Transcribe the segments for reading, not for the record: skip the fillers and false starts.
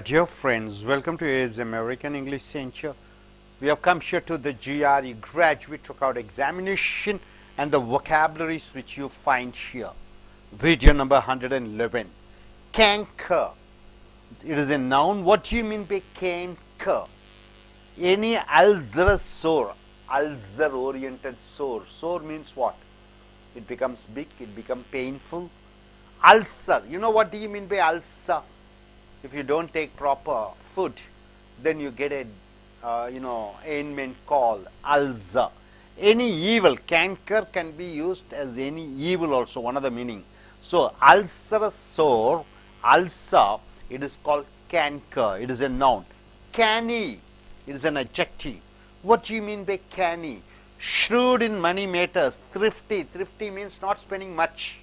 Dear friends, welcome to AS American English Center. We have come here to the GRE Graduate Workout Examination and the vocabularies which you find here. Video number 111. Canker. It is a noun. What do you mean by canker? Any ulcerous sore, ulcer-oriented sore. Sore means what? It becomes big, it becomes painful. Ulcer. You know what do you mean by ulcer? If you don't take proper food, then you get a ailment called ulcer. Any evil, canker can be used as any evil also, one of the meaning. So ulcerous sore, ulcer, it is called canker. It is a noun. Canny, it is an adjective. What do you mean by canny? Shrewd in money matters. Thrifty. Thrifty means not spending much.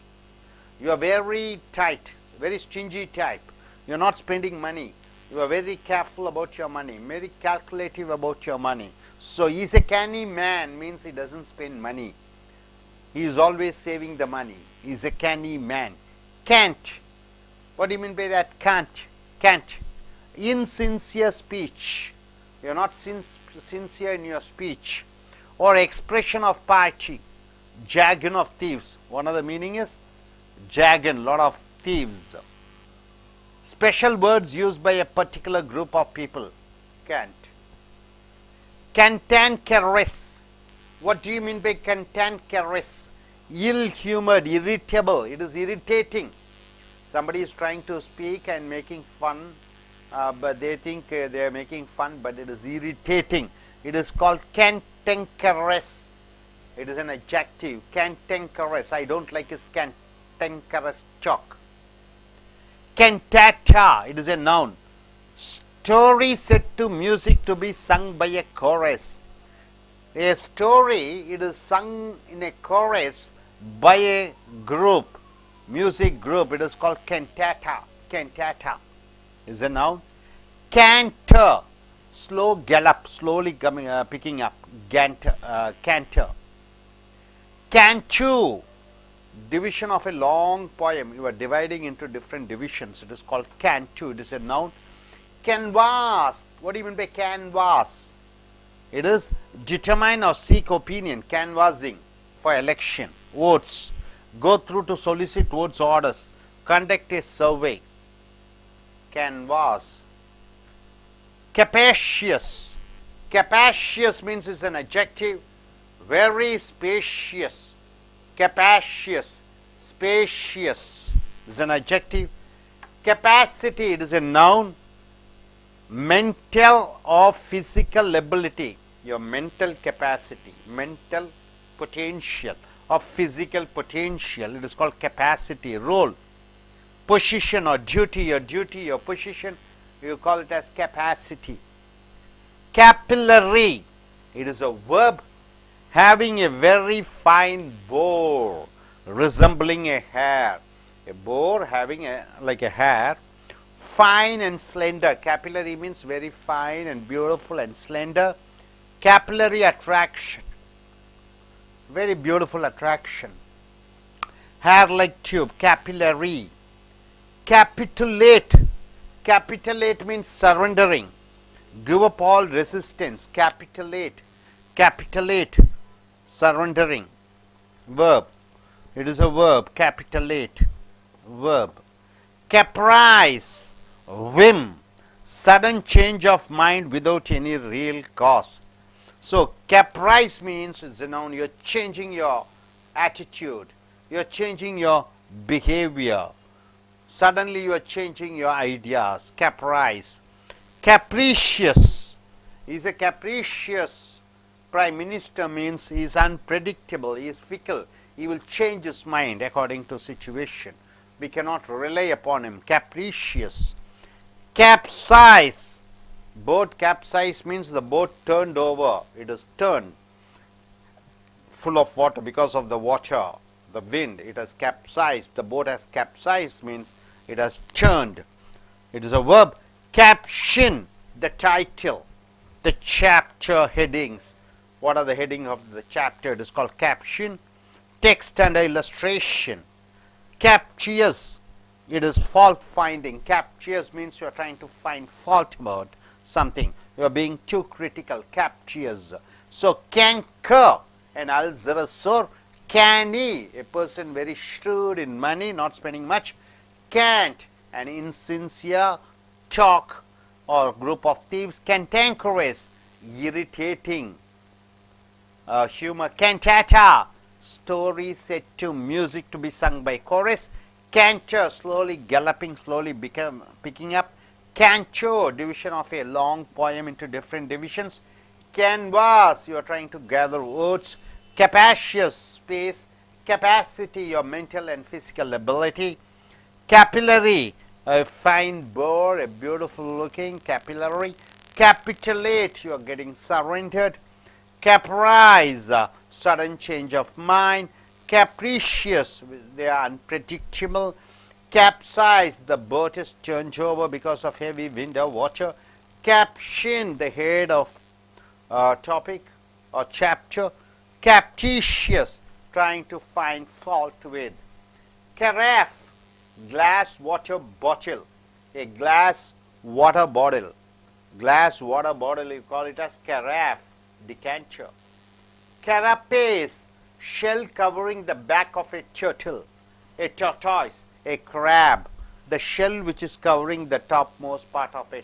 You are very tight, very stingy type. You are not spending money. You are very careful about your money, very calculative about your money. So he is a canny man, means he doesn't spend money. He is always saving the money. He is a canny man. Can't. What do you mean by that? Can't. Can't. Insincere speech. You are not sincere in your speech. Or expression of piety. Jargon of thieves. One of the meaning is jargon, lot of thieves. Special words used by a particular group of people. Can't. Cantankerous. What do you mean by cantankerous? Ill-humored, irritable. It is irritating. Somebody is trying to speak and making fun, but they think they are making fun, but it is irritating. It is called cantankerous. It is an adjective. Cantankerous. I don't like his cantankerous talk. Cantata, it is a noun. Story set to music to be sung by a chorus. A story, it is sung in a chorus by a group, music group. It is called cantata. Cantata is a noun. Canter, slow gallop, slowly coming, picking up. Canter. Cantu, division of a long poem. You are dividing into different divisions. It is called cantu. It is a noun. Canvass. What do you mean by canvass? It is determine or seek opinion. Canvassing for election. Votes. Go through to solicit votes orders. Conduct a survey. Canvass. Capacious. Capacious means it's an adjective. Very spacious. Capacious, spacious is an adjective. Capacity, it is a noun. Mental or physical ability, your mental capacity, mental potential or physical potential, it is called capacity. Role, position or duty, your position, you call it as capacity. Capillary, it is a verb having a very fine bore, resembling a hair. A bore having like a hair, fine and slender. Capillary means very fine and beautiful and slender. Capillary attraction, very beautiful attraction. Hair like tube, capillary. Capitulate. Capitulate means surrendering. Give up all resistance. Capitulate. Capitulate. Surrendering. Verb. It is a verb. Capitulate. Verb. Caprice. Whim. Sudden change of mind without any real cause. So caprice means it's a noun. You're changing your attitude. You're changing your behavior. Suddenly you are changing your ideas. Caprice. Capricious. Is a capricious Prime Minister means he is unpredictable, he is fickle, he will change his mind according to situation. We cannot rely upon him. Capricious. Capsize. Boat capsize means the boat turned over. It is turned full of water because of the water, the wind. It has capsized. The boat has capsized means it has turned. It is a verb. Caption, the title, the chapter headings. What are the heading of the chapter? It is called caption. Text and illustration. Captious, It is fault finding. Captious means you are trying to find fault about something. You are being too critical. Captious. So canker, an ulcerous, canny, a person very shrewd in money, not spending much. Cant, an insincere talk or group of thieves. Cantankerous, irritating humor. Cantata, story set to music to be sung by chorus. Canter, slowly galloping, slowly picking up. Cancho, division of a long poem into different divisions. Canvas, you are trying to gather words. Capacious, space. Capacity, your mental and physical ability. Capillary, a fine bore, a beautiful looking capillary. Capitulate, you are getting surrendered. Caprice, sudden change of mind. Capricious, they are unpredictable. Capsize, the boat is turned over because of heavy wind or water. Caption, the head of topic or chapter. Captitious, trying to find fault with. Carafe, glass water bottle. A glass water bottle. Glass water bottle, you call it as carafe, decanter. Carapace, shell covering the back of a turtle. A tortoise, a crab, the shell which is covering the topmost part of a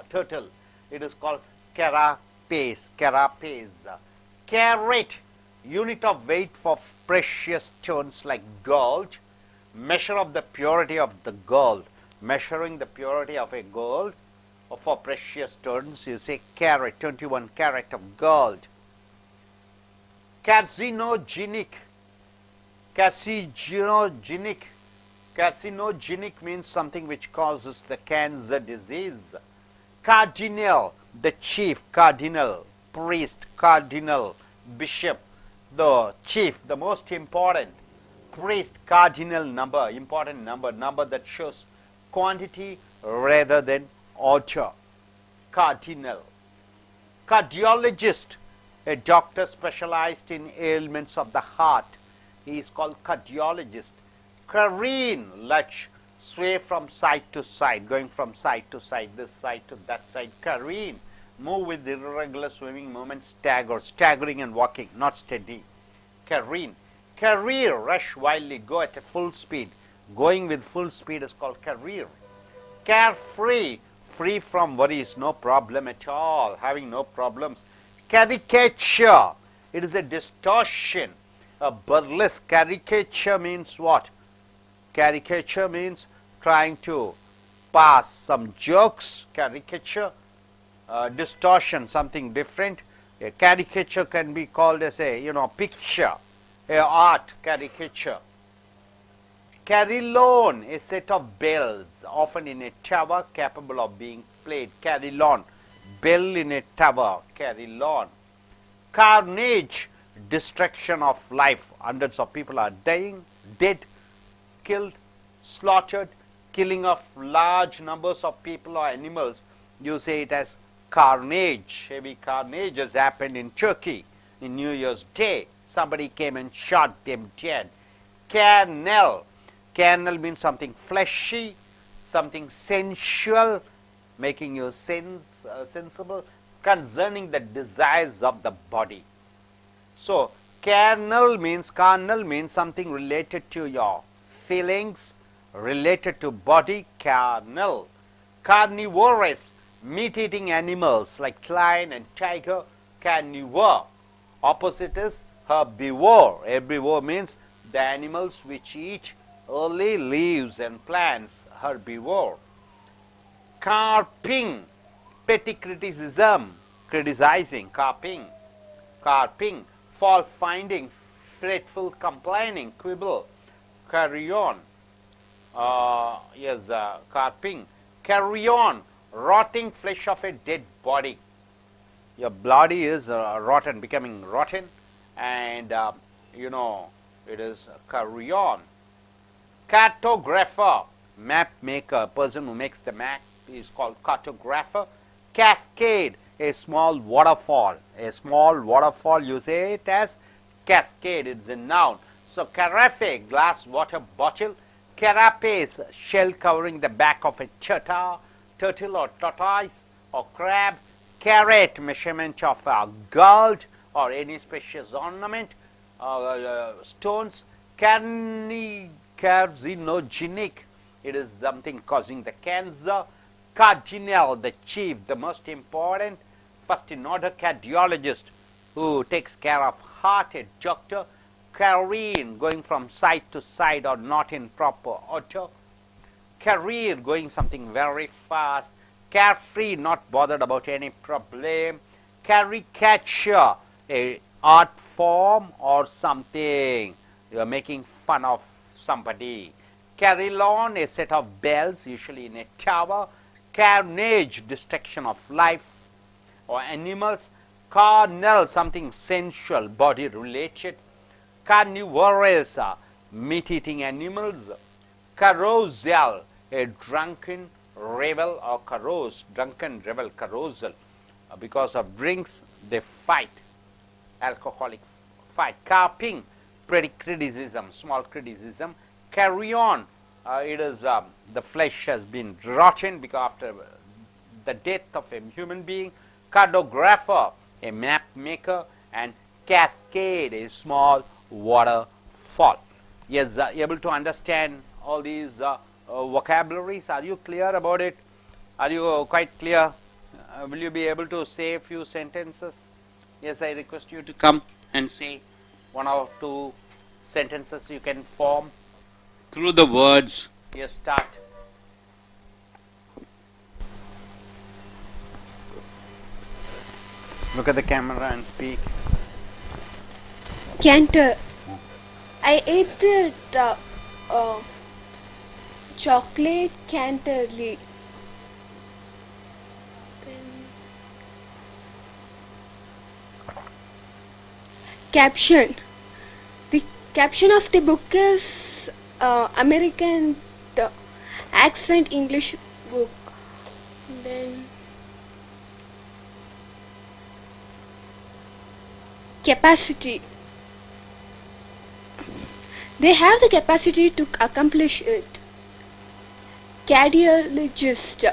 turtle. It is called carapace. Carapace. Carat, unit of weight for precious stones like gold. Measure of the purity of the gold. Measuring the purity of a gold or for precious stones, you say carat, 21 carat of gold. Carcinogenic. Carcinogenic. Carcinogenic means something which causes the cancer disease. Cardinal, the chief. Cardinal, priest. Cardinal, bishop. The chief, the most important. Priest, cardinal number, important number. Number that shows quantity rather than order. Cardinal. Cardiologist, a doctor specialized in ailments of the heart. He is called cardiologist. Careen, lurch, sway from side to side, going from side to side, this side to that side. Careen, move with irregular swimming movements, stagger, staggering and walking, not steady. Careen. Career, rush wildly, go at a full speed. Going with full speed is called career. Carefree, free from worries, no problem at all, having no problems. Caricature, it is a distortion, a burlesque. Caricature means what? Caricature means trying to pass some jokes. Caricature, distortion, something different. A caricature can be called as a picture, a art caricature. Carillon, a set of bells, often in a tower, capable of being played. Carillon, bell in a tower. Carillon. Carnage, destruction of life. Hundreds of people are dying, dead, killed, slaughtered, killing of large numbers of people or animals. You say it as carnage. Heavy carnage has happened in Turkey in New Year's Day. Somebody came and shot them dead. Carnal. Carnal means something fleshy, something sensual, making you sensible, concerning the desires of the body. So, carnal means something related to your feelings, related to body. Carnal. Carnivorous, meat-eating animals like lion and tiger. Carnivore. Opposite is herbivore. Herbivore means the animals which eat early leaves and plants. Herbivore. Carping, petty criticism, criticizing. Carping. Carping, fault finding, fretful complaining, quibble. Carry on. Carping. Carry on, rotting flesh of a dead body. Your body is rotten, becoming rotten, and it is carry on. Cartographer, map maker, person who makes the map is called cartographer. Cascade, a small waterfall. A small waterfall, you say it as cascade, it's a noun. So carafe, glass water bottle. Carapace, shell covering the back of a turtle or tortoise or crab. Carat, measurement of gold or any precious ornament. Stones. Carcinogenic, it is something causing the cancer. Cardinal, the chief, the most important, first in order. Cardiologist, who takes care of heart, a doctor. Careen, going from side to side or not in proper order. Career, going something very fast. Carefree, not bothered about any problem. Caricature, a art form or something. You are making fun of somebody. Carillon, a set of bells, usually in a tower. Carnage, destruction of life or animals. Carnal, something sensual, body related. Carnivorous, meat-eating animals. Carousal, a drunken revel or carouse, drunken revel, carousal. Because of drinks, they fight, alcoholic fight. Carping, pretty criticism, small criticism. Carry on, it is the flesh has been rotten because after the death of a human being. Cartographer, a map maker. And cascade, a small waterfall. Yes, able to understand all these vocabularies? Are you clear about it? Are you quite clear? Will you be able to say a few sentences? Yes, I request you to come and say one or two sentences you can form through the words. Yes, start. Look at the camera and speak. Canter. I ate the chocolate Canterly. Caption. The caption of the book is American accent English book. Then capacity. They have the capacity to accomplish it. Cardiologist.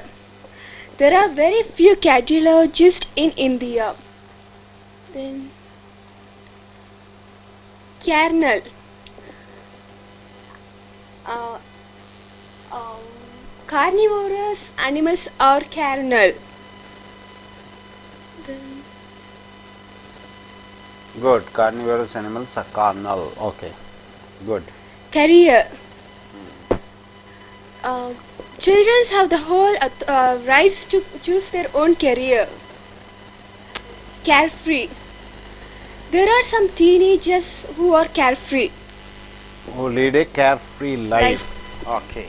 There are very few cardiologists in India. Then kernel. Carnivorous animals are kernel. Then good. Carnivorous animals are carnal. Okay. Good. Career. Children have the whole rights to choose their own career. Carefree. There are some teenagers who are carefree. Who lead a carefree life. Okay.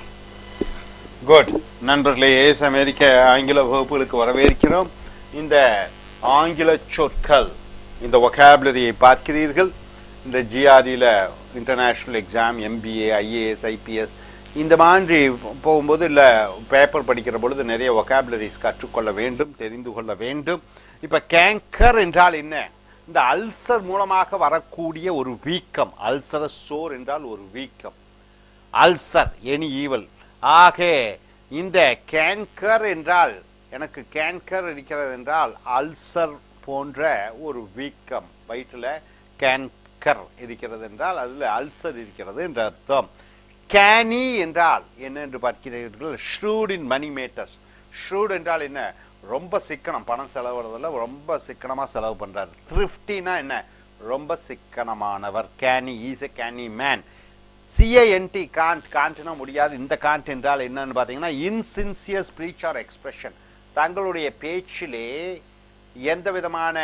Good. நண்பர்களே, ace அமெரிக்க ஆங்கில வகுப்புகளுக்கு வரவேற்கிறோம். இந்த ஆங்கில சொற்கள், இந்த vocabulary பார்க்கிறீர்கள். இந்த GREல international exam, MBA, IAS, IPS இந்த மாதிரி போகும்போது இல்லை பேப்பர் படிக்கிற பொழுது நிறைய vocabularies கற்றுக்கொள்ள வேண்டும், தெரிந்து கொள்ள வேண்டும். இப்போ கேங்கர் என்றால் என்ன? இந்த அல்சர் மூலமாக வரக்கூடிய ஒரு வீக்கம். அல்சர சோர் என்றால் ஒரு வீக்கம். Ulcer, any evil. ஆக இந்த கேன்கர் என்றால், எனக்கு கேன்கர் இருக்கிறது என்றால் அல்சர் போன்ற ஒரு வீக்கம். வயிற்றில் கேன்கர் இருக்கிறது என்றால் அதில் அல்சர் இருக்கிறது என்ற அர்த்தம். கேனி என்றால் என்ன என்று பார்க்கிறீர்கள்? ஷ்ரூட் இன் மணி மேட்டர்ஸ். ஷ்ரூட் என்றால் என்ன? ரொம்ப சிக்கனம், பணம் செலவுறதில் ரொம்ப சிக்கனமாக செலவு பண்ணுறாரு. த்ரிஃப்டினா என்ன? ரொம்ப சிக்கனமானவர். கேனி, இஸ் எ கேனி மேன். CANT, காண்ட்னா முடியாது. இந்த காண்ட் என்றால் என்னன்னு பார்த்தீங்கன்னா இன்சின்சியர் ஸ்பீச் ஆர் எக்ஸ்பிரஷன். தங்களுடைய பேச்சிலே எந்த விதமான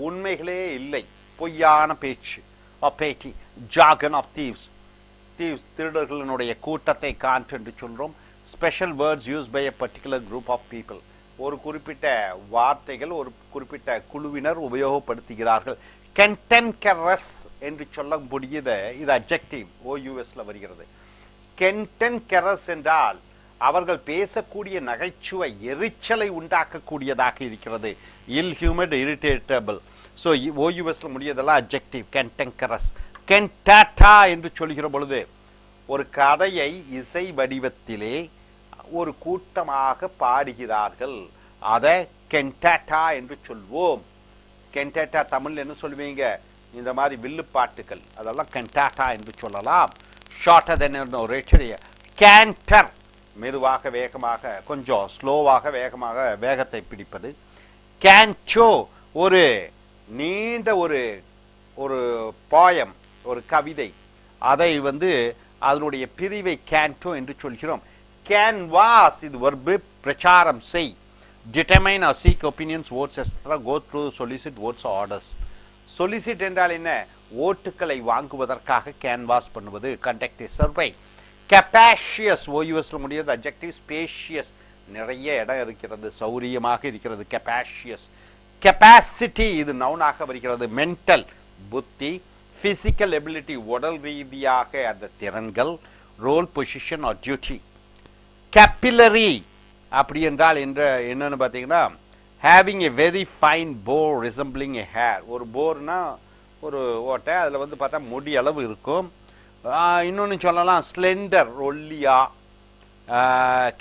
உண்மைகளே இல்லை, பொய்யான பேச்சு. பேட்டி. ஜாகன் ஆஃப் தீவ்ஸ். திருடர்களினுடைய கூட்டத்தை காண்ட் என்று சொல்கிறோம். Special words use by a particular group of people. ஒரு குறிப்பிட்ட வார்த்தைகள் ஒரு குறிப்பிட்ட குழுவினர் உபயோகப்படுத்துகிறார்கள். கென்டென்கரஸ் என்று சொல்லக்கூடியது, இது அட்ஜெக்டிவ், OUSல வருகிறது. கென்டென்கரஸ் என்றால் அவர்கள் பேசக்கூடிய நகைச்சுவை எரிச்சலை உண்டாக்கக்கூடியதாக இருக்கிறது. Ill humoured, irritable. ஸோ OUSல முடியதெல்லாம் அட்ஜெக்டிவ். கென்டென்கரஸ். கென்டாட்டா என்று சொல்கிற பொழுது ஒரு கதையை இசை வடிவத்திலே ஒரு கூட்டமாக பாடுகிறார்கள். அதை கென்டாட்டா என்று சொல்வோம். கென்டாட்டா தமிழ் என்ன சொல்லுவீங்க? இந்த மாதிரி வில்லுப்பாட்டுகள், அதெல்லாம் கென்டாட்டா என்று சொல்லலாம். ஷார்ட்டர் தென் ஒரேட்டரி. கேண்டர் மெதுவாக வேகமாக, கொஞ்சம் ஸ்லோவாக வேகமாக வேகத்தை பிடிப்பது. கேன்சோ ஒரு நீண்ட ஒரு ஒரு போயம், ஒரு கவிதை, அதை அதனுடைய பிரிவை கேன்டோ என்று சொல்கிறோம். கேன்வாஸ் இது வர்பு, பிரச்சாரம் செய். Determine or seek opinions, votes etc. go through solicit votes or orders. solicit என்றால் என்ன? ஓட்டுக்களை வாங்குவதற்காக கேன்வாஸ் பண்ணுவது. Conduct a survey. capacious ஓயுஎஸ்ல முடியாது adjective. spacious நிறைய இடம் இருக்கிறது, சௌரியமாக இருக்கிறது. capacious. capacity இது நவுனாக வருகிறது. mental புத்தி. physical ability உடல் ரீதியாக அந்த திறன்கள். Role, position or duty. capillary அப்படி என்றால் என்னன்னு பார்த்தீங்கன்னா, having a very fine bore resembling a hair. ஒரு போர்னா ஒரு ஓட்டை, அதில் பார்த்தா முடி அளவு இருக்கும். இன்னொன்று சொல்லலாம் ஸ்லெண்டர், ஒல்லியா.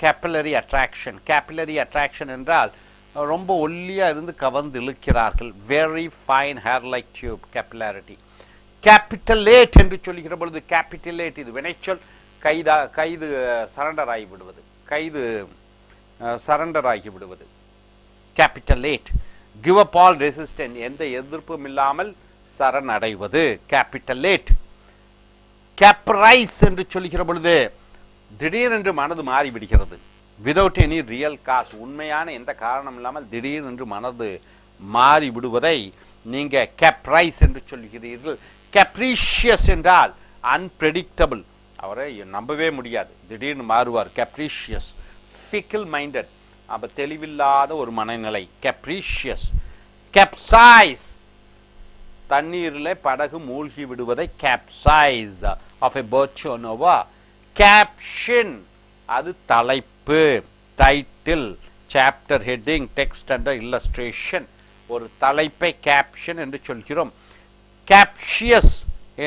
capillary attraction. capillary attraction என்றால் ரொம்ப ஒல்லியாக இருந்து கவர்ந்து இழுக்கிறார்கள். very fine hair like tube. capillarity. capitulate என்று சொல்லுகிற பொழுது, capitulate இது வினைச்சொல். கைது சரண்டர் ஆகி விடுவது, கைது சரண்டர் ஆகி விடுவது. capitulate. give up all resistance, எந்த எதிர்ப்பும் இல்லாமல் சரணடைவது. capitulate. caprice என்று சொல்லுகிற பொழுது திடீரென்று மனது மாறிவிடுகிறது. without any real cause, உண்மையான எந்த காரணம் இல்லாமல் திடீரென்று மனது மாறி விடுவதை நீங்க caprice என்று சொல்லுகிறீர்கள். capricious என்றால் unpredictable, அவரை நம்பவே முடியாது, திடீர்னு மாறுவார். capricious. fickle minded, அப்ப தெளிவில்லாத ஒரு மனநிலை. capricious. capsize, தண்ணீரில் படகு மூழ்கி விடுவதை capsize of a boat or nova. caption அது தலைப்பு, title, chapter, heading, text and illustration. ஒரு தலைப்பை caption என்று சொல்கிறோம். captious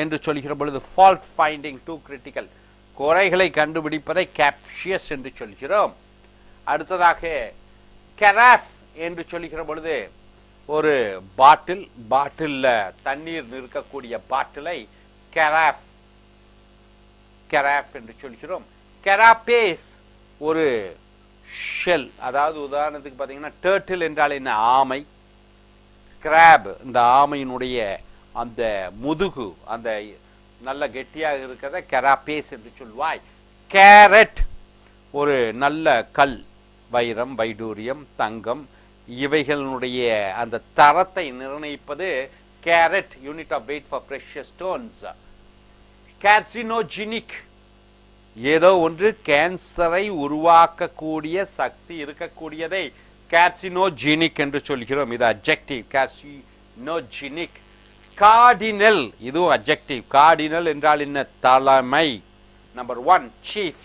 என்று சொல்கிற பொழுது fault finding, too critical, குறைகளை கண்டுபிடிப்பதை captious என்று சொல்கிறோம். அடுத்ததாக carafe என்று சொல்கிற பொழுது ஒரு பாட்டில் தண்ணீர் நிற்கக்கூடிய பாட்டிலை carafe என்று சொல்கிறோம். carapace ஒரு ஷெல், அதாவது உதாரணத்துக்கு பார்த்தீங்கன்னா டர்ட்டில் என்றால் என்ன? ஆமை. கிராப் இந்த ஆமையினுடைய அந்த முதுகு அந்த நல்ல கெட்டியாக இருக்கிறத கெராபேஸ் என்று சொல்வாய். கேரட் ஒரு நல்ல கல், வைரம், வைடூரியம், தங்கம், இவைகளுடைய அந்த தரத்தை நிர்ணயிப்பது carat, unit of weight for precious stones. Carcinogenic, ஏதோ ஒன்று கேன்சரை உருவாக்கக்கூடிய சக்தி இருக்கக்கூடியதை கார்சினோஜெனிக் என்று சொல்கிறோம். இது அட்ஜெக்டிவ், கார்சினோஜெனிக். கார்டினல் இதுவும் அட்ஜெக்டிவ். கார்டினல் என்றால் என்ன? தலைமை. நம்பர் 1 சீஃப்,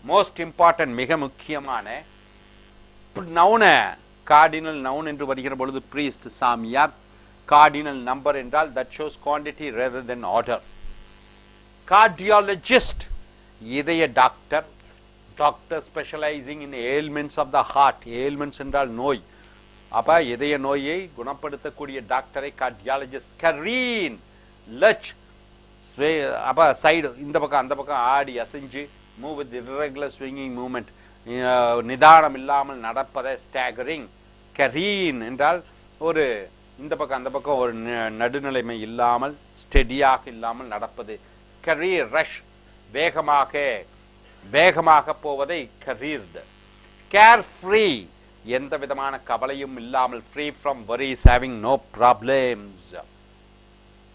மோஸ்ட் இம்பார்ட்டன்ட், மிக முக்கியமான. நவுன கார்டினல் நவுன் என்று வருகிற பொழுது பிரீஸ்ட், சாமியார். கார்டினல் நம்பர் என்றால் that shows quantity rather than order. Cardiologist இதய doctor, doctor specialising in ailments of the heart. Ailments என்றால் நோய், அப்ப இதய நோயை குணப்படுத்தக்கூடிய டாக்டரை கார்டியாலஜிஸ்ட். கரீன் லச், அப்ப சைடு இந்த பக்கம் அந்த பக்கம் ஆடி அசைஞ்சு, move with irregular swinging movement, நிதானம் இல்லாமல் நடப்பதை ஸ்டாகரிங். கரீன் என்றால் ஒரு இந்த பக்கம் அந்த பக்கம் ஒரு நடுநிலைமை இல்லாமல், ஸ்டெடியாக இல்லாமல் நடப்பது. கரீர் ரஷ், வேகமாக போவதை கரீர்டு. கேர் ஃப்ரீ, எந்த விதமான கவலையும் இல்லாமல், free from worries, having no problems.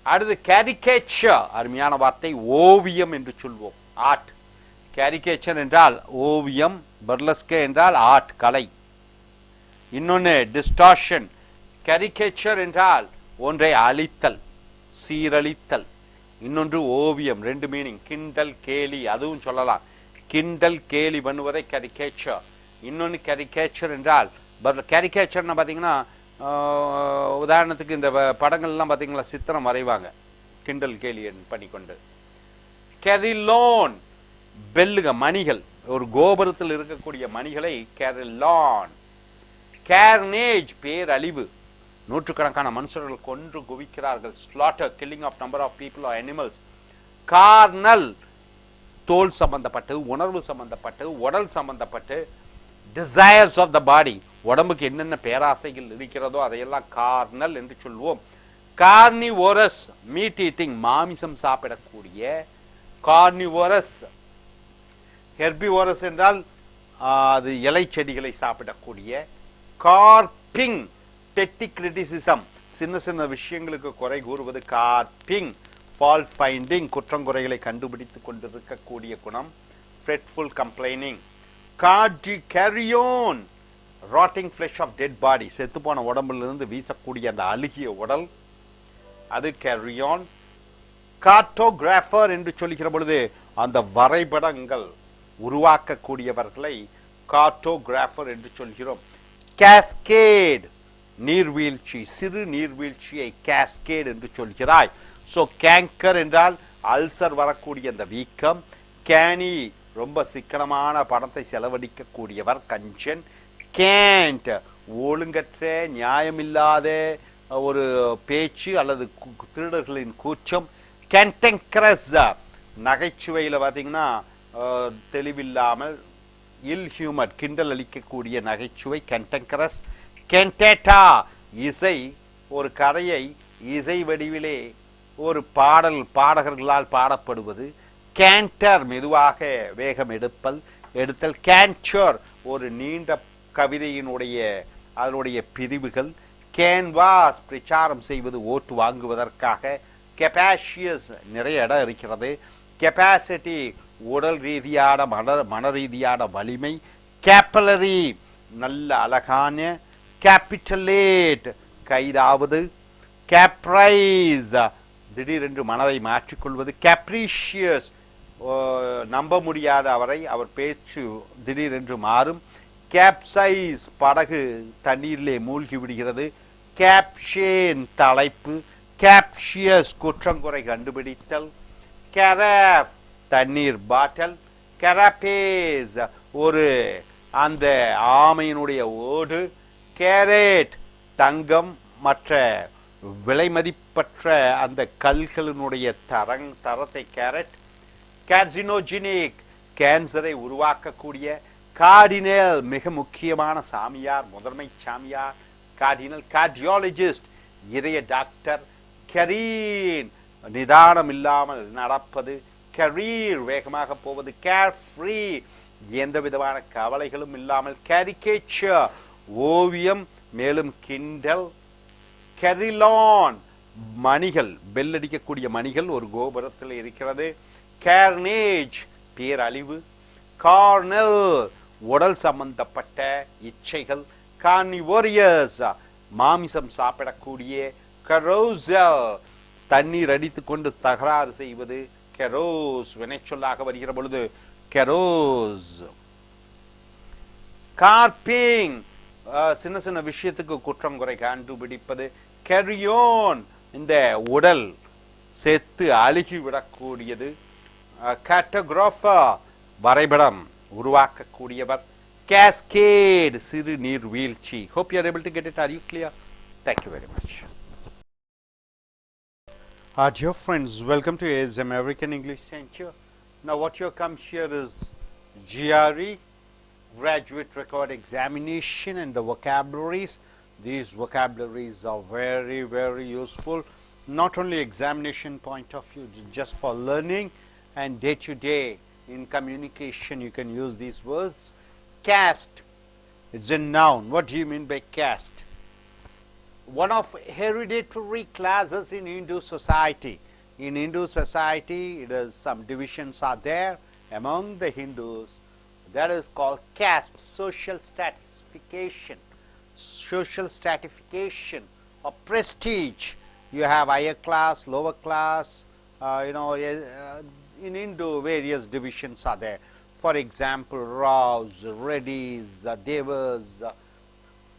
அடுத்து கேரிகேச்சர், அருமையான வார்த்தை, ஓவியம் என்று சொல்வோம். ஆர்ட். கேரிகேச்சர் என்றால் ஓவியம், பர்லஸ்கே என்றால் ஆர்ட், கலை. இன்னொன்று டிஸ்டார்ஷன். கேரிகேச்சர் என்றால் ஒன்றை அழித்தல், சீரழித்தல். இன்னொன்று ஓவியம், ரெண்டு மீனிங். கிண்டல், கேலி, அதுவும் சொல்லலாம். கிண்டல் கேலி பண்ணுவதை கேரிகேச்சர். இன்னொன்று கேரிகேச்சர் என்றால் கேரிகேச்சர்னா பார்த்தீங்கன்னா, உதாரணத்துக்கு இந்த படங்கள்லாம் பார்த்தீங்களா, சித்திரம் வரைவாங்க கிண்டல் கேலி பண்ணிக்கொண்டு. கெரிலோன் பெல்லுங்க மணிகள், ஒரு கோபுரத்தில் இருக்கக்கூடிய மணிகளை கேரலான். கேர்னேஜ் பேரழிவு, நூற்றுக்கணக்கான மனுஷர்கள் கொன்று குவிக்கிறார்கள். Slaughter, killing of number of people or animals. Carnal, தோல் சம்பந்தப்பட்டு, உணர்வு சம்பந்தப்பட்டு, உடல் சம்பந்தப்பட்டு. டிசைர்ஸ் ஆஃப் த பாடி, உடம்புக்கு என்னென்ன பேராசைகள் இருக்கிறதோ அதையெல்லாம் கார்னல் என்று சொல்வோம். கார்னிவோரஸ், மீட் ஈட்டிங், மாமிசம் சாப்பிடக்கூடிய. கார்னிவோரஸ். ஹெர்பிவோரஸ் என்றால் அது இலை செடிகளை சாப்பிடக்கூடிய. கார்பிங், பெட்டி கிரிட்டிசிசம், சின்ன சின்ன விஷயங்களுக்கு குறை கூறுவது கார்பிங். ஃபால்ட் ஃபைண்டிங், குற்றங்குறைகளை கண்டுபிடித்து கொண்டிருக்கக்கூடிய குணம். Fretful, complaining. Carrion, rotting flesh of dead body, செத்துப்போன உடம்பிலிருந்து வீசக்கூடிய அந்த அழுகிய உடல், அது கேரியோன். கார்டோகிராஃபர் என்று சொல்லுகிற பொழுது அந்த வரைபடங்கள் உருவாக்கக்கூடியவர்களை கார்டோகிராஃபர் என்று சொல்கிறோம். கேஸ்கேட், நீர்வீழ்ச்சி, சிறு நீர்வீழ்ச்சியை கேஸ்கேட் என்று சொல்கிறாய். ஸோ கேங்கர் என்றால் அல்சர் வரக்கூடிய அந்த வீக்கம். கேனி, ரொம்ப சிக்கனமான பணத்தை செலவழிக்கக்கூடியவர், கஞ்சன். கேண்ட், ஒழுங்கற்ற நியாயமில்லாத ஒரு பேச்சு அல்லது திருடர்களின் கூச்சம். கேன்டெங்க்ரஸ், நகைச்சுவையில் பார்த்தீங்கன்னா தெளிவில்லாமல், இல் ஹியூமர், கிண்டல் அளிக்கக்கூடிய நகைச்சுவை, கேன்டெங்க்ரஸ். கேன்டேட்டா, இசை, ஒரு கதையை இசை வடிவிலே ஒரு பாடல் பாடகர்களால் பாடப்படுவது. கேண்டர், மெதுவாக வேகம் எடுத்தல். கேன்ச்சர், ஒரு நீண்ட கவிதையினுடைய அதனுடைய பிரிவுகள். கேன்வாஸ், பிரச்சாரம் செய்வது, ஓட்டு வாங்குவதற்காக. கெப்பாசியஸ், நிறைய இடம் இருக்கிறது. கெப்பாசிட்டி, உடல் ரீதியான மன ரீதியான வலிமை. கேப்பலரி, நல்ல அழகான. கேபிட்டலேட், கைதாவது. கேப்ரைஸ், திடீரென்று மனதை மாற்றிக்கொள்வது. கேப்ரீஷியஸ், நம்ப முடியாத அவர் பேச்சு திடீரென்று மாறும். கேப்சைஸ், படகு தண்ணீரிலே மூழ்கி விடுகிறது. கேப்ஷேன், தலைப்பு. கேப்ஷியஸ், குற்றங்குறை கண்டுபிடித்தல். கெராஃப், தண்ணீர் பாட்டல். கெராபேஸ், ஒரு அந்த ஆமையினுடைய ஓடு. கேரேட், தங்கம் மற்ற விலைமதிப்பற்ற அந்த கல்களினுடைய தரத்தை கேரட். கார்சினோஜெனிக், கேன்சரை உருவாக்கக்கூடிய. கார்டினல், மிக முக்கியமான சாமியார், முதன்மை சாமியார். கார்டினல். கார்டியாலஜிஸ்ட், இதய டாக்டர். கரீன், நிதானம் இல்லாமல் நடப்பது. கரீர், வேகமாக போவது. கேர் ஃப்ரீ, எந்த விதமான கவலைகளும் இல்லாமல். கேரிகேச்சர், ஓவியம், மேலும் கிண்டல். கெரிலான், மணிகள், பெல் அடிக்கக்கூடிய மணிகள் ஒரு கோபுரத்தில் இருக்கிறது. கேர்னேஜ், பேரழிவு. கார்னல், உடல் சம்பந்தப்பட்ட இச்சைகள். கார்னிவோரியஸ், மாமிசம் சாப்பிடக்கூடிய. கரோசல், தண்ணீர் அடித்துக் கொண்டு தகராறு செய்வது. கெரோஸ், வினைச்சொல்லாக வருகிற பொழுது கெரோஸ். கார்பிங், சின்ன சின்ன விஷயத்துக்கு குற்றம் குறை கண்டுபிடிப்பது. கெரியோன், இந்த உடல் செத்து அழுகிவிடக்கூடியது. கேட்டோகிராஃபர், வரைபடம் உருவாக்கக்கூடியவர். கேஸ்கேட், சிறு நீர் வீழ்ச்சி. Hope you are able to get it. Are you clear? Thank you very much. Dear friends, welcome to AS American English Center. Now what you come here is GRE, Graduate Record Examination, and the vocabularies. These vocabularies are very, very useful, not only examination point of view, just for learning and day to day in communication you can use these words. Caste, it's a noun. What do you mean by caste? One of hereditary classes in Hindu society. In Hindu society, it is some divisions are there among the Hindus. That is called caste, social stratification. Social stratification or prestige. You have higher class, lower class. In Hindu, various divisions are there. For example, Raus, Reddys, Devas.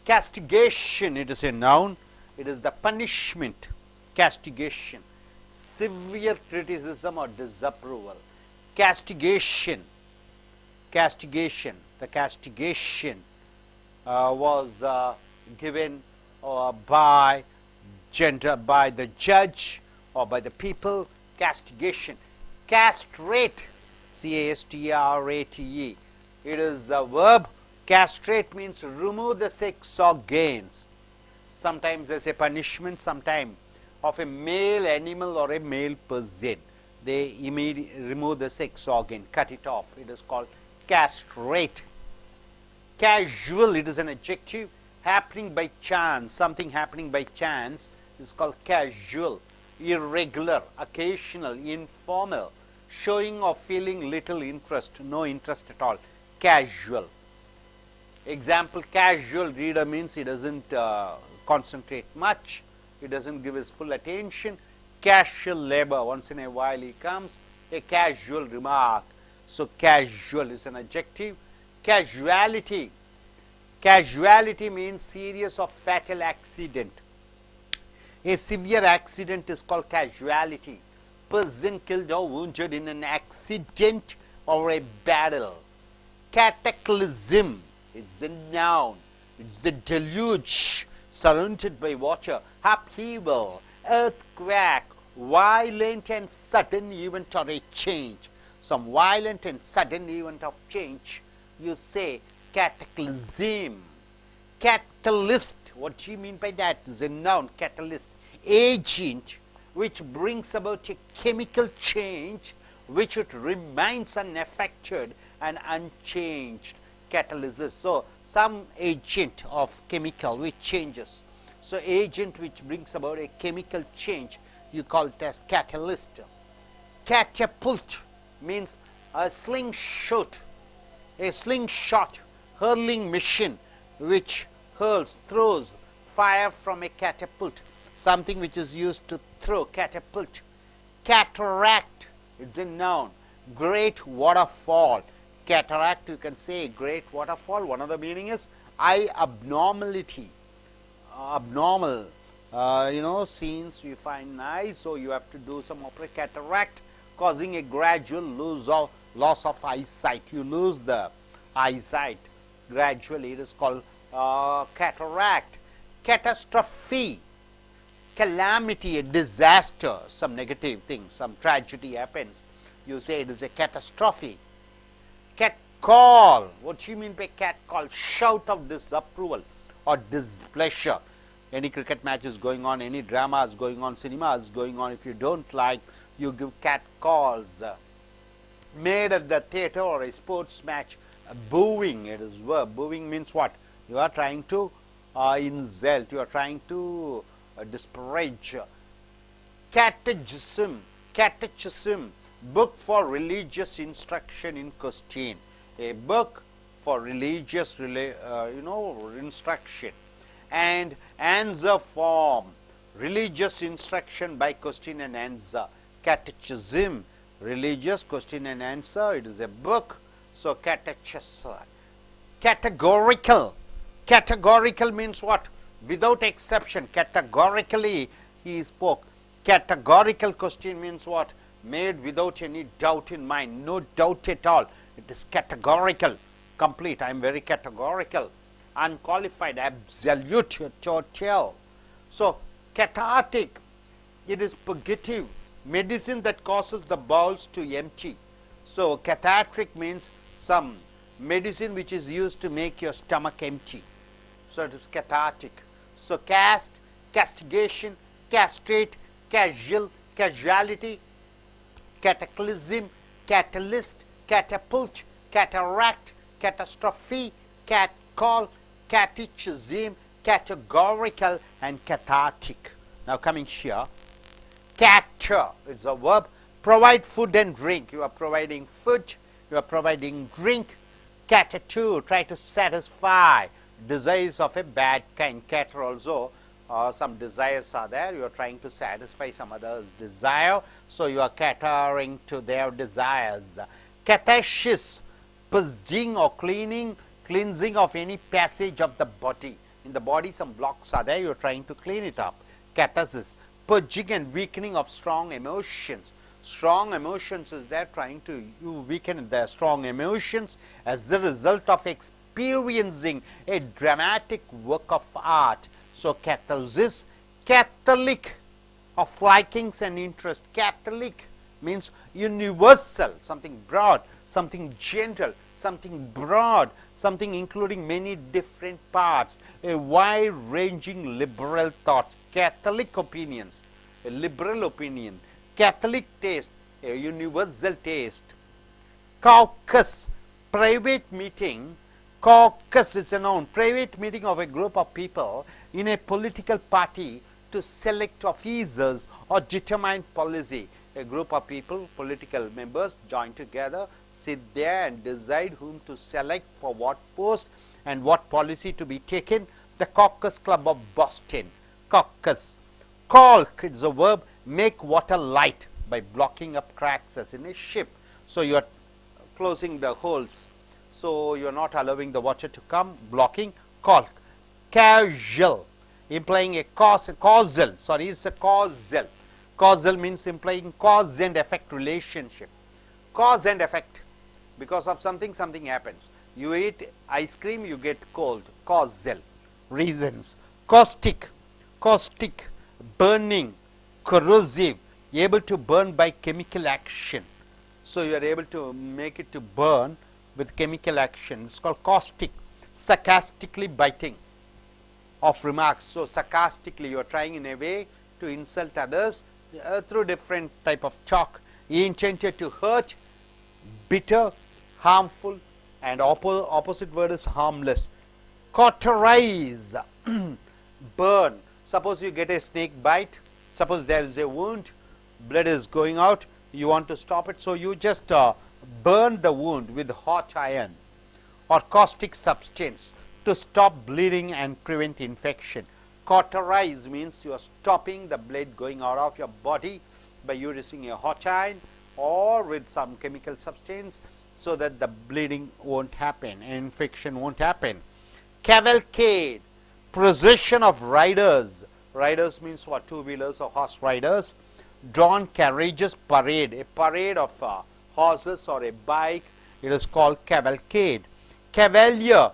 Castigation, it is a noun. It is the punishment. Castigation, severe criticism or disapproval. castigation. Castigation. The castigation was given by the judge or by the people. Castigation. Castrate. C-A-S-T-R-A-T-E. It is a verb. Castrate means remove the sex organs. Sometimes as a punishment, sometimes of a male animal or a male person. They immediately remove the sex organ, cut it off. It is called castrate. Casual, it is an adjective. Happening by chance, something happening by chance is called casual. Irregular, occasional, informal, showing or feeling little interest, no interest at all. Casual. Example, casual reader means he doesn't concentrate much, he doesn't give his full attention. Casual labor, once in a while he comes, a casual remark. So casual is an adjective. Casualty. Casualty means serious or fatal accident. A severe accident is called casualty. Person killed or wounded in an accident or a battle. Cataclysm is a noun. It's the deluge surrounded by water. Upheaval, earthquake, violent and sudden event or a change. Some violent and sudden event of change, you say cataclysm. Catalyst, what do you mean by that? Is a noun, catalyst. Agent which brings about a chemical change which it remains unaffected and unchanged. Catalysis. So some agent of chemical which changes. So agent which brings about a chemical change, you call it as catalyst. Catapult means a slingshot. A slingshot, hurling machine which hurls, throws fire from a catapult. Something which is used to throw, catapult. Cataract, it's a noun. Great waterfall. Cataract, you can say great waterfall. One of the meaning is eye abnormality. Abnormal, scenes you find nice, so you have to do some opera. Cataract, causing a gradual loss of eyesight. You lose the eyesight gradually. It is called cataract. Catastrophe, calamity, a disaster, some negative thing, some tragedy happens. You say it is a catastrophe. Catcall, what do you mean by catcall? Shout of disapproval or displeasure. Any cricket match is going on, any drama is going on, cinema is going on. If you don't like, you give catcalls. Made at the theatre or a sports match, booing, it is verb. Booing means what? You are trying to insult, you are trying to disparage. Catechism, catechism, book for religious instruction in question. A book for religious instruction. And answer form, religious instruction by question and answer. Catechism, religious question and answer, it is a book. So catechism. Categorical, categorical means what? Without exception, categorically he spoke. Categorical question means what? Made without any doubt in mind, no doubt at all. It is categorical, complete. I am very categorical. Unqualified, absolute, total. So cathartic, it is purgative, medicine that causes the bowels to empty. So cathartic means some medicine which is used to make your stomach empty. So it is cathartic. So cast, castigation, castrate, casual, casualty, cataclysm, catalyst, catapult, cataract, catastrophe, catcall, catechism, categorical, and cathartic. Now coming here, cater, it's a verb. Provide food and drink. You are providing food, you are providing drink. Cater to, try to satisfy desires of a bad kind. Cater also, some desires are there. You are trying to satisfy some others' desire, so you are catering to their desires. Catharsis, purging or cleansing of any passage of the body. In the body some blocks are there, you are trying to clean it up. Catharsis, purging and weakening of strong emotions. Strong emotions is there, trying to weaken their strong emotions as the result of experiencing a dramatic work of art. So, catharsis, Catholic of likings and interest. Catholic means universal, something broad, something general, something broad, something including many different parts, a wide ranging liberal thoughts, Catholic opinions, a liberal opinion, Catholic taste, a universal taste. Caucus, private meeting. Caucus is a noun, private meeting of a group of people in a political party to select officers or determine policy. A group of people, political members, join together, sit there and decide whom to select for what post and what policy to be taken. The Caucus Club of Boston. Caucus. Caulk, it's a verb, make water light by blocking up cracks as in a ship. So, you are closing the holes. So, you are not allowing the water to come, blocking. Caulk. Casual, implying a causal, sorry, it's a causal. Causal means implying cause and effect relationship. Cause and effect. Because of something, something happens. You eat ice cream, you get cold. Causal. Reasons. Caustic. Caustic. Burning. Corrosive. Able to burn by chemical action. So, you are able to make it to burn with chemical action. It's called caustic. Sarcastically biting of remarks. So, sarcastically you are trying in a way to insult others through different type of talk. Intended to hurt, bitter, harmful, and opposite word is harmless. Cauterize, burn. Suppose you get a snake bite, suppose there is a wound, blood is going out, you want to stop it. So, you just burn the wound with hot iron or caustic substance to stop bleeding and prevent infection. Cauterize means you are stopping the blood going out of your body by using a hot iron or with some chemical substance, so that the bleeding won't happen and infection won't happen. Cavalcade, procession of riders. Riders means what? Two-wheelers or horse riders. Drawn carriages, parade, a parade of horses or a bike, it is called cavalcade. Cavalier,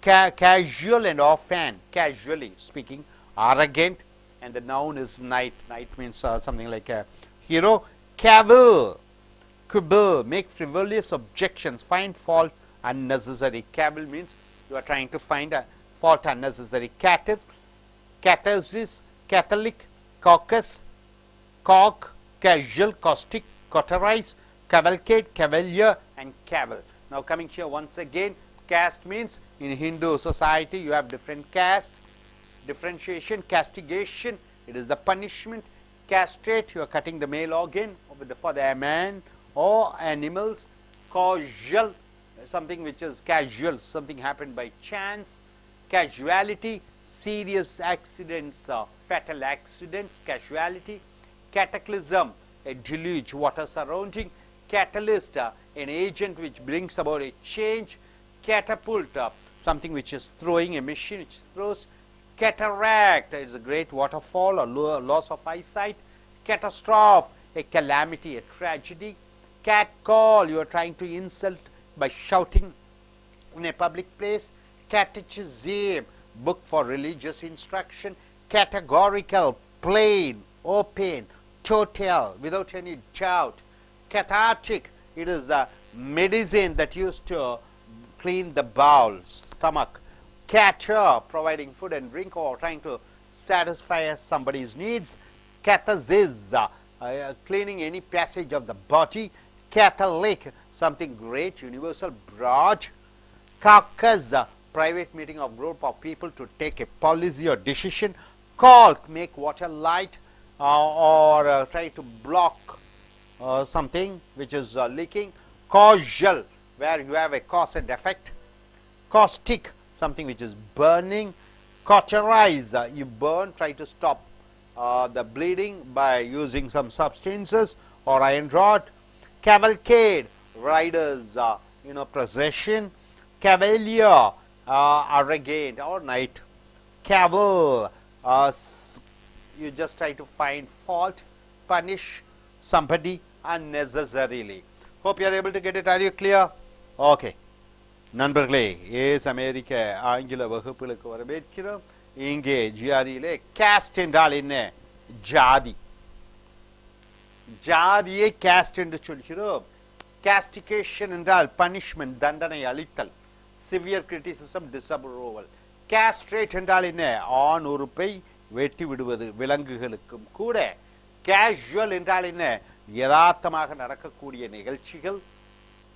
casual and offhand, casually speaking, arrogant, and the noun is knight. Knight means something like a hero. Cavil, quibble, make frivolous objections, find fault unnecessary. Cavil means you are trying to find a fault unnecessary. Cater, catharsis, Catholic, caucus, caulk, casual, caustic, cauterize, cavalcade, cavalier, and cavil. Now, coming here once again, caste means in Hindu society you have different caste, differentiation, castigation, it is the punishment. Castrate, you are cutting the male organ for the man or animals. Causal, something which is casual, something happened by chance. Casualty, serious accidents, fatal accidents, casualty. Cataclysm, a deluge, water surrounding. Catalyst, an agent which brings about a change. Catapult, something which is throwing, a machine which throws. Cataract, it is a great waterfall or loss of eyesight. Catastrophe, a calamity, a tragedy. Catcall, you are trying to insult by shouting in a public place. Catechism, book for religious instruction. Categorical, plain, open, total, without any doubt. Cathartic, it is a medicine that used to clean the bowel, stomach. Cater, providing food and drink or trying to satisfy somebody's needs. Catharsis, cleaning any passage of the body. Catholic, something great, universal, broad. Caucus, private meeting of group of people to take a policy or decision. Caulk, make water light or try to block something which is leaking. Causal, where you have a cause and effect. Caustic, something which is burning. Cauterize, you burn, try to stop the bleeding by using some substances or iron rod. Cavalcade, riders, procession. Cavalier, arrogant or knight. Cavil, you just try to find fault, punish somebody, unnecessarily. Hope you are able to get it. Are you clear? Okay. நண்பர்களே, ace அமெரிக்க ஆங்கில வகுப்புகளுக்கு வரவேற்கிறோம். இங்கே ஜிஆரியிலே caste என்றால் என்ன? ஜாதி. ஜாதியை caste என்று சொல்கிறோம். கேஸ்டிகேஷன் என்றால் பனிஷ்மெண்ட், தண்டனை அளித்தல். Severe criticism, டிசப்ரூவல். கேஸ்ட்ரேட் என்றால் என்ன? ஆண் உறுப்பை வெட்டி விடுவது, விலங்குகளுக்கும் கூட. கேஷுவல் என்றால் என்ன? யதார்த்தமாக நடக்கக்கூடிய நிகழ்ச்சிகள்.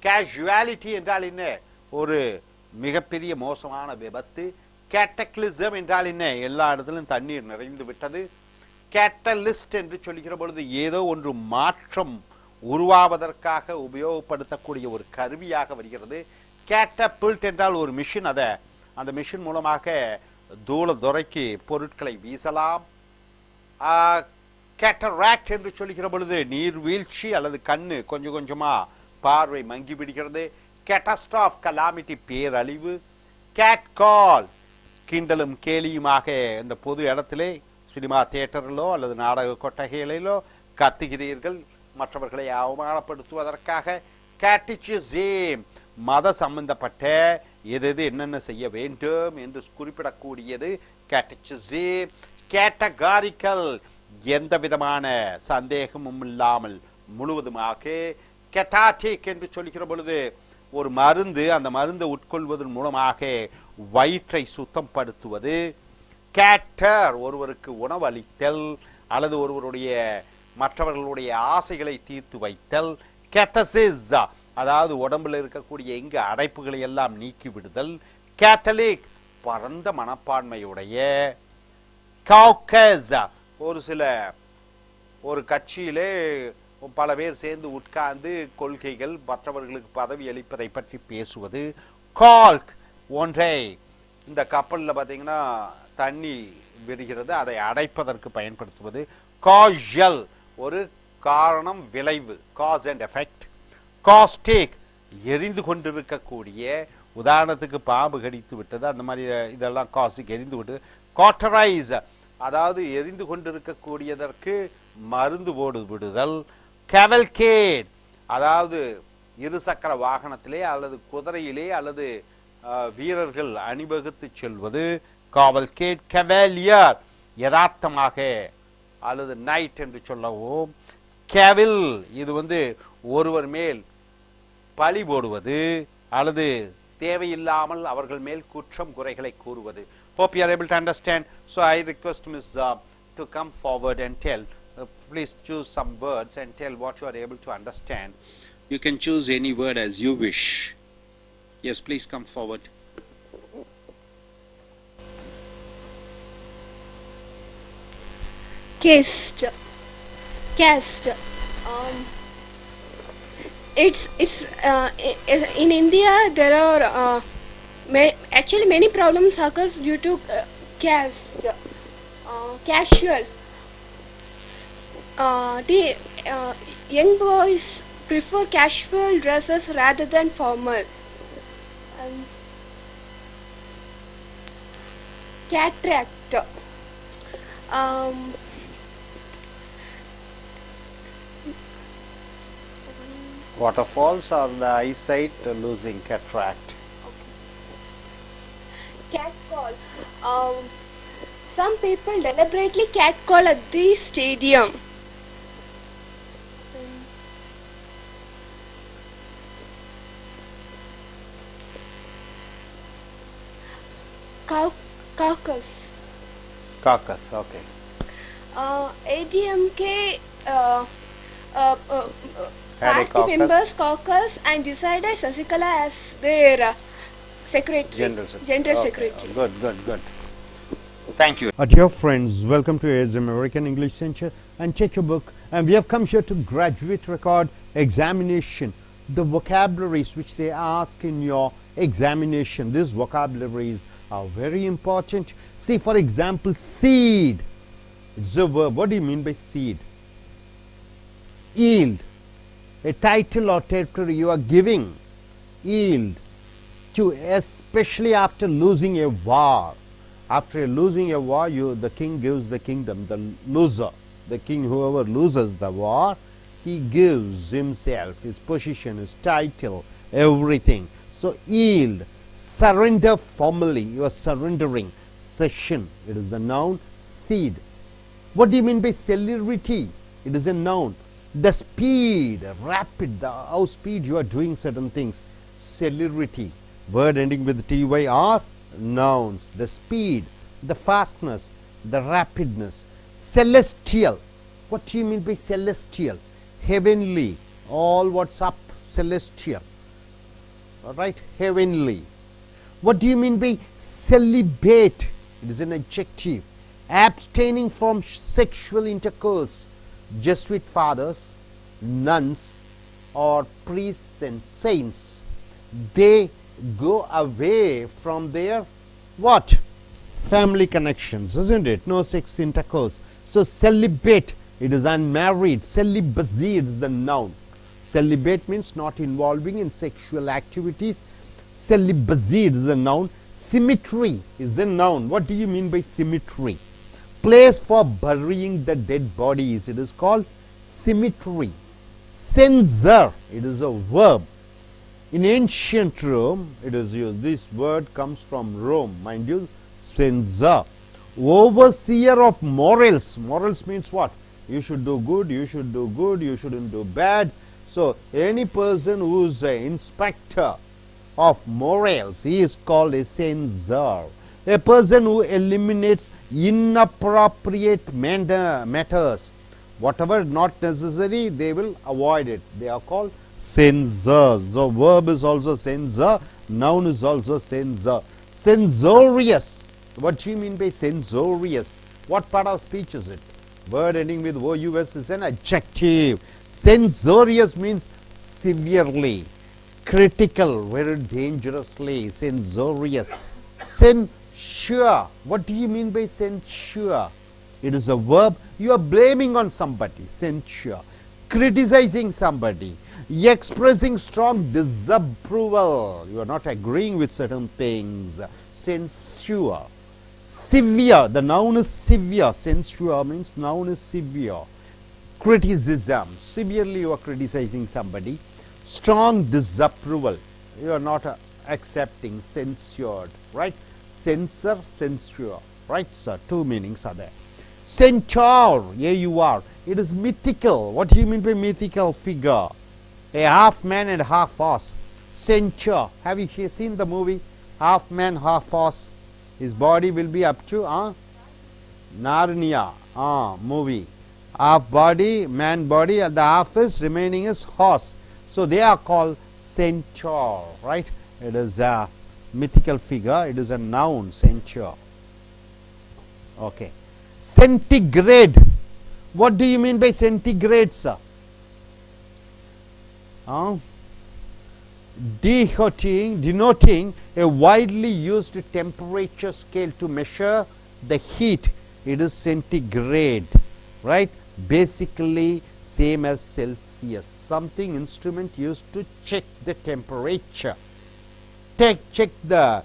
கேஷுவாலிட்டி என்றால் என்ன? ஒரு மிகப்பெரிய மோசமான விபத்து. கேட்டக்லிசம் என்றால் என்ன? எல்லா இடத்திலும் தண்ணீர் நிறைந்து விட்டது. கேட்டலிஸ்ட் என்று சொல்கிற பொழுது ஏதோ ஒன்று மாற்றம் உருவாவதற்காக உபயோகப்படுத்தக்கூடிய ஒரு கருவியாக வருகிறது. கேட்டபில்ட் என்றால் ஒரு மிஷின், அந்த மிஷின் மூலமாக தூர துறைக்கு பொருட்களை வீசலாம். கேட்டராக்ட் என்று சொல்கிற பொழுது நீர்வீழ்ச்சி அல்லது கண்ணு கொஞ்சம் கொஞ்சமா பார்வை மங்கி விடுகிறது. கேட்டஸ்ட்ராஃப், கலாமிட்டி, பேரழிவு. கேட் கால், கிண்டலும் கேலியுமாக இந்த பொது இடத்திலே சினிமா தியேட்டரிலோ அல்லது நாடக கொட்டகைகளிலோ கத்துகிறீர்கள் மற்றவர்களை அவமானப்படுத்துவதற்காக. கேட்டிசிசம், மத சம்பந்தப்பட்ட எது என்னென்ன செய்ய வேண்டும் என்று குறிப்பிடக்கூடியது கேட்டிசிசம். கேட்டகாரிக்கல், எந்த விதமான சந்தேகமும் இல்லாமல் முழுவதுமாக. கெட்டாட்டிக் என்று சொல்கிற பொழுது ஒரு மருந்து, அந்த மருந்தை உட்கொள்வதன் மூலமாக வயிற்றை சுத்தப்படுத்துவது. கேட்டர், ஒருவருக்கு உணவளித்தல் அல்லது ஒருவருடைய மற்றவர்களுடைய ஆசைகளை தீர்த்து வைத்தல். கேட்டசிஸ், அதாவது உடம்புல இருக்கக்கூடிய எங்க அடைப்புகளை எல்லாம் நீக்கி விடுதல். கேத்தலிக், பரந்த மனப்பான்மையுடைய. காக்கஸ், ஒரு கட்சியிலே பல பேர் சேர்ந்து உட்கார்ந்து கொள்கைகள், மற்றவர்களுக்கு பதவி அளிப்பதை பற்றி பேசுவது. கால்க், ஒன்றை இந்த கப்பலில் பார்த்தீங்கன்னா தண்ணி விடுகிறது, அதை அடைப்பதற்கு பயன்படுத்துவது. காஷல், ஒரு காரணம் விளைவு, காஸ் அண்ட் எஃபெக்ட். காஸ்டிக், எரிந்து கொண்டிருக்கக்கூடிய, உதாரணத்துக்கு பாம்பு கடித்து விட்டது, அந்த மாதிரி இதெல்லாம் காஸ்டிக், எரிந்து விட்டது. காட்டரைஸ், அதாவது எரிந்து கொண்டிருக்கக்கூடியதற்கு மருந்து போடு விடுதல். கேவல்கேட், அதாவது இருசக்கர வாகனத்திலே அல்லது குதிரையிலே அல்லது வீரர்கள் அணிவகுத்து செல்வது. காவல்கேட். கெவலியர், யதார்த்தமாக அல்லது நைட் என்று சொல்லவும். கேவில், இது ஒருவர் மேல் பழி போடுவது அல்லது தேவையில்லாமல் அவர்கள் மேல் குற்றம் குறைகளை கூறுவது. Hope you are able to understand. So I request Ms. to come forward and tell. Please choose some words and tell what you are able to understand. You can choose any word as you wish. Yes, please come forward. Caste. It's in India there are actually many problems occurs due to caste. Casual. The young boys prefer casual dresses rather than formal. Cataract. Waterfalls or the eyesight losing, cataract. Catcall. Some people deliberately catcall at the stadium. Caucus. Caucus, okay. ADMK Had a party members caucus and decided Sasikala as their secretary. General Secretary. Okay. Good. Thank you. Dear friends, welcome to AS American English Center, and take your book. And we have come here to graduate record examination. The vocabularies which they ask in your examination, these vocabularies are very important. See, for example, seed. It's a verb. What do you mean by seed? Yield. A title or territory you are giving. Yield. To, especially after losing a war. After losing a war, the king gives the kingdom, the loser, the king, whoever loses the war, He gives himself, his position, his title, everything. So yield, surrender formally, you are surrendering. Session, it is the noun. Seed. What do you mean by celerity? It is a noun. The speed, rapid, how speed you are doing certain things. Celerity. Word ending with ty are nouns. The speed, the fastness, the rapidness. Celestial. What do you mean by celestial? Heavenly. All what's up, celestial. All right, heavenly. What do you mean by celibate? It is an adjective. Abstaining from sexual intercourse. Jesuit fathers, nuns, or priests and saints, they go away from their what? Family connections, isn't it? No sex intercourse. So celibate, it is unmarried. Celibacy is the noun. Celibate means not involving in sexual activities. Celibacy is the noun. Cemetery is a noun. What do you mean by cemetery? Place for burying the dead bodies. It is called cemetery. Censor, it is a verb. In ancient Rome, it is used. This word comes from Rome, mind you. Censor. Overseer of morals. Morals means what? You should do good, you should do good, you shouldn't do bad. So any person who is an inspector of morals, he is called a censor. A person who eliminates inappropriate matters, whatever not necessary, they will avoid it. They are called censors. The verb is also censor, noun is also censor. Censorious. What do you mean by censorious? What part of speech is it? Word ending with ous is an adjective. Censorious means severely, critical, very dangerously. Censorious. Censure. What do you mean by censure? It is a verb. You are blaming on somebody. Censure. Criticizing somebody. Expressing strong disapproval. You are not agreeing with certain things. Censure. Severe. The noun is severe. Censure means noun is severe. Criticism. Severely you are criticizing somebody. Strong disapproval. You are not accepting. Censured. Right? Censor, censure. Right, sir? Two meanings are there. Centaur. A-U-R. It is mythical. What do you mean by mythical figure? A half man and half horse. Centaur. Have you seen the movie? Half man, half horse. His body will be up to Narnia movie. Half body, man body, and the half is remaining is horse. So they are called centaur, right? It is a mythical figure. It is a noun, centaur. Okay. Centigrade. What do you mean by centigrade, sir? Denoting a widely used temperature scale to measure the heat. It is centigrade, right? Basically same as Celsius. Something instrument used to check the temperature. Check the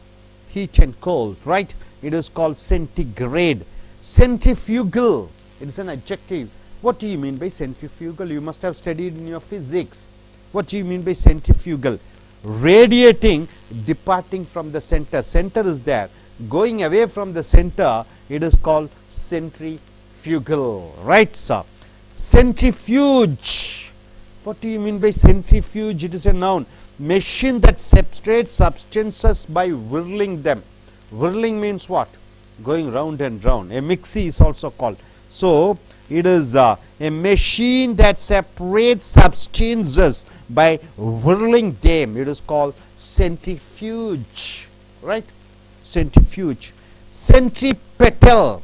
heat and cold, right? It is called centigrade. Centrifugal. It is an adjective. What do you mean by centrifugal? You must have studied in your physics. What do you mean by centrifugal? Radiating, departing from the center. Center is there. Going away from the center, it is called centrifugal. Right, sir? Centrifuge. What do you mean by centrifuge? It is a noun. Machine that separates substances by whirling them. Whirling means what? Going round and round. A mixie is also called. So, it is a machine that separates substances by whirling them. It is called centrifuge, right? Centrifuge. Centripetal,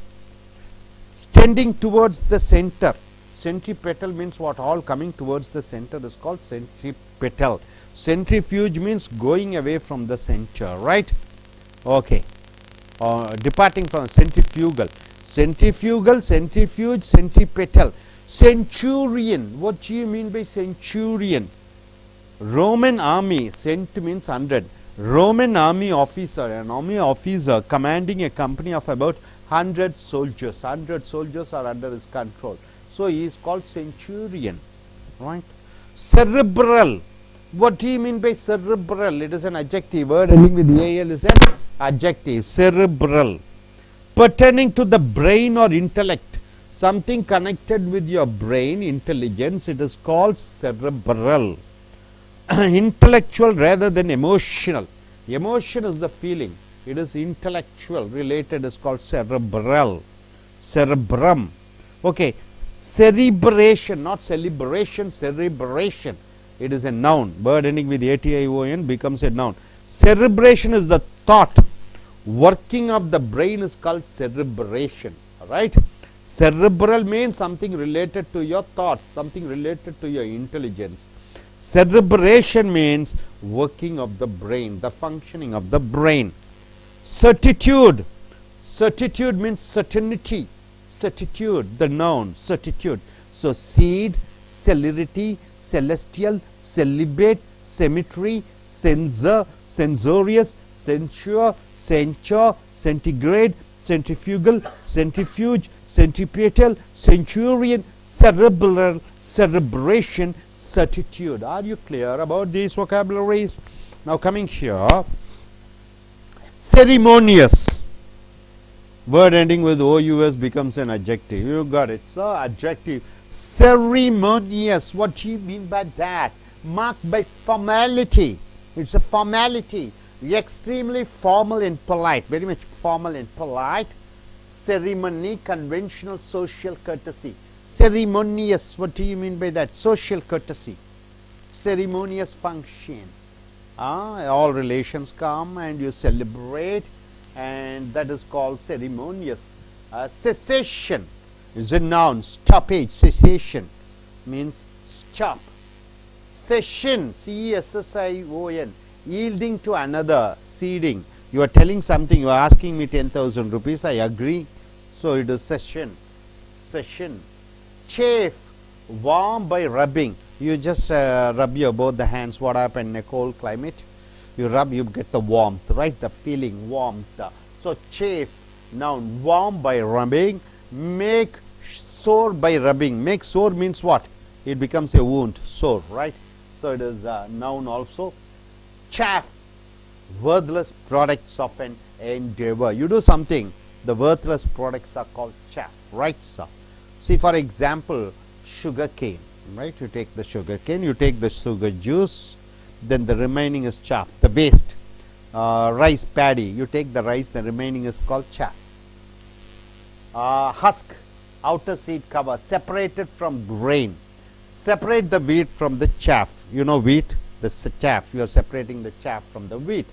tending towards the center. Centripetal means what? All coming towards the center is called centripetal. Centrifuge means going away from the center, right? Okay. Departing from centrifugal. Centrifugal, centrifuge, centripetal. Centurion. What do you mean by centurion? Roman army. Cent means 100. Roman army officer. An army officer commanding a company of about 100 soldiers. 100 soldiers are under his control. So he is called centurion. right? Cerebral. What do you mean by cerebral? It is an adjective. Word ending with al is an adjective. Cerebral. Pertaining to the brain or intellect. Something connected with your brain, intelligence, it is called cerebral. Intellectual rather than emotional. Emotion is the feeling. It is intellectual. Related is called cerebral. Cerebrum. Okay. Cerebration, not celebration, cerebration. It is a noun. Word ending with ation becomes a noun. Cerebration is the thought. Working of the brain is called cerebration. Right? Cerebral means something related to your thoughts, something related to your intelligence. Cerebration means working of the brain, the functioning of the brain. Certitude. Certitude means certainty. Certitude, the noun, certitude. So, seed, celerity, celestial, celibate, cemetery, censor, censorious, censure, censure, centigrade, centrifugal, centrifuge, centripetal, centurion, cerebral, cerebration, certitude. Are you clear about these vocabularies? Now coming here, ceremonious. Word ending with ous becomes an adjective. You got it. So adjective. Ceremonious. What do you mean by that? Marked by formality. It's a formality. Extremely formal and polite. Very much formal and polite. Ceremony, conventional social courtesy. Ceremonious. What do you mean by that? Social courtesy. Ceremonious function. All relations come and you celebrate, and that is called ceremonious. Cessation is a noun. Stoppage. Cessation means stop. Session, cession, yielding to another, ceding. You are telling something, you are asking me 10,000 rupees, I agree. So it is session. Session. Chafe, warm by rubbing. You just rub your both the hands. What happened in a cold climate? You rub, you get the warmth, right? The feeling, warmth. So chafe, noun, warm by rubbing. Make sore by rubbing. Make sore means what? It becomes a wound, sore, right? So it is a noun also. Chaff, worthless products of an endeavor. You do something, the worthless products are called chaff, right, sir? See, for example, sugar cane, right? You take the sugar cane, you take the sugar juice, then the remaining is chaff, the waste. Rice paddy, you take the rice, the remaining is called chaff. Husk, outer seed cover, separated from grain. Separate the wheat from the chaff. You know wheat, the chaff, you are separating the chaff from the wheat.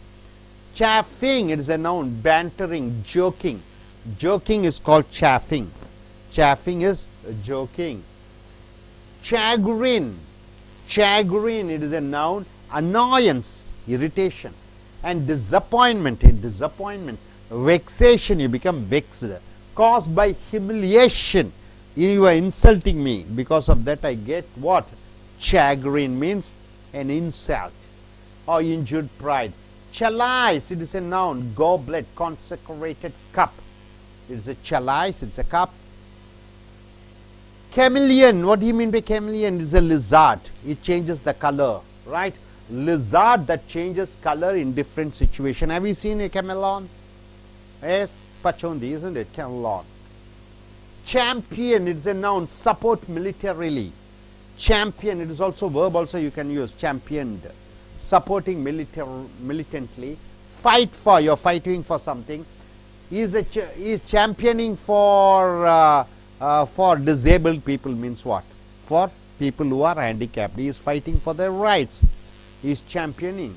Chaffing, it is a noun, bantering, joking. Joking is called chaffing. Chaffing is joking. Chagrin, chagrin, it is a noun, annoyance, irritation. And disappointment, disappointment, vexation, you become vexed, caused by humiliation. You are insulting me, because of that I get what? Chagrin means an insult or injured pride. Chalice, it is a noun, goblet, consecrated cup. It is a chalice, it is a cup. Chameleon, what do you mean by chameleon? It is a lizard, it changes the color, right? Lizard that changes color in different situation. Have you seen a chameleon? Yes, Pachondi, isn't it? Chameleon. Champion, it is a noun, support militarily. Champion, it is also verb, also you can use, championed, supporting militantly. Fight for, you are fighting for something. He is championing for disabled people means what? For people who are handicapped. He is fighting for their rights. He is championing.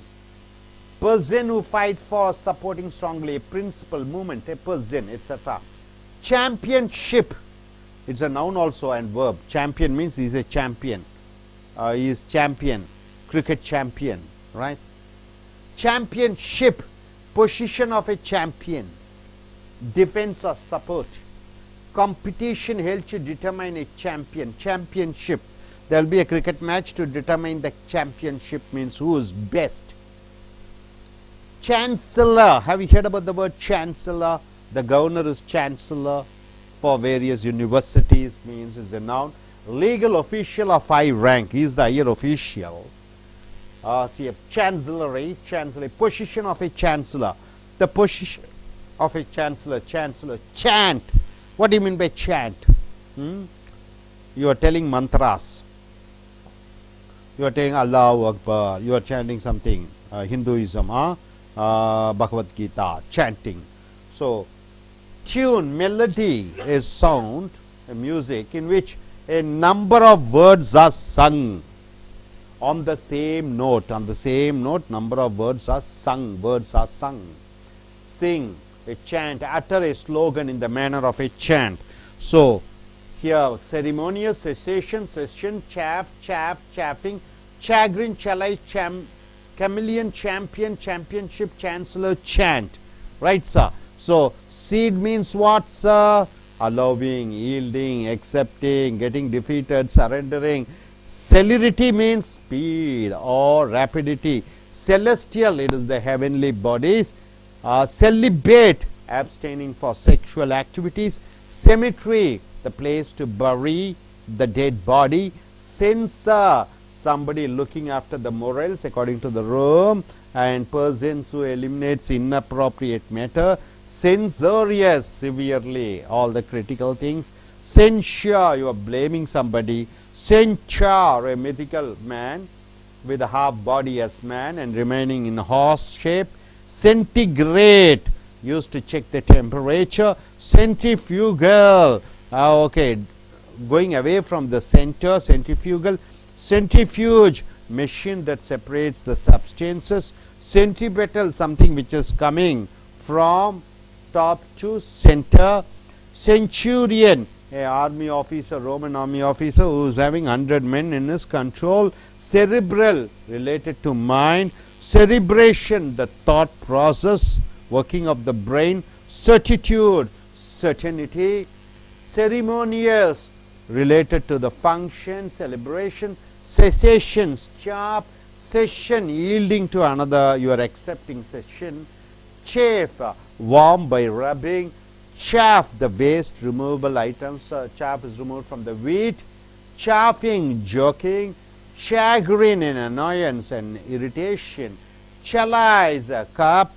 Person who fights for supporting strongly a principle, movement, a person, etc. Championship, it's a noun also and verb. Champion means he is a champion. He is champion, cricket champion, right? Championship, position of a champion. Defense or support. Competition held to determine a champion. Championship, there will be a cricket match to determine the championship, means who is best. Chancellor, have you heard about the word chancellor? The governor is chancellor for various universities, means is a noun. legal official of high rank. He is the higher official. See, chancellery, position of a chancellor. The position of a chancellor, chant. What do you mean by chant? You are telling mantras. You are telling Allahu Akbar. You are chanting something. Hinduism, Bhagavad Gita, chanting. So, tune, melody is sound, music in which a number of words are sung on the same note. On the same note, number of words are sung. Sing, a chant, utter a slogan in the manner of a chant. So, here ceremonious, cessation, chaff, chaffing, chagrin, chalice, chameleon, champion, championship, chancellor, chant. Right, sir? So, seed means what, sir? Allowing, yielding, accepting, getting defeated, surrendering. Celerity means speed or rapidity. Celestial, it is the heavenly bodies. Celibate, abstaining for sexual activities. Cemetery, the place to bury the dead body. Censor, somebody looking after the morals according to the Rome, and persons who eliminates inappropriate matter. Censorious, severely, all the critical things. Censure, you are blaming somebody. Centaur, a mythical man with a half body as man and remaining in horse shape. Centigrade, used to check the temperature. Centrifugal, okay, going away from the center, centrifugal. Centrifuge, machine that separates the substances. Centripetal, something which is coming from top to center. Centurion, a army officer, Roman army officer who is having 100 men in his control. Cerebral, related to mind. Cerebration, the thought process, working of the brain. Certitude, certainty. Ceremonious, related to the function, celebration. Cessation, stop. Session, yielding to another, you are accepting session. Chafe, warm by rubbing. Chaff, the waste removable items. Chaff is removed from the wheat. Chaffing, joking. Chagrin, and annoyance and irritation. Chalice, a cup.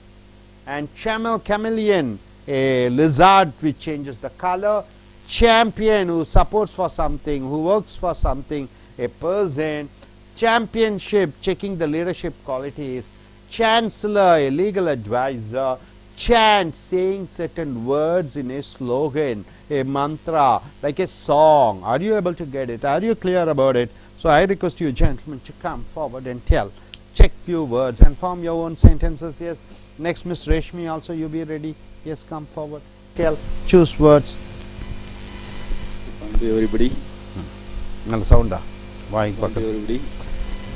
And chameleon, a lizard which changes the color. Champion, who supports for something, who works for something, a person. Championship, checking the leadership qualities. Chancellor, a legal advisor. Chant, saying certain words in a slogan, a mantra, like a song. Are you able to get it? Are you clear about it? So I request you, gentlemen, to come forward and tell. Check few words and form your own sentences. Yes. Next, Miss Reshmi, also you be ready. Yes, come forward. Tell. Choose words. Thank you, everybody. Nalla sound ah. Vai Thank you, everybody.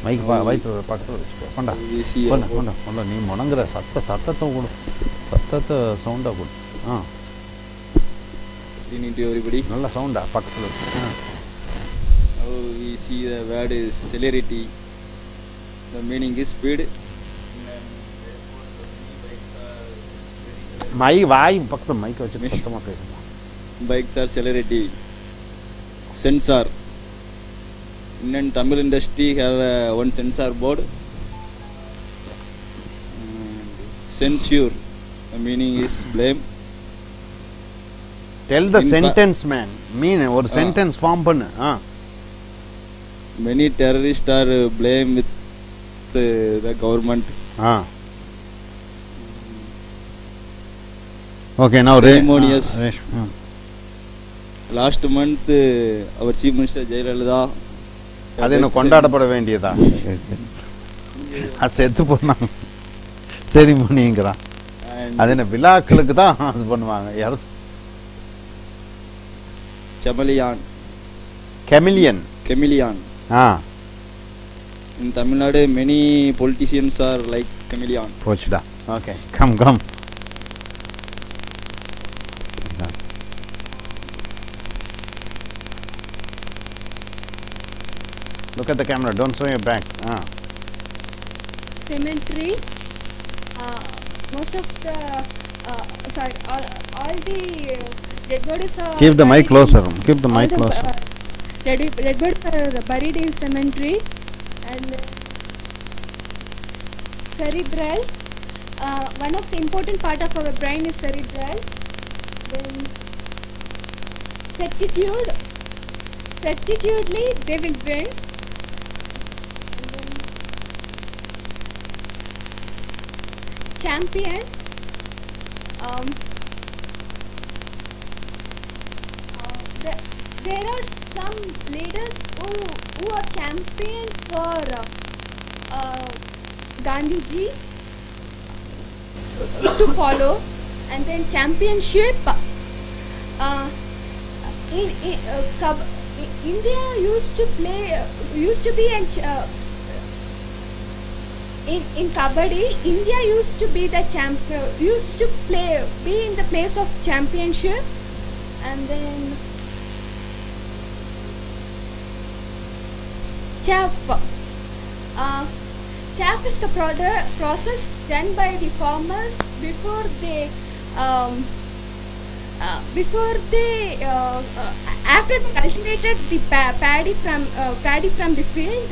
mic vai pakkathula vechuko. Konda. Konda nee monangra satthatha kodu. Satthatha sound ah kodu. Good evening to everybody. Nalla sound ah pakkathula. Now we see the word is celerity. The meaning is speed. Mic vai pakkathula mic vechu sattama pesuma. Bikes are celerity. Sensor. In Tamil industry have one censor board. Censure. The meaning is blame. Tell the sentence, man. Mean or sentence form pannu. Many terrorists are blamed with the government. Okay, now ceremonious. Last month our Chief Minister Jayalalitha adena kondaadapad vendiyada sethu ponna ceremonyingra adena vilaakalukku da பண்ணுவாங்க யாரு chameleon in Tamil Nadu many politicians are like chameleon. Pochda. Okay, come look at the camera, don't show your back. Cemetery, most of the all the dead bodies are keep the mic closer, keep the mic all the, closer. Red birds are buried in cemetery. And cerebral. One of the important part of our brain is cerebral. Then certitude. They will win. And then champion. There are some leaders who are champion for Gandhiji to follow. And then championship. India used to be in Kabaddi. India used to be the champion. Be in the place of championship. And then chaff. Chaff is the process done by the farmers before they after they cultivated the paddy from the field.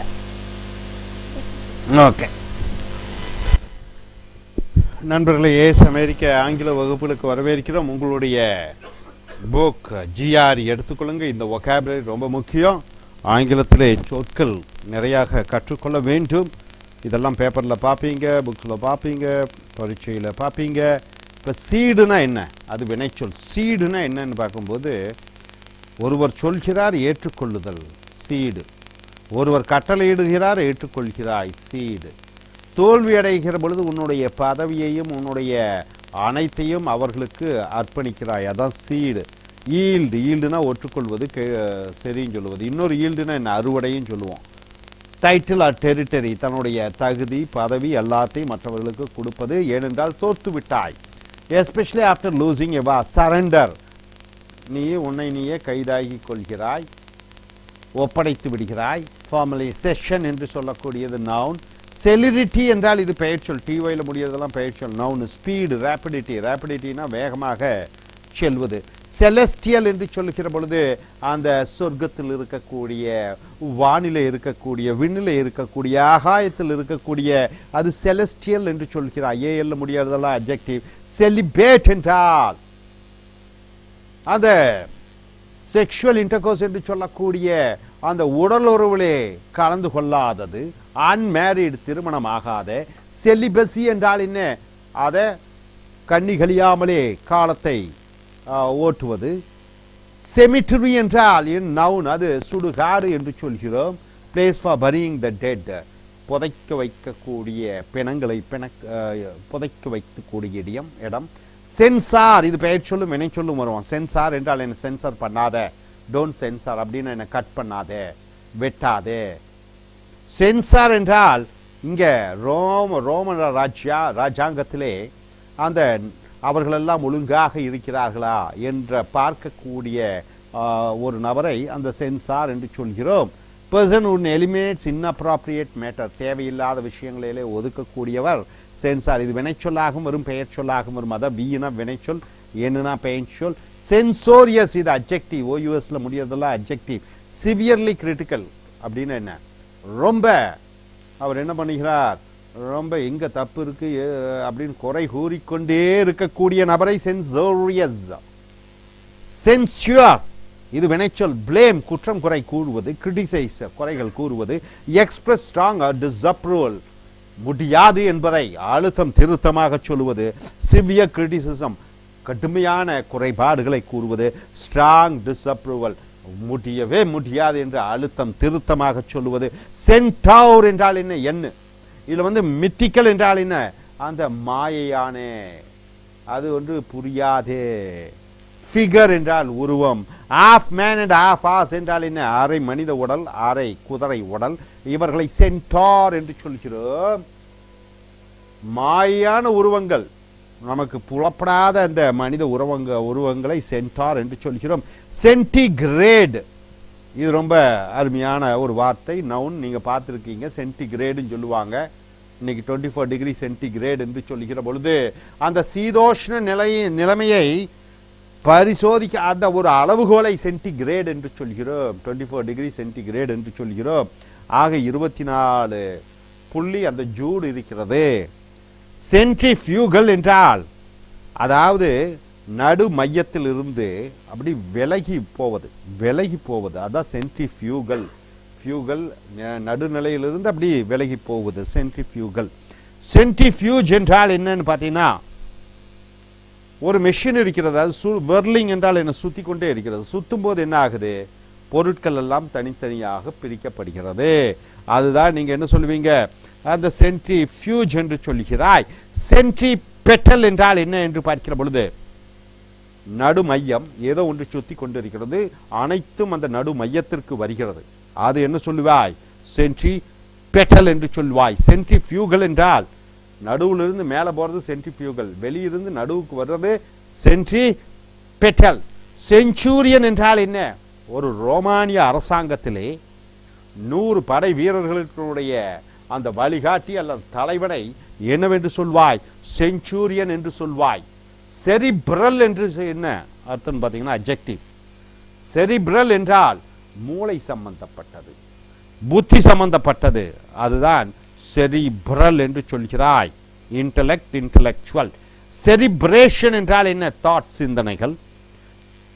Okay நண்பர்களே, as அமெரிக்க ஆங்கில வகுப்புகளுக்கு வரவேற்கிறோம். உங்களுடைய book GRE எடுத்துக்கொள்ளுங்க. இந்த vocabulary ரொம்ப முக்கியம். ஆங்கிலத்திலே சொற்கள் நிறையாக கற்றுக்கொள்ள வேண்டும். இதெல்லாம் பேப்பரில் பார்ப்பீங்க, புக்ஸில் பார்ப்பீங்க, பரீட்சையில் பார்ப்பீங்க. இப்போ சீடுனா என்ன? அது வினைச்சொல். சீடுனா என்னன்னு பார்க்கும்போது, ஒருவர் சொல்கிறார், ஏற்றுக்கொள்ளுதல், சீடு. ஒருவர் கட்டளையிடுகிறார், ஏற்றுக்கொள்கிறாய், சீடு. தோல்வி அடைகிற பொழுது உன்னுடைய பதவியையும் உன்னுடைய அனைத்தையும் அவர்களுக்கு அர்ப்பணிக்கிறாய், அதான் சீடு. ஈல்டுனா ஒற்றுக்கொள்வது, சரின்னு சொல்லுவது. இன்னொரு ஈல்டுனா என்ன? அறுவடையும் சொல்லுவோம். டைட்டில் ஆர் டெரிட்டரி, தன்னுடைய தகுதி பதவி எல்லாத்தையும் மற்றவர்களுக்கு கொடுப்பது. ஏனென்றால் தோற்று விட்டாய். எஸ்பெஷலி ஆஃப்டர் லூசிங் எ வார். சரண்டர், நீ உன்னை நீயே கைதாகி கொள்கிறாய், ஒப்படைத்து விடுகிறாய். ஃபார்மலைசேஷன் என்று சொல்லக்கூடியது நவுன். செலிரிட்டி என்றால் இது பெயர்ச்சொல். டிஒயில் முடியறதெல்லாம் பெயர்ச்சொல். நவுன். ஸ்பீடு, ரேப்பிடிட்டினா வேகமாக செல்வது. செலஸ்டியல் என்று சொல்லுகிற பொழுது அந்த சொர்க்கத்தில் இருக்கக்கூடிய, வானிலை இருக்கக்கூடிய, விண்ணில் இருக்கக்கூடிய, ஆகாயத்தில் இருக்கக்கூடிய, அது செலஸ்டியல் என்று சொல்கிறார். ஏஎல்ல முடியாததெல்லாம் அட்ஜெக்டிவ். செலிபேட் என்றால் அந்த செக்ஷுவல் இன்டர்கோர்ஸ் என்று சொல்லக்கூடிய அந்த உடலுறவிலே கலந்து கொள்ளாதது. அன்மேரிட், திருமணமாகாத. செலிபசி என்றால் என்ன? அதை கண்ணிகழியாமலே காலத்தை ஓட்டுவது. செமிட்டரி என்றால் நவுன், அது சுடுகாடு என்று சொல்கிறோம். பிளேஸ் ஃபார் பரியிங் த டெட், புதைக்க வைக்கக்கூடிய பிணங்களை புதைக்க வைக்கக்கூடிய இடம். சென்சார், இது பெயர் சொல்லும் வினை சொல்லும் வருவோம். சென்சார் என்றால் என்ன? சென்சார் பண்ணாத, டோன்ட் சென்சார் அப்படின்னு என்ன? கட் பண்ணாதே, வெட்டாதே. சென்சார் என்றால் இங்கே ரோம ராஜாங்கத்திலே அந்த அவர்களெல்லாம் ஒழுங்காக இருக்கிறார்களா என்ற பார்க்கக்கூடிய ஒரு நபரை அந்த சென்சார் என்று சொல்கிறோம். பர்சன் உன் எலிமினேட்ஸ் இன்அப்ராப்ரியேட் மேட்டர், தேவையில்லாத விஷயங்களிலே ஒதுக்கக்கூடியவர் சென்சார். இது வினைச்சொல்லாகவும் வரும், பெயர் சொல்லாகவும் வரும். அதான் வீனா வினைச்சொல், என்னன்னா பெயர் சொல். சென்சோரியஸ், இது அட்ஜெக்டிவ். ஓயூஎஸ்ல முடியறதெல்லாம் அட்ஜெக்டிவ். சிவியர்லி கிரிட்டிக்கல் அப்படின்னு என்ன? ரொம்ப அவர் என்ன பண்ணுகிறார், ரொம்ப எங்க தப்பு இருக்கு அப்படின்னு குறை கூறிக்கொண்டே இருக்கக்கூடிய நபரை சென்சோரியஸ். சென்சுவர், இது வினைச்சொல். பிளேம், குற்றம் குறை கூறுவது. கிரிட்டிசைஸ், குறைகள் கூறுவது. எக்ஸ்பிரஸ் ஸ்ட்ராங் டிஸ்அப்ரூவல், முடியாது என்பதை அழுத்தம் திருத்தமாக சொல்லுவது. சிவியர் கிரிட்டிசிசம், கடுமையான குறைபாடுகளை கூறுவது. ஸ்ட்ராங் டிஸ்அப்ரூவல், முடியவே முடியாது என்று அழுத்தம் திருத்தமாக சொல்லுவது. சென்டவுர் என்றால் என்ன? இதுல மித்திக்கல் என்றால் என்ன? அந்த மாயையான, அது ஒன்று புரியாதே. ஃபிகர் என்றால் உருவம். Of man and of ass என்றால் என்ன? அரை மனித உடல், அரை குதிரை உடல். இவர்களை சென்டார் என்று சொல்கிறோம். மாயான உருவங்கள், நமக்கு புலப்படாத அந்த மனித உருவங்களை சென்டார் என்று சொல்கிறோம். சென்டிகிரேட், இது ரொம்ப அருமையான ஒரு வார்த்தை. நவுன், நீங்க பார்த்துருக்கீங்க. சென்டிகிரேடுன்னு சொல்லுவாங்க. இன்னைக்கு 24 டிகிரி சென்டிகிரேட் என்று சொல்லுகிற பொழுது அந்த சீதோஷ்ண நிலைமையை பரிசோதிக்க அந்த ஒரு அளவுகோலை சென்டிகிரேட் என்று சொல்கிறோம். 24 டிகிரி சென்டிகிரேட் என்று சொல்கிறோம். ஆக 24 புள்ளி அந்த ஜூல் இருக்கிறது. சென்ட்ரிஃபியூகல் என்றால் அதாவது நடு மையத்தில் இருந்து அப்படி விலகி போவது அதான் சென்ட்ரிஃபியூகல். ஃபியூகல் நடுநிலையிலிருந்து அப்படி விலகி போவது சென்ட்ரிஃபியூகல். சென்ட்ரிஃபியூஜ் என்றால் என்னன்னு பார்த்தீங்கன்னா, ஒரு மெஷின் இருக்கிறது, அது வெர்லிங் என்றால் என்ன, சுற்றி கொண்டே இருக்கிறது. சுற்றும் போது என்ன ஆகுது, பொருட்கள் எல்லாம் தனித்தனியாக பிரிக்கப்படுகிறது. அதுதான் நீங்கள் என்ன சொல்லுவீங்க, அந்த சென்ட்ரிஃபியூஜ் என்று சொல்கிறாய். சென்ட்ரிபெட்டல் என்றால் என்ன என்று பார்க்கிற பொழுது, நடு மையம் ஏதோ ஒன்று சுற்றி கொண்டிருக்கிறது, அனைத்தும் அந்த நடு மையத்திற்கு வருகிறது. அது என்ன சொல்லுவாய், சென்ட்ரிபெட்டல் என்று சொல்வாய். சென்ட்ரிஃபியூகல் என்றால் நடுவிலிருந்து மேலே போகிறது சென்ட்ரிஃபியூகல், வெளியிருந்து நடுவுக்கு வர்றது சென்ட்ரிபெட்டல். செஞ்சூரியன் என்றால் என்ன, ஒரு ரோமானிய அரசாங்கத்திலே 100 படை வீரர்களுடைய அந்த வழிகாட்டி அல்லது தலைவனை என்னவென்று சொல்வாய், செஞ்சூரியன் என்று சொல்வாய். செரிப்ரல் என்று என்ன அர்த்தம் பார்த்தீங்கன்னா அட்ஜெக்டிவ். செரிப்ரல் என்றால் மூளை சம்பந்தப்பட்டது, புத்தி சம்பந்தப்பட்டது, அதுதான் செரிப்ரல் என்று சொல்கிறாய். Intellect, intellectual. செரிப்ரேஷன் என்றால் என்ன, தாட், சிந்தனைகள்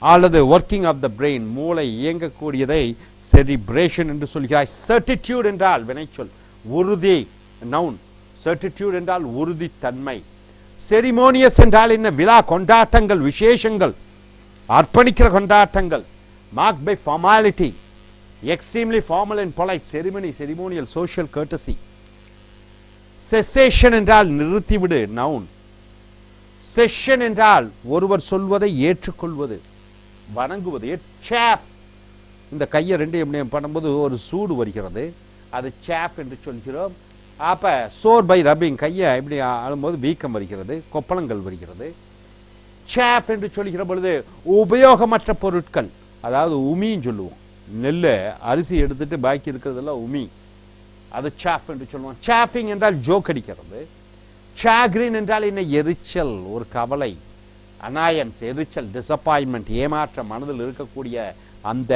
அல்லது ஒர்க்கிங் ஆஃப் த பிரெயின், மூளை இயங்கக்கூடியதை செரிப்ரேஷன் என்று சொல்கிறாய். சர்டிடியூட் என்றால் வினைச்சொல், உறுதி, நவுன். சர்டிடியூட் என்றால் உறுதித்தன்மை. செரிமோனியஸ் என்றால் என்ன, விழா கொண்டாட்டங்கள், விசேஷங்கள், அர்ப்பணிக்கிற கொண்டாட்டங்கள். Mark by formality, extremely formal and polite. Ceremony, ceremonial, social courtesy. Cessation என்றால் நிறுத்திவிடு, நவுன். செஷன் என்றால் ஒருவர் சொல்வதை ஏற்றுக்கொள்வது, வணங்குவது. சாஃப், இந்த கையை ரெண்டையும் பண்ணும்போது ஒரு சூடு வருகிறது, அது சாஃப் என்று சொல்கிறோம். அப்போ சோர் பை ரப்பிங், கையை இப்படி ஆளும்போது வீக்கம் வருகிறது, கொப்பளங்கள் வருகிறது. சாஃப் என்று சொல்கிற பொழுது உபயோகமற்ற பொருட்கள், அதாவது உமின்னு சொல்லுவோம். நெல் அரிசி எடுத்துட்டு பாக்கி இருக்கிறதெல்லாம் உமி, அது சாஃப் என்று சொல்லுவோம். சாஃபிங் என்றால் ஜோக் அடிக்கிறது. சாக்ரின் என்றால் என்ன, எரிச்சல், ஒரு கவலை, அனாயன்ஸ், எரிச்சல், டிசப்பாயின்மெண்ட், ஏமாற்றம், மனதில் இருக்கக்கூடிய அந்த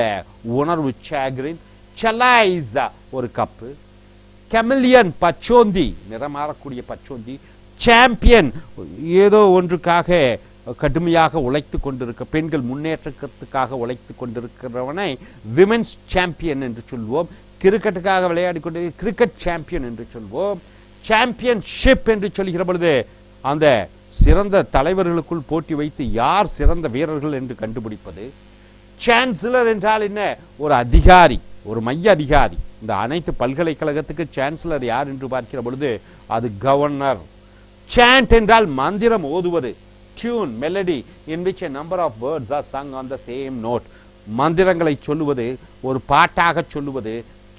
உணர்வு சாக்ரின். சலைஸ், ஒரு கப்பு. கெமிலியன், பச்சோந்தி, நிறமாறக்கூடிய பச்சோந்தி. சாம்பியன், ஏதோ ஒன்றுக்காக கடுமையாக உழைத்து கொண்டிருக்க, பெண்கள் முன்னேற்றத்துக்காக உழைத்து கொண்டிருக்கிறவனை விமென்ஸ் சாம்பியன் என்று சொல்வோம். கிரிக்கெட்டுக்காக விளையாடி கொண்டு கிரிக்கெட் சாம்பியன் என்று சொல்வோம். சாம்பியன்ஷிப் என்று சொல்கிற பொழுது அந்த சிறந்த தலைவர்களுக்குள் போட்டி வைத்து யார் சிறந்த வீரர்கள் என்று கண்டுபிடிப்பது. சான்சலர் என்றால் என்ன, ஒரு அதிகாரி, ஒரு மைய அதிகாரி. இந்த அனைத்து பல்கலைக்கழகத்துக்கு சான்சலர் யார் என்று பார்க்கிற பொழுது அது கவர்னர். சாண்ட் என்றால் மந்திரம் ஓதுவது. Tune, melody in which a number of words are sung on the same note. மந்திரங்களை சொல்லுவது, ஒரு பாட்டாக சொல்லுவது.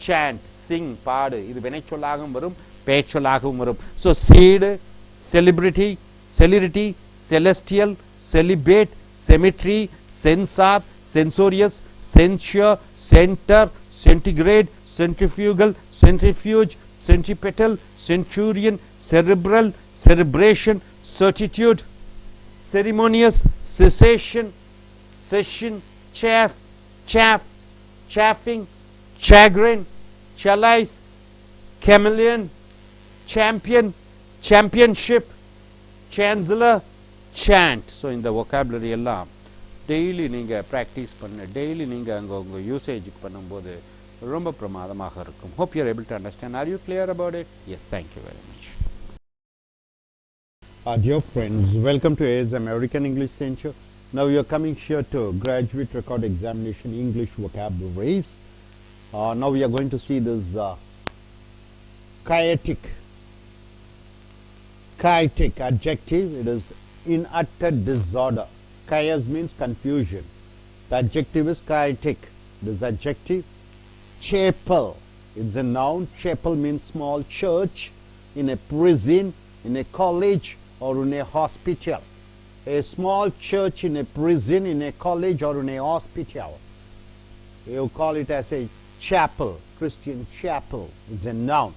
சாண்ட், சிங், பாடு. இது வினைச்சொல்லாகவும் வரும், பேச்சொல்லாகவும் வரும். So cede, celebrity, celerity, celestial, celibate, cemetery, censor, censorious, censure, centre, centigrade, centrifugal, centrifuge, centripetal, centurion, cerebral, cerebration, certitude, ceremonious, cessation, session, chaff, chaff, chaffing, chagrin, chalice, chameleon, champion, championship, chancellor, chant. So in the vocabulary எல்லாம் daily நீங்கள் practice பண்ண, daily நீங்கள் அங்கே உங்கள் யூசேஜுக்கு பண்ணும்போது ரொம்ப பிரமாதமாக இருக்கும். Hope you are able to understand. Are you clear about it? Yes, thank you very much. Dear friends, welcome to AS American English Center. Now we are coming here to graduate record examination English vocabularies. Now we are going to see this chaotic adjective. It is in utter disorder. Chaos means confusion. The adjective is chaotic. This adjective. Chapel, it's a noun. Chapel means small church, in a prison, in a college, or in a hospital. A small church in a prison, in a college, or in a hospital. You call it as a chapel. Christian chapel is a noun.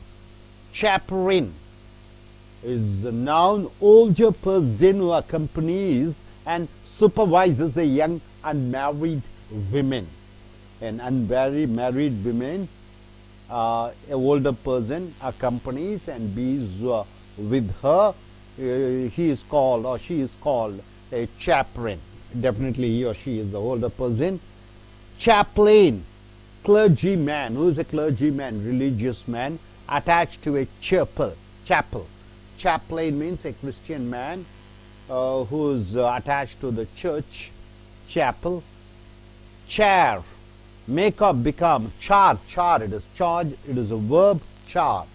Chaperon is a noun. Older person who accompanies and supervises a young unmarried women. An unmarried woman, a older person accompanies and is with her. He is called or she is called a chaperone. Definitely he or she is the older person. Chaplain, clergyman. Who is a clergyman? Religious man attached to a chapel. Chaplain means a Christian man who is attached to the church, chapel. Char, make or become. Char, it is charge, it is a verb, char.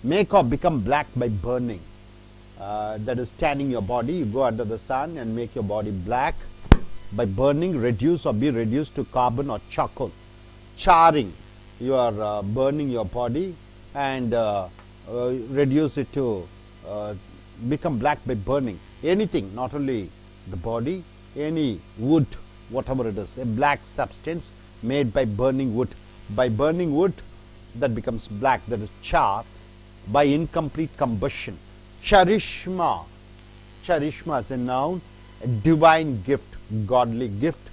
Make or become black by burning. That is tanning your body. You go under the sun and make your body black by burning. Reduce or be reduced to carbon or charcoal. Charring, you are burning your body and reduce it to become black by burning. Anything, not only the body, any wood, whatever it is, a black substance made by burning wood. By burning wood, that becomes black, that is char. By incomplete combustion. Charishma, charishma is a noun, a divine gift, godly gift.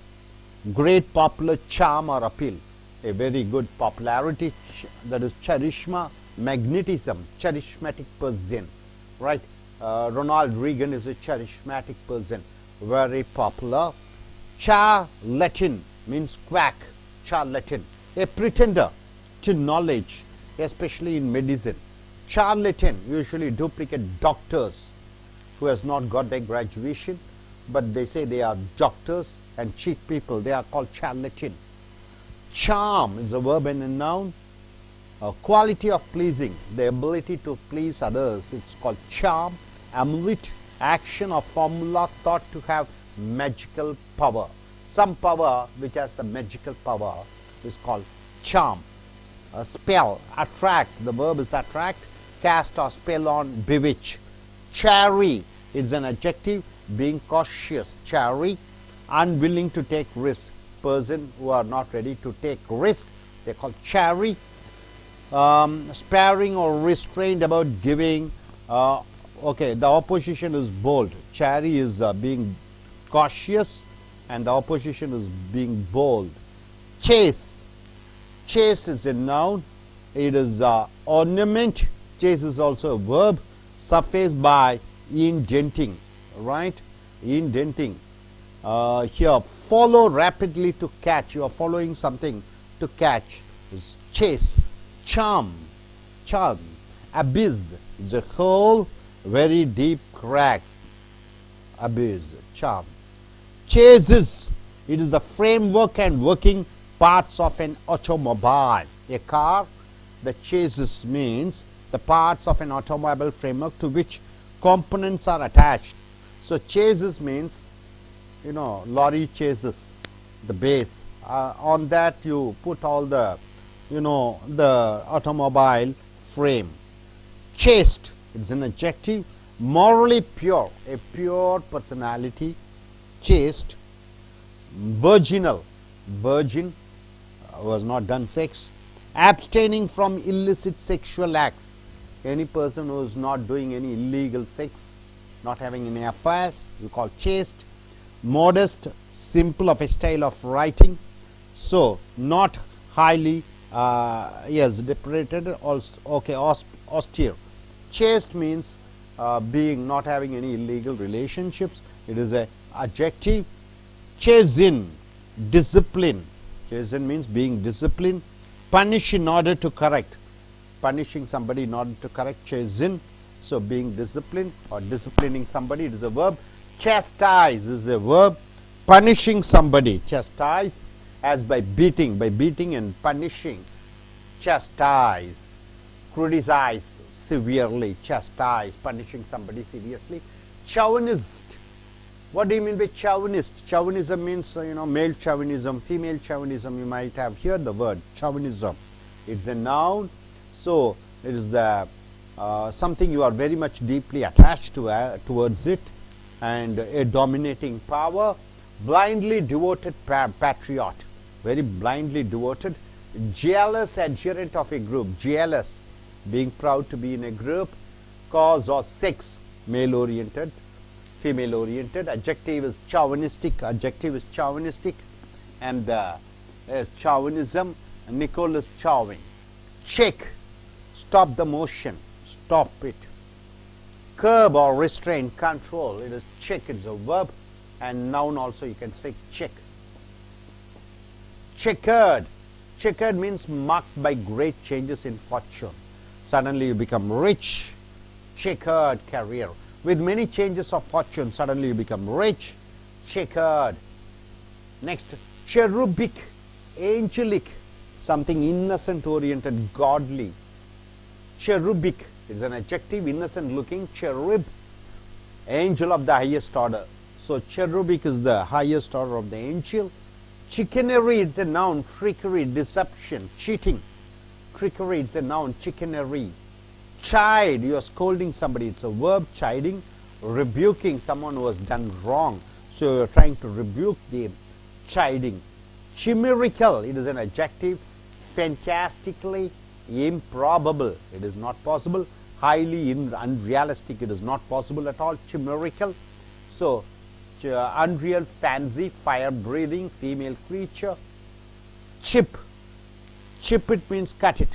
Great popular charm or appeal, a very good popularity, that is charishma. Magnetism, charismatic person, right? Ronald Reagan is a charismatic person, very popular. Charlatan means quack, charlatan, a pretender to knowledge, especially in medicine. Charlatan usually duplicate doctors who has not got their graduation, but they say they are doctors and cheat people. They are called charlatan. Charm is a verb and a noun. Quality of pleasing, the ability to please others, it's called charm. Amulet, action or formula thought to have magical power. Some power which has the magical power is called charm. Spell, attract, the verb is attract. Cast or spell on, bewitch. Chary, it's an adjective, being cautious. Chary, unwilling to take risk. Person who are not ready to take risk, they call chary. Sparing or restrained about giving. Okay, the opposition is bold. Chary is being cautious and the opposition is being bold. Chase, chase is a noun. It is ornament. Chase is also a verb, suffaced by indenting, right? Indenting. Here, follow rapidly to catch. You are following something to catch. Is chase. Charm, charm. Abyss is a hole, very deep crack. Abyss, charm. Chassis, it is the framework and working parts of an automobile. A car, the chassis means the parts of an automobile framework to which components are attached. So chassis means, you know, lorry chassis, the base. On that you put all the, you know, the automobile frame. Chaste, it's an adjective. Morally pure, a pure personality. Chaste. Virginal, virgin, was not done sex. Abstaining from illicit sexual acts, any person who is not doing any illegal sex, not having any affairs, you call chaste. Modest, simple of a style of writing, so not highly yes, decorated, also okay, austere. Chaste means being, not having any illegal relationships, it is a adjective. Chasten, discipline, chasten means being disciplined. Punish in order to correct, punishing somebody in order to correct, chasten. So being disciplined or disciplining somebody, it is a verb. Chastise is a verb. Punishing somebody, chastise, as by beating and punishing. Chastise, criticize severely, chastise, punishing somebody seriously. Chauvinist, what do you mean by chauvinist? Chauvinism means, you know, male chauvinism, female chauvinism. You might have heard the word chauvinism. It's a noun, so it is the something you are very much deeply attached to towards it, and a dominating power. Blindly devoted patriot, very blindly devoted. Jealous adherent of a group, jealous, being proud to be in a group. Cause or sex, male oriented. female oriented. Adjective is chauvinistic. Adjective is chauvinistic, and chauvinism. Nicole is chauvin. Check, stop the motion, stop it. Curb or restrain, control. It is check. It's a verb, and noun also you can say check. Checkered. Checkered means marked by great changes in fortune. Suddenly you become rich. Checkered career. With many changes of fortune, suddenly you become rich. Checkered. Next, cherubic, angelic, something innocent oriented, godly. Cherubic is an adjective, innocent looking. Cherub, angel of the highest order. So cherubic is the highest order of the angel. Chicanery is a noun. Trickery, deception, cheating. Trickery is a noun. Chicanery. Chide, you are scolding somebody. It's a verb, chiding. Rebuking someone who has done wrong. So you are trying to rebuke them. Chiding. Chimerical, it is an adjective. Fantastically improbable, it is not possible. Highly unrealistic, it is not possible at all. Chimerical. So unreal, fancy, fire breathing, female creature. Chip. Chip it means cut it.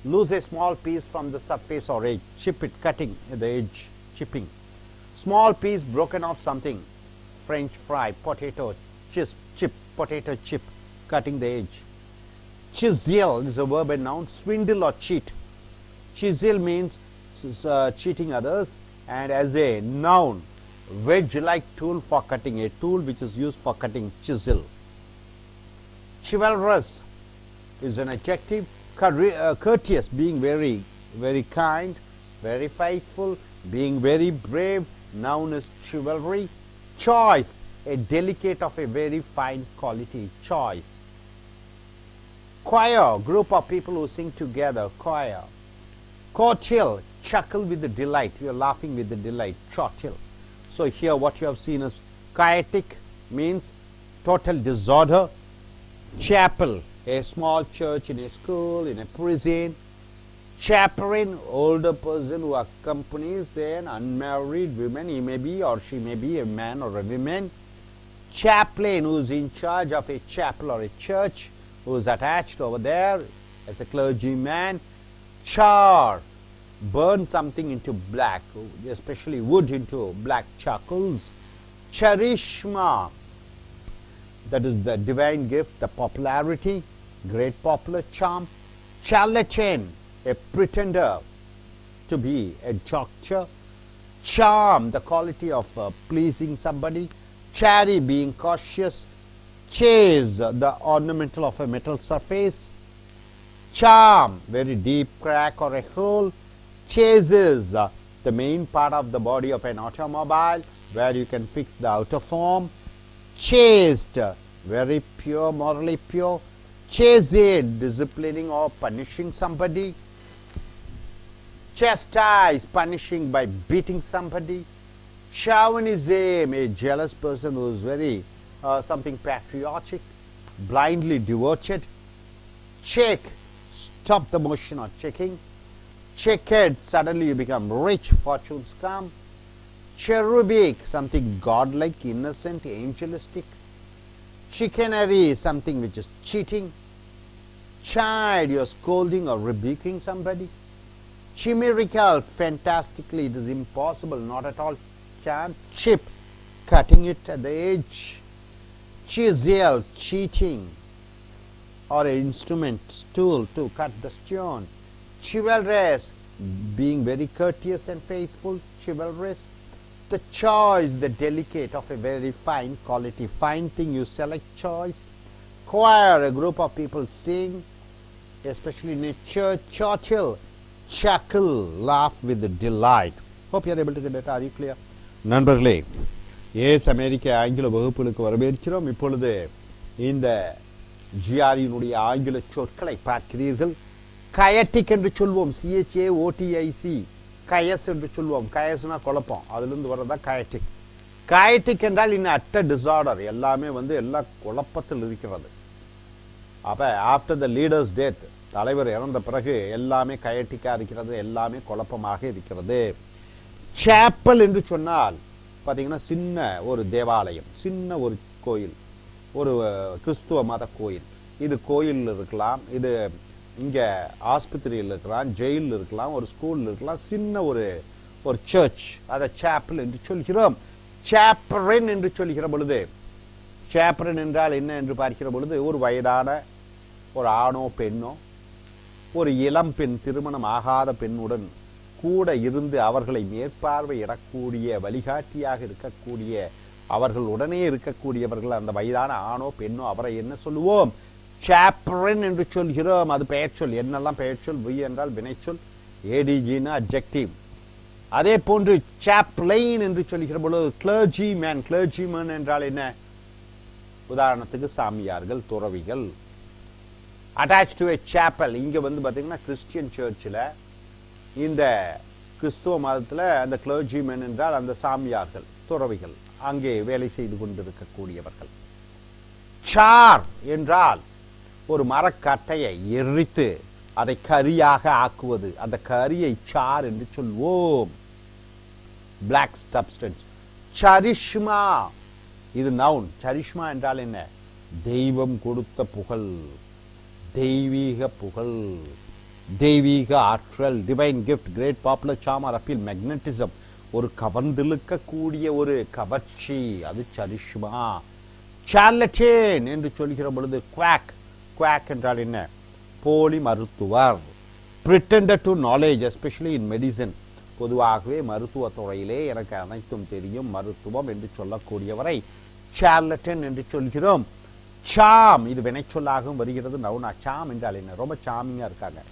Lose a small piece from the surface or edge. Chip it, cutting at the edge. Chipping. Small piece broken off something. French fry, potato, chip, potato chip, cutting the edge. Chisel is a verb and noun. Swindle or cheat. Chisel means cheating others, and as a noun, wedge-like tool for cutting, a tool which is used for cutting. Chisel. Chivalrous is an adjective. Courteous, being very, very kind, very faithful, being very brave. Noun is chivalry. Choice, a delicate of a very fine quality. Choice. Choir, group of people who sing together. Choir. Chortle, chuckle with the delight. You are laughing with the delight. Chortle. So here what you have seen is chaotic, means total disorder. Chapel, a small church in a school, in a prison. Chaperone, older person who accompanies an unmarried woman. He may be or she may be a man or a woman. Chaplain, who is in charge of a chapel or a church, who is attached over there as a clergyman. Char, burn something into black, especially wood into black charcoals. Charishma, that is the divine gift, the popularity, great popular charm. Charlatan, a pretender to be a doctor. Charm, the quality of pleasing somebody. Chary, being cautious. Chase, the ornamental of a metal surface. Charm, very deep crack or a hole. Chases, the main part of the body of an automobile where you can fix the outer form. Chaste, very pure, morally pure. Chased, disciplining or punishing somebody. Chastise, punishing by beating somebody. Chauvinism, a jealous person who is very something patriotic, blindly devoted. Check, stop the motion or checking. Checkered, suddenly you become rich, fortunes come. Cherubic, something godlike, innocent, angelistic. Chicanery, something which is cheating. Chide, you are scolding or rebuking somebody. Chimerical, fantastically, it is impossible, not at all chance. Chip, cutting it at the edge. Chisel, cheating, or an instrument, tool to cut the stone. Chivalrous, being very courteous and faithful. Chivalrous. The choice, the delicate of a very fine quality. Fine thing you select, choice. Choir, a group of people sing, especially in a church. Chortle, chuckle, laugh with delight. Hope you are able to get that. Are you clear? நண்பர்களே, as அமெரிக்க ஆங்கில வகுப்புகளுக்கு வரவேற்கிறோம். இப்பொழுது இந்த ஜிஆரியினுடைய ஆங்கில சொற்களை பார்க்கிறீர்கள். கயட்டிக் என்று சொல்வோம். CHAOTIC, கயஸ் என்று சொல்வோம். கயஸ்னா குழப்பம், அதிலிருந்து வர்றதா கயட்டிக். கயட்டிக் என்றால் இன்னும் அட்ட டிசார்டர், எல்லாமே எல்லா குழப்பத்தில் இருக்கிறது. அப்போ ஆஃப்டர் த லீடர்ஸ் டெத், தலைவர் இறந்த பிறகு எல்லாமே கயட்டிக்காக இருக்கிறது, எல்லாமே குழப்பமாக இருக்கிறது. சேப்பல் என்று சொன்னால் பார்த்தீங்கன்னா சின்ன ஒரு தேவாலயம், சின்ன ஒரு கோயில், ஒரு கிறிஸ்துவ மத கோயில். இது கோயில் இருக்கலாம், இது இங்கே ஆஸ்பத்திரியில் இருக்கலாம், ஜெயிலில் இருக்கலாம், ஒரு ஸ்கூலில் இருக்கலாம், சின்ன ஒரு சர்ச், அதை சாப்பல் என்று சொல்கிறோம். சாப்பரன் என்று சொல்கிற பொழுது, சாப்பரன் என்றால் என்ன என்று பார்க்கிற பொழுது, ஒரு வயதான ஒரு ஆணோ பெண்ணோ ஒரு இளம் பெண், திருமணம் ஆகாத பெண்ணுடன் கூட இருந்து அவர்களை மேற்பார்வையிடக்கூடிய, வழிகாட்டியாக இருக்கக்கூடிய, அவர்கள் உடனே இருக்கக்கூடியவர்கள், அந்த வயதான ஆணோ பெண்ணோ, அவரை என்ன சொல்லுவோம்? சாப்பரன் என்று சொல்கிறோம். அது பெயர் சொல். என்னெல்லாம் பெயர் சொல்? வி என்றால் வினைச்சொல், ஏடிஜின்னா அட்ஜெக்டிவ். அதே போன்று சாப்ளைன் என்று சொல்கிற பொழுது கிளர்ஜிமேன். கிளர்ஜிமேன் என்றால் என்ன? உதாரணத்துக்கு சாமியார்கள், துறவிகள். Attach to a Chappell. இங்கே வந்து பார்த்தீங்கன்னா கிறிஸ்டியன் சர்ச்சில், இந்த கிறிஸ்துவ மதத்தில் அந்த கிளர்ஜிமேன் என்றால் அந்த சாமியார்கள், துறவிகள், அங்கே வேலை செய்து கொண்டிருக்கக்கூடியவர்கள். சார் என்றால் ஒரு மரக்கட்டையை எரித்து அதை கரியாக ஆக்குவது, அந்த கரியை சார் என்று சொல்வோம். Black substance. சரிஷ்மா, இது நவுன். சரிஷ்மா என்றால் என்ன? தெய்வம் கொடுத்த புகழ், தெய்வீக புகழ், தெய்வீக ஆற்றல், டிவைன் கிஃப்ட், கிரேட் பாப்புலர் சாம் ஆர் அப்பீல், மேக்னட்டிசம், ஒரு கவர்ந்திழுக்கக்கூடிய ஒரு கவர்ச்சி, அது சரிஷ்மா. சார்லட்டேன் என்று சொல்கிற பொழுது குவாக். குவாக் என்றால் என்ன? போலி மருத்துவர். Pretender to knowledge, especially in medicine. பொதுவாகவே மருத்துவத்துறையிலே எனக்கு அனைத்தும் தெரியும், மருத்துவம் என்று சொல்லக்கூடியவரை சார்லட்டன் என்று சொல்கிறோம். சாம், இது வினைச்சொல்லாகவும் வருகிறது, நவுனா. சாம் என்றால் என்ன? ரொம்ப சாமிங்காக இருக்காங்க.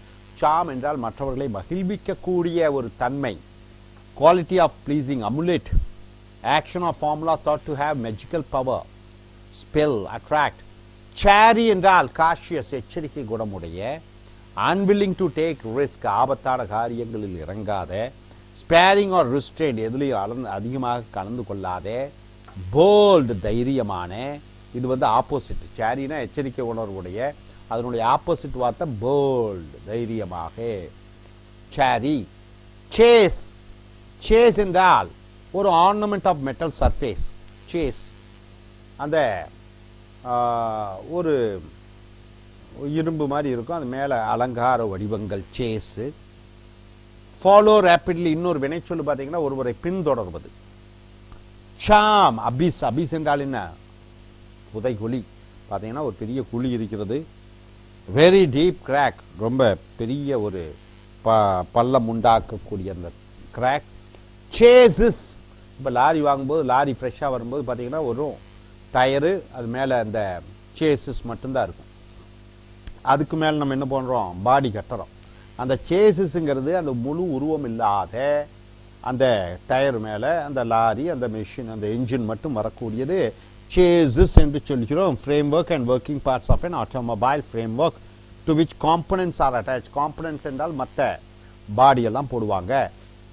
சாம் என்றால் மற்றவர்களை மகிழ்விக்கக்கூடிய ஒரு தன்மை. Quality of pleasing, amulet, action of formula thought to have magical power, spell, attract. Chary என்றால் காஷியஸ், எச்சரிக்கை குணமுடைய. அன்வில்லிங் டு டேக் ரிஸ்க், ஆபத்தான காரியங்களில் இறங்காத. ஸ்பேரிங் ஆர் ரிஸ்ட்ரெயின்ட், எதுலேயும் அதிகமாக கலந்து கொள்ளாத. போல்டு, தைரியமான. இது வந்து ஆப்போசிட். சாரினா எச்சரிக்கை உணர்வுடைய, அதனுடைய ஆப்போசிட் வார்த்தை போல்டு, தைரியமாக. சாரி. சேஸ். சேஸ் என்றால் ஒரு ornament of metal surface. Chase அந்த ஒரு இரும்பு மாதிரி இருக்கும், அது மேலே அலங்கார வடிவங்கள். சேஸு. ஃபாலோ ரேப்பிட்லி, இன்னொரு வினைச்சொல்லு பார்த்தீங்கன்னா ஒருவரை பின்தொடர்வது. சாம். அபிஸ். அபிஸ் என்றால் என்ன? புதைகுழி. பார்த்தீங்கன்னா ஒரு பெரிய குழி இருக்கிறது. வெரி டீப் கிராக், ரொம்ப பெரிய ஒரு பள்ளம் உண்டாக்கக்கூடிய அந்த கிராக். சேஸஸ். இப்போ லாரி வாங்கும்போது, லாரி ஃப்ரெஷ்ஷாக வரும்போது பார்த்தீங்கன்னா ஒரு டயரு, அது மேலே அந்த சேஸஸ் மட்டும்தான் இருக்கும். அதுக்கு மேலே நம்ம என்ன பண்ணுறோம்? பாடி கட்டுறோம். அந்த சேஸஸுங்கிறது அந்த முழு உருவம் இல்லாத அந்த டயர் மேலே அந்த லாரி, அந்த மெஷின், அந்த என்ஜின் மட்டும் வரக்கூடியது சேஸஸ் என்று சொல்கிறோம். Framework and working parts of an automobile framework to which components are attached. Components என்றால் மற்ற பாடியெல்லாம் போடுவாங்க.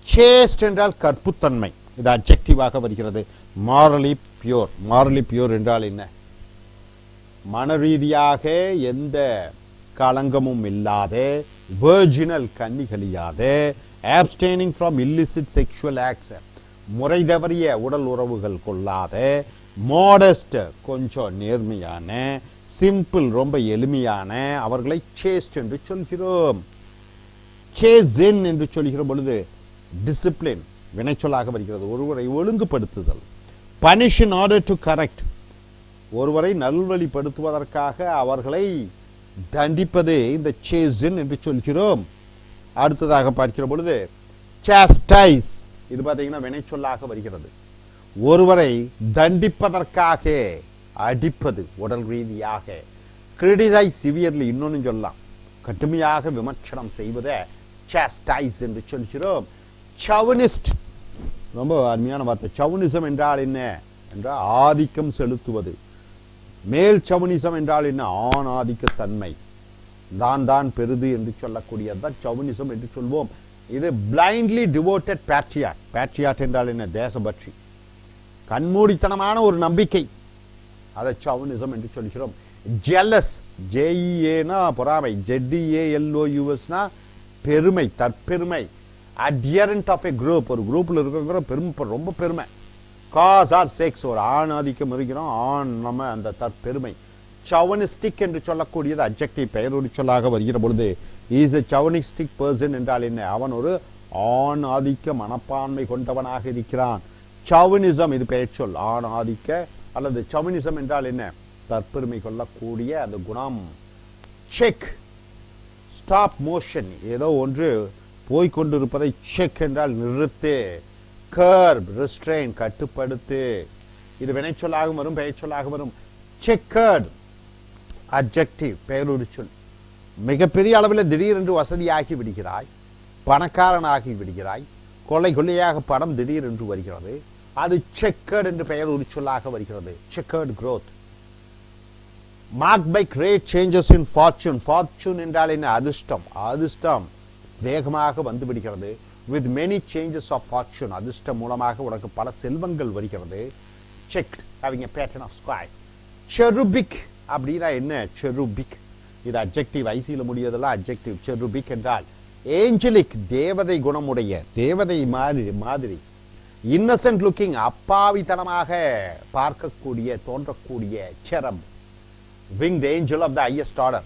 சேஸ்ட் என்றால் கற்புத்தன்மை, இது அட்ஜெக்டிவாக வருகிறது. Morally pure. மாரலி பியூர் என்றால் என்ன? மனரீதியாக எந்த களங்கமும் இல்லாத, virginal, கன்னிகளியாத. abstaining from illicit sexual acts, முறை தவறிய உடல் உறவுகள் கொள்ளாத. மாடஸ்ட், கொஞ்சம் நேர்மையான. சிம்பிள், ரொம்ப எளிமையான. அவர்களை சேஸ்ட் என்று சொல்கிறோம். சேஸின் என்று சொல்கிற பொழுது டிசிப்ளின், வினைச்சொல்லாக வருகிறது. ஒருவரை ஒழுங்குபடுத்துதல். Punish in order to correct, ஒருவரை நல்வழிப்படுத்துவதற்காக அவர்களை தண்டிப்பது இந்த சேஸின் என்று சொல்கிறோம். அடுத்ததாக பார்க்கிற பொழுது சாஸ்டைஸ், இது பார்த்தீங்கன்னா வினைச்சொல்லாக வருகிறது. ஒருவரை தண்டிப்பதற்காக அடிப்பது, உடல் ரீதியாக. கிரிட்டிசைஸ் சிவியர்லி, இன்னொன்னு சொல்லலாம், கடுமையாக விமர்சனம் செய்வதை சாஸ்டைஸ் என்று சொல்கிறோம். சவுனிஸ்ட், ரொம்ப அருமையான வார்த்தை. சவுனிசம் என்றால் என்ன என்றால் ஆதிக்கம் செலுத்துவது. மேல் சவுனிசம் என்றால் என்ன? ஆண் ஆதிக்கத்தன்மை, தான் பெரிது என்று சொல்லக்கூடியதுதான் சவுனிசம் என்று சொல்வோம். இது பிளைண்ட்லி டிவோட்டட் பேட்ரியாட். பேட்ரியாட் என்றால் என்ன? தேசபக்தி, கண்மூடித்தனமான ஒரு நம்பிக்கை, அதை சவுனிசம் என்று சொல்கிறோம். ஜெல்லஸ், ஜேஇஏனா பொறாமை, ஜெட்இஏஎல்ஓயூஎஸ்னா பெருமை, தற்பெருமை. அட்யரண்ட் ஆஃப் எ குரூப், ஒரு குரூப்பில் இருக்கிற பெருமை, ரொம்ப பெருமை. காஸ் ஆர் செக்ஸ், ஒரு ஆண் ஆதிக்கம் இருக்கிறோம், ஆண் நம்ம அந்த தற்பெருமை. சவனிஸ்டிக் என்று சொல்லக்கூடியது அட்ஜெக்டிவ் பெயரொரு சொல்லாக வருகிற பொழுது இஸ் எ சவனிஸ்டிக் பர்சன் என்றால் என்ன? அவன் ஒரு ஆண் ஆதிக்க மனப்பான்மை கொண்டவனாக இருக்கிறான். சவனிசம் இது பெயர் சொல், ஆண் ஆதிக்க அல்லது சவனிசம் என்றால் என்ன? தற்பெருமை கொள்ளக்கூடிய அந்த குணம். செக், ஸ்டாப் மோஷன், ஏதோ ஒன்று போய்கொண்டிருப்பதை செக் என்றால் நிறுத்து. கர்ப், ரெஸ்ட்ரெயின், கட்டுப்படுத்து. இது வினைச்சொல்லாகவும் வரும், பெயர் சொல்லாக வரும். செக்கர்ட் அட்ஜெக்டிவ் பெயரொரு சொல். மிகப்பெரிய அளவில் திடீரென்று வசதியாகி விடுகிறாய், பணக்காரனாகி விடுகிறாய், கொள்ளையாக பணம் திடீரென்று வருகிறது, அது செக்கர்ட் என்று பெயர் ஒரு சொல்லாக வருகிறது. Chequered growth. Mark by great changes in fortune. Fortune என்றால் என்ன? அதிர்ஷ்டம். அதிர்ஷ்டம் வேகமாக வந்து விடுகிறது. With many changes of fortune, அதிர்ஷ்டம் மூலமாக உனக்கு பல செல்வங்கள் வருகிறது. Checked, having a pattern of squares. Cherubic அப்படின்னா என்ன? செருபிக் இது அட்ஜெக்டிவ், ஐசியில் முடியதெல்லாம் அட்ஜெக்டிவ். செருபிக் என்றால் ஏஞ்சலிக், தேவதை குணமுடைய, தேவதை மாதிரி. இன்னசென்ட் லுக்கிங், அப்பாவித்தனமாக பார்க்கக்கூடிய தோன்றக்கூடிய. செரப், winged angel of the highest order,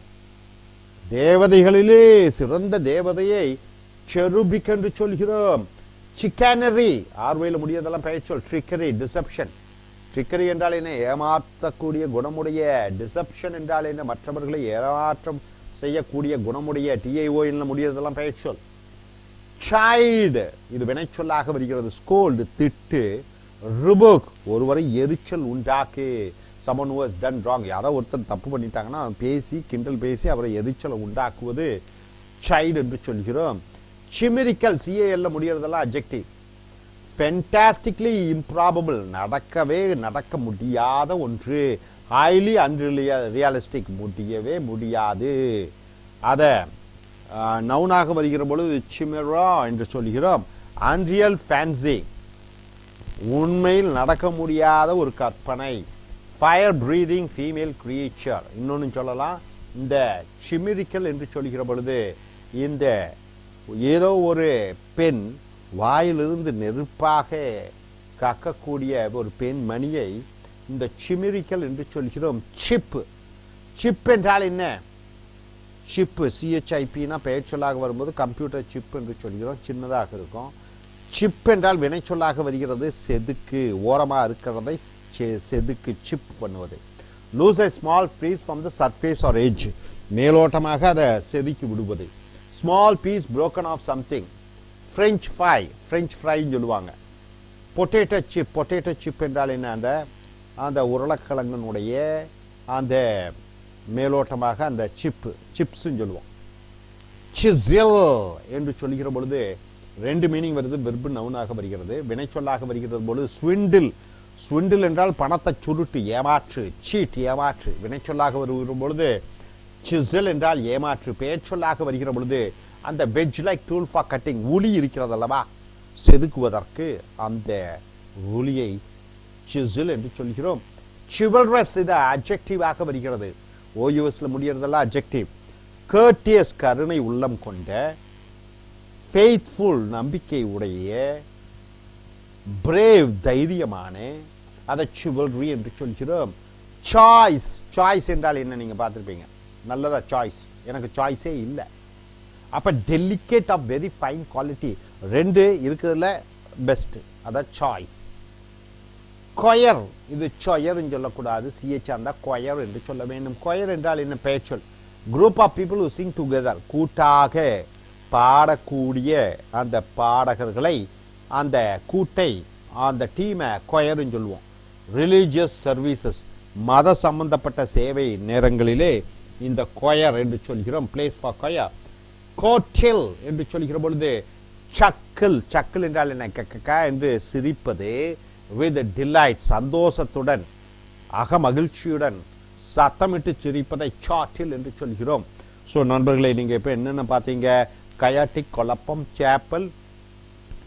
தேவதைகளிலே சிறந்த தேவதையை செருபிக் என்று சொல்கிறோம். சிக்கானரி, ஆர்வையில் முடியதெல்லாம் பெயர் சொல். Trickery, deception. ட்ரிக்கரி என்றால் என்ன? ஏமாற்றக்கூடிய குணமுடைய. டிசெப்ஷன் என்றால் என்ன? மற்றவர்களை ஏமாற்றம் செய்யக்கூடிய குணமுடைய. டிஐஓ என்ன முடியதெல்லாம் பெயர் சொல். சைல்டு இது வினைச்சொல்லாக வருகிறது. ஸ்கோல்டு, திட்டு. ரிபுக், ஒருவரை எரிச்சல் உண்டாக்கு. someone who has done wrong, யாரோ ஒருத்தர் தப்பு பண்ணிட்டாங்கன்னா பேசி கிண்டல் பேசி அவரை எரிச்சலை உண்டாக்குவது சைல்டு என்று சொல்கிறோம். சிமிரிக்கல், சிஏஎல்ல முடியறதெல்லாம் அட்ஜெக்டிவ். ஃபென்டாஸ்டிக்லி இம்ப்ராபபிள், நடக்க முடியாத ஒன்று. ஹைலி அன்ரியலிஸ்டிக், முடியவே முடியாது. அதை நவுனாக வருகிற பொழுது சிமெரா என்று சொல்கிறோம். அன்ரியல் ஃபேன்சி, உண்மையில் நடக்க முடியாத ஒரு கற்பனை. ஃபயர் பிரீதிங் ஃபீமேல் கிரியேச்சர், இன்னொன்று சொல்லலாம். இந்த சிமிரிக்கல் என்று சொல்கிற பொழுது இந்த ஏதோ ஒரு பெண் வாயிலிருந்து நெருப்பாக கக்கக்கூடிய ஒரு பெண் மணியை இந்த சிமிரிக்கல் என்று சொல்கிறோம். சிப்பு, சிப் என்றால் என்ன? சிப்பு, சிஹெச்ஐபினா பெயர் சொல்லாக வரும்போது கம்ப்யூட்டர் சிப் என்று சொல்கிறோம், சின்னதாக இருக்கும். சிப் என்றால் வினை சொல்லாக வருகிறது. செதுக்கு, ஓரமாக இருக்கிறதை செதுக்கு, சிப் பண்ணுவது. Lose a small piece from the surface or edge, மேலோட்டமாக அதை செதுக்கி விடுவது. Small piece broken off something. French fry, French ஃப்ரைன்னு சொல்லுவாங்க. பொட்டேட்டோ சிப், பொட்டேட்டோ சிப் என்றால் என்ன? அந்த உருளைக்கிழங்கினுடைய அந்த மேலோட்டமாக அந்த சிப்ஸ்ன்னு சொல்லுவோம். சிசில் என்று சொல்லுகிற பொழுது ரெண்டு மீனிங் வருது. வெர்பு நவுனாக வருகிறது, வினை சொல்லாக வருகிறது பொழுது ஸ்விண்டில். ஸ்விண்டில் என்றால் பணத்தை சுருட்டு, ஏமாற்று. சீட், ஏமாற்று, வினை சொல்லாக வருகிற பொழுது. சிசில் என்றால் ஏமாற்று, பெயர் சொல்லாக வருகிற பொழுது அந்த wedge like tool for cutting, உளி இருக்கிறது அல்லவா, செதுக்குவதற்கு அந்த உளியை சிசில் என்று சொல்கிறோம். சிவல்ரஸ் இது அட்ஜெக்டிவாக வருகிறது. ஓயூஎஸ்ல முடியறதெல்லாம் அட்ஜெக்டிவ். கர்டியஸ், கருணை உள்ளம் கொண்ட. ஃபெய்த்ஃபுல், நம்பிக்கை உடைய. பிரேவ், தைரியமான, அதை சிவல்ரி என்று சொல்கிறோம். சாய்ஸ், சாய்ஸ் என்றால் என்ன? நீங்க பார்த்துருப்பீங்க. நல்லதா சாய்ஸ், எனக்கு சாய்ஸே இல்லை. அப்ப delicate of very fine quality, ரெண்டு இருக்கிறதுல பெஸ்ட், அதான் சாய்ஸ். கொயர், இது சொயர்ன்னு சொல்லக்கூடாது, சிஹெச் அந்த கொயர் என்று சொல்ல வேண்டும். கொயர் என்றால் என்ன? பெயர் சொல். Group of people who sing together, கூட்டாக பாடக்கூடிய அந்த பாடகர்களை, அந்த கூட்டை, அந்த டீமை கொயர்ன்னு சொல்லுவோம். ரிலீஜியஸ் சர்வீசஸ், மத சம்பந்தப்பட்ட சேவை நேரங்களிலே இந்த கொயர் என்று சொல்கிறோம். Place for choir. கோட்டில் என்று சொல்கிற பொழுது சக்கில், சக்கில் என்றால் என்ன? கக்கா என்று சிரிப்பது. வித் டிலைட், சந்தோஷத்துடன், அக மகிழ்ச்சியுடன் சத்தமிட்டு சிரிப்பதை சாட்டில் என்று சொல்கிறோம். ஸோ நண்பர்களே, நீங்கள் இப்போ என்னென்ன பார்த்தீங்க? கயாட்டிக், குழப்பம். சேப்பல்,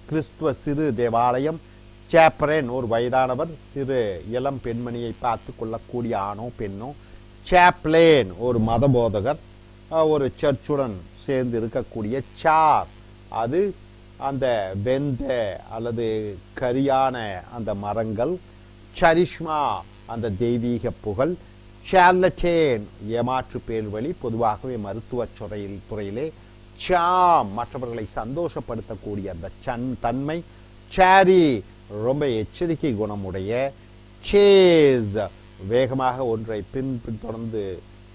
கிறிஸ்துவ சிறு தேவாலயம். சேப்பரேன், ஒரு வயதானவர் சிறு இளம் பெண்மணியை பார்த்து கொள்ளக்கூடிய ஆணோ பெண்ணோ. சாப்லேன், ஒரு மத போதகர் ஒரு சர்ச்சுடன் சேர்ந்து இருக்கக்கூடிய. சார், அது அந்த வெந்த அல்லது கரியான அந்த மரங்கள், சரிஷ்மா அந்த தெய்வீக புகழ், சார்லட்டேன் ஏமாற்று பேர்வழி, பொதுவாகவே மருத்துவ துறையிலே, சாம் மற்றவர்களை சந்தோஷப்படுத்தக்கூடிய அந்த தன்மை, சாரி ரொம்ப எச்சரிக்கை குணமுடைய, சேஸ் வேகமாக ஒன்றை தொடர்ந்து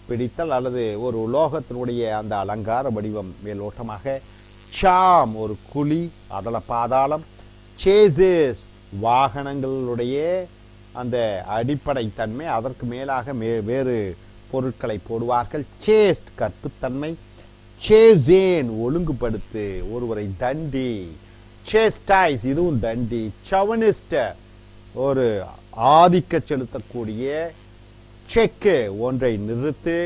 பிடித்தல் அல்லது ஒரு உலோகத்தினுடைய அந்த அலங்கார வடிவம் மேலோட்டமாக, சாம் ஒரு குழி அதல பாதாளம், சேசஸ் வாகனங்களுடைய அந்த அடிப்படை தன்மை, அதற்கு மேலாக வேறு பொருட்களை போடுவார்கள், சேஸ்ட் கற்புத்தன்மை, சேசேன் ஒழுங்குபடுத்து ஒருவரை தண்டி, சேஸ்டைஸ் இதுவும் தண்டி, சவனிஸ்ட் ஒரு ஆதிக்க செலுத்தக்கூடிய, செக்கு ஒன்றை நிறுத்து,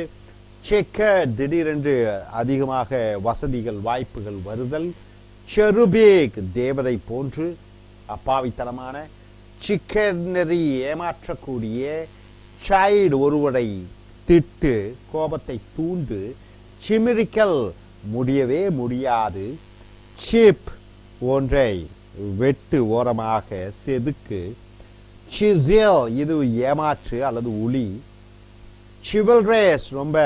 செக்க திடீரென்று அதிகமாக வசதிகள் வாய்ப்புகள் வருதல், செருபேக் தேவதை போன்று அப்பாவித்தனமான, சிக்கனரி ஏமாற்றக்கூடிய, சைல்டு ஒருவரை திட்டு கோபத்தை தூண்டு, சிமிரிக்கல் முடியவே முடியாது, சிப் ஒன்றை வெட்டு ஓரமாக செதுக்கு, சிசில் இது ஏமாற்று அல்லது உளி, சிவல்ரேஸ் ரொம்ப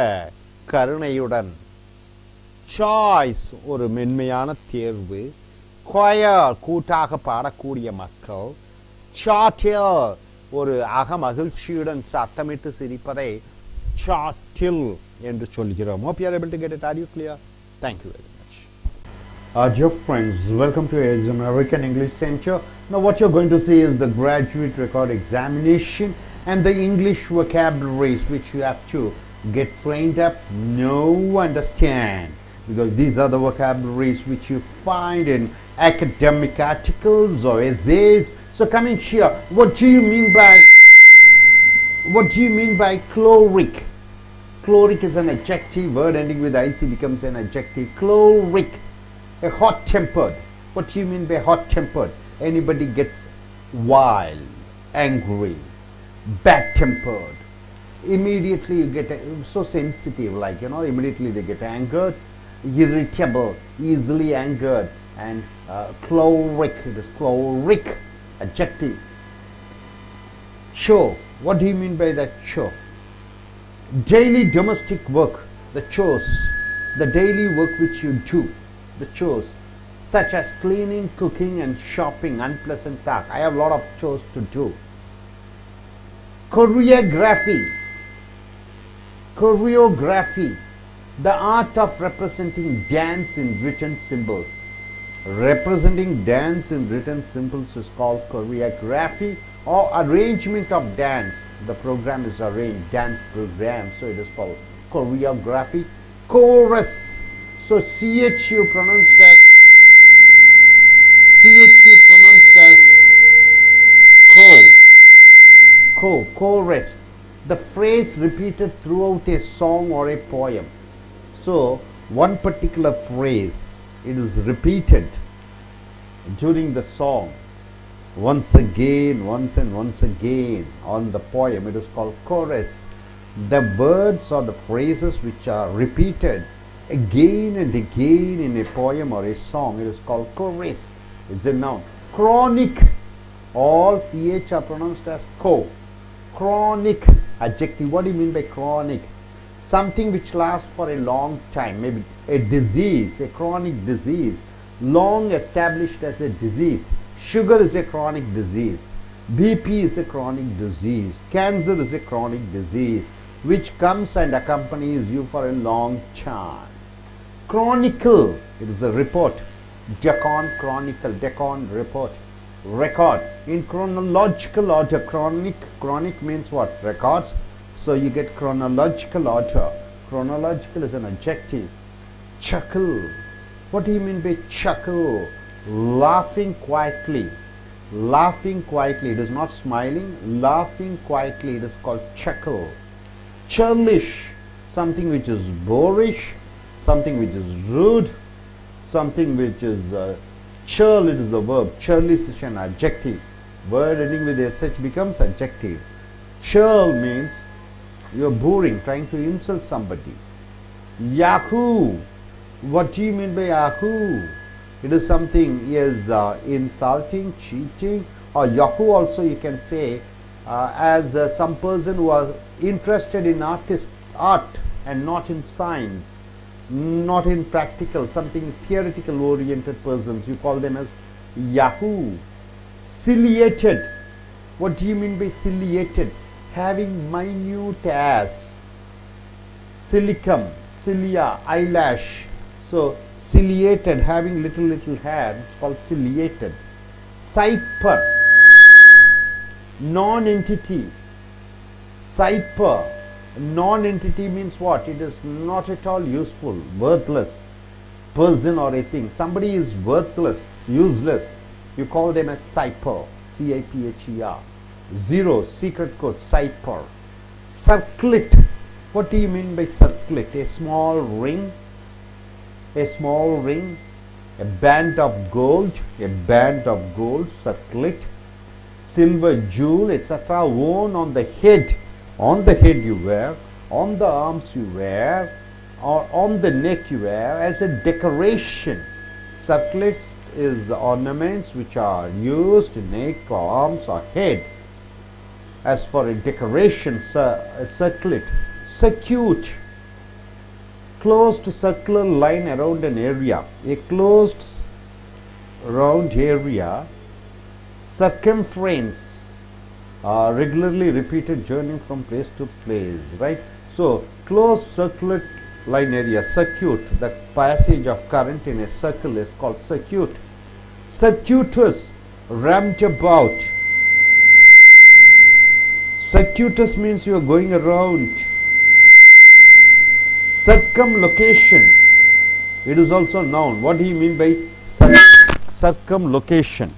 கருணையுடன், சாய்ஸ் ஒரு மென்மையான தேர்வு, கொயர் கூட்டாக பாடக்கூடிய மக்கள், சாட்டில் ஒரு அகமகிழ்ச்சியுடன் சத்தமிட்டு சிரிப்பதை சாட்டில் என்று சொல்கிறோம். Hope you are able to get it. Are you clear? Thank you very much. Dear friends, welcome to AS American English Center. Now what you're going to see is the graduate record examination and the English vocabularies which you have to get trained up, know, understand, because these are the vocabularies which you find in academic articles or essays. So coming here, what do you mean by chloric? Chloric is an adjective, word ending with IC becomes an adjective. Chloric, a hot-tempered. What do you mean by hot-tempered? Anybody gets wild, angry, bad-tempered. Immediately you get so sensitive, like, immediately they get angered, irritable, easily angered, and chloric, it is chloric, adjective. Chore, what do you mean by that chore? Daily domestic work, the chores, the daily work which you do, the chores, such as cleaning, cooking and shopping, unpleasant task. I have a lot of chores to do. Choreography, the art of representing dance in written symbols. Representing dance in written symbols is called choreography, or arrangement of dance. The program is arranged, dance program, so it is called choreography. Chorus, so CH you pronounced as chorus, the phrase repeated throughout a song or a poem. So one particular phrase, it is repeated during the song once again, once and once again on the poem. It is called chorus. The words or the phrases which are repeated again and again in a poem or a song, it is called chorus. It's a noun. Chronic, all CH are pronounced as co. Chronic, adjective. What do you mean by chronic? Something which lasts for a long time, maybe a disease, a chronic disease, long established as a disease. Sugar is a chronic disease, BP is a chronic disease, cancer is a chronic disease which comes and accompanies you for a long time. Chronicle, it is a report. Decon, chronicle, decon, report, record. In chronological order, chronic means what? Records. So you get chronological order. Chronological is an adjective. Chuckle, what do you mean by chuckle? Laughing quietly, it is not smiling, laughing quietly, it is called chuckle. Churlish, something which is boorish, something which is rude, something which is churl, it is the verb. Churlish is an adjective, word ending with sh becomes adjective. Churl means you are boring, trying to insult somebody. Yahoo, what do you mean by Yahoo? It is something is insulting, cheating, or Yahoo also you can say as some person who was interested in art and not in science, not in practical, something theoretical oriented persons. You call them as Yahoo. Ciliated. What do you mean by ciliated? Having minute as. Silicum, cilia, eyelash. So ciliated, having little hair, it's called ciliated. Cyper, non-entity. Cyper, non-entity means what? It is not at all useful, worthless person or a thing. Somebody is worthless, useless. You call them as cyper, C-I-P-H-E-R. Zero, secret code, cyper. Circlet. What do you mean by circlet? A small ring, a small ring, a band of gold, circlet, silver jewel, etc. worn on the head you wear, on the arms you wear, or on the neck you wear as a decoration. Circlets is ornaments which are used in neck or arms or head as for a decoration. A circlet. Circuit, closed circular line around an area, a closed round area. Circumference, regularly repeated journey from place to place, right? So closed circular line area. Circuit, the passage of current in a circle is called circuit. Circuitous, roundabout. Circuitous means you are going around. Circumlocation, it is also noun. What do you mean by circumlocation?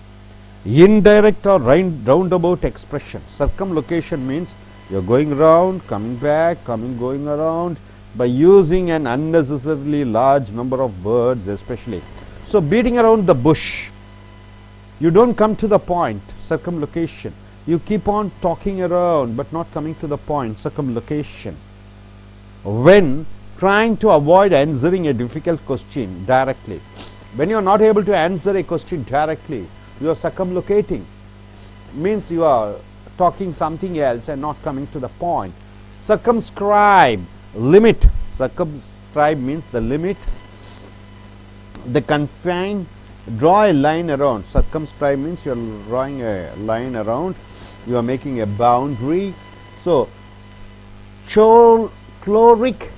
Indirect or roundabout expression. Circumlocation means you are going around, coming back, going around by using an unnecessarily large number of words especially. So beating around the bush, you don't come to the point. Circumlocation. You keep on talking around but not coming to the point. Circumlocation. When trying to avoid answering a difficult question directly. When you are not able to answer a question directly, you are circumlocating. Means you are talking something else and not coming to the point. Circumscribe, limit. Circumscribe means the limit, the confine. Draw a line around. Circumscribe means you are drawing a line around. You are making a boundary. So, chloric,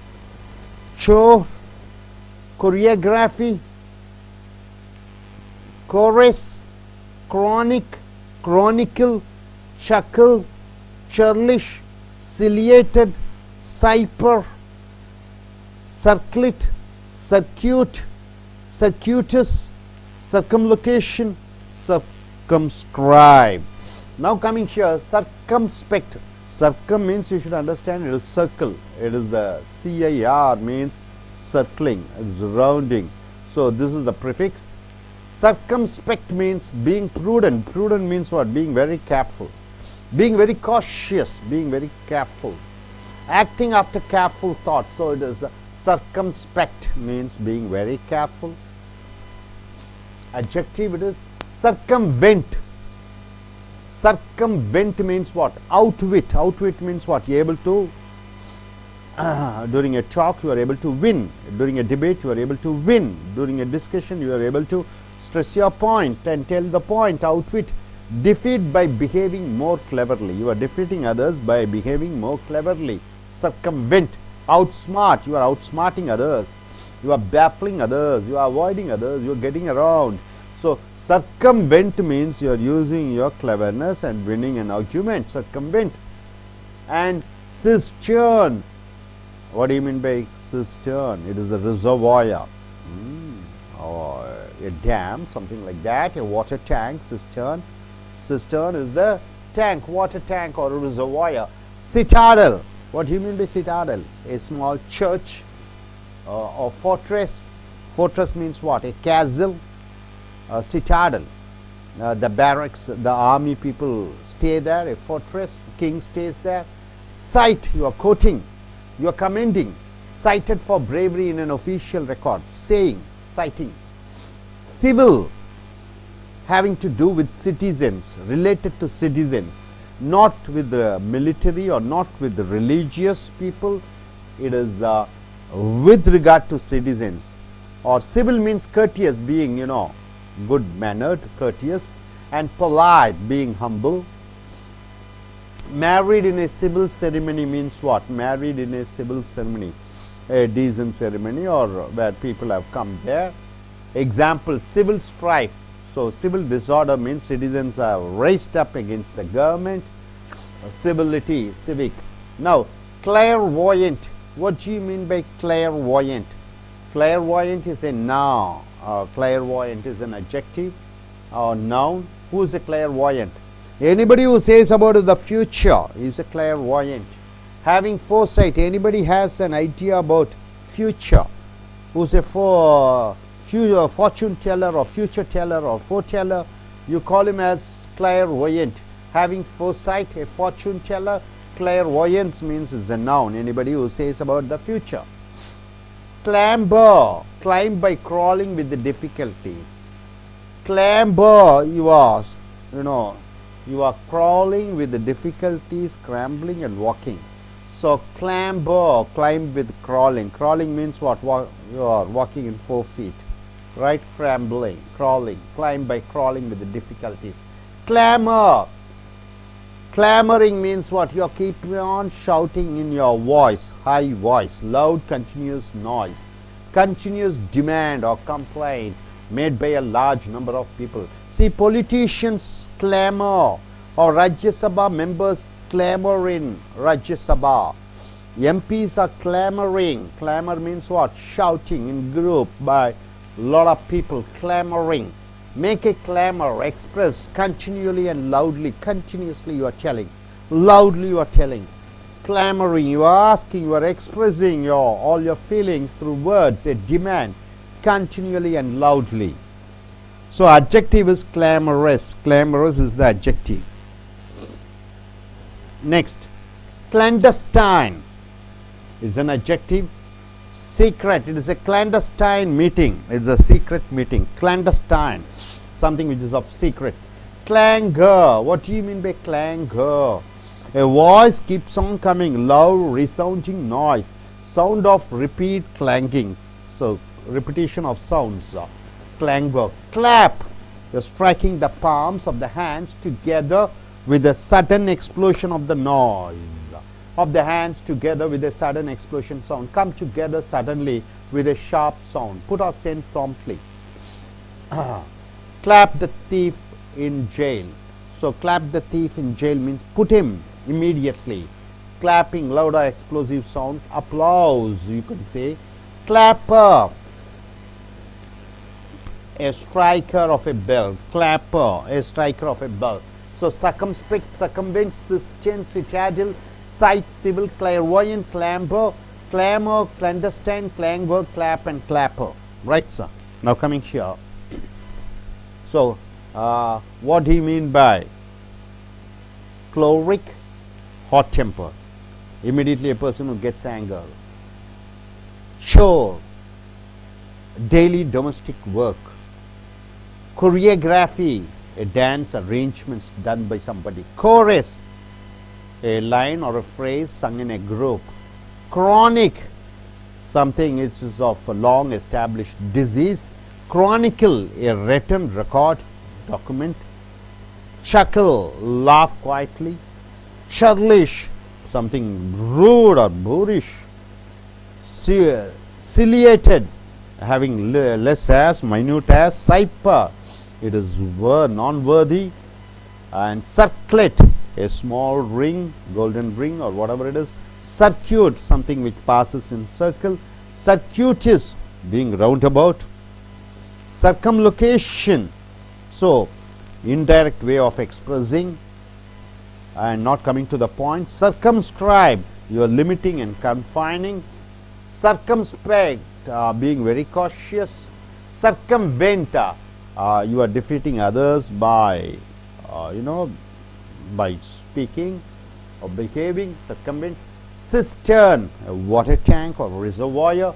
choreography, chorus, chronic, chronicle, chuckle, churlish, ciliated, cyper, circlet, circuit, circuitous, circumlocation, circumscribe. Now coming here, circumspect. Circum means you should understand it is circle. It is the CIR means circling, it is rounding. So this is the prefix. Circumspect means being prudent. Prudent means what? Being very careful. Being very cautious, being very careful. Acting after careful thought. So it is circumspect means being very careful. Adjective, it is circumvent. Circumvent means what? Outwit. Outwit means what? You are able to, during a talk you are able to win. During a debate you are able to win. During a discussion you are able to stress your point and tell the point. Outwit. Defeat by behaving more cleverly. You are defeating others by behaving more cleverly. Circumvent. Outsmart. You are outsmarting others. You are baffling others. You are avoiding others. You are getting around. So circumvent means you are using your cleverness and winning an argument. Circumvent. And cistern. What do you mean by cistern? It is a reservoir or a dam, something like that. A water tank. Cistern. Cistern is the tank, water tank or a reservoir. Citadel. What do you mean by citadel? A small church or fortress. Fortress means what? A castle. Citadel. The barracks, the army people stay there. A fortress. King stays there. Cite. You are quoting. You are commending. Cited for bravery in an official record. Saying. Citing. civil, having to do with citizens, related to citizens, not with the military or not with the religious people. It is with regard to citizens. Or civil means courteous, being, you know, good mannered, courteous, and polite, being humble. Married in a civil ceremony means what? Married in a civil ceremony, a decent ceremony, or where people have come there. Example, civil strife. So civil disorder means citizens are raised up against the government. Civility, civic. Now, clairvoyant. What do you mean by clairvoyant? Clairvoyant is a noun. Clairvoyant is an adjective or noun. Who is a clairvoyant? Anybody who says about the future is a clairvoyant. Having foresight. Anybody has an idea about future, who's a fortune teller or future teller or foreteller, you call him as clairvoyant. Having foresight, a fortune teller. Clairvoyance means it's a noun. Anybody who says about the future. Clamber, climb by crawling with the difficulties. Clamber, you are, you know, you are crawling with the difficulties, scrambling and walking. So clamber, climb with crawling. Crawling means what? You are walking in 4 feet, right? Scrambling, crawling, climb by crawling with the difficulties. Clamor, clamoring means what? You are keeping on shouting in your voice, high voice, loud continuous noise, continuous demand or complaint made by a large number of people. See, politicians clamor, or Rajya Sabha members clamor in Rajya Sabha. MPs are clamoring. Clamor means what? Shouting in group by lot of people, clamoring. Make a clamor, express continually and loudly. Continuously you are telling, loudly you are telling. Clamoring, you are asking, you are expressing all your feelings through words, a demand, continually and loudly. So adjective is clamorous. Clamorous is the adjective. Next, clandestine is an adjective. Secret, it is a clandestine meeting. It is a secret meeting. Clandestine, something which is of secret. Clangor, what do you mean by clangor? A voice keeps on coming, loud resounding noise, sound of repeat clanging. So repetition of sounds. Clangor. Clap, you're striking the palms of the hands together with a sudden explosion of the noise of the hands together with a sudden explosion sound. Come together suddenly with a sharp sound. Put or send promptly. Clap the thief in jail. So clap the thief in jail means put him immediately. Clapping, louder explosive sound. Applause, you could say. Clapper, a striker of a bell. Clapper, a striker of a bell. So circumspect, circumvent, cistern, citadel, sight, civil, clairvoyant, clamber, clamor, clandestine, clangor, clap and clapper. Right, sir? Now coming here. So what do you mean by choleric? Hot temper. Immediately a person who gets anger. Chore, daily domestic work. Choreography, a dance arrangements done by somebody. Chorus, a line or a phrase sung in a group. Chronic, something which is of a long established disease. Chronicle, a written record, document. Chuckle, laugh quietly. Churlish, something rude or boorish. Ciliated, having less as, minute as. Cipher, it is non-worthy. And circlet, a small ring, golden ring or whatever it is. Circuit, something which passes in circle. Circuitous, being roundabout. Circumlocution, so indirect way of expressing and not coming to the point. Circumscribe, you are limiting and confining. Circumspect, being very cautious. Circumvent, you are defeating others by by speaking or behaving. Circumvent. Cistern, a water tank or reservoir.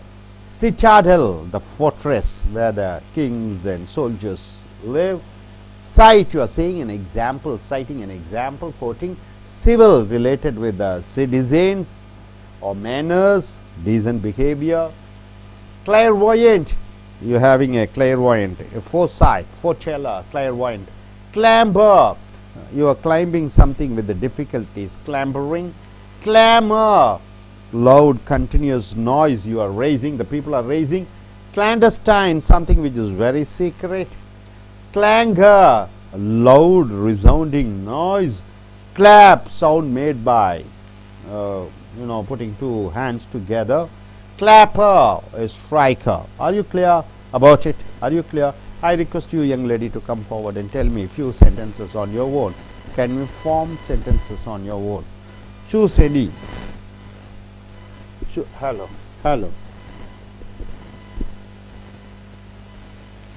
Citadel, the fortress where the kings and soldiers live. Cite, you are saying an example, citing an example, quoting. Civil, related with the citizens or manners, decent behavior. Clairvoyant, you are having a clairvoyant, a foresight, foreteller, clairvoyant. Clamber, you are climbing something with the difficulties, clambering. Clamor, loud continuous noise you are raising, the people are raising. Clandestine, something which is very secret. Clangor, a loud resounding noise. Clap, sound made by putting two hands together. Clapper, a striker. Are you clear about it? Are you clear? I request you, young lady, to come forward and tell me a few sentences on your own. Can you form sentences on your own? Choose any. Hello, hello,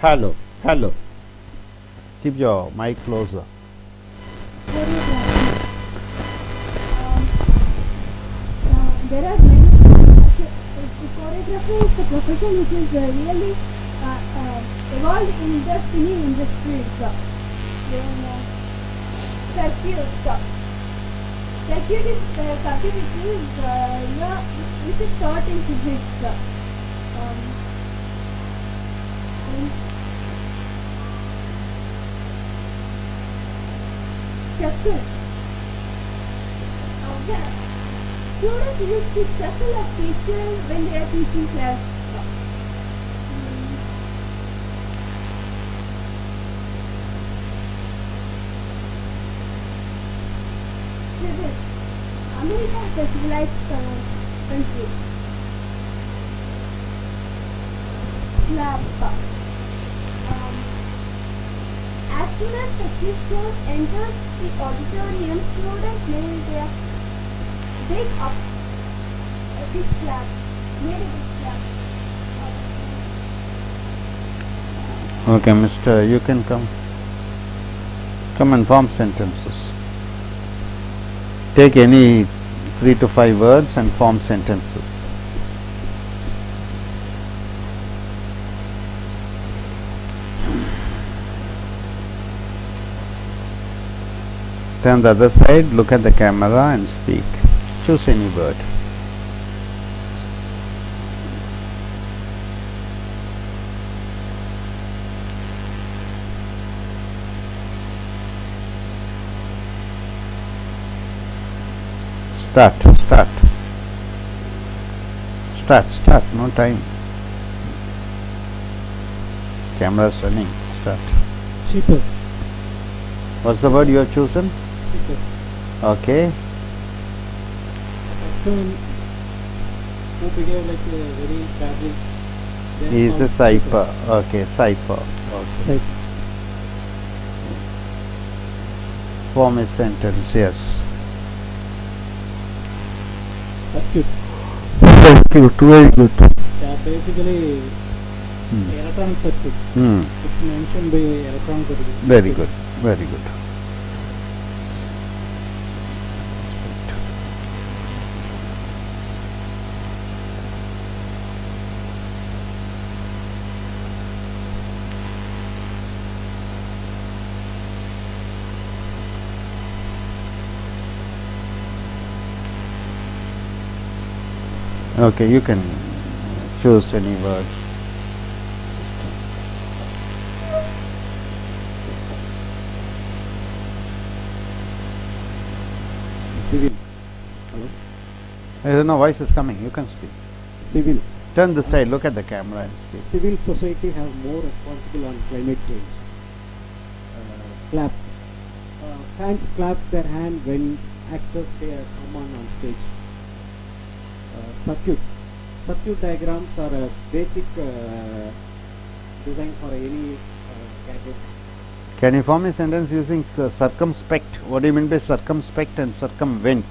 hello, hello. Keep your mic closer. There are many. Choreography is a profession which is really evolved in the singing industry. Circuit is something which is taught in physics. Chuckle. Students used to chuckle at teachers when they are teaching class. America is a civilized country. Clap. As soon as the teacher enters the auditorium, students made their big up a big clap. Made a big clap. Okay, mister, you can come. Come and form sentences. Take any 3 to 5 words and form sentences. Turn the other side, look at the camera and speak. Choose any word. Start, no time. Camera is running. Start. Cheaper. What's the word you have chosen? Cheaper. Okay. Someone who behave like a very badly. He is a cipher. Okay, cipher. Okay. Like Form a sentence, yes. circuit. Very good. Yeah, basically electronic circuit. It's mentioned by electronic circuit. Very good. Very good. Okay, you can choose any word. Civil. Hello? I don't know, voice is coming. You can speak. Civil. Turn the side, look at the camera and speak. Civil society have more responsible on climate change. Clap. Fans clap their hand when actors come on stage. Circuit diagrams are a basic design for any gadget. Can you form a sentence using circumspect? What do you mean by circumspect and circumvent?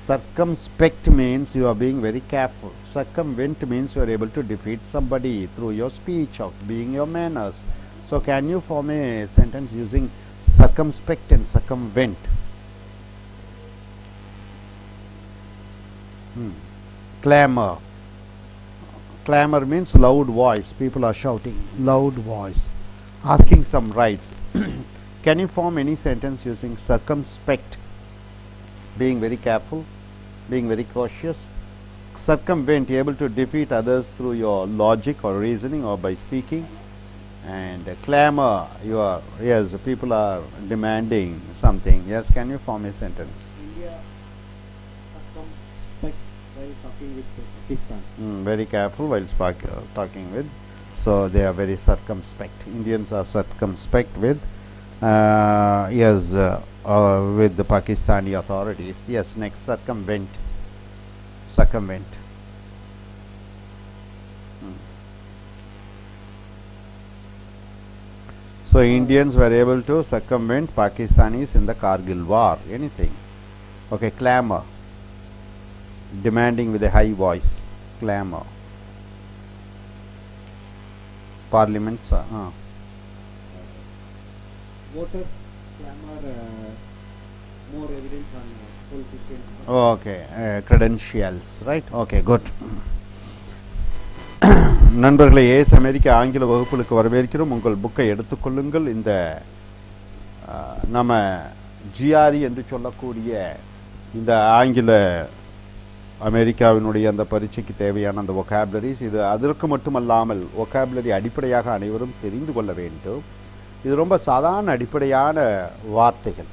Circumspect means you are being very careful. Circumvent means you are able to defeat somebody through your speech or being your manners. So can you form a sentence using circumspect and circumvent? Clamor. Clamor means loud voice. People are shouting, loud voice, asking some rights. Can you form any sentence using circumspect? Being very careful, being very cautious. Circumvent, able to defeat others through your logic or reasoning or by speaking. And clamor, yes, people are demanding something. Yes, can you form a sentence? India circumspect while talking with Pakistan. Very careful while talking with. So they are very circumspect. Indians are circumspect with, with the Pakistani authorities. Yes, next, circumvent. Circumvent. So Indians were able to circumvent Pakistanis in the Kargil war. Anything. Okay, clamor. Demanding with a high voice. Clamor. Parliaments. Voter clamor more evidence on politicians. Okay, credentials, right? Okay, good. நண்பர்களே, ace அமெரிக்க ஆங்கில வகுப்புகளுக்கு வரவேற்கிறோம். உங்கள் புக்கை எடுத்துக்கொள்ளுங்கள். இந்த நம்ம GRE என்று சொல்லக்கூடிய இந்த ஆங்கில அமெரிக்காவினுடைய அந்த பரீட்சைக்கு தேவையான அந்த ஒகாபுலரிஸ், இது அதற்கு மட்டுமல்லாமல் ஒகாபுலரி அடிப்படையாக அனைவரும் தெரிந்து கொள்ள வேண்டும். இது ரொம்ப சாதாரண அடிப்படையான வார்த்தைகள்.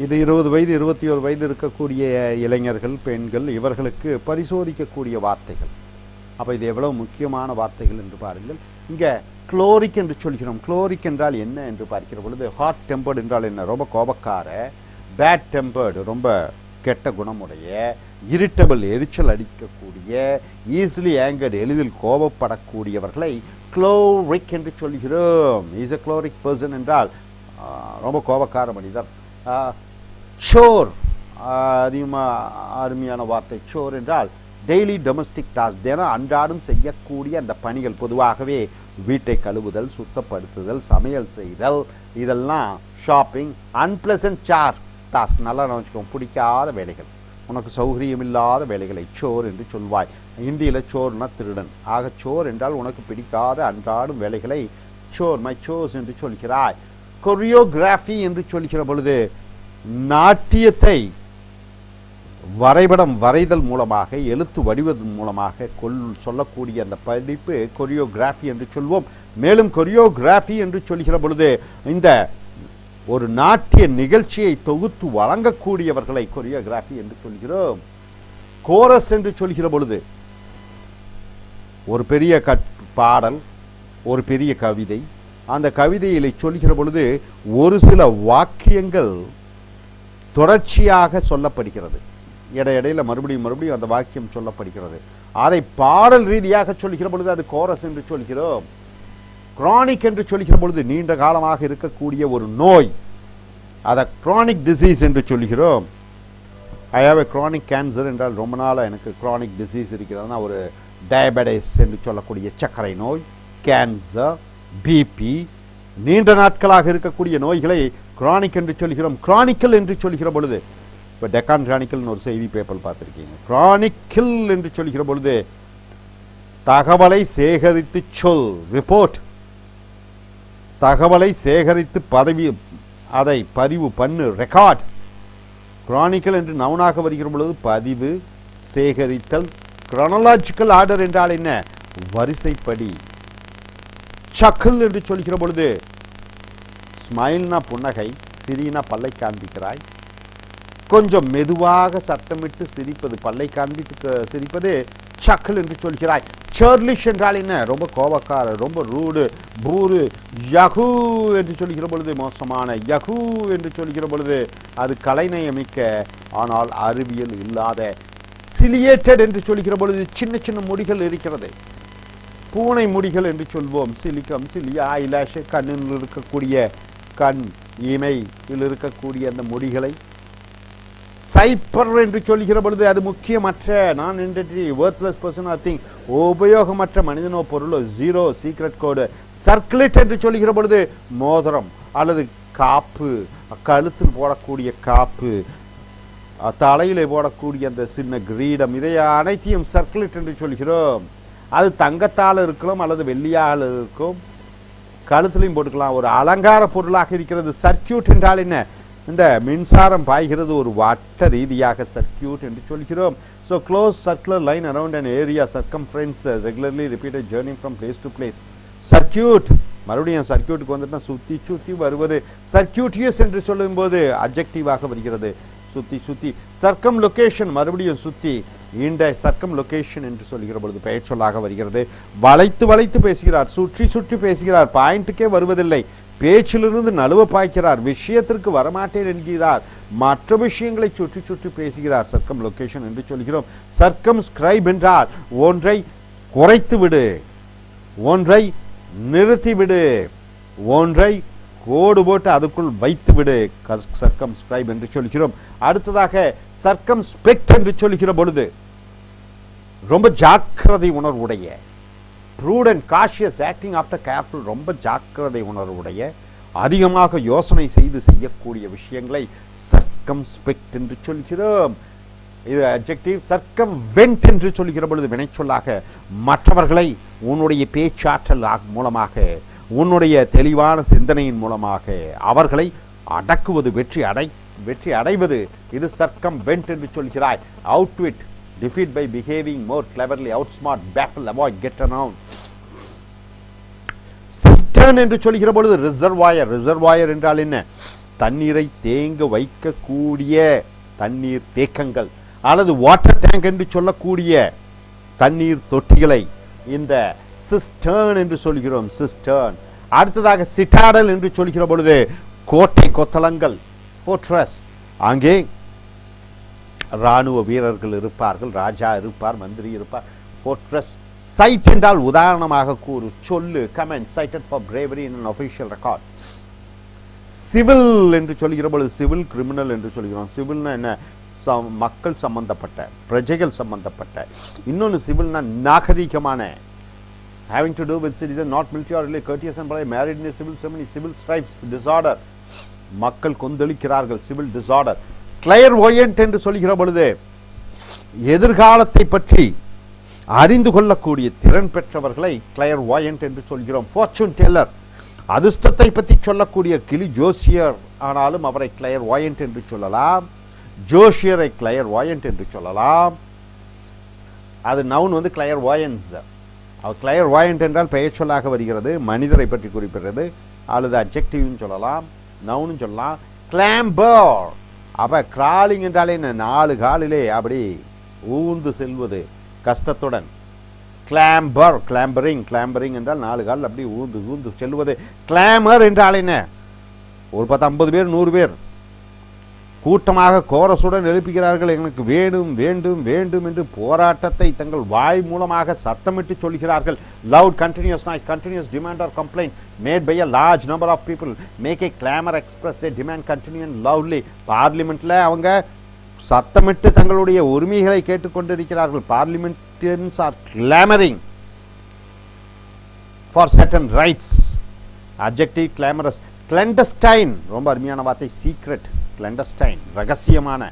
இது 20 வயது 21 வயது இருக்கக்கூடிய இளைஞர்கள், பெண்கள், இவர்களுக்கு பரிசோதிக்கக்கூடிய வார்த்தைகள். அப்போ இது எவ்வளவு முக்கியமான வார்த்தைகள் என்று பாருங்கள். இங்கே குளோரிக் என்று சொல்கிறோம். குளோரிக் என்றால் என்ன என்று பார்க்கிற பொழுது, ஹாட் டெம்பர்டு என்றால் என்ன? ரொம்ப கோபக்கார. பேட் டெம்பர்டு ரொம்ப கெட்ட குணமுடைய. இரிட்டபிள் எரிச்சல் அடிக்கக்கூடிய. ஈஸிலி ஆங்கர்டு எளிதில் கோபப்படக்கூடியவர்களை குளோரிக் என்று சொல்கிறோம். இஸ் எ குளோரிக் பர்சன் என்றால் ரொம்ப கோபக்கார மனிதர். சோர், அதிகமாக அருமையான வார்த்தை. சோர் என்றால் டெய்லி டொமஸ்டிக் டாஸ்க், தினம் அன்றாடம் செய்யக்கூடிய அந்த பணிகள். பொதுவாகவே வீட்டை கழுவுதல், சுத்தப்படுத்துதல், சமையல் செய்தல், இதெல்லாம் ஷாப்பிங். அன்பிளசன்ட் டாஸ்க், நல்லா நினச்சிக்கோங்க, பிடிக்காத வேலைகள், உனக்கு சௌகரியம் இல்லாத வேலைகளை சோர் என்று சொல்வாய். ஹிந்தியில் சோர்னா திருடன். ஆக சோர் என்றால் உனக்கு பிடிக்காத அன்றாடும் வேலைகளை சோர், மை சோர்ஸ் என்று சொல்கிறாய். கொரியோகிராஃபி என்று சொல்கிற பொழுது, நாட்டியத்தை வரைபடம் வரைதல் மூலமாக, எழுத்து வடிவதன் மூலமாக சொல்லக்கூடிய அந்த படிப்பு கொரியோகிராஃபி என்று சொல்வோம். மேலும் கொரியோகிராஃபி என்று சொல்கிற பொழுது, இந்த ஒரு நாட்டிய நிகழ்ச்சியை தொகுத்து வழங்கக்கூடியவர்களை கொரியோகிராஃபி என்று சொல்கிறோம். கோரஸ் என்று சொல்கிற பொழுது, ஒரு பெரிய பாடல், ஒரு பெரிய கவிதை, அந்த கவிதையை சொல்கிற பொழுது ஒரு சில வாக்கியங்கள் தொடர்ச்சியாக சொல்லப்படுகிறது. இடையிடையில் மறுபடியும் அந்த வாக்கியம் சொல்லப்படுகிறது. அதை பாடல் ரீதியாக சொல்கிற பொழுது அது கோரஸ் என்று சொல்கிறோம். கிரானிக் என்று சொல்கிற பொழுது நீண்ட காலமாக இருக்கக்கூடிய ஒரு நோய், அதை கிரானிக் டிசீஸ் என்று சொல்கிறோம். I have a chronic cancer என்றால் ரொம்ப நாளாக எனக்கு கிரானிக் டிசீஸ் இருக்கிறதுனா ஒரு டயபெட்டிஸ் என்று சொல்லக்கூடிய சர்க்கரை நோய், கேன்சர், பிபி, நீண்ட நாட்களாக இருக்கக்கூடிய நோய்களை கிரானிக் என்று சொல்கிறோம். கிரானிக்கல் என்று சொல்கிற பொழுது, இப்போ டெக்கான் கிரானிக்கல்னு ஒரு செய்தி பேப்பர் பார்த்துருக்கீங்க. கிரானிக்கல் என்று சொல்கிற பொழுது தகவலை சேகரித்து சொல், ரிப்போர்ட். தகவலை சேகரித்து அதை பதிவு பண்ணு, ரெக்கார்ட். கிரானிக்கல் என்று நவுனாக வருகிற பொழுது பதிவு, சேகரித்தல். குரோனாலஜிக்கல் ஆர்டர் என்றால் என்ன? வரிசைப்படி. சக்கல் என்று சொல்கிற பொழுது, ஸ்மைல்னா புன்னகை, சிரினா பல்லை காண்பிக்கிறாய். கொஞ்சம் மெதுவாக சத்தமிட்டு சிரிப்பது, பல்லை காண்பித்து சிரிப்பது சக்கல் என்று சொல்கிறாய். சர்லிஷ் என்றால் என்ன? ரொம்ப கோபக்காரர், ரொம்ப ரூடு, பூரு. யகு என்று சொல்கிற பொழுது மோசமான. யகு என்று சொல்கிற பொழுது அது கலைநயமிக்க ஆனால் அறிவியல் இல்லாத. சிலியேட்டட் என்று சொல்கிற பொழுது சின்ன சின்ன முடிகள் இருக்கிறது, பூனை முடிகள் என்று சொல்வோம். சிலிக்கம், சிலியா, ஐலாஷ், கண்ணில் இருக்கக்கூடிய கண் இமையில் இருக்கக்கூடிய அந்த முடிகளை. சைப்பர் என்று சொல்கிற பொழுது அது முக்கியமற்ற, நான் என்டிட்டி, வொர்த்லெஸ் பர்சன் ஆர் திங், உபயோகமற்ற மனிதனோ பொருளோ, ஜீரோ, சீக்ரெட் கோடு. சர்க்குலேட் என்று சொல்கிற பொழுது மோதிரம் அல்லது காப்பு, கழுத்தில் போடக்கூடிய காப்பு, தலையிலே போடக்கூடிய அந்த சின்ன கிரீடம், இதை அனைத்தையும் சர்க்குலேட் என்று சொல்கிறோம். அது தங்கத்தால் இருக்கலாம் அல்லது வெள்ளியால் இருக்கும், கழுத்துலையும் போட்டுக்கலாம். ஒரு அலங்கார பொருளாக இருக்கிறது. சர்க்கியூட் என்றால் என்ன? இந்த மின்சாரம் பாய்கிறது ஒரு வட்ட ரீதியாக சர்க்கியூட் என்று சொல்கிறோம். So close circular line around an area circumference regularly repeated journey from place to place. Circuit மறுபடியும் சர்க்கியூட்டுக்கு வந்துட்டு சுற்றி சுற்றி வருவது. சர்க்கியூட்டியஸ் என்று சொல்லும்போது அப்ஜெக்டிவாக வருகிறது, சுற்றி சுற்றி. சர்க்கம் லொகேஷன் மறுபடியும் சுற்றி, இந்த சர்க்கம் லொகேஷன் என்று சொல்கிற பொழுது பெயர் சொல்லாக வருகிறது. வளைத்து வளைத்து பேசுகிறார், சுற்றி சுற்றி பேசுகிறார், பாயிண்ட்டுக்கே வருவதில்லை, பேச்சிலிருந்து நழுவ பாய்க்கிறார், விஷயத்திற்கு வரமாட்டேன் என்கிறார், மற்ற விஷயங்களை சுற்றி சுற்றி பேசுகிறார். சர்க்கம் லொகேஷன் என்று சொல்கிறோம். சர்க்கம் ஸ்கிரைப் என்றால் ஒன்றை குறைத்து விடு, ஒன்றை நிறுத்திவிடு, ஒன்றை கோடு போட்டு அதுக்குள் வைத்து விடு, சர்க்கம் ஸ்கிரைப் என்று சொல்கிறோம். அடுத்ததாக சர்க்கம் ஸ்பெக்ட் என்று சொல்கிற பொழுது ரொம்ப ஜாக்கிரதை உணர்வுடைய, prudent cautious acting after careful, ரொம்ப ஜாக்கிரதை உணர்வுடைய, அதிகமாக யோசனை செய்து செய்யக்கூடிய விஷயங்களை சர்க்கம் ஸ்பெக்ட் என்று சொல்கிறோம். இது அட்ஜெக்டிவ். சர்க்கம் வெண்ட் என்று சொல்கிற பொழுது வினைச்சொல்லாக மற்றவர்களை உன்னுடைய பேச்சாற்றல் மூலமாக, உன்னுடைய தெளிவான சிந்தனையின் மூலமாக அவர்களை அடக்குவது, வெற்றி அடைவது, இது சர்க்கம் வெண்ட் என்று சொல்கிறாய். Outwit, defeat by behaving more cleverly, outsmart, baffle, avoid, get around. Cistern என்று சொல்கிற பொழுது ரிசர்வாயர். ரிசர்வாயர் என்றால் என்ன? தண்ணீரை தேங்க வைக்கக்கூடிய தண்ணீர் தேக்கங்கள் அல்லது வாட்டர் டேங்க் என்று சொல்லக்கூடிய தண்ணீர் தொட்டிகளை இந்த சிஸ்டர்ன் என்று சொல்கிறோம். சிஸ்டர்ன். அடுத்ததாக சிட்டாடல் என்று சொல்கிற பொழுது கோட்டை கொத்தளங்கள், ஃபோர்ட்ரஸ். அங்கே இராணுவ வீரர்கள் இருப்பார்கள், ராஜா இருப்பார், மந்திரி இருப்பார். ஃபோர்ட்ரஸ். சைட் என்றால் உதாரணமாக கூறு, சொல்லு, comment. Cited for bravery in an official record. Civil என்று சொல்கிற பொழுது சிவில் கிரிமினல் என்று சொல்கிறோம். சிவில்னா என்ன? மக்கள் சம்பந்தப்பட்ட, பிரஜைகள் சம்பந்தப்பட்ட. இன்னொன்று சிவில்னா நாகரிகமான, having to do with citizen, not military or really courteous and polite, married in a civil ceremony, civil strifes, disorder. மக்கள் கொந்தளிக்கிறார்கள், சிவில் டிசார்டர். கிளையர்வாயன்ட் என்று சொல்கிற பொழுது எதிர்காலத்தை பற்றி அறிந்து கொள்ளக்கூடிய திறன் பெற்றவர்களை கிளையர்வாயன்ட் என்று சொல்கிறோம். ஃபார்ச்சூன் டெல்லர், அதிர்ஷ்டத்தை பற்றி சொல்லக்கூடிய கிளி ஜோசியர் ஆனாலும் அவரை கிளையர்வாயன்ட் என்று சொல்லலாம். ஜோஷியரை கிளையர்வாயன்ட் என்று சொல்லலாம். அது நவுன் வந்து கிளையர்வாயன்ஸ். அவர் கிளையர்வாயன்ட் என்றால் பெயர் சொல்லாக வருகிறது, மனிதரை பற்றி குறிப்பிடுறது, அல்லது அட்ஜெக்டிவ்னு சொல்லலாம், நவுன்னு சொல்லலாம். கிளாம்பர், அப்ப கிராலிங் என்றாலே என்ன? 4 காலிலே அப்படி ஊந்து செல்வது கஷ்டத்துடன். கிளாம்பர், கிளாம்பரிங். கிளாம்பரிங் என்றால் 4 காலில் அப்படி ஊந்து ஊந்து செல்வது. கிளாமர் என்றால் என்ன? ஒரு 10-50 பேர் 100 பேர் கூட்டமாக கோரசுடன் எழுப்புகிறார்கள், எனக்கு வேண்டும் வேண்டும் வேண்டும் என்று போராட்டத்தை தங்கள் வாய் மூலமாக சத்தமிட்டு சொல்கிறார்கள். Loud, continuous noise, continuous demand or complaint made by a large number of people make a clamor, express a demand, continue and loudly. பார்லிமெண்ட்ல அவங்க சத்தமிட்டு தங்களுடைய உரிமைகளை கேட்டுக்கொண்டிருக்கிறார்கள். Parliamentarians are clamoring for certain rights. adjective clamorous. clandestine, ரொம்ப அருமையான வார்த்தை. Secret, கிளாண்டஸ்டைன், ரகசியமான,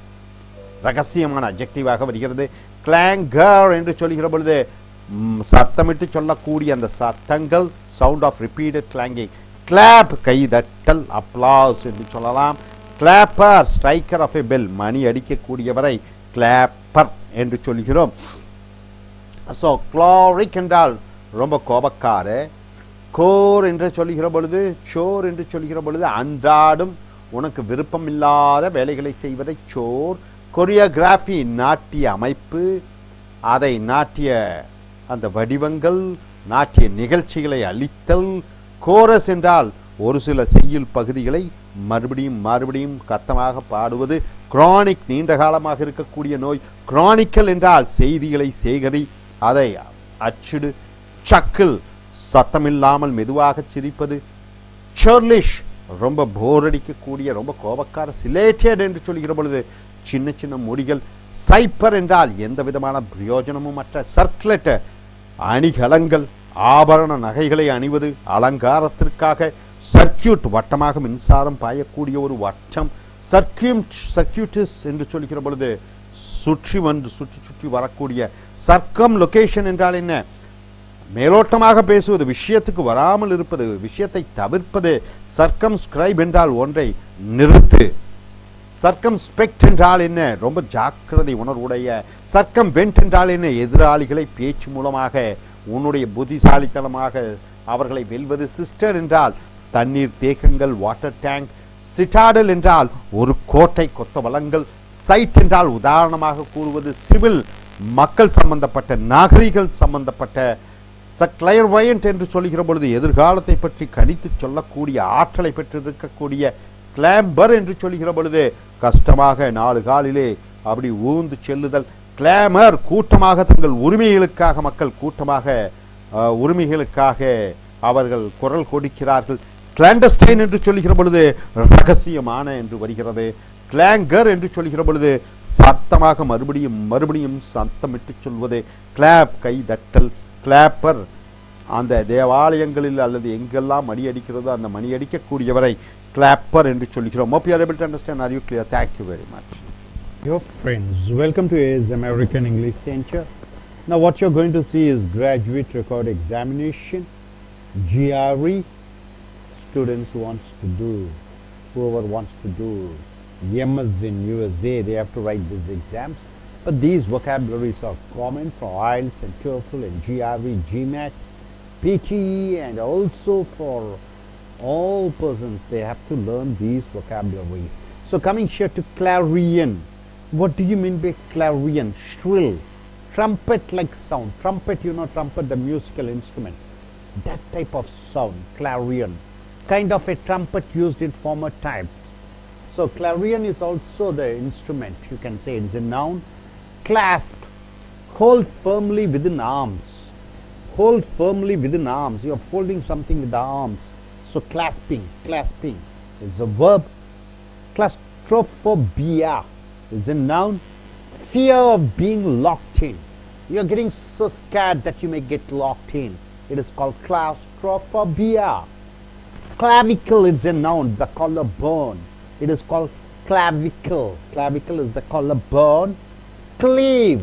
ரகசியமான அட்ஜெக்டிவாக வருகிறது. கிளாங்கர் என்று சொல்கிற பொழுது சத்தமிட்டு சொல்லக்கூடிய அந்த சத்தங்கள், sound of repeated clanging. Clap, கைதட்டல், அப்ளாஸ் என்று சொல்லலாம். Clapper, striker of a bell, மணி அடிக்கக்கூடியவரை கிளாப்பர் என்று சொல்கிறோம். ஸோ க்ளாரிக் என்றால் ரொம்ப கோபக்கார. கோர் என்று சொல்கிற பொழுது, சோர் என்று சொல்கிற பொழுது அன்றாடும் உனக்கு விருப்பமில்லாத வேலைகளை செய்வதை சோர். கொரியோகிராஃபி, நாட்டிய அமைப்பு, அதை நாட்டிய அந்த வடிவங்கள், நாட்டிய நிகழ்ச்சிகளை அளித்தல். கோரஸ் என்றால் ஒரு சில செய்யுள் பகுதிகளை மறுபடியும் மறுபடியும் கத்தமாக பாடுவது. கிரானிக், நீண்ட காலமாக இருக்கக்கூடிய நோய். கிரானிக்கல் என்றால் செய்திகளை சேகரி, அதை அச்சிடு. சக்கில், சத்தமில்லாமல் மெதுவாக சிரிப்பது. சர்லிஷ், ரொம்ப போர் அடிக்கக்கூடிய, ரொம்ப கோபக்கார. சிலேட்டட் என்று சொல்கிற பொழுது சின்ன சின்ன முடிகள். சைப்பர் என்றால் எந்த விதமான பிரயோஜனமும் மற்ற. சர்க்லெட், அணிகலங்கள், ஆபரண நகைகளை அணிவது அலங்காரத்திற்காக. சர்க்கியூட், வட்டமாக மின்சாரம் பாயக்கூடிய ஒரு வட்டம். சர்க்கியூட்டிஸ் என்று சொல்கிற பொழுது சுற்றி வந்து சுற்றி சுற்றி வரக்கூடிய. சர்க்கம் லொகேஷன் என்றால் என்ன? மேலோட்டமாக பேசுவது, விஷயத்துக்கு வராமல் இருப்பது, விஷயத்தை தவிர்ப்பது. சர்க்கம்ஸ்கிரைப் என்றால் ஒன்றை நிறுத்து. சர்க்கம்ஸ்பெக்ட் என்றால் என்ன? ரொம்ப ஜாக்கிரதை உணர்வுடைய. சர்க்கம்வென்ட் என்றால் என்ன? எதிராளிகளை பேச்சு மூலமாக உன்னுடைய புத்திசாலித்தனமாக அவர்களை வெல்வது. சிஸ்டர் என்றால் தண்ணீர் தேக்கங்கள், வாட்டர் டேங்க். சிட்டாடல் என்றால் ஒரு கோட்டை, கொத்த வளங்கள். சைட் என்றால் உதாரணமாக கூறுவது. சிவில் மக்கள் சம்பந்தப்பட்ட, நாகரிகள் சம்பந்தப்பட்ட. கிளையர்வயன்ட் என்று சொல்லுகிற பொழுது எதிர்காலத்தை பற்றி கணித்து சொல்லக்கூடிய ஆற்றலை பெற்றிருக்கக்கூடிய. கிளாம்பர் என்று சொல்லுகிற பொழுது கஷ்டமாக 4 காலிலே அப்படி ஊந்து செல்லுதல். கிளாமர் கூட்டமாக தங்கள் உரிமைகளுக்காக, மக்கள் கூட்டமாக உரிமைகளுக்காக அவர்கள் குரல் கொடுக்கிறார்கள். கிளாண்டஸ்டைன் என்று சொல்லுகிற பொழுது ரகசியமான என்று வருகிறது. கிளாங்கர் என்று சொல்லுகிற பொழுது சத்தமாக மறுபடியும் சத்தமிட்டு சொல்வது. கிளாப் கை தட்டல். கிளாப்பர் அந்த தேவாலயங்களில் அல்லது எங்கெல்லாம் மணி அடிக்கிறதோ அந்த மணி அடிக்கக்கூடியவரை கிளாப்பர் என்று சொல்லுகிறோம். Hope you are able to understand. Are you clear? Thank you very much. Your friends, welcome to AS American English Center. Now what you're going to see is graduate record examination, GRE. Students wants to do, whoever wants to do MS in USA, they have to write these exams. But these vocabularies are common for IELTS and TOEFL and GRE, GMAT, PTE, and also for all persons, they have to learn these vocabularies. So coming here to clarion. What do you mean by clarion? Shrill, trumpet-like sound. Trumpet, you know, trumpet, the musical instrument. That type of sound, clarion. Kind of a trumpet used in former times. So clarion is also the instrument. You can say it's a noun. Clasp, hold firmly within arms. Hold firmly within arms. You are folding something with the arms. So clasping is a verb. Claustrophobia is a noun. Fear of being locked in. You are getting so scared that you may get locked in. It is called claustrophobia. Clavicle is a noun, the collarbone. It is called clavicle. Clavicle is the collarbone. Cleave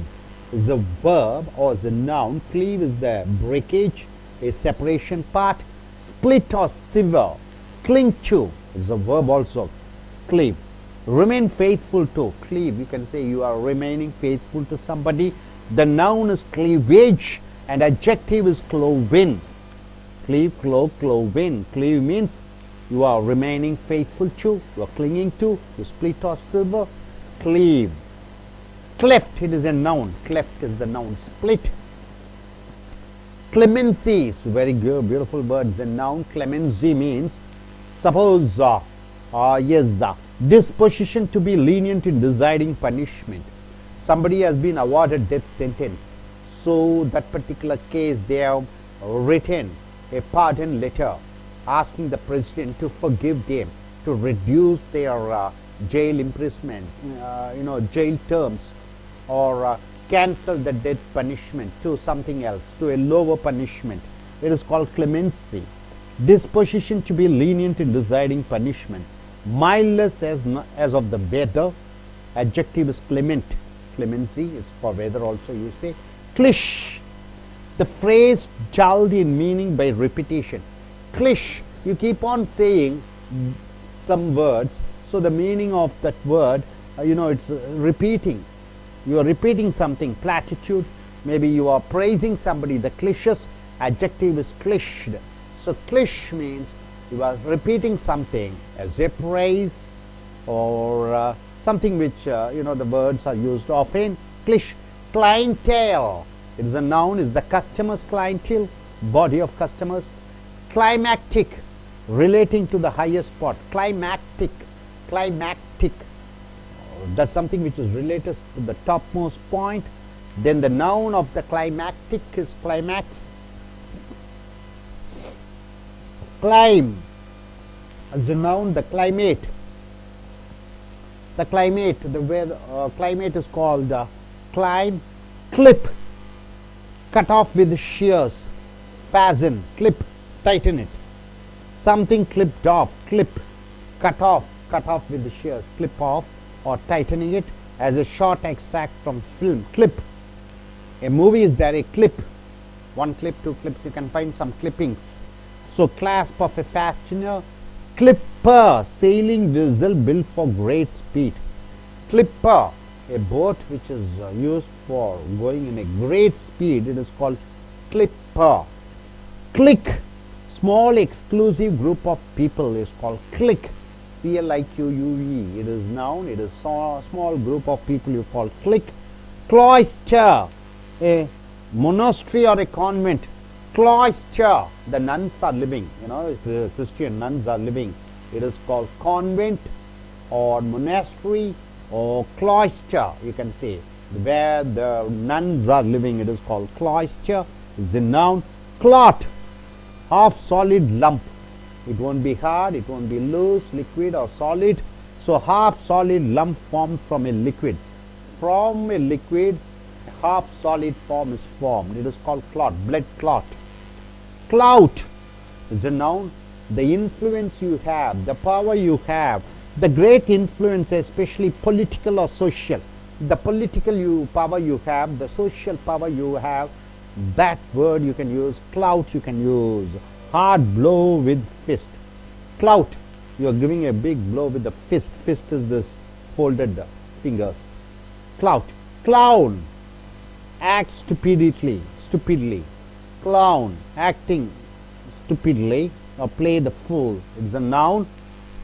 is a verb or is a noun. Cleave is the breakage, a separation part. Split or sever. Cling to is a verb also. Cleave. Remain faithful to. Cleave, you can say you are remaining faithful to somebody. The noun is cleavage and adjective is cloven. Cleave, cloven. Cleave means you are remaining faithful to, you are clinging to. You split or sever. Cleave. Cleft, it is a noun. Cleft is the noun. Split. Clemency, it's a very good, beautiful word. It's a noun. Clemency means suppose, disposition to be lenient in deciding punishment. Somebody has been awarded death sentence. So that particular case, they have written a pardon letter asking the president to forgive them, to reduce their jail imprisonment, jail terms, or cancel the death punishment to something else, to a lower punishment. It is called clemency. Disposition to be lenient in deciding punishment. Mildness as of the weather. Adjective is clement. Clemency is for weather also, you say. Clish, the phrase dulled in meaning by repetition. Clish, you keep on saying some words, so the meaning of that word, it's repeating. You are repeating something. Platitude, maybe you are praising somebody. The clishes, adjective is clished. So clish means you are repeating something as a praise or something which the words are used often. Clish. Clientele, it is a noun, is the customer's clientele, body of customers. Climactic, relating to the highest part. Climactic, that's something which is related to the topmost point. Then the noun of the climactic is climax. Climb, as a noun, the climate. The climate, the weather, climate is called climb. Clip, cut off with shears. Fasten, clip, tighten it. Something clipped off. Clip, cut off with the shears. Clip off or tightening it, as a short extract from film. Clip, a movie is there, a clip. 1 clip, 2 clips, you can find some clippings. So clasp of a fastener, clipper, sailing vessel built for great speed. Clipper, a boat which is used for going in a great speed, it is called clipper. Clique, small exclusive group of people is called clique. C-L-I-Q-U-E, it is noun, it is small group of people you call clique. Cloister, a monastery or a convent. Cloister, the nuns are living, the Christian nuns are living. It is called convent or monastery or cloister, you can say. Where the nuns are living, it is called cloister. It's a noun. Clot, half solid lump. It won't be hard, it won't be loose, liquid or solid. So half solid lump formed from a liquid. From a liquid, half solid form is formed. It is called clot, blood clot. Clout is a noun. The influence you have, the power you have, the great influence, especially political or social. The political power you have, the social power you have, that word you can use. Clout you can use. Hard blow with fist. Clout, you are giving a big blow with the fist. Fist is this folded fingers. Clout. Clown, act stupidly. Clown, acting stupidly or play the fool. It's a noun.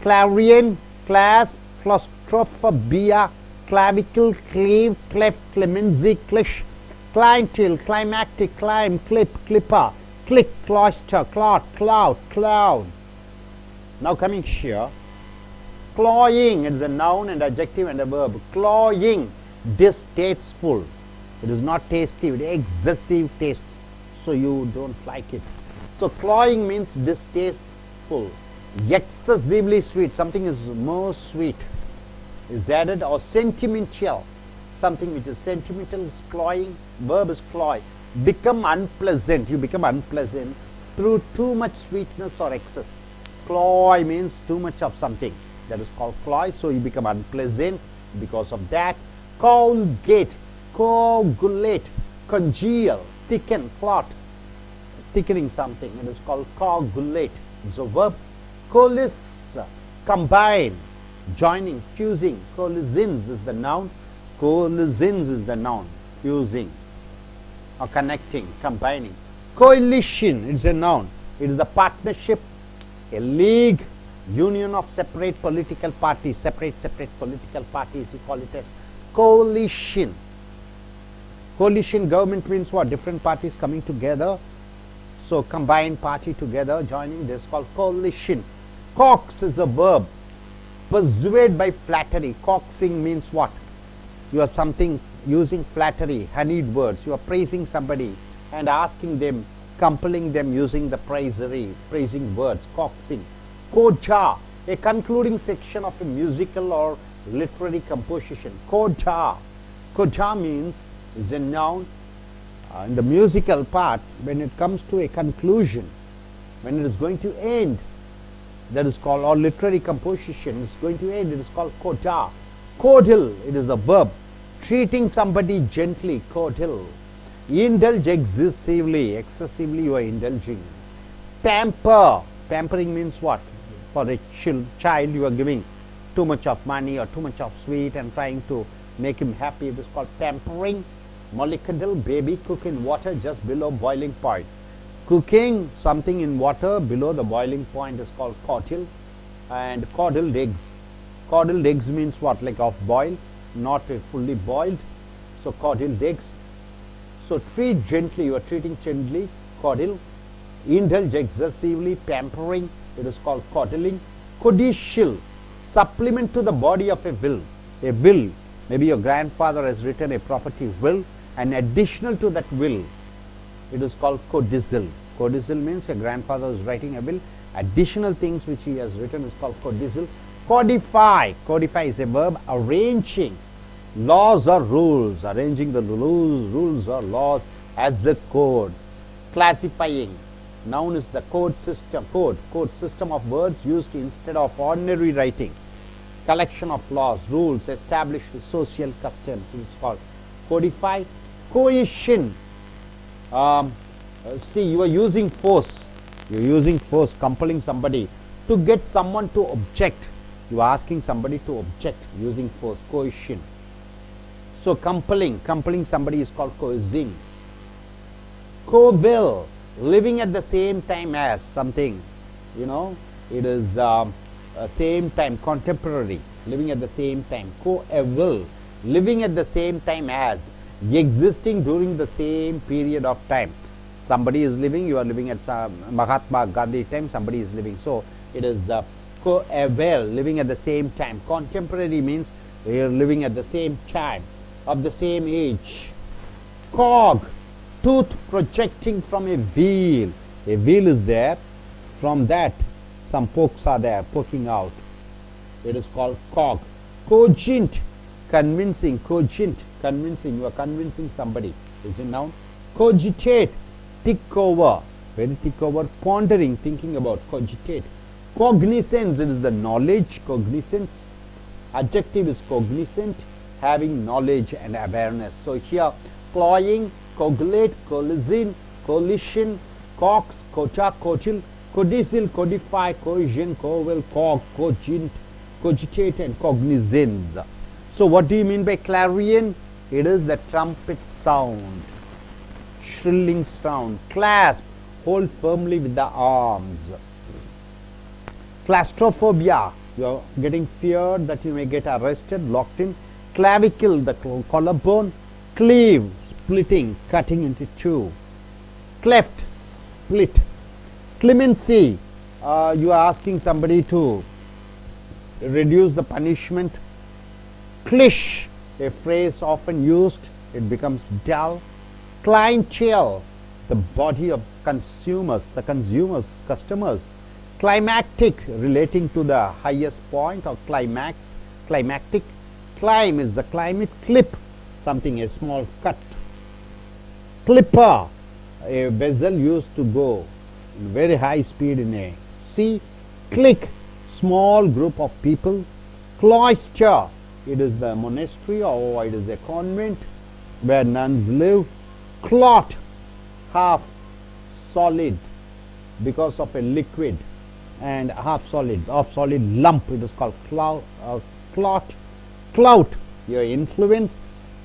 Clarion, clasp, claustrophobia, clavicle, cleave, cleft, clemency, clish, clientele, climactic, climb, clip, clipper, click, cloister, clot, clout, clown. Now coming here, cloying is a noun and adjective and a verb. Cloying, distasteful. It is not tasty, it is excessive taste, so you don't like it. So cloying means distasteful. Excessively sweet, something is more sweet is added, or sentimental, something which is sentimental is cloying. Verb is cloy. Become unpleasant, you become unpleasant through too much sweetness or excess. Cloy means too much of something, that is called cloy, so you become unpleasant because of that. Colgate, coagulate, congeal, thicken, clot, thickening something, it is called coagulate. It's a verb. Coalesce, combine, joining, fusing. Coalescence is the noun. Coalescence is the noun. Fusing or connecting, combining. Coalition, it's a noun. It is the partnership, a league, union of separate political parties, separate political parties, you call it as coalition. Coalition government means what? Different parties coming together. So combined party together, joining, this is called coalition. Coax is a verb. Persuade by flattery. Coaxing means what? You are something using flattery, honeyed words. You are praising somebody and asking them, compelling them using the praising words. Coaxing. Koja, a concluding section of a musical or literary composition. Koja. Koja means is a noun. In the musical part, when it comes to a conclusion, when it is going to end, that is called, or literary composition is going to end, it is called koja. Cordial, it is a verb. Treating somebody gently, cordial. Indulge excessively, excessively you are indulging. Pamper, pampering means what? For a child you are giving too much of money or too much of sweet and trying to make him happy, it is called pampering. Mollicantal, baby, cook in water just below boiling point. Cooking something in water below the boiling point is called codil. And codled eggs. Codled eggs means what? Like off boil, not fully boiled. So codled eggs. So treat gently, you are treating gently, codil. Indulge excessively, pampering, it is called coddling. Codicial, supplement to the body of a will. A will, maybe your grandfather has written a property will, and additional to that will, it is called codicil. Codicil means your grandfather is writing a will, additional things which he has written is called codicil. Codify, codify is a verb. Arranging, laws or rules, arranging the rules or laws as a code. Classifying, noun is the code system, code system of words used instead of ordinary writing. Collection of laws, rules, established social customs, it is called codify. Cohesion, See, you are using force. You are using force, compelling somebody to get someone to object. You are asking somebody to object using force, coercion. So compelling somebody is called coercing. Co-will, living at the same time as something, it is same time, contemporary, living at the same time. Co-will, living at the same time as, existing during the same period of time. Somebody is living, you are living at Mahatma Gandhi time, somebody is living. So it is co-will, living at the same time. Contemporary means we are living at the same time, of the same age. Cog, tooth projecting from a wheel. A wheel is there, from that some pokes are there, poking out. It is called cog. Cogent, convincing, convincing, you are convincing somebody, is a noun. Cogitate, think over, very think over, pondering, thinking about, cogitate. Cognizance, it is the knowledge, cognizance. Adjective is cognizant, having knowledge and awareness. So here, cloying, cogulate, collision, collision, cox, cocha, cochil, codicil, codify, cohesion, covel, cog, cogent, cogitate, and cognizance. So what do you mean by clarion? It is the trumpet sound, shrilling sound. Clasp, hold firmly with the arms. Claustrophobia, you are getting feared that you may get arrested, locked in. Clavicle, the collarbone. Cleave, splitting, cutting into two. Cleft, split. Clemency, you are asking somebody to reduce the punishment. Cliché, a phrase often used, it becomes dull. Clientele, the body of consumers, customers. Climactic, relating to the highest point of climax, climactic. Climb is the climate. Clip, something, a small cut. Clipper, a vessel used to go in very high speed in a sea. Clique, small group of people. Cloister, it is the monastery or it is a convent where nuns live. Clot, half solid because of a liquid, and half solid lump, it is called clot. Clout, your influence.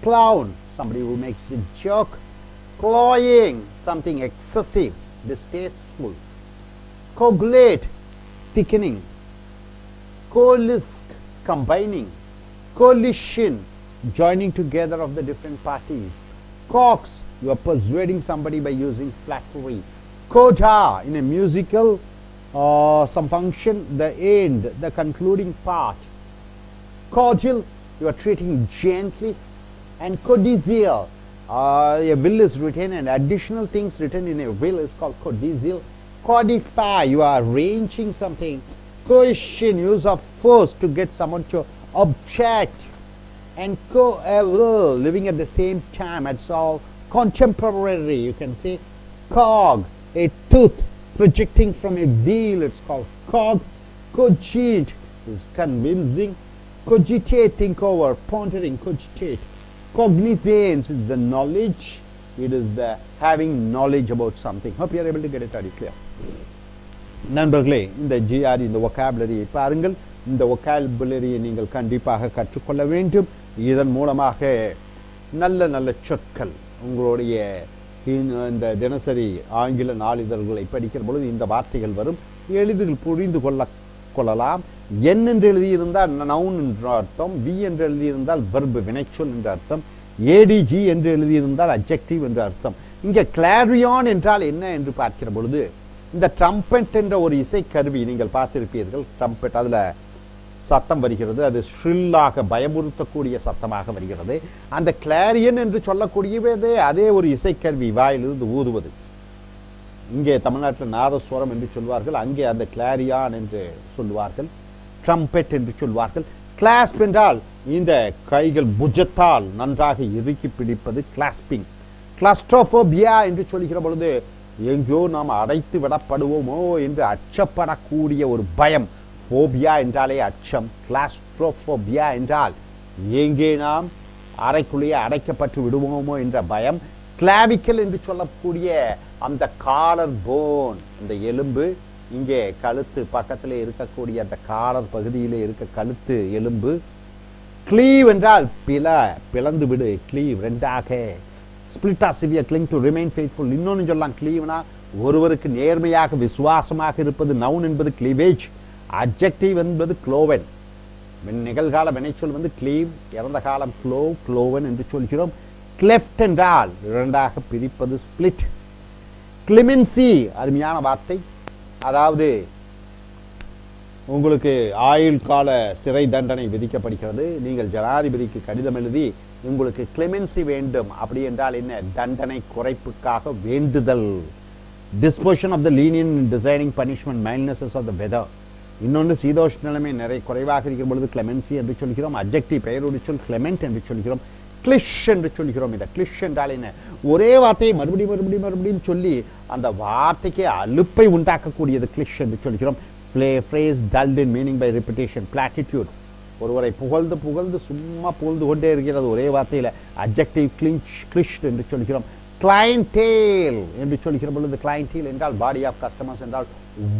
Clown, somebody who makes a joke. Cloying, something excessive, distasteful. Coagulate, thickening. Coalesce, combining. Coalition, joining together of the different parties. Cox, you are persuading somebody by using flattery. Coda, in a musical or some function, the end, the concluding part. Cordial, you are treating gently. And codicil, a will is written and additional things written in a will is called codicil. Codify, you are arranging something. Coercion, use of force to get someone to object. And co-will, living at the same time, it's all contemporary, you can say. Cog, a tooth projecting from a wheel, it's called cog. Cogent is convincing. Cogitate, think over, pondering, cogitate. Cognizance is the knowledge, it is the having knowledge about something. Hope you are able to get it very clear. நண்பர்களே, இந்த GR, இந்த vocabulary பாருங்கள். இந்த vocabulary நீங்கள் கண்டிப்பாக கற்றுக்கொள்ள வேண்டும். இதன் மூலமாக நல்ல நல்ல சொற்கள் உங்களுடைய இந்த தினசரி ஆங்கில நாளிதழ்களை படிக்கிற பொழுது இந்த வார்த்தைகள் வரும், எளிதில் புரிந்து கொள்ளலாம். என் என்று எழுதியிருந்தால் நவுன் என்ற அர்த்தம், வி என்று எழுதியிருந்தால் வெர்பு வினைச்சொல் என்ற அர்த்தம், ஏடிஜி என்று எழுதியிருந்தால் அட்ஜெக்டிவ் என்ற அர்த்தம். இங்கே கிளாரியான் என்றால் என்ன என்று பார்க்கிற பொழுது, இந்த ட்ரம்பெட் என்ற ஒரு இசைக்கருவி நீங்கள் பார்த்திருப்பீர்கள். ட்ரம்பெட், அதில் சத்தம் வருகிறது, அது ஷ்ரில்லாக பயமுறுத்தக்கூடிய சத்தமாக வருகிறது. அந்த கிளாரியன் என்று சொல்லக்கூடியதே அதே ஒரு இசைக்கருவி, வாயிலிருந்து ஊதுவது. இங்கே தமிழ்நாட்டில் நாதஸ்வரம் என்று சொல்வார்கள், அங்கே அந்த கிளாரியான் என்று சொல்வார்கள், ட்ரம்பெட் என்று சொல்வார்கள். கிளாஸ்ப் என்றால் இந்த கைகள் புஜத்தால் நன்றாக இறுக்கி பிடிப்பது, கிளாஸ்பிங். கிளாஸ்ட்ரோபோபியா என்று சொல்கிற பொழுது எங்கோ நாம் அடைத்து விடப்படுவோமோ என்று அச்சப்படக்கூடிய ஒரு பயம். ஃபோபியா என்றாலே அச்சம். கிளாஸ்ட்ரோபோபியா என்றால் எங்கே நாம் அறைக்குள்ளேயே அடைக்கப்பட்டு விடுவோமோ என்ற பயம். கிளாவிக்கல் என்று சொல்லக்கூடிய அந்த காலர் போன், அந்த எலும்பு இங்கே கழுத்து பக்கத்தில் இருக்கக்கூடிய அந்த காலர் பகுதியில் இருக்க கழுத்து எலும்பு. கிளீவ் என்றால் பிளந்து விடு, கிளீவ் ரெண்டாக. Split or sever, cling to remain faithful. இன்னொன்னு சொல்லலாம், கிளீவ்னா ஒருவருக்கு நேர்மையாக விசுவாசமாக இருப்பது. நவுன் என்பது கிளீவேஜ், அட்ஜெக்டிவ் என்பது க்ளோவன். நிகழ்கால வினைச்சொல் வந்து கிளீவ், இறந்த காலம் க்ளோவன் என்று சொல்கிறோம். கிளெஃப்ட் என்றால் இரண்டாக பிரிப்பது, ஸ்பிளிட். கிளிமென்சி அருமையான வார்த்தை, அதாவது உங்களுக்கு ஆயுள் கால சிறை தண்டனை விதிக்கப்படுகிறது. நீங்கள் ஜனாதிபதிக்கு கடிதம் எழுதி உங்களுக்கு கிளெமென்சி வேண்டும், அப்படி என்றால் என்ன? தண்டனை குறைப்புக்காக வேண்டுதல். Disposition of the lenient in designing punishment, mildness of the weather. இன்னொன்று சீதோஷ் நிலைமை நிறைய குறைவாக இருக்கிற பொழுது கிளெமென்சி என்று சொல்கிறோம். அட்ஜெக்டிவ் பெயரோடு சொல் கிளெமெண்ட் என்று சொல்கிறோம். கிளிஷ் என்று சொல்கிறோம். இதை கிளிஷ் என்றால் என்ன? ஒரே வார்த்தையை மறுபடியும் சொல்லி அந்த வார்த்தைக்கு அலுப்பை உண்டாக்கக்கூடியது கிளிஷ் என்று சொல்கிறோம். phrase dulled in meaning by repetition, platitude. ஒருவரை புகழ்ந்து சும்மா புகழ்ந்து கொண்டே இருக்கிறது ஒரே வார்த்தையில். அட்ஜெக்டிவ் கிளிஷ்ட் என்று சொல்கிறோம். கிளைண்டேல் என்று சொல்கிற பொழுது, கிளைண்டேல் என்றால் பாடி ஆஃப் கஸ்டமர்ஸ் என்றால்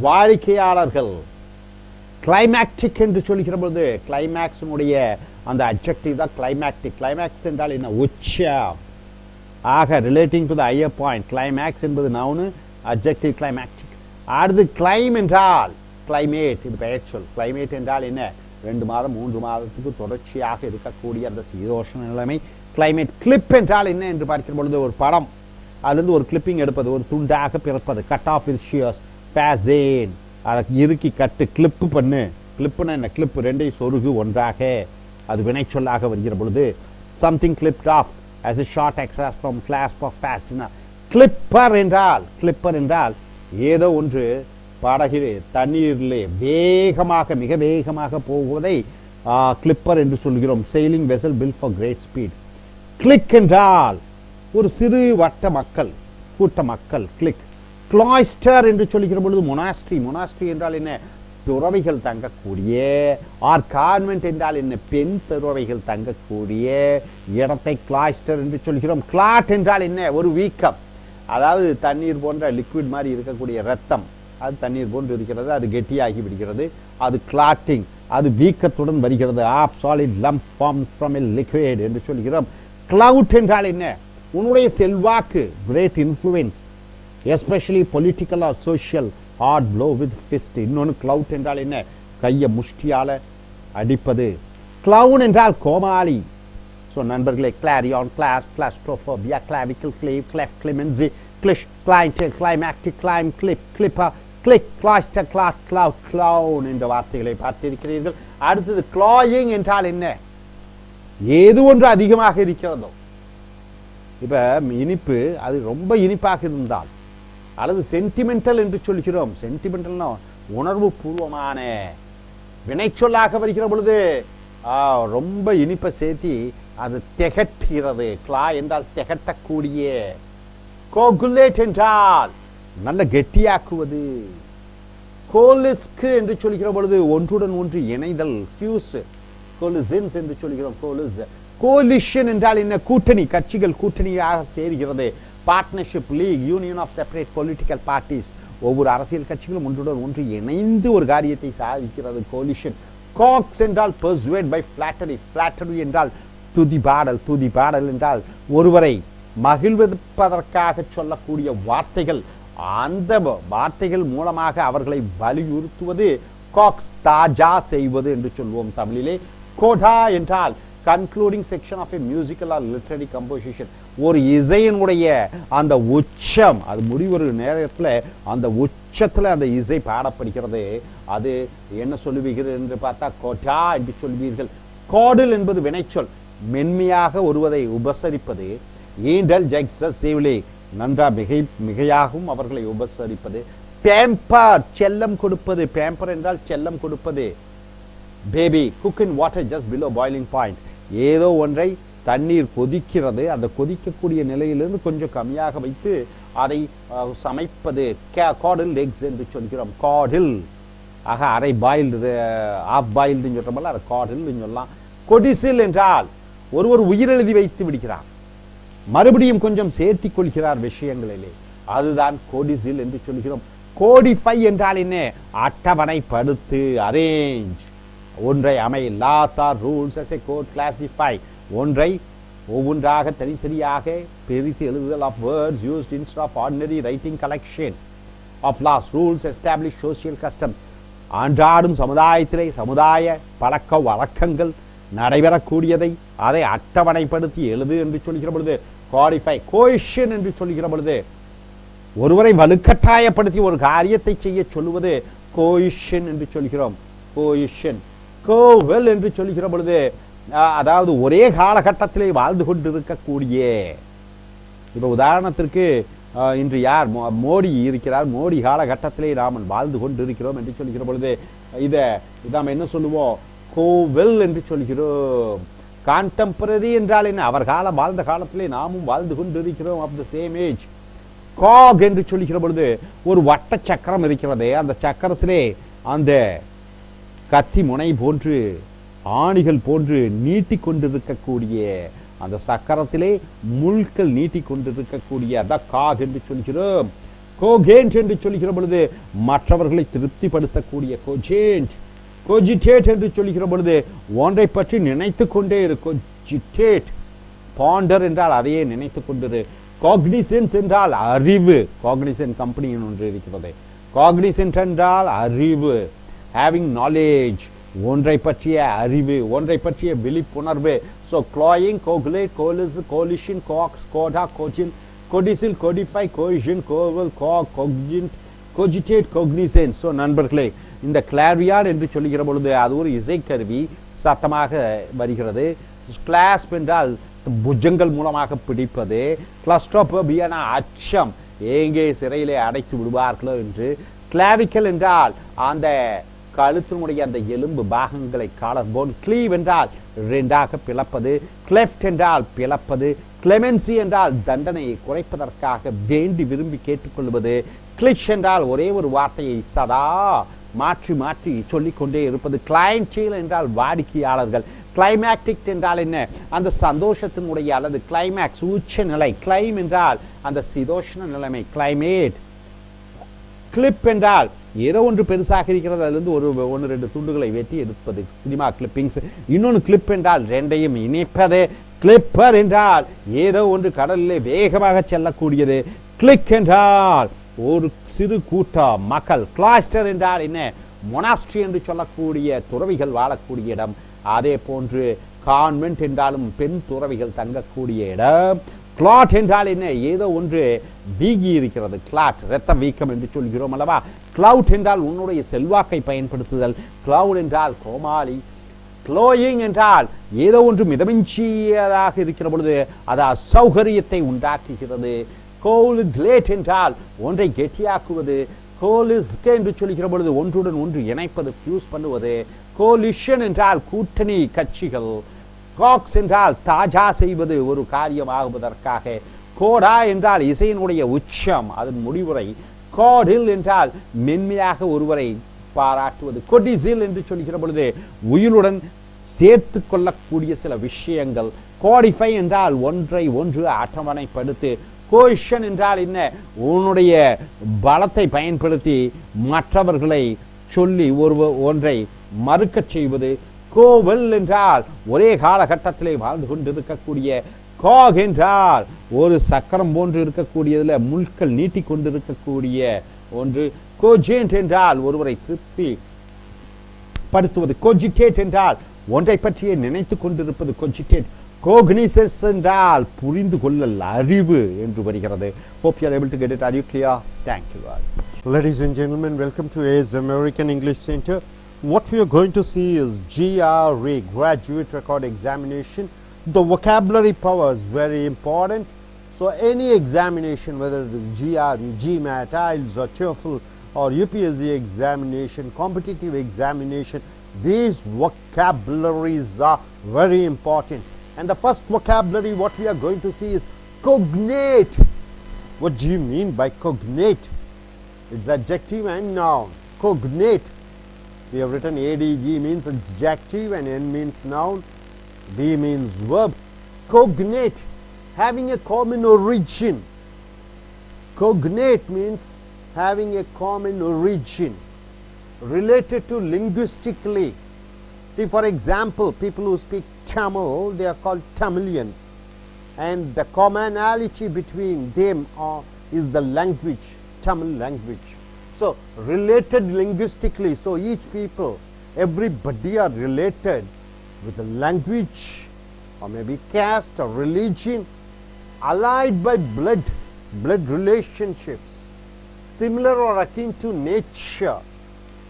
வாடிக்கையாளர்கள். கிளைமேக்டிக் என்று சொல்கிற பொழுது, கிளைமேக்ஸினுடைய அந்த அட்ஜெக்டிவ் தான் கிளைமேக்டிக். கிளைமேக்ஸ் என்றால் என்ன? உச்சம். ஆக relating to the higher point. Climax என்பது நவுனு, அட்ஜெக்டிவ் கிளைமேக்டிக். அடுத்து கிளைம் என்றால் கிளைமேட், இது பெயர் சொல். கிளைமேட் என்றால் என்ன? 2 மாதம் 3 மாதத்துக்கு தொடர்ச்சியாக இருக்கக்கூடிய அந்த சீதோஷண நிலைமை கிளைமேட். கிளிப் என்றால் என்ன என்று பார்க்கிற பொழுது, ஒரு படம் அதிலிருந்து ஒரு கிளிப்பிங் எடுப்பது, ஒரு துண்டாக பிறப்பது. கட் ஆஃப் வித் ஷியர்ஸ், ஃபேசேன், அதை இறுக்கி கட்டு, கிளிப்பு பண்ணு. கிளிப்புனா என்ன? கிளிப்பு ரெண்டையும் சொருகு ஒன்றாக, அது வினைச்சொல்லாக வருகிற பொழுது. Something clipped off as a short extract from clasp of fast. Clipper என்றால் ஏதோ ஒன்று படகிலே தண்ணீரிலே வேகமாக மிக வேகமாக போவதை கிளிப்பர் என்று சொல்கிறோம். Sailing vessel built for great speed. Click என்றால் ஒரு சிறு வட்ட மக்கள், கூட்ட மக்கள். கிளிக். கிளாய்ஸ்டர் என்று சொல்கிற பொழுது மொனாஸ்ட்ரி. மொனாஸ்ட்ரி என்றால் என்ன? துறவிகள் தங்கக்கூடிய. ஆர் கான்வென்ட் என்றால் என்ன? பெண் துறவிகள் தங்கக்கூடிய இடத்தை கிளாய்ஸ்டர் என்று சொல்கிறோம். கிளாட் என்றால் என்ன? ஒரு வீக்கம், அதாவது தண்ணீர் போன்ற லிக்விட் மாதிரி இருக்கக்கூடிய ரத்தம், அது தண்ணீர் போன்று இருக்கிறது, அது கெட்டியாகி விடுகிறது, அது கிளாட்டிங், அது வீக்கத்துடன் வருகிறது. Of solid lump forms from a liquid என்று சொல்கிறோம். கிளவுட் என்றால் என்ன? உன்னுடைய செல்வாக்கு, great influence, especially political or social. Hard blow with fist. இன்னொன்று கிளவுட் என்றால் என்ன? கையை முஷ்டியால் அடிப்பது. கிளவுன் என்றால் கோமாளி. ஸோ நண்பர்களே, clarion, clause, claustrophobia, clavicle, cleave, cleft, clemency, cliche, clientele, climactic, clime, clip, clipper, clique, cloister, clot, cloud, clown என்ற வார்த்தைகளை பார்த்திருக்கிறீர்கள். அடுத்தது கிளாயிங் என்றால் என்ன? ஏது ஒன்று அதிகமாக இருக்கிறதோ, இப்போ இனிப்பு, அது ரொம்ப இனிப்பாக இருந்தால், அல்லது சென்டிமெண்டல் என்று சொல்கிறோம். சென்டிமெண்டல்னா உணர்வு பூர்வமான வினைச்சொல்லாக வருகிற பொழுது ரொம்ப இனிப்பை சேர்த்தி அது திகட்டுகிறது. கிளா என்றால் திகட்டக்கூடிய. கோகுலேட் என்றால் நல்ல கெட்டியாக்குவது. கோலிஸ்க்கு என்று சொல்கிற பொழுது ஒன்றுடன் ஒன்று இணைதல், ஃபியூஸ். கோலிசன்ஸ் என்று சொல்கிறோம். கோலிஷன் என்றால் என்ன? கூட்டணி, கட்சிகள் கூட்டணியாக சேர்கிறது. Partnership, league, union of separate political parties. ஒவ்வொரு அரசியல் கட்சிகளும் ஒன்றுடன் ஒன்று இணைந்து ஒரு காரியத்தை சாதிக்கிறது. கோலிஷன். காக்ஸ் என்றால் பர்சுவேட் பை ஃபிளாட்டரி. ஃபிளாட்டரி என்றால் துதிபாடல். துதிபாடல் என்றால் ஒருவரை மகிழ்வதற்காக சொல்லக்கூடிய வார்த்தைகள். அந்த வார்த்தைகள் மூலமாக அவர்களை வலியுறுத்துவது. காக்ஸ், தாஜா செய்வது என்று சொல்வோம் தமிழிலே. கோடா என்றால் concluding section of a musical or literary composition. ஒரு இசையினுடைய அந்த உச்சம், அது முடிவொரு நேரத்தில் அந்த உச்சத்தில் அந்த இசை பாடப்படுகிறது. அது என்ன சொல்லுவீர்கள் என்று பார்த்தா கோட்டா என்று சொல்வீர்கள். காடல் என்பது வினைச்சொல், மென்மையாக ஒருவரை உபசரிப்பது. ஈண்டல் எக்ஸசிவ்லி, நன்றா மிகையாகவும் அவர்களை உபசரிப்பது. பேம்பர், செல்லம் கொடுப்பது. பேம்பர் என்றால் செல்லம் கொடுப்பது. Baby, cook in water just below boiling point. ஏதோ ஒன்றை தண்ணீர் கொதிக்கிறது, அந்த கொதிக்கக்கூடிய நிலையிலிருந்து கொஞ்சம் கம்மியாக வைத்து அதை சமைப்பது. காடில் எக்ஸ் என்று சொல்கிறோம். காடில், ஆக அரை பாயில்டு, ஆஃப் பாயில்டு சொல்கிறோம்ல, அதை காடில் சொல்லலாம். கொடிசில் என்றால் ஒருவர் உயிரெழுதி வைத்து விடுகிறார், மறுபடியும் கொஞ்சம் சேர்த்தி கொள்கிறார் விஷயங்களிலே. அதுதான் கோடிசில் என்று சொல்கிறோம். கோடிஃபை என்றால் என்ன? அட்டவணைப்படுத்து, அரேஞ்ச். ஒன்றை அமை, laws or rules as a code classify. ஒன்றை ஒவ்வொன்றாக தனித்தனியாக பிரித்து எழுதுதல். Of words used instead of ordinary writing collection of laws rules establish social customs. அன்றாடும் சமுதாயத்திலே சமுதாய பழக்க வழக்கங்கள் நடைபெறக்கூடியதை அதை அட்டவணைப்படுத்தி எழுது என்று சொல்கிற பொழுது கோடிஃபை. கோயிஷன் என்று சொல்கிற பொழுது ஒருவரை வலுக்கட்டாயப்படுத்தி ஒரு காரியத்தை செய்ய சொல்லுவது கோயிஷன் என்று சொல்கிறோம். கோயிஷன். கோவெல் என்று சொல்கிற பொழுது அதாவது ஒரே காலகட்டத்திலே வாழ்ந்து கொண்டிருக்கக்கூடிய, இப்போ உதாரணத்திற்கு இன்று யார் மோடி இருக்கிறார், மோடி காலகட்டத்திலே நாம் வாழ்ந்து கொண்டிருக்கிறோம் என்று சொல்கிற பொழுது இதை நாம் என்ன சொல்லுவோம்? கோவெல் என்று சொல்கிறோம். கான்டெம்பரரி என்றால் என்ன? அவர் காலம் வாழ்ந்த காலத்திலே நாமும் வாழ்ந்து கொண்டிருக்கிறோம், ஆஃப் த சேம் ஏஜ். காக் என்று சொல்கிற பொழுது ஒரு வட்ட சக்கரம் இருக்கிறது, அந்த சக்கரத்திலே அந்த கத்தி முனை போன்று ஆணிகள் போன்று நீட்டிக் கொண்டிருக்கக்கூடிய, அந்த சக்கரத்திலே முள்கள் நீட்டிக் கொண்டிருக்கக்கூடிய அதான் காக் என்று சொல்கிறோம். கோகேன்ட் என்று சொல்கிற பொழுது மற்றவர்களை திருப்திப்படுத்தக்கூடிய கோஜேன்ட். கோஜிடேட் என்று சொல்கிற பொழுது ஒன்றை பற்றி நினைத்து கொண்டே இருக்கும். கோஜிடேட். பாண்டர் என்றால் அதையே நினைத்து கொண்டிரு. காக்னிசன்ஸ் என்றால் அறிவு. காக்னிசன்ட் கம்பெனி ஒன்று இருக்கிறது. காக்னிசன்ட் என்றால் அறிவு. ஹேவிங் நாலேஜ், ஒன்றை பற்றிய அறிவு, ஒன்றை பற்றிய விழிப்புணர்வு. ஸோ க்ளாயிங், கோகுலேட், கோலிஸ், கோலிஷன், காக்ஸ், கோடா, கோஜில், கொடிசில், கோடிஃபை, கோயிஷன், கோவல், காக், கோக்ஜின்ட், கோஜிடேட், கோக்னிசன்ட். ஸோ நண்பர்களே, இந்த கிளாரியாட் என்று சொல்லுகிற பொழுது அது ஒரு இசைக்கருவி, சத்தமாக வருகிறது. கிளாஸ்ப் என்றால் புஜங்கள் மூலமாக பிடிப்பது. கிளஸ்ட்ரோபோபியானா அச்சம், எங்கே சிறையிலே அடைத்து விடுவார்களோ என்று. கிளாவிக்கல் என்றால் அந்த கழுத்தினுடைய அந்த எலும்பு பாகங்களை காலர் போன். கிளீவ் என்றால் ரெண்டாக பிளப்பது. கிளெஃப்ட் என்றால் பிளப்பது. கிளெமென்சி என்றால் தண்டனையை குறைப்பதற்காக வேண்டி விரும்பி கேட்டுக்கொள்வது. கிளிஷ் என்றால் ஒரே ஒரு வார்த்தையை சதா மாற்றி மாற்றி சொல்லிக்கொண்டே இருப்பது. கிளைன்டீல் என்றால் வாடிக்கையாளர்கள். கிளைமேக்டிக் என்றால் என்ன? அந்த சந்தோஷத்தினுடைய அல்லது கிளைமேக்ஸ் உச்ச நிலை. கிளைம் என்றால் அந்த சீதோஷ்ண நிலைமை, கிளைமேட். கிளிப் என்றால் ஏதோ ஒன்று பெருசாக இருக்கிறது, அதிலிருந்து ஒன்று ரெண்டு துண்டுகளை வெட்டி எடுப்பது, சினிமா கிளிப்பிங்ஸ். இன்னொன்று கிளிப் என்றால் ரெண்டையும் இணைப்பது. கிளிப்பர் என்றால் ஏதோ ஒன்று கடலிலே வேகமாக செல்லக்கூடியது. கிளிக் என்றால் ஒரு சிறு கூட்டம் மக்கள். கிளாஸ்டர் என்றால் என்ன? மொனாஸ்ட்ரி என்று சொல்லக்கூடிய துறவிகள் வாழக்கூடிய இடம். அதே போன்று கான்வென்ட் என்றாலும் பெண் துறவிகள் தங்கக்கூடிய இடம். கிளாட் என்றால் என்ன? ஏதோ ஒன்று வீங்கி இருக்கிறது. கிளாட், இரத்த வீக்கம் என்று சொல்கிறோம் அல்லவா. கிளவுட் என்றால் உன்னுடைய செல்வாக்கை பயன்படுத்துதல். கிளவுட் என்றால் கோமாளி. க்ளோயிங் என்றால் ஏதோ ஒன்று மிதமிஞ்சியதாக இருக்கிற பொழுது அது அசௌகரியத்தை உண்டாக்குகிறது. கோல் கிளேட் என்றால் ஒன்றை கெட்டியாக்குவது. கோலிஸ்க் என்று சொல்கிற பொழுது ஒன்றுடன் ஒன்று இணைப்பது, ஃபியூஸ் பண்ணுவது. கோலிஷன் என்றால் கூட்டணி கட்சிகள். காக்ஸ் என்றால் தாஜா செய்வது, ஒரு காரியம் ஆகுவதற்காக. கோடா என்றால் இசையினுடைய உச்சம், அதன் முடிவுரை. கோடில் என்றால் மென்மையாக ஒருவரை பாராட்டுவது. கொடிசில் என்று சொல்கிற பொழுது உயிருடன் சேர்த்து கொள்ளக்கூடிய சில விஷயங்கள். கோடிஃபை என்றால் ஒன்றை ஒன்று அட்டவணைப்படுத்து. கோயிஷன் என்றால் என்ன? உன்னுடைய பலத்தை பயன்படுத்தி மற்றவர்களை சொல்லி ஒன்றை மறுக்கச் செய்வது. கோவல் என்றால் ஒரே காலகட்டத்திலே வாழ்ந்து கொண்டிருக்கக்கூடிய. காக் என்றால் ஒரு சக்கரம் போன்று இருக்கக்கூடியதுல முள்கள் நீட்டி கொண்டிருக்கக்கூடிய ஒன்று. கோஜென்ட் என்றால் ஒருவரை திருப்தி படுத்துவது. கோஜிடேட் என்றால் ஒன்றை பற்றியே நினைத்து கொண்டிருப்பது. கோஜிடேட். கோக்னிசன்ஸ் என்றால் புரிந்து கொள்ளல், அறிவு என்று வருகிறது. Hope you are able to get it. Are you clear? Thank you all. Ladies and gentlemen, welcome to AS American English Center. What we are going to see is GRE, Graduate Record Examination. The vocabulary power is very important. So any examination, whether it is GRE, GMAT, IELTS or TOEFL or UPSC examination, competitive examination, these vocabularies are very important. And the first vocabulary what we are going to see is cognate. What do you mean by cognate? It's adjective and noun. Cognate. We have written ADG means adjective and N means noun. B means verb. Cognate. Having a common origin. Cognate means having a common origin, related to linguistically. See, for example, people who speak Tamil, they are called Tamilians, and the commonality between them is the language, Tamil language. So, related linguistically, so each people, everybody are related with the language, or maybe caste or religion, allied by blood relationships, similar or akin to nature,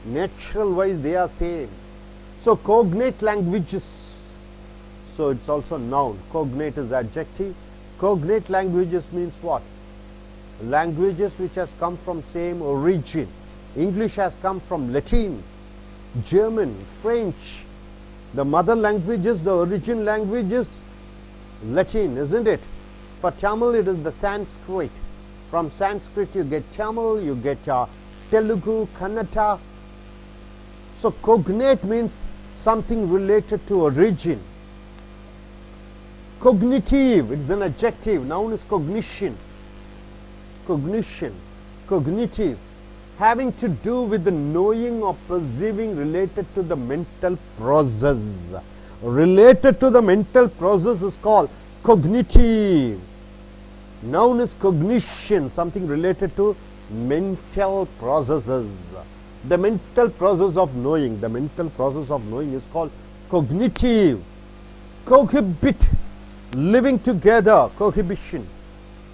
natural wise they are same. So cognate languages, so it's also noun. Cognate is adjective. Cognate languages means what? Languages which has come from same origin. English has come from Latin, German, French. The mother languages, the origin languages, Latin, isn't it? For Tamil it is the Sanskrit. From Sanskrit you get Tamil, you get Telugu, Kannada. So cognate means something related to origin. Cognitive, it is an adjective. Noun is cognition. Cognition, cognitive, having to do with the knowing or perceiving, related to the mental process. Related to the mental process is called cognitive. Noun is cognition, something related to mental processes. The mental process of knowing, the mental process of knowing is called cognitive. Cohabit, living together, cohabitation.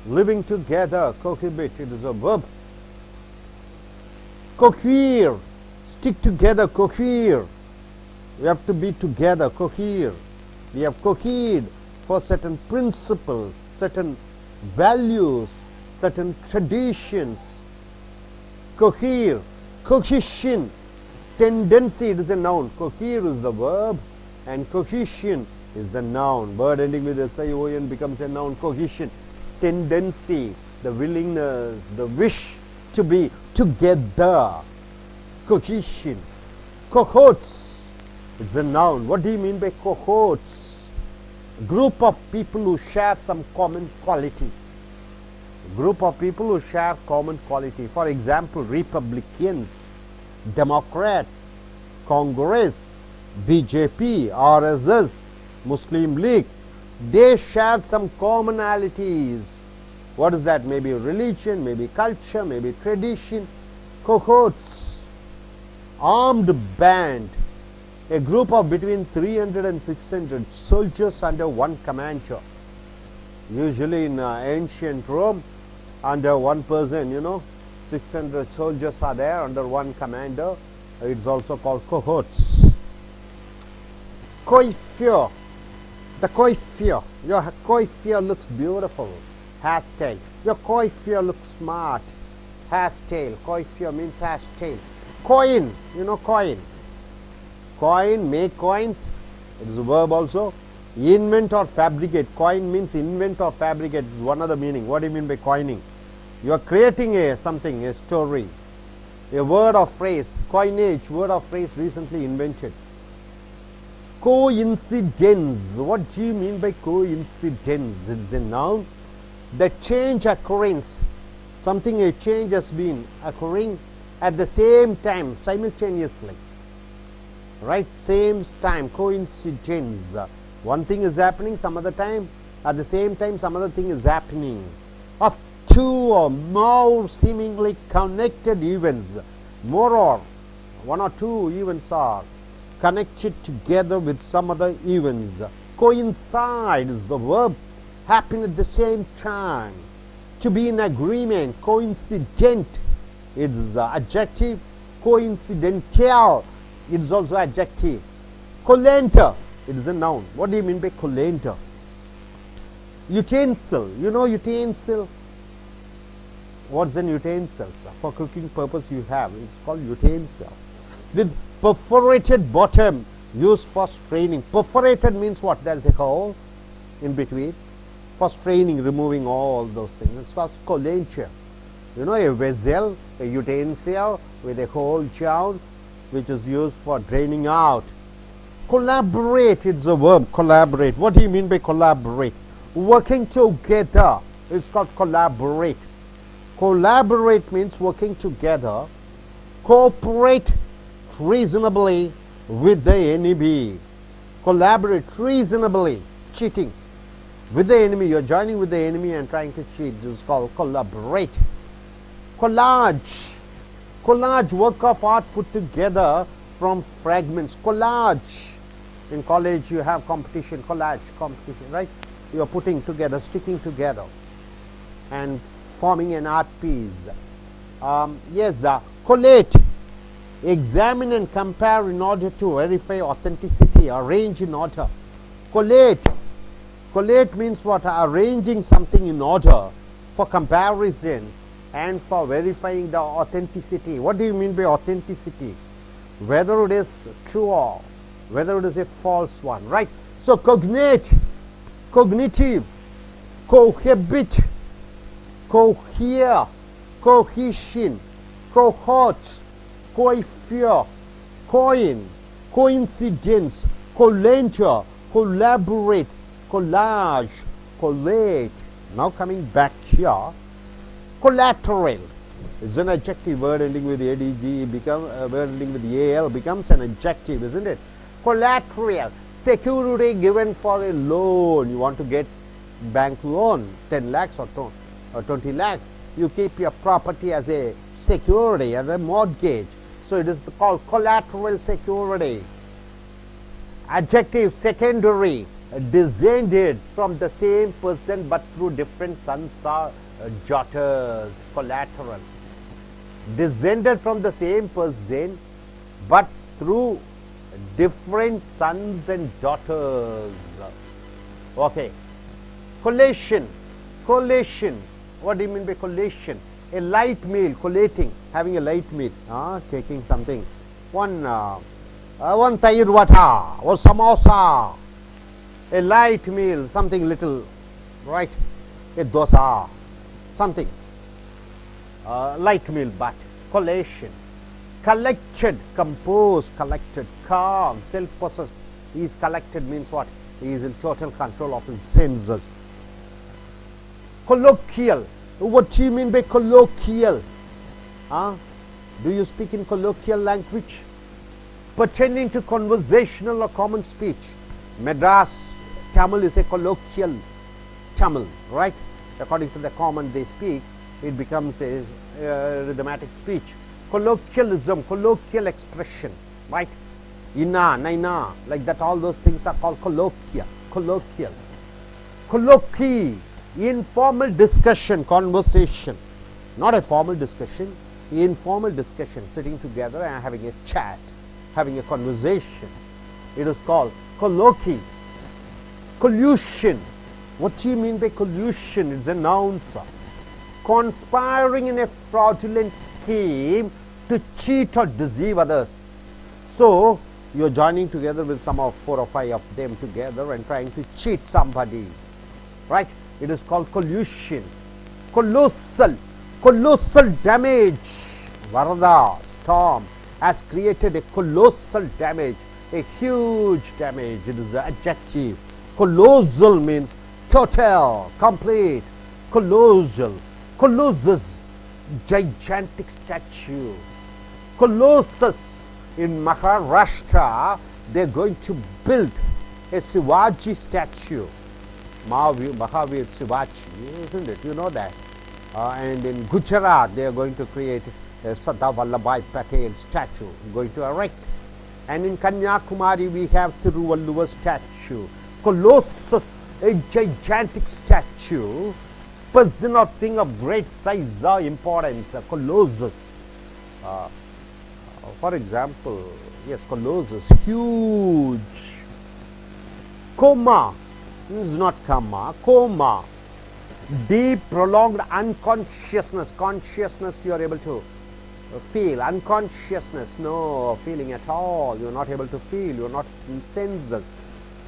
Living together, cohabit, it is a verb. Cohere, stick together, cohere. We have to be together, cohere. We have cohered for certain principles, certain values, certain traditions. Cohere, cohesion, tendency, it is a noun. Cohere is the verb and cohesion is the noun. Word ending with S-I-O-N becomes a noun. Cohesion, tendency, the willingness, the wish to be together. Cohesion. Cohorts, it's a noun. What do you mean by cohorts? Group of people who share some common quality. Group of people who share common quality. For example, Republicans, Democrats, Congress, BJP, RSS, Muslim League, they share some commonalities. What is that? Maybe religion, maybe culture, maybe tradition. Cohorts. Armed band, a group of between 300 and 600 soldiers under one commander. Usually in ancient Rome, under one person, 600 soldiers are there under one commander. It's also called cohorts. Coiffure. The coiffure. Your coiffure looks beautiful. Hairstyle. Your coiffure looks smart. Hairstyle. Coiffure means hairstyle. Coin. Coin. Coin, make coins. It is a verb also. Invent or fabricate. Coin means invent or fabricate. It's one other meaning. What do you mean by coining? You are creating a story, a word or phrase. Coinage, word or phrase recently invented. Coincidence. What do you mean by coincidence? It is a noun. The change occurrence. Something, a change has been occurring at the same time, simultaneously. Right? Same time, coincidence. One thing is happening some other time, at the same time some other thing is happening. Of two or more seemingly connected events, more or one or two events are connected together with some other events. Coincide is the verb, happen at the same time. To be in agreement, coincident, it is adjective. Coincidental, it is also adjective. Colander, it is a noun. What do you mean by colander? Utensil, utensil. What's an utensil? For cooking purpose you have, it's called utensil. With perforated bottom, used for straining. Perforated means what? There's a hole in between. For straining, removing all those things. It's called colander. A vessel, a utensil with a hole down, which is used for draining out. Collaborate, it's a verb, collaborate. What do you mean by collaborate? Working together, it's called collaborate. Collaborate means working together. Cooperate reasonably with the enemy. Collaborate reasonably, cheating with the enemy. You're joining with the enemy and trying to cheat. This is called collaborate. Collage. Collage, work of art put together from fragments. Collage. In college you have competition, collage, competition, right? You are putting together, sticking together and forming an art piece. Collate. Examine and compare in order to verify authenticity. Arrange in order. Collate. Collate means what? Arranging something in order for comparisons and for verifying the authenticity. What do you mean by authenticity? Whether it is true or whether it is a false one, right? So cognate, cognitive, cohabit, cohere, cohesion, cohort, coiffure, coin, coincidence, colenter, collaborate, collage, collate. Now coming back here, collateral. It's an adjective. Word ending with adg become word ending with al becomes an adjective, isn't it? Collateral, security given for a loan. You want to get bank loan, 10 lakhs or 20 lakhs. You keep your property as a security, as a mortgage. So it is called collateral security. Adjective, secondary, descended from the same person but through different sons or daughters. Collateral. Descended from the same person but through different sons and daughters. Okay. Collation. Collation. What do you mean by collation? A light meal, collating, having a light meal, taking something. One tair vata or samosa. A light meal, something little, right? A dosa, something. Light meal, but collation. Collected, composed, collected, calm, self-possessed. He is collected means what? He is in total control of his senses. Colloquial. What do you mean by colloquial? Do you speak in colloquial language? Pertaining to conversational or common speech. Madras Tamil is a colloquial Tamil, right? According to the common they speak, it becomes a rhythmatic speech. Colloquialism, colloquial expression, right? Inna, naina, like that, all those things are called colloquial. Colloquial. Colloquy, informal discussion, conversation. Not a formal discussion, informal discussion, sitting together and having a chat, having a conversation. It is called colloquy. Collusion. What do you mean by collusion? It's a noun, sir. Conspiring in a fraudulent scheme to cheat or deceive others. So you're joining together with some of 4 or 5 of them together and trying to cheat somebody, right? It is called collusion. Colossal. Colossal damage. Varada, storm, has created a colossal damage, a huge damage. It is an adjective. Colossal means total, complete. Colossal. Colossus, gigantic statue. Colossus, in Maharashtra, they are going to build a Shivaji statue. Mahavir Shivaji, isn't it? You know that. And in Gujarat, they are going to create a Sardar Vallabhbhai Patel statue, going to erect. And in Kanyakumari, we have Thiruvalluvar statue. Colossus, a gigantic statue. Person or thing of great size or importance, colossus. For example, yes, colossus, huge. Coma, this is not comma, coma. Deep, prolonged unconsciousness. Consciousness you are able to feel. Unconsciousness, no feeling at all. You are not able to feel. You are not in senses.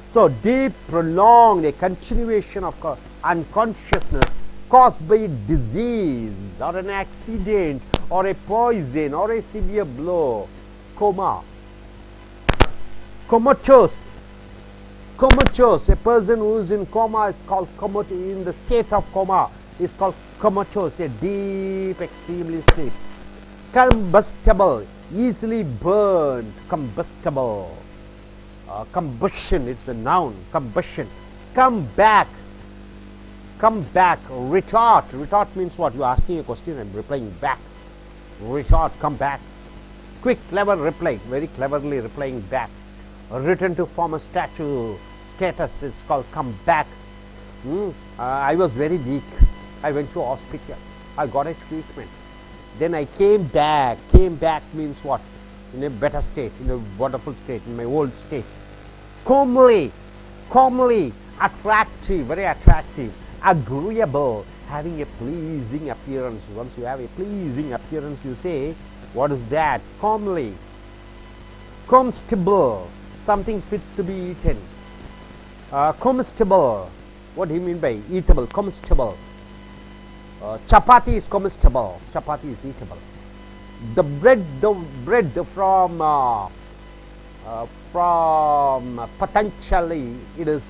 So, deep, prolonged, a continuation of unconsciousness caused by a disease or an accident or a poison or a severe blow. Coma. Comatose. Comatose, a person who is in coma is called in the state of coma. is called comatose, a deep, extremely sleep. Combustible, easily burned, combustible. Combustion, it's a noun, combustion. Come back, retort. Retort means what? You're asking a question and replying back. Retort, come back. Quick, clever reply, very cleverly replying back. Return to former status, it's called come back. I was very weak. I went to hospital. I got a treatment. Then I came back. Came back means what? In a better state, in a wonderful state, in my old state. Comely, attractive, very attractive. Agreeable, having a pleasing appearance. Once you have a pleasing appearance, you say, what is that? Comely. Comestible, something fits to be eaten. Comestible, what do you mean by eatable? Comestible. Chapati is comestible. Chapati is eatable. The bread from Patanjali, it is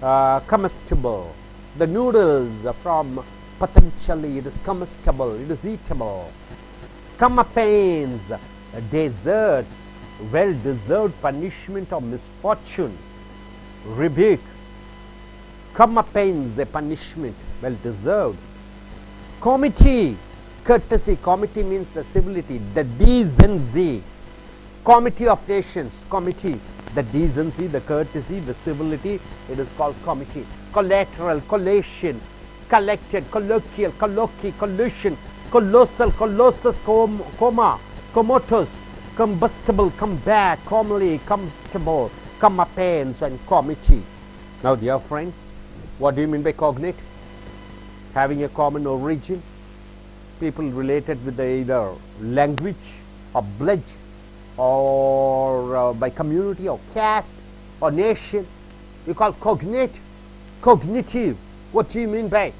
comestible. The noodles from Patanjali, it is comestible, it is eatable. Comeuppance, deserts, well-deserved punishment or misfortune. Rebuke, comeuppance, a punishment, well-deserved. Committee, courtesy. Committee means the civility, the decency. Committee of nations, committee, the decency, the courtesy, the civility, it is called committee. Collateral, collation, collected, colloquial, colloquy, collusion, colossal, colossus, coma, comatose, combustible, come back, comely, comestible, comeuppance, and committee. Now, dear friends, what do you mean by cognate? Having a common origin, people related with either language or blood or by community or caste or nation, you call cognate. Cognitive, what do you mean by?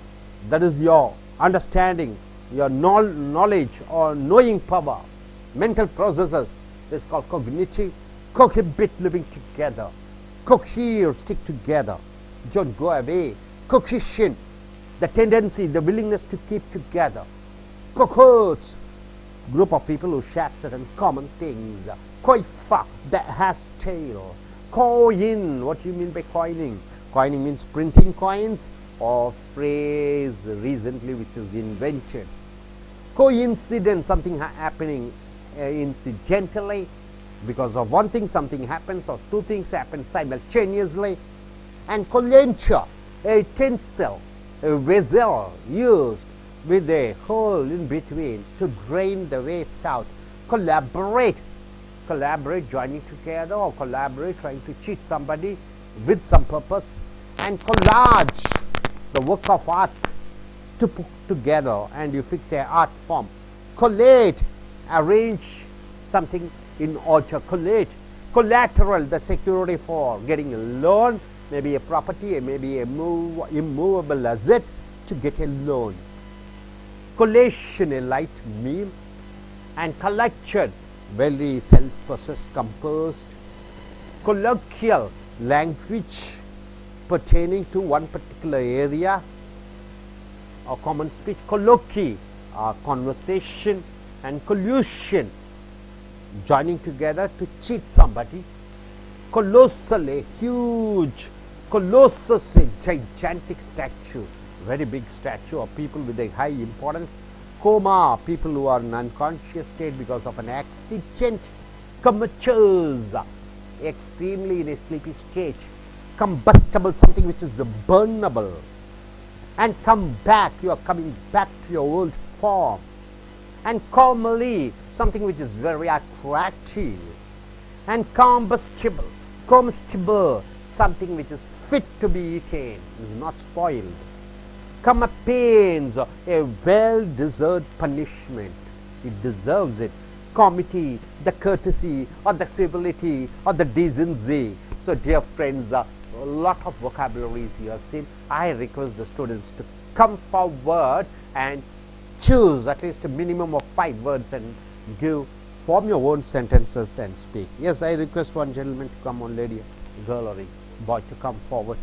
That is your understanding, your knowledge or knowing power, mental processes, is called cognitive. Cohabit, living together. Cohere, stick together, don't go away. Cohesion, the tendency, the willingness to keep together. Cohorts, group of people who share certain common things. Coifa, that has tail. Coin, what do you mean by coining? Coining means printing coins or phrase recently which is invented. Coincidence, something happening incidentally. Because of one thing something happens or two things happen simultaneously. And colenture, a utensil, a vessel used with a hole in between to drain the waste out. Collaborate, joining together or collaborate, trying to cheat somebody with some purpose. And collage, the work of art to put together and you fix a art form. Collate, arrange something in order. Collate, collateral, the security for getting a loan, maybe a property, maybe a immovable asset to get a loan. Collation, a light meal. And collected, very self-possessed, composed. Colloquial, language pertaining to one particular area or common speech. Colloquy, conversation. And collusion, joining together to cheat somebody. Colossal, a huge. Colossus, a gigantic statue, very big statue of people with a high importance. Coma, people who are in unconscious state because of an accident. Comatose, extremely in a sleepy state. Combustible, something which is burnable. And come back, you are coming back to your old form. And comely, something which is very attractive. And combustible, something which is fit to be eaten, is not spoiled. Comeuppance, a well-deserved punishment, it deserves it. Committee, the courtesy or the civility or the decency. So dear friends, a lot of vocabularies you have seen. I request the students to come forward and choose at least a minimum of 5 words and form your own sentences and speak. Yes, I request one gentleman to come, one lady, girl or a boy to come forward.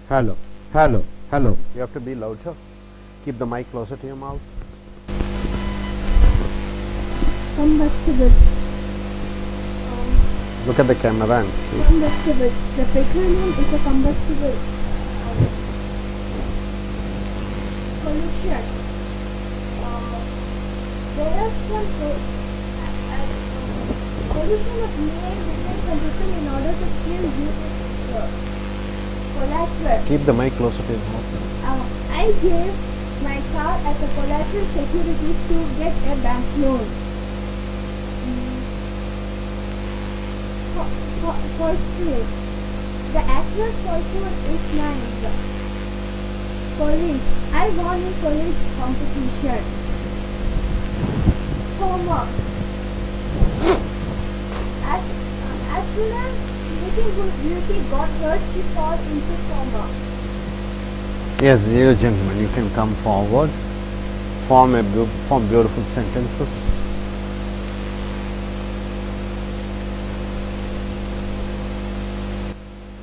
Hello. Hello, hello. You have to be louder. Keep the mic closer to your mouth. Combustible. Look at the camera and speak. Combustible. The petroleum is a combustible pollution. There are some pollution of main different condition in order to kill collateral. Keep the mic closer to your mouth. I gave my car as a collateral security to get a bank loan. Falsehood. The actual falsehood is mine. College. I won in college competition. Coma. As soon as Looking Good Beauty got hurt, she fell into coma. Yes, dear gentlemen, you can come forward. Form beautiful sentences.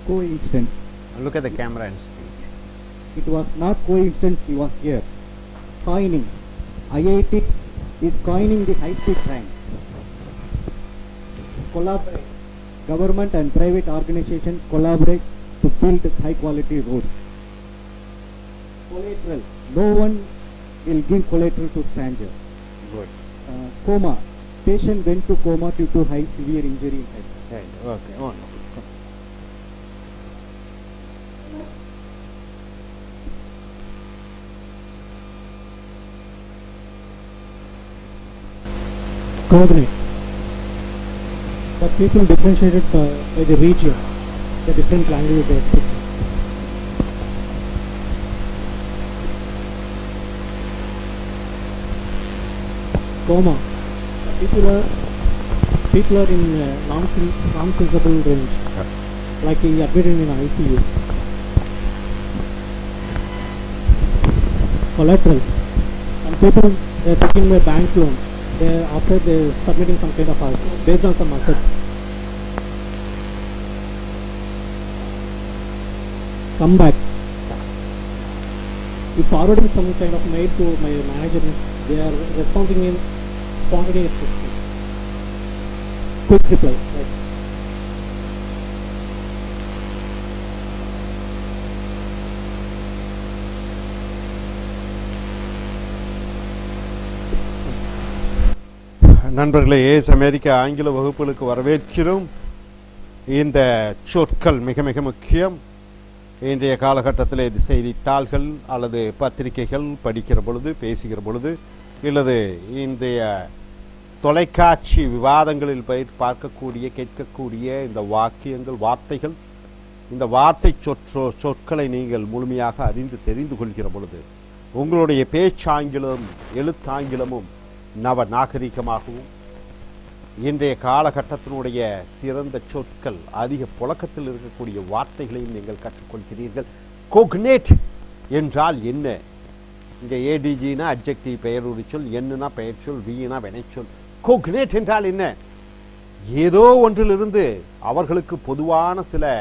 Coincidence. Look at the camera and speak. It was not coincidence he was here. Coining. IIT is coining the high-speed train. Collaborate. Government and private organizations collaborate to build high-quality roads. Collateral. No one will give collateral to stranger. Good. Coma. Patient went to coma due to high severe injury in head. Right. Okay. Oh, no. Cognate. But people differentiated by the region, the different languages they speak. Coma. People are in non-sensible range, like he admitted in ICU. Collateral. And people they are taking a bank loan. After they submitting some kind of assets based on some assets. Come back. If forwarding some kind of mail to my manager, they are responding in spontaneous quick reply. Right. நண்பர்களே, ace America ஆங்கில வகுப்புகளுக்கு வரவேற்கிறோம். இந்த சொற்கள் மிக மிக முக்கியம். இன்றைய காலகட்டத்தில் இது செய்தித்தாள்கள் அல்லது பத்திரிகைகள் படிக்கிற பொழுது, பேசுகிற பொழுது, இல்லது இன்றைய தொலைக்காட்சி விவாதங்களில் பார்க்கக்கூடிய கேட்கக்கூடிய இந்த வாக்கியங்கள், வார்த்தைகள், இந்த வார்த்தை சொற்களை நீங்கள் முழுமையாக அறிந்து தெரிந்து கொள்கிற பொழுது உங்களுடைய பேச்சாங்கிலம் எழுத்தாங்கிலமும் நவ நாகரிகமாகவும் இன்றைய காலகட்டத்தினுடைய சிறந்த சொற்கள், அதிக புழக்கத்தில் இருக்கக்கூடிய வார்த்தைகளையும் நீங்கள் கற்றுக்கொள்கிறீர்கள். கோக்னேட் என்றால் என்ன? இங்கே ஏடிஜினா அட்ஜெக்டிவ் பெயருரி சொல், என்னன்னா பெயர் சொல், வினா வினைச்சொல். கோக்னேட் என்றால் என்ன? ஏதோ ஒன்றிலிருந்து அவர்களுக்கு பொதுவான சில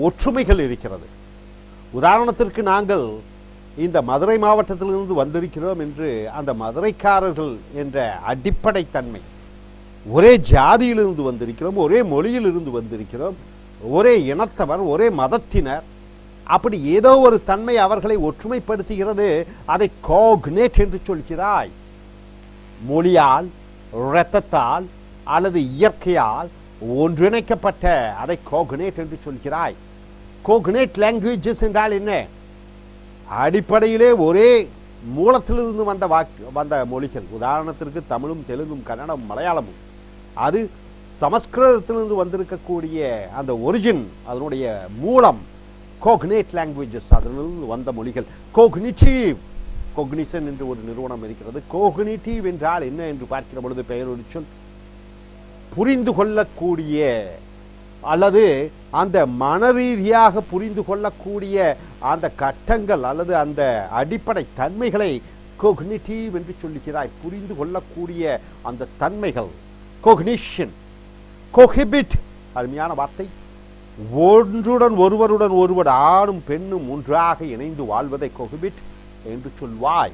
ஒற்றுமைகள் இருக்கிறது. உதாரணத்திற்கு நாங்கள் இந்த மதுரை மாவட்டத்திலிருந்து வந்திருக்கிறோம் என்று அந்த மதுரைக்காரர்கள் என்ற அடிப்படை தன்மை, ஒரே ஜாதியிலிருந்து வந்திருக்கிறோம், ஒரே மொழியிலிருந்து வந்திருக்கிறோம், ஒரே இனத்தவர், ஒரே மதத்தினர், அப்படி ஏதோ ஒரு தன்மை அவர்களை ஒற்றுமைப்படுத்துகிறது. அதை கோக்னேட் என்று சொல்கிறாய். மொழியால், இரத்தத்தால் அல்லது இயற்கையால் ஒன்றிணைக்கப்பட்ட அதை கோக்னேட் என்று சொல்கிறாய். கோக்னேட் லாங்குவேஜஸ் என்றால் என்ன? அடிப்படையிலே ஒரே மூலத்திலிருந்து வந்த மொழிகள். உதாரணத்திற்கு தமிழும், தெலுங்கும், கன்னடம், மலையாளமும், அது சமஸ்கிருதத்திலிருந்து வந்திருக்கக்கூடிய அந்த ஒரிஜின், அதனுடைய மூலம் கோக்னேட் லாங்குவேஜஸ், அதிலிருந்து வந்த மொழிகள். கோக்னிட்டிவ், கோக்னிஷன் என்று ஒரு நிறுவனம் இருக்கிறது. கோக்னிட்டிவ் என்றால் என்ன என்று பார்க்கிற பொழுது பெயரொரு சொல், புரிந்து கொள்ளக்கூடிய அல்லது அந்த மனரீதியாக புரிந்து கொள்ளக்கூடிய அந்த கட்டங்கள் அல்லது அந்த அடிப்படை தன்மைகளை கோக்னிட்டிவ் என்று சொல்லுகிறாய். புரிந்து கொள்ளக்கூடிய அந்த தன்மைகள். கோக்னிஷன். கோஹிபிட், அருமையான வார்த்தை. ஒன்றுடன் ஒருவர் ஆணும் பெண்ணும் ஒன்றாக இணைந்து வாழ்வதை கொஹிபிட் என்று சொல்வாய்.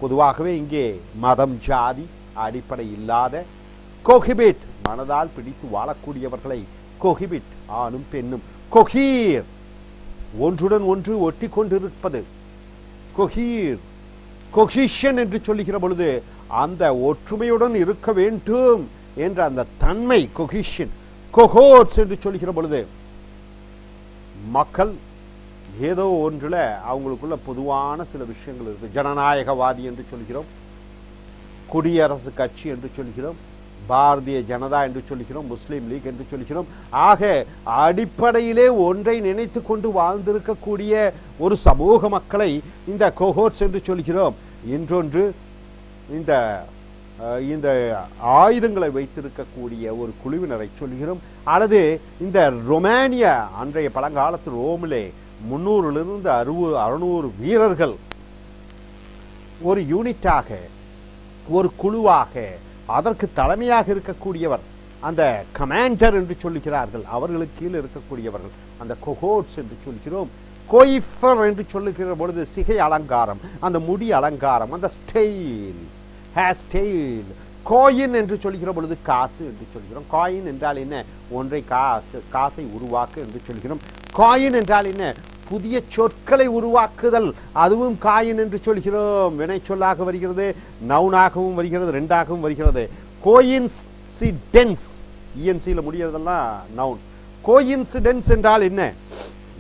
பொதுவாகவே இங்கே மதம் ஜாதி அடிப்படை இல்லாத கொஹிபிட் மனதால் பிடித்து வாழக்கூடியவர்களை கொஹிபிட் ஆணும் பெண்ணும். கொஹீர் ஒன்றுடன் ஒன்று ஒட்டி கொண்டிருப்பது. கொஹீர் கொஹிஷன் என்று சொல்லுகிற பொழுது அந்த ஒற்றுமையுடன் இருக்க வேண்டும் என்ற அந்த தன்மை கொஹிஷன். கொஹோட்ஸ் என்று சொல்லுகிற பொழுது மக்கள் ஏதோ ஒன்றுல அவங்களுக்குள்ள பொதுவான சில விஷயங்கள் இருக்கு. ஜனநாயகவாதி என்று சொல்கிறோம், குடியரசு கட்சி என்று சொல்கிறோம், பாரதிய ஜனதா என்று சொல்கிறோம், முஸ்லீம் லீக் என்று சொல்கிறோம். ஆக அடிப்படையிலே ஒன்றை நினைத்து கொண்டு வாழ்ந்திருக்கக்கூடிய ஒரு சமூக மக்களை இந்த கோஹோட்ஸ் என்று சொல்கிறோம். இன்றொன்று இந்த இந்த ஆயுதங்களை வைத்திருக்கக்கூடிய ஒரு குழுவினரை சொல்கிறோம். அல்லது இந்த ரொமானிய அன்றைய பழங்காலத்து ரோமிலே 300 600 வீரர்கள் ஒரு யூனிட்டாக ஒரு குழுவாக அதற்கு தலைமையாக இருக்கக்கூடியவர் அந்த கமாண்டர் என்று சொல்லுகிறார்கள். அவர்களுக்கு கீழே இருக்கக்கூடியவர்கள் அந்த கோஹோட்ஸ் என்று சொல்கிறோம். கோயிஃபர் என்று சொல்லுகிற பொழுது சிகை அலங்காரம், அந்த முடி அலங்காரம், அந்த ஸ்டைல், ஹேர் ஸ்டைல். காயின் என்று சொல்கிற பொழுது காசு என்று சொல்கிறோம். காயின் என்றால் என்ன? ஒன்றை காசை உருவாக்கு என்று சொல்கிறோம். காயின் என்றால் என்ன? புதிய சொற்களை உருவாக்குதல், அதுவும் காயின் என்று சொல்கிறோம். வினை சொல்லாக வருகிறது, நவுனாகவும் வருகிறது, ரெண்டாகவும் வருகிறது. கோயின்சிடென்ஸ், இஎன்சியில் முடிகிறதெல்லாம் நவுன். கோயின்சிடென்ஸ் என்றால் என்ன?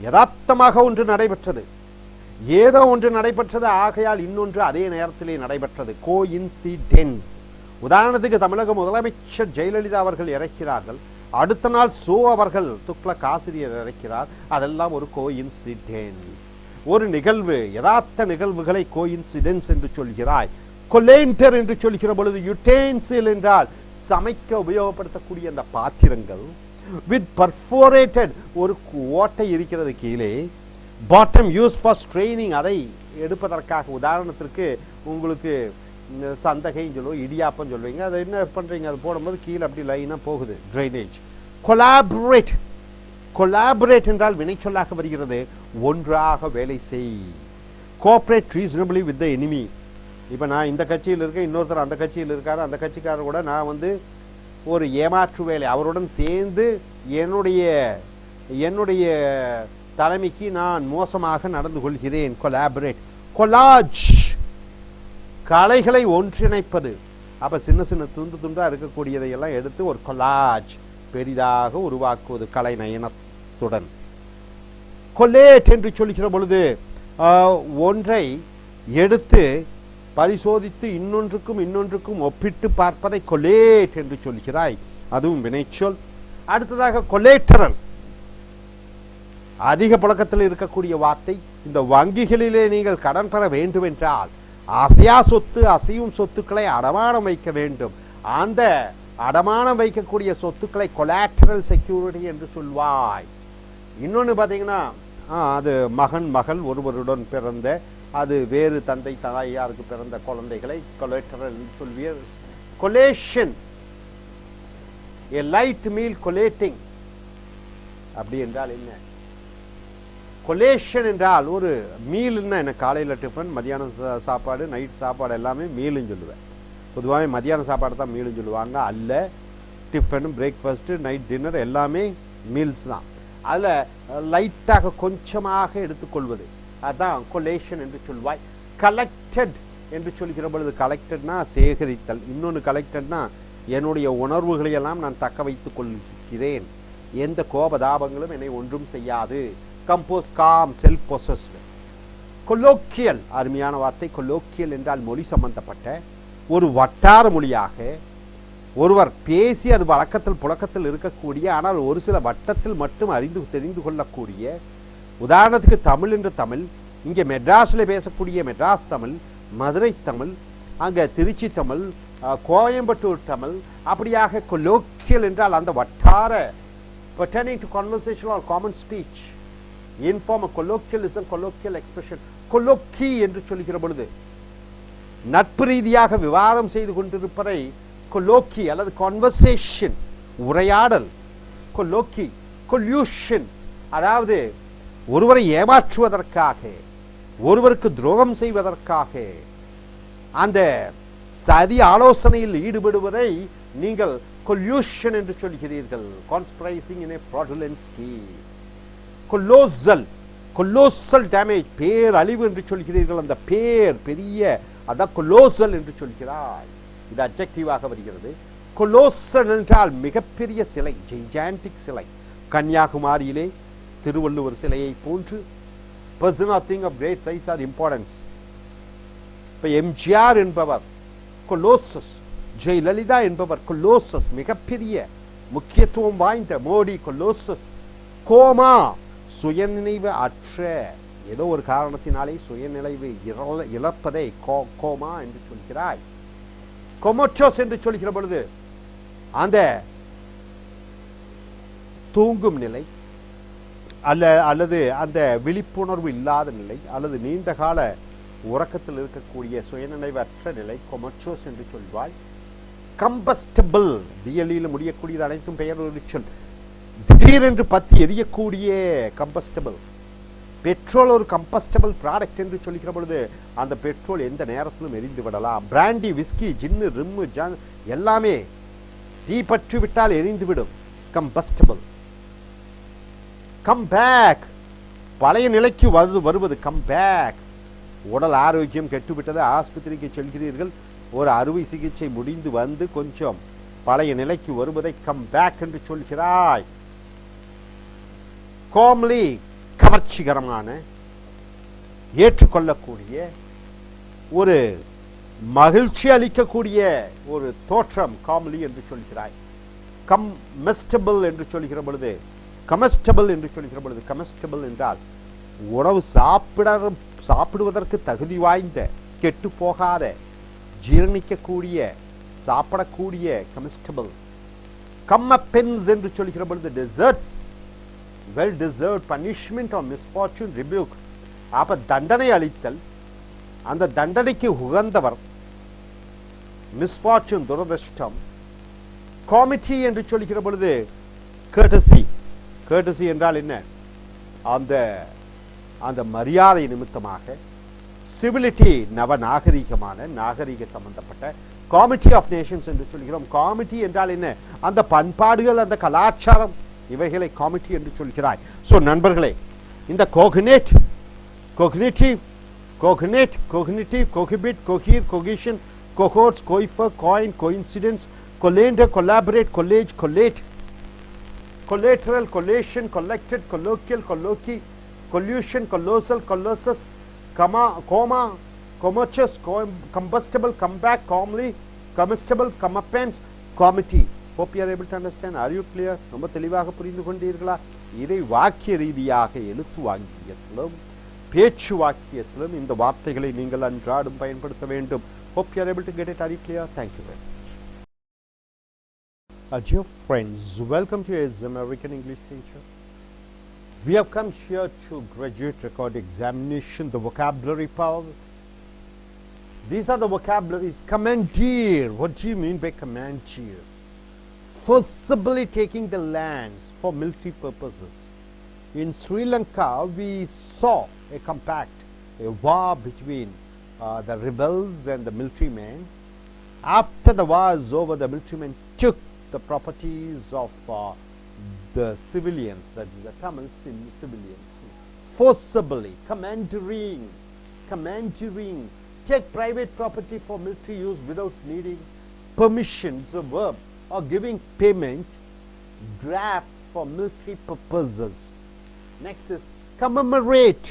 யதார்த்தமாக ஒன்று நடைபெற்றது, ஏதோ ஒன்று நடைபெற்றது, ஆகையால் இன்னொன்று அதே நேரத்திலே நடைபெற்றது. கோயின்சிடென்ஸ். உதாரணத்துக்கு தமிழக முதலமைச்சர் ஜெயலலிதா அவர்கள் இறக்கிறார்கள், அடுத்த நாள் சோ அவர்கள் துக்ளக் ஆசிரியர் இறக்கிறார். அதெல்லாம் ஒரு கோயின்சிடென்ஸ், ஒரு நிகழ்வு, யதார்த்த நிகழ்வுகளை கோயின்சிடென்ஸ் என்று சொல்கிறாய். கொலேண்டர் என்று சொல்கிற பொழுது யுட்டென்சில் என்றால் சமைக்க உபயோகப்படுத்தக்கூடிய அந்த பாத்திரங்கள். வித் பர்ஃபோரேட்டட், ஒரு ஓட்டை இருக்கிறது கீழே. பாட்டம் யூஸ் ஃபார் ஸ்ட்ரெயினிங், அதை எடுப்பதற்காக. உதாரணத்திற்கு உங்களுக்கு சந்தகைன்னு சொல்லுவோம், இடியாப்பம் சொல்லுவீங்க. அதை என்ன பண்ணுறீங்க? அது போடும்போது கீழே அப்படி லைனாக போகுது, ட்ரைனேஜ். கொலாபரேட், கொலாபரேட் என்றால் வினைச்சொல்லாக வருகிறது, ஒன்றாக வேலை செய். Cooperate reasonably with the enemy. இப்போ நான் இந்த கட்சியில் இருக்கேன், இன்னொருத்தர் அந்த கட்சியில் இருக்காரு, அந்த கட்சிக்காரர் கூட நான் ஒரு ஏமாற்று வேலை அவருடன் சேர்ந்து என்னுடைய தலைமைக்கு நான் மோசமாக நடந்து கொள்கிறேன். கொலாபரேட். கொலாஜ், கலைகளை ஒன்றிணைப்பது. அப்ப சின்ன சின்ன துண்டு துண்டா இருக்கக்கூடியதையெல்லாம் எடுத்து ஒரு கொலாஜ் பெரிதாக உருவாக்குவது கலை நயனத்துடன். கொலேட் என்று சொல்லுகிற பொழுது ஒன்றை எடுத்து பரிசோதித்து இன்னொன்றுக்கும் ஒப்பிட்டு பார்ப்பதை கொலேட் என்று சொல்கிறாய், அதுவும் வினைச்சொல். அடுத்ததாக கொலேட்டரல், அதிக புழக்கத்தில் இருக்கக்கூடிய வார்த்தை. இந்த வங்கிகளிலே நீங்கள் கடன் பெற வேண்டும் என்றால் அசையா சொத்து, அசையும் சொத்துக்களை அடமானம் வைக்க வேண்டும். அந்த அடமானம் வைக்கக்கூடிய சொத்துக்களை கொலாட்டரல் செக்யூரிட்டி என்று சொல்வாய். இன்னொன்று பார்த்தீங்கன்னா அது மகன் மகள் ஒருவருடன் பிறந்த, அது வேறு தந்தை தாயாருக்கு பிறந்த குழந்தைகளை கொலேட்டரல் சொல்விய. Collation, a light meal collating, அப்படி என்றால் என்ன? கொலேஷன் என்றால் ஒரு மீல்னா என்ன? காலையில் டிஃபன், மதியானம் சாப்பாடு, நைட் சாப்பாடு எல்லாமே மீலுன்னு சொல்லுவேன். பொதுவாகவே மதியான சாப்பாடு தான் மீலுன்னு சொல்லுவாங்க. அல்ல, டிஃபன், பிரேக்ஃபாஸ்ட்டு, நைட் டின்னர் எல்லாமே மீல்ஸ் தான். அதில் லைட்டாக கொஞ்சமாக எடுத்துக்கொள்வது, அதுதான் கொலேஷன் என்று சொல்வாய். கலெக்டட் என்று சொல்கிற பொழுது, கலெக்டட்னா சேகரித்தல், இன்னொன்று கலெக்டட்னா என்னுடைய உணர்வுகளையெல்லாம் நான் தக்க வைத்துக் கொள்கிறேன், எந்த கோபதாபங்களும் என்னை ஒன்றும் செய்யாது. Compose, com, self possessed. Colloquial, அருமையான வார்த்தை. கொலோக்கியல் என்றால் மொழி சம்பந்தப்பட்ட ஒரு வட்டார மொழியாக ஒருவர் பேசி அது வழக்கத்தில் புழக்கத்தில் இருக்கக்கூடிய, ஆனால் ஒரு சில வட்டத்தில் மட்டும் தெரிந்து கொள்ளக்கூடிய. உதாரணத்துக்கு தமிழ் என்று தமிழ், இங்கே மெட்ராஸில் பேசக்கூடிய மெட்ராஸ் தமிழ், மதுரை தமிழ், அங்கே திருச்சி தமிழ், கோயம்புத்தூர் தமிழ், அப்படியாக. கொலோக்கியல் என்றால் அந்த வட்டார, pertaining to conversation or common speech, informal, colloquialism, colloquial expression. கொலோக்கி என்று சொல்லுகிற பொழுது நட்பு ரீதியாக விவாதம் செய்து கொண்டிருப்பதை கொலோக்கி அல்லது கான்வர்சேஷன், உரையாடல். கொலோக்கி. collusion, அதாவது ஒருவரை ஏமாற்றுவதற்காக, ஒருவருக்கு துரோகம் செய்வதற்காக அந்த சதி ஆலோசனையில் ஈடுபடுவதை நீங்கள் collusion என்று சொல்கிறீர்கள். conspiring in a fraudulent scheme. colossal damage, பேர் அழிவு என்று சொல்கிறீர்கள். அந்த பேர் பெரிய, அதான் colossal என்று சொல்கிறாய். இது அட்ஜெக்டிவாக வருகிறது. colossal என்றால் மிகப்பெரிய சிலை, gigantic சிலை. கன்னியாகுமரியிலே திருவள்ளுவர் சிலையை போன்று person or thing of great size or importance. இப்ப எம்ஜிஆர் என்பவர் colossus, ஜெயலலிதா என்பவர் colossus, மிகப்பெரிய முக்கியத்துவம் வாய்ந்த. மோடி colossus. கோமா, சுயநினைவு அற்ற, ஏதோ ஒரு காரணத்தினாலே சுயநினைவு இழப்பதை கோமா என்று சொல்கிறாய். கொமோட்டோஸ் என்று சொல்கிற பொழுது அந்த தூங்கும் நிலை அல்லது அந்த விழிப்புணர்வு இல்லாத நிலை அல்லது நீண்ட கால உறக்கத்தில் இருக்கக்கூடிய சுயநினைவற்ற நிலை கொமோட்டோஸ் என்று சொல்வாய். கம்பஸ்டபிள், பிஎல்இயில் முடியக்கூடியது அனைத்தும் பெயர் ஒரு சொல். திடீரென்று பத்தி எரியக்கூடிய கம்பஸ்டபிள். பெட்ரோல் ஒரு கம்பஸ்டபிள் ப்ராடக்ட் என்று சொல்லிக்கிற பொழுது அந்த பெட்ரோல் எந்த நேரத்திலும் எரிந்து விடலாம். பிராண்டி, விஸ்கி, ஜின்னு, ரிம்மு, எல்லாமே தீப்பற்றி விட்டால் எரிந்துவிடும். கம்பஸ்டபிள். கம் பேக், பழைய நிலைக்கு வருவது. Come back. உடல் ஆரோக்கியம் கெட்டுவிட்டது, ஆஸ்பத்திரிக்கு செல்கிறீர்கள், ஒரு அறுவை சிகிச்சை முடிந்து வந்து கொஞ்சம் பழைய நிலைக்கு வருவதை கம் பேக் என்று சொல்கிறாய். காம்லி, கவர்ச்சிகரமான, ஏற்றுக்கொள்ளக்கூடிய, ஒரு மகிழ்ச்சி அளிக்கக்கூடிய ஒரு தோற்றம் காம்லி என்று சொல்கிறாய். கம்மெஸ்டபிள் என்று சொல்கிற பொழுது, கமஸ்டபிள் என்று சொல்கிற பொழுது, கமஸ்டபிள் என்றால் உணவு சாப்பிடுவதற்கு தகுதி வாய்ந்த, கெட்டு போகாத, ஜீரணிக்கக்கூடிய, சாப்பிடக்கூடிய கமஸ்டபிள். கம்மப்பென்ஸ் என்று சொல்கிற பொழுது desserts, well deserved punishment or misfortune, rebuke. அப்ப தண்டனை அளித்தல், அந்த தண்டனைக்கு உகந்தவர். மிஸ்ஃபார்ச்சூன், துரதிர்ஷ்டம். காமிட்டி என்று சொல்கிற பொழுது courtesy. courtesy என்றால் என்ன? அந்த அந்த மரியாதை நிமித்தமாக. சிவிலிட்டி, நவநாகரிகமான, நாகரிக சம்பந்தப்பட்ட. காமிட்டி ஆஃப் நேஷன்ஸ் என்று சொல்கிறோம். காமிட்டி என்றால் என்ன? அந்த பண்பாடுகள், அந்த கலாச்சாரம், இவைகளை காமிட்டி என்று சொல்கிறாய். ஸோ நண்பர்களே, இந்த cognate, cognitive, cognate, cognitive, cohabit, cohere, cohesion, cohorts, coiffure, coin, coincidence, colander, collaborate, collage, collate, collateral, collation, collected, colloquial, colloquy, collusion, colossal, colossus, coma, comatose, combustible, comeback, calmly, comestible, comeuppance, committee. Hope you are able to understand. Are you clear? ரொம்ப தெளிவாக புரிந்து கொண்டீர்களா? இதை வாக்கிய ரீதியாக எழுத்து வாக்கியத்திலும் பேச்சு வாக்கியத்திலும் இந்த வார்த்தைகளை நீங்கள் அன்றாடம் பயன்படுத்த வேண்டும். Hope you are able to get it. Are you clear? Thank you very much. Dear friends, welcome to AS American English Teacher. We have come here to graduate record examination, the vocabulary power. These are the vocabularies. Commandeer. What do you mean by commandeer? Forcibly taking the lands for military purposes. In Sri Lanka, we saw a compact, a war between the rebels and the military men. After the war is over, the military men took the properties of the civilians, that is the Tamil civilians, forcibly, commandeering, take private property for military use without needing permission. It's a verb. Or giving payment, graft for military purposes. Next is commemorate.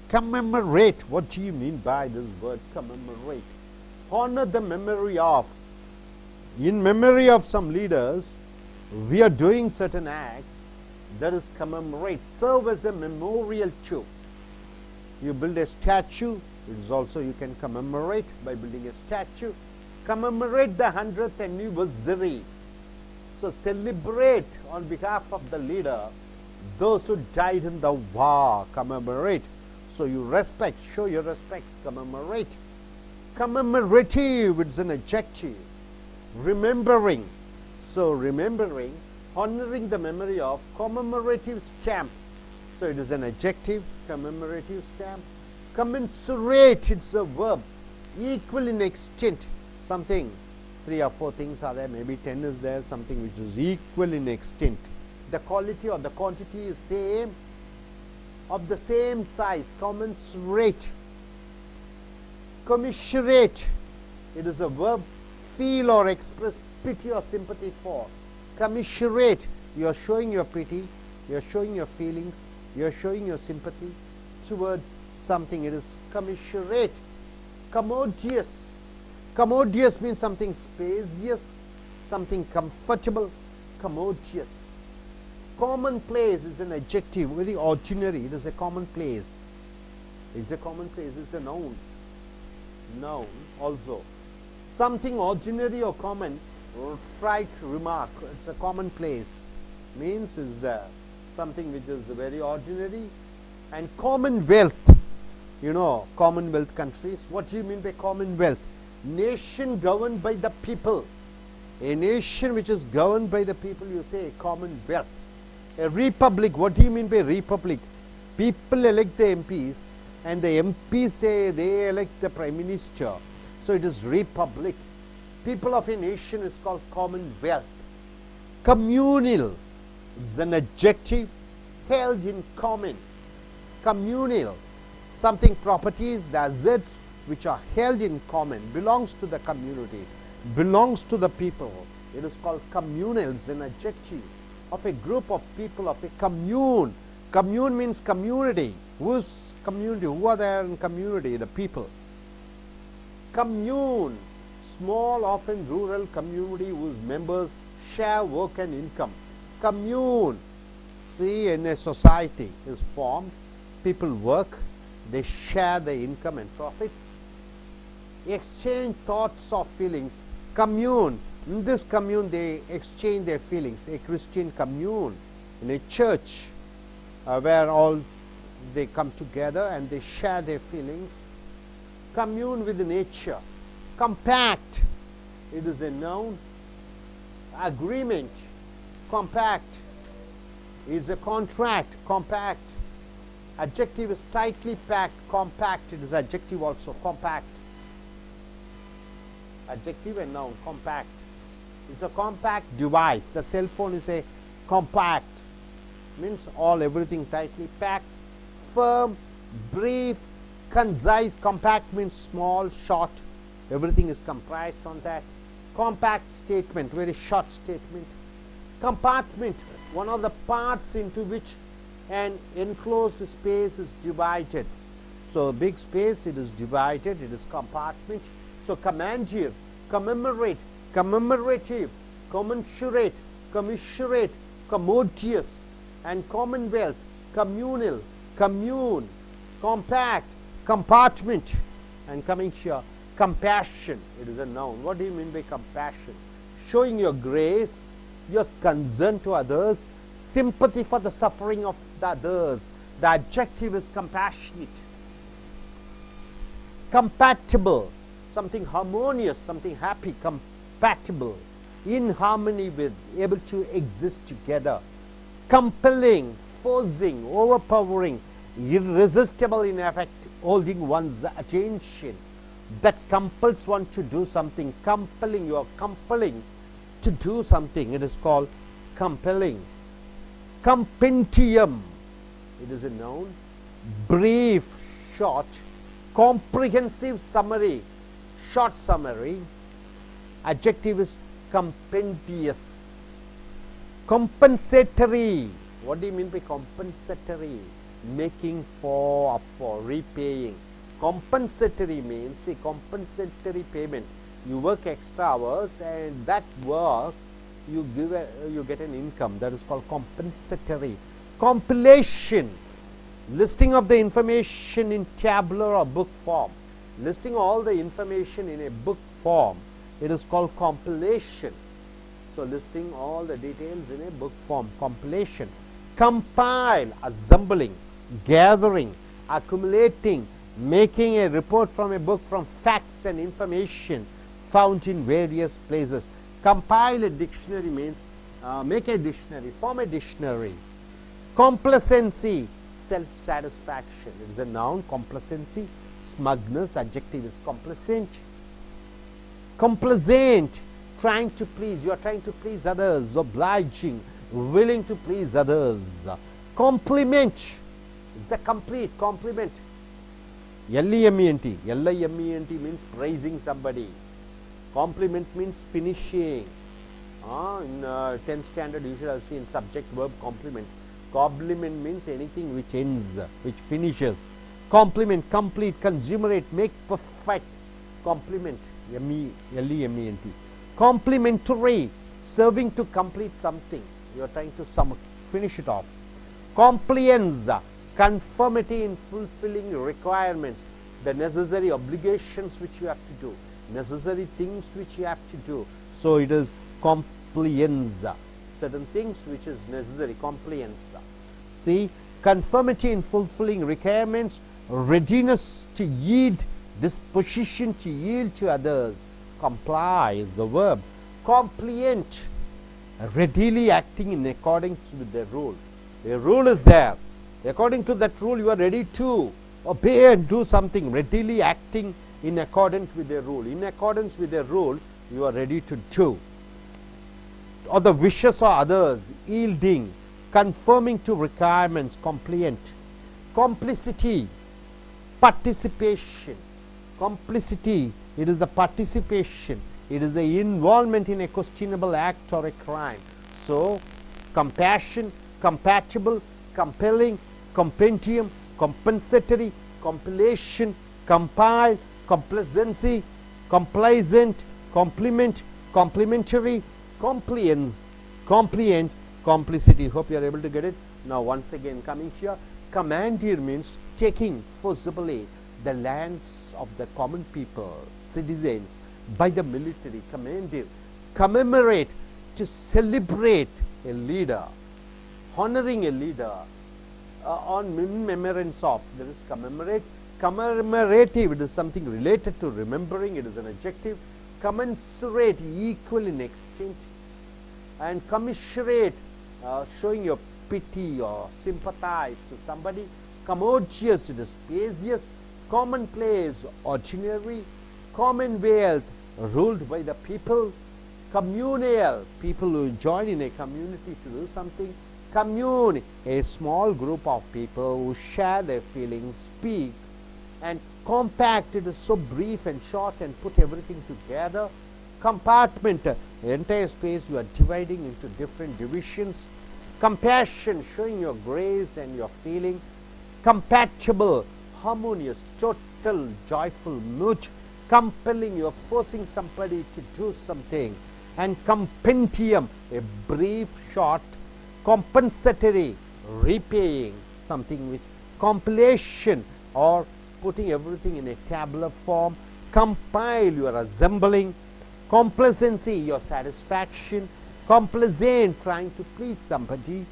Commemorate. What do you mean by this word commemorate? Honor the memory of. In memory of some leaders, we are doing certain acts. That is commemorate. Serve as a memorial to. You build a statue. It is also you can commemorate by building a statue. Commemorate the 100th anniversary. So celebrate on behalf of the leader those who died in the war. Commemorate. So you respect, show your respects. Commemorate. Commemorative, it's an adjective. Remembering. So remembering, honoring the memory of, commemorative stamp. So it is an adjective, commemorative stamp. Commensurate, it's a verb. Equal in extent, something, 3 or 4 things are there, maybe 10 is there, something which is equal in extent. The quality or the quantity is same, of the same size, commensurate. Commiserate, it is a verb, feel or express pity or sympathy for. Commiserate, you are showing your pity, you are showing your feelings, you are showing your sympathy towards something. It is commiserate. Commodious, commodious means something spacious, something comfortable, commodious. Commonplace is an adjective, very ordinary, it is a commonplace. It's a commonplace, it's a noun. Noun also. Something ordinary or common, or trite remark, it's a commonplace. Means is the something which is very ordinary. And commonwealth, you know, commonwealth countries. What do you mean by commonwealth? Nation governed by the people. A nation which is governed by the people, you say a commonwealth. A republic, what do you mean by republic? People elect the MPs and the MPs say they elect the prime minister. So it is republic. People of a nation is called commonwealth. Communal is an adjective, held in common. Communal, something properties, the assets which are held in common, belongs to the community, belongs to the people. It is called communal, is an adjective of a group of people, of a commune. Commune means community. Whose community? Who are there in community? The people. Commune, small, often rural community whose members share work and income. Commune, see, in a society is formed, people work, they share the income and profits. Exchange thoughts or feelings. Commune, in this commune they exchange their feelings. A Christian commune in a church where all they come together and they share their feelings. Commune with nature. Compact, it is a noun. Agreement, compact, is a contract, compact. Adjective is tightly packed, compact, it is adjective also, compact. Adjective and noun, compact. It's a compact device. The cell phone is a compact, means all, everything tightly packed. Firm, brief, concise. Compact means small, short, everything is comprised on that. Compact statement, very short statement. Compartment, one of the parts into which an enclosed space is divided. So big space, it is divided, it is compartment. So commandeer, commemorate, commemorative, commensurate, commiserate, commodious, and commonwealth, communal, commune, compact, compartment. And coming here, compassion, it is a noun. What do you mean by compassion? Showing your grace, your concern to others, sympathy for the suffering of the others. The adjective is compassionate. Compatible, something harmonious, something happy, compatible, in harmony with, able to exist together. Compelling, forcing, overpowering, irresistible in effect, holding one's attention, that compels one to do something. Compelling, you are compelling to do something, it is called compelling. Compendium, it is a noun. Brief, short. Comprehensive summary, short summary. Adjective is compendious. Compensatory, what do you mean by compensatory? Making for, up for, repaying. Compensatory means a compensatory payment. You work extra hours and that work you give you get an income, that is called compensatory. Compilation, listing of the information in tabular or book form. Listing all the information in a book form, it is called compilation. So listing all the details in a book form, compilation. Compile, assembling, gathering, accumulating, making a report from a book from facts and information found in various places. Compile a dictionary means make a dictionary, form a dictionary. Complacency, self-satisfaction. It is a noun, complacency. Smugness, adjective is complacent. Complaisant, trying to please. You are trying to please others. Obliging, willing to please others. Compliment is the complete compliment. L-E-M-E-N-T. L-I-M-E-N-T means praising somebody. Compliment means finishing. In 10th standard you should have seen subject verb complement. Compliment means anything which ends, which finishes. Complement, complete, consummate, make perfect. Complement, L-E-M-E-N-T. Complementary, serving to complete something. You are trying to finish it off. Compliance, conformity in fulfilling requirements, the necessary obligations which you have to do, necessary things which you have to do. So it is compliance, certain things which is necessary, compliance. See, conformity in fulfilling requirements, readiness to yield, disposition to yield to others. Comply is the verb. Compliant, readily acting in accordance with the rule. A rule is there. According to that rule, you are ready to obey and do something. Readily acting in accordance with the rule. In accordance with the rule, you are ready to do. Or the wishes of others, yielding, conforming to requirements, compliant. Complicity, participation. Complicity, it is the participation. It is the involvement in a questionable act or a crime. So, compassion, compatible, compelling, compendium, compensatory, compilation, compile, complacency, complacent, complement, complementary, compliance, compliant, complicity. Hope you are able to get it. Now once again coming here, commandeer means taking forcibly the lands of the common people, citizens, by the military. Commandeer, commemorate, to celebrate a leader, honoring a leader, on remembrance of. There is commemorate. Commemorative, it is something related to remembering, it is an adjective. Commensurate, equal in extent. And commiserate, showing your pity or sympathize to somebody. Commodious, it is spacious. Commonplace, ordinary. Commonwealth, ruled by the people. Communal, people who join in a community to do something. Commune, a small group of people who share their feelings, speak. And compact, it is so brief and short and put everything together. Compartment, entire space you are dividing into different divisions. Compassion, showing your grace and your feeling. Compatible, harmonious, total, joyful mood. Compelling, you are forcing somebody to do something. And compendium, a brief, short. Compensatory, repaying something which. Compilation, or putting everything in a tabular form. Compile, you are assembling. Complacency, your satisfaction. Complaisant, trying to please somebody.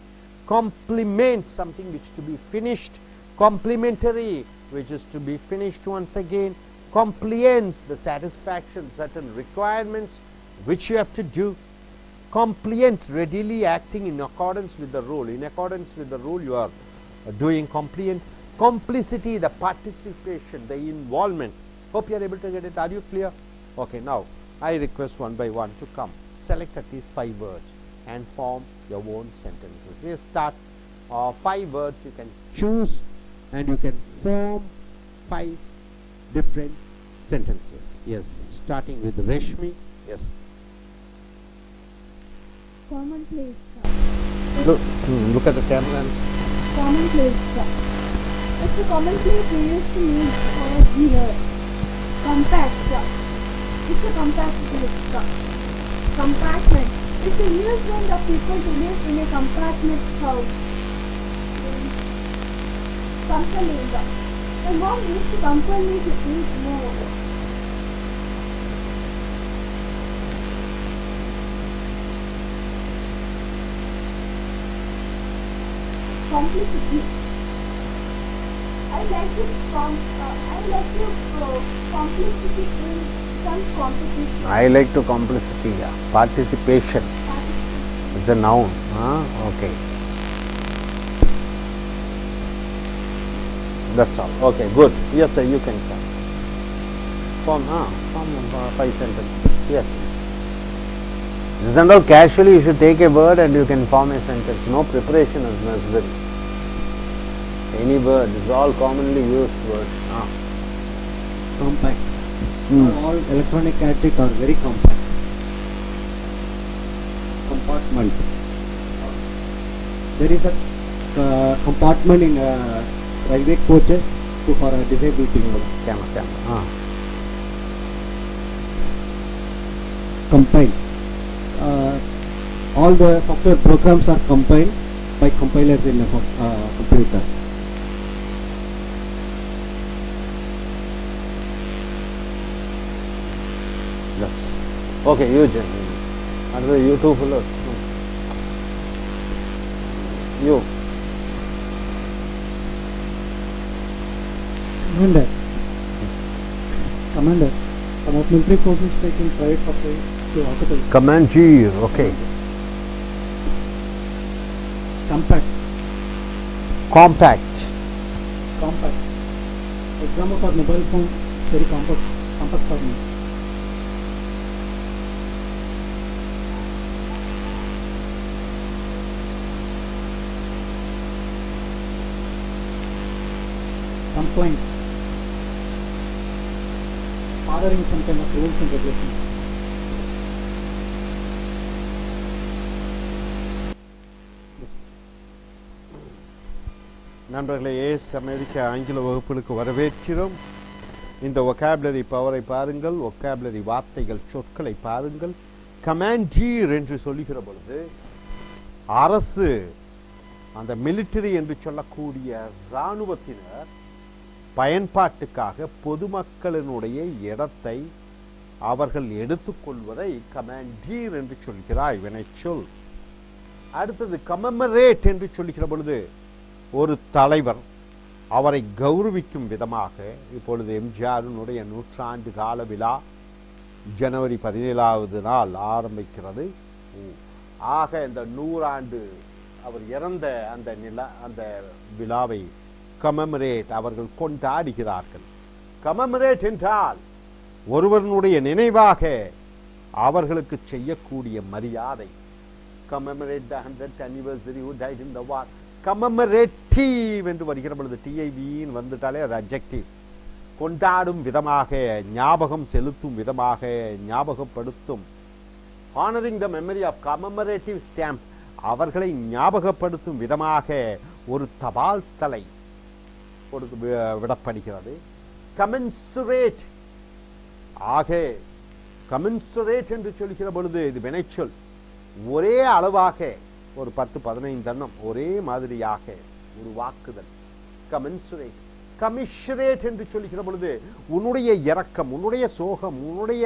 Compliment, something which to be finished. Complementary, which is to be finished once again. Compliance, the satisfaction, certain requirements which you have to do. Compliant, readily acting in accordance with the rule. In accordance with the rule you are doing. Compliant. Complicity, the participation, the involvement. Hope you are able to get it. Are you clear? Okay, now I request one by one to come. Select at least 5 words and form your own sentences. Let's start 5 words you can choose and you can form 5 different sentences. Yes, starting with Reshmi. Yes. Commonplace. Look at the camera. Commonplace. It's a commonplace we used to use for here. Compact. It's a compact place. Compartment. It's a used of people to live in a compartment house. Compelling. My mom used to compel me to eat more. Complicity. I like complicity in some competition. I like to complicity, yeah. Participation. It's a noun. Okay. That's all. Okay, good. Yes, sir, you can come. Form 5 sentences. Yes. This and all, casually you should take a word and you can form a sentence. No preparation is necessary. Any word, this is all commonly used words. Compact. All electronic gadgets are very compact. Compartment. There is a compartment in railway coaches for disabled people. Camera. Compile. All the software programs are compiled by compilers in a computer. Yes. Okay, you gentlemen. Another you two fellows. You. Commander, some of military forces taking private property to occupy. Commander, okay. Compact. Compact. Example for mobile phone is very compact for me. Complaint. Ordering some kind of rules and regulations. நண்பர்களே, as அமெரிக்க ஆங்கில வகுப்புகளுக்கு வரவேற்கிறோம். இந்த vocabulary பவரை பாருங்கள், vocabulary வார்த்தைகள் சொற்களை பாருங்கள். கமாண்டீர் என்று சொல்லுகிற பொழுது அரசு, அந்த மிலிட்டரி என்று சொல்லக்கூடிய இராணுவத்தினர் பயன்பாட்டுக்காக பொதுமக்களினுடைய இடத்தை அவர்கள் எடுத்துக்கொள்வதை கமாண்டீர் என்று சொல்கிறாய் வினைச்சொல். அடுத்தது கமெமரேட் என்று சொல்லுகிற பொழுது ஒரு தலைவர், அவரை கௌரவிக்கும் விதமாக, இப்பொழுது எம்ஜிஆரினுடைய 100 கால விழா ஜனவரி 17வது நாள் ஆரம்பிக்கிறது. ஆக இந்த 100 அவர் இறந்த அந்த விழாவை கமெமரேட் அவர்கள் கொண்டாடுகிறார்கள். கமெமரேட் என்றால் ஒருவனுடைய நினைவாக அவர்களுக்கு செய்யக்கூடிய மரியாதை. commemorate the 100th anniversary who died in the war. கமெமரேட்டிவ் என்று வருகிற பொழுது டிஐவின்னு வந்துட்டாலே அது அட்ஜெக்டிவ். கொண்டாடும் விதமாக, ஞாபகம் செலுத்தும் விதமாக, ஞாபகப்படுத்தும். Honouring the memory of commemorative stamp, அவர்களை ஞாபகப்படுத்தும் விதமாக ஒரு தபால் தலை விடப்படுகிறது. கமென்சுரேட், ஆக கமென்சுரேட் என்று சொல்கிற பொழுது இது வினைச்சொல். ஒரே அளவாக ஒரு 10-15 எண்ணம் ஒரே மாதிரியாக உருவாக்குதல். கமென்சுரேட். கமிஷரேட் என்று சொல்கிற பொழுது உன்னுடைய இரக்கம், உன்னுடைய சோகம், உன்னுடைய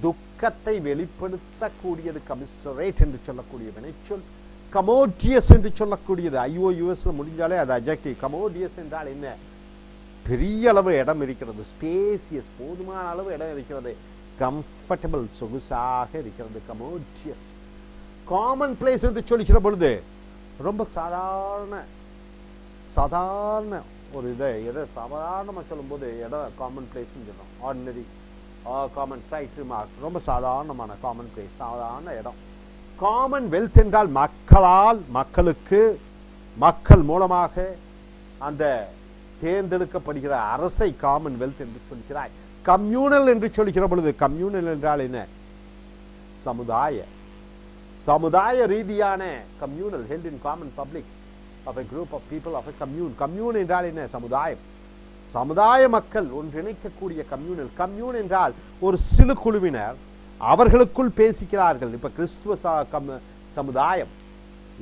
துக்கத்தை வெளிப்படுத்தக்கூடியது கமிஷரேட் என்று சொல்லக்கூடிய வினைச்சொல். கமோடியஸ் என்று சொல்லக்கூடியது IOUS முடிஞ்சாலே அது அட்ஜெக்டிவ். கமோடியஸ் என்றால் என்ன? பெரிய அளவு இடம் இருக்கிறது, ஸ்பேசியஸ், போதுமான அளவு இடம் இருக்கிறது, கம்ஃபர்டபிள், சொகுசாக இருக்கிறது, கமோடியஸ். காமன் பிளேஸ் என்று சொல்லிக்கிற பொழுது ரொம்ப சாதாரண ஒரு எதை சாதாரணமாக சொல்லும்போது இடம் காமன் பிளேஸ்ன்னு சொல்லுவோம். ஆர்டினரி, காமன் ரைட் ரிமார்க், ரொம்ப சாதாரணமான காமன் பிளேஸ், சாதாரண இடம். காமன் வெல்த் என்றால் மக்களால், மக்களுக்கு, மக்கள் மூலமாக அந்த தேர்ந்தெடுக்கப்படுகிற அரசை காமன் வெல்த் என்று சொல்கிறாய். கம்யூனல் என்று சொல்கிற பொழுது, கம்யூனல் என்றால் என்ன? சமுதாய ரீதியான communal, held in common public of a group of people of a commune. Commune என்றால் என்ன? சமுதாயம், சமுதாய மக்கள் ஒன்றிணைக்கக்கூடிய கம்யூனல். கம்யூன் என்றால் ஒரு சிறு குழுவினர் அவர்களுக்குள் பேசிக்கிறார்கள். இப்ப கிறிஸ்துவ சமுதாயம்,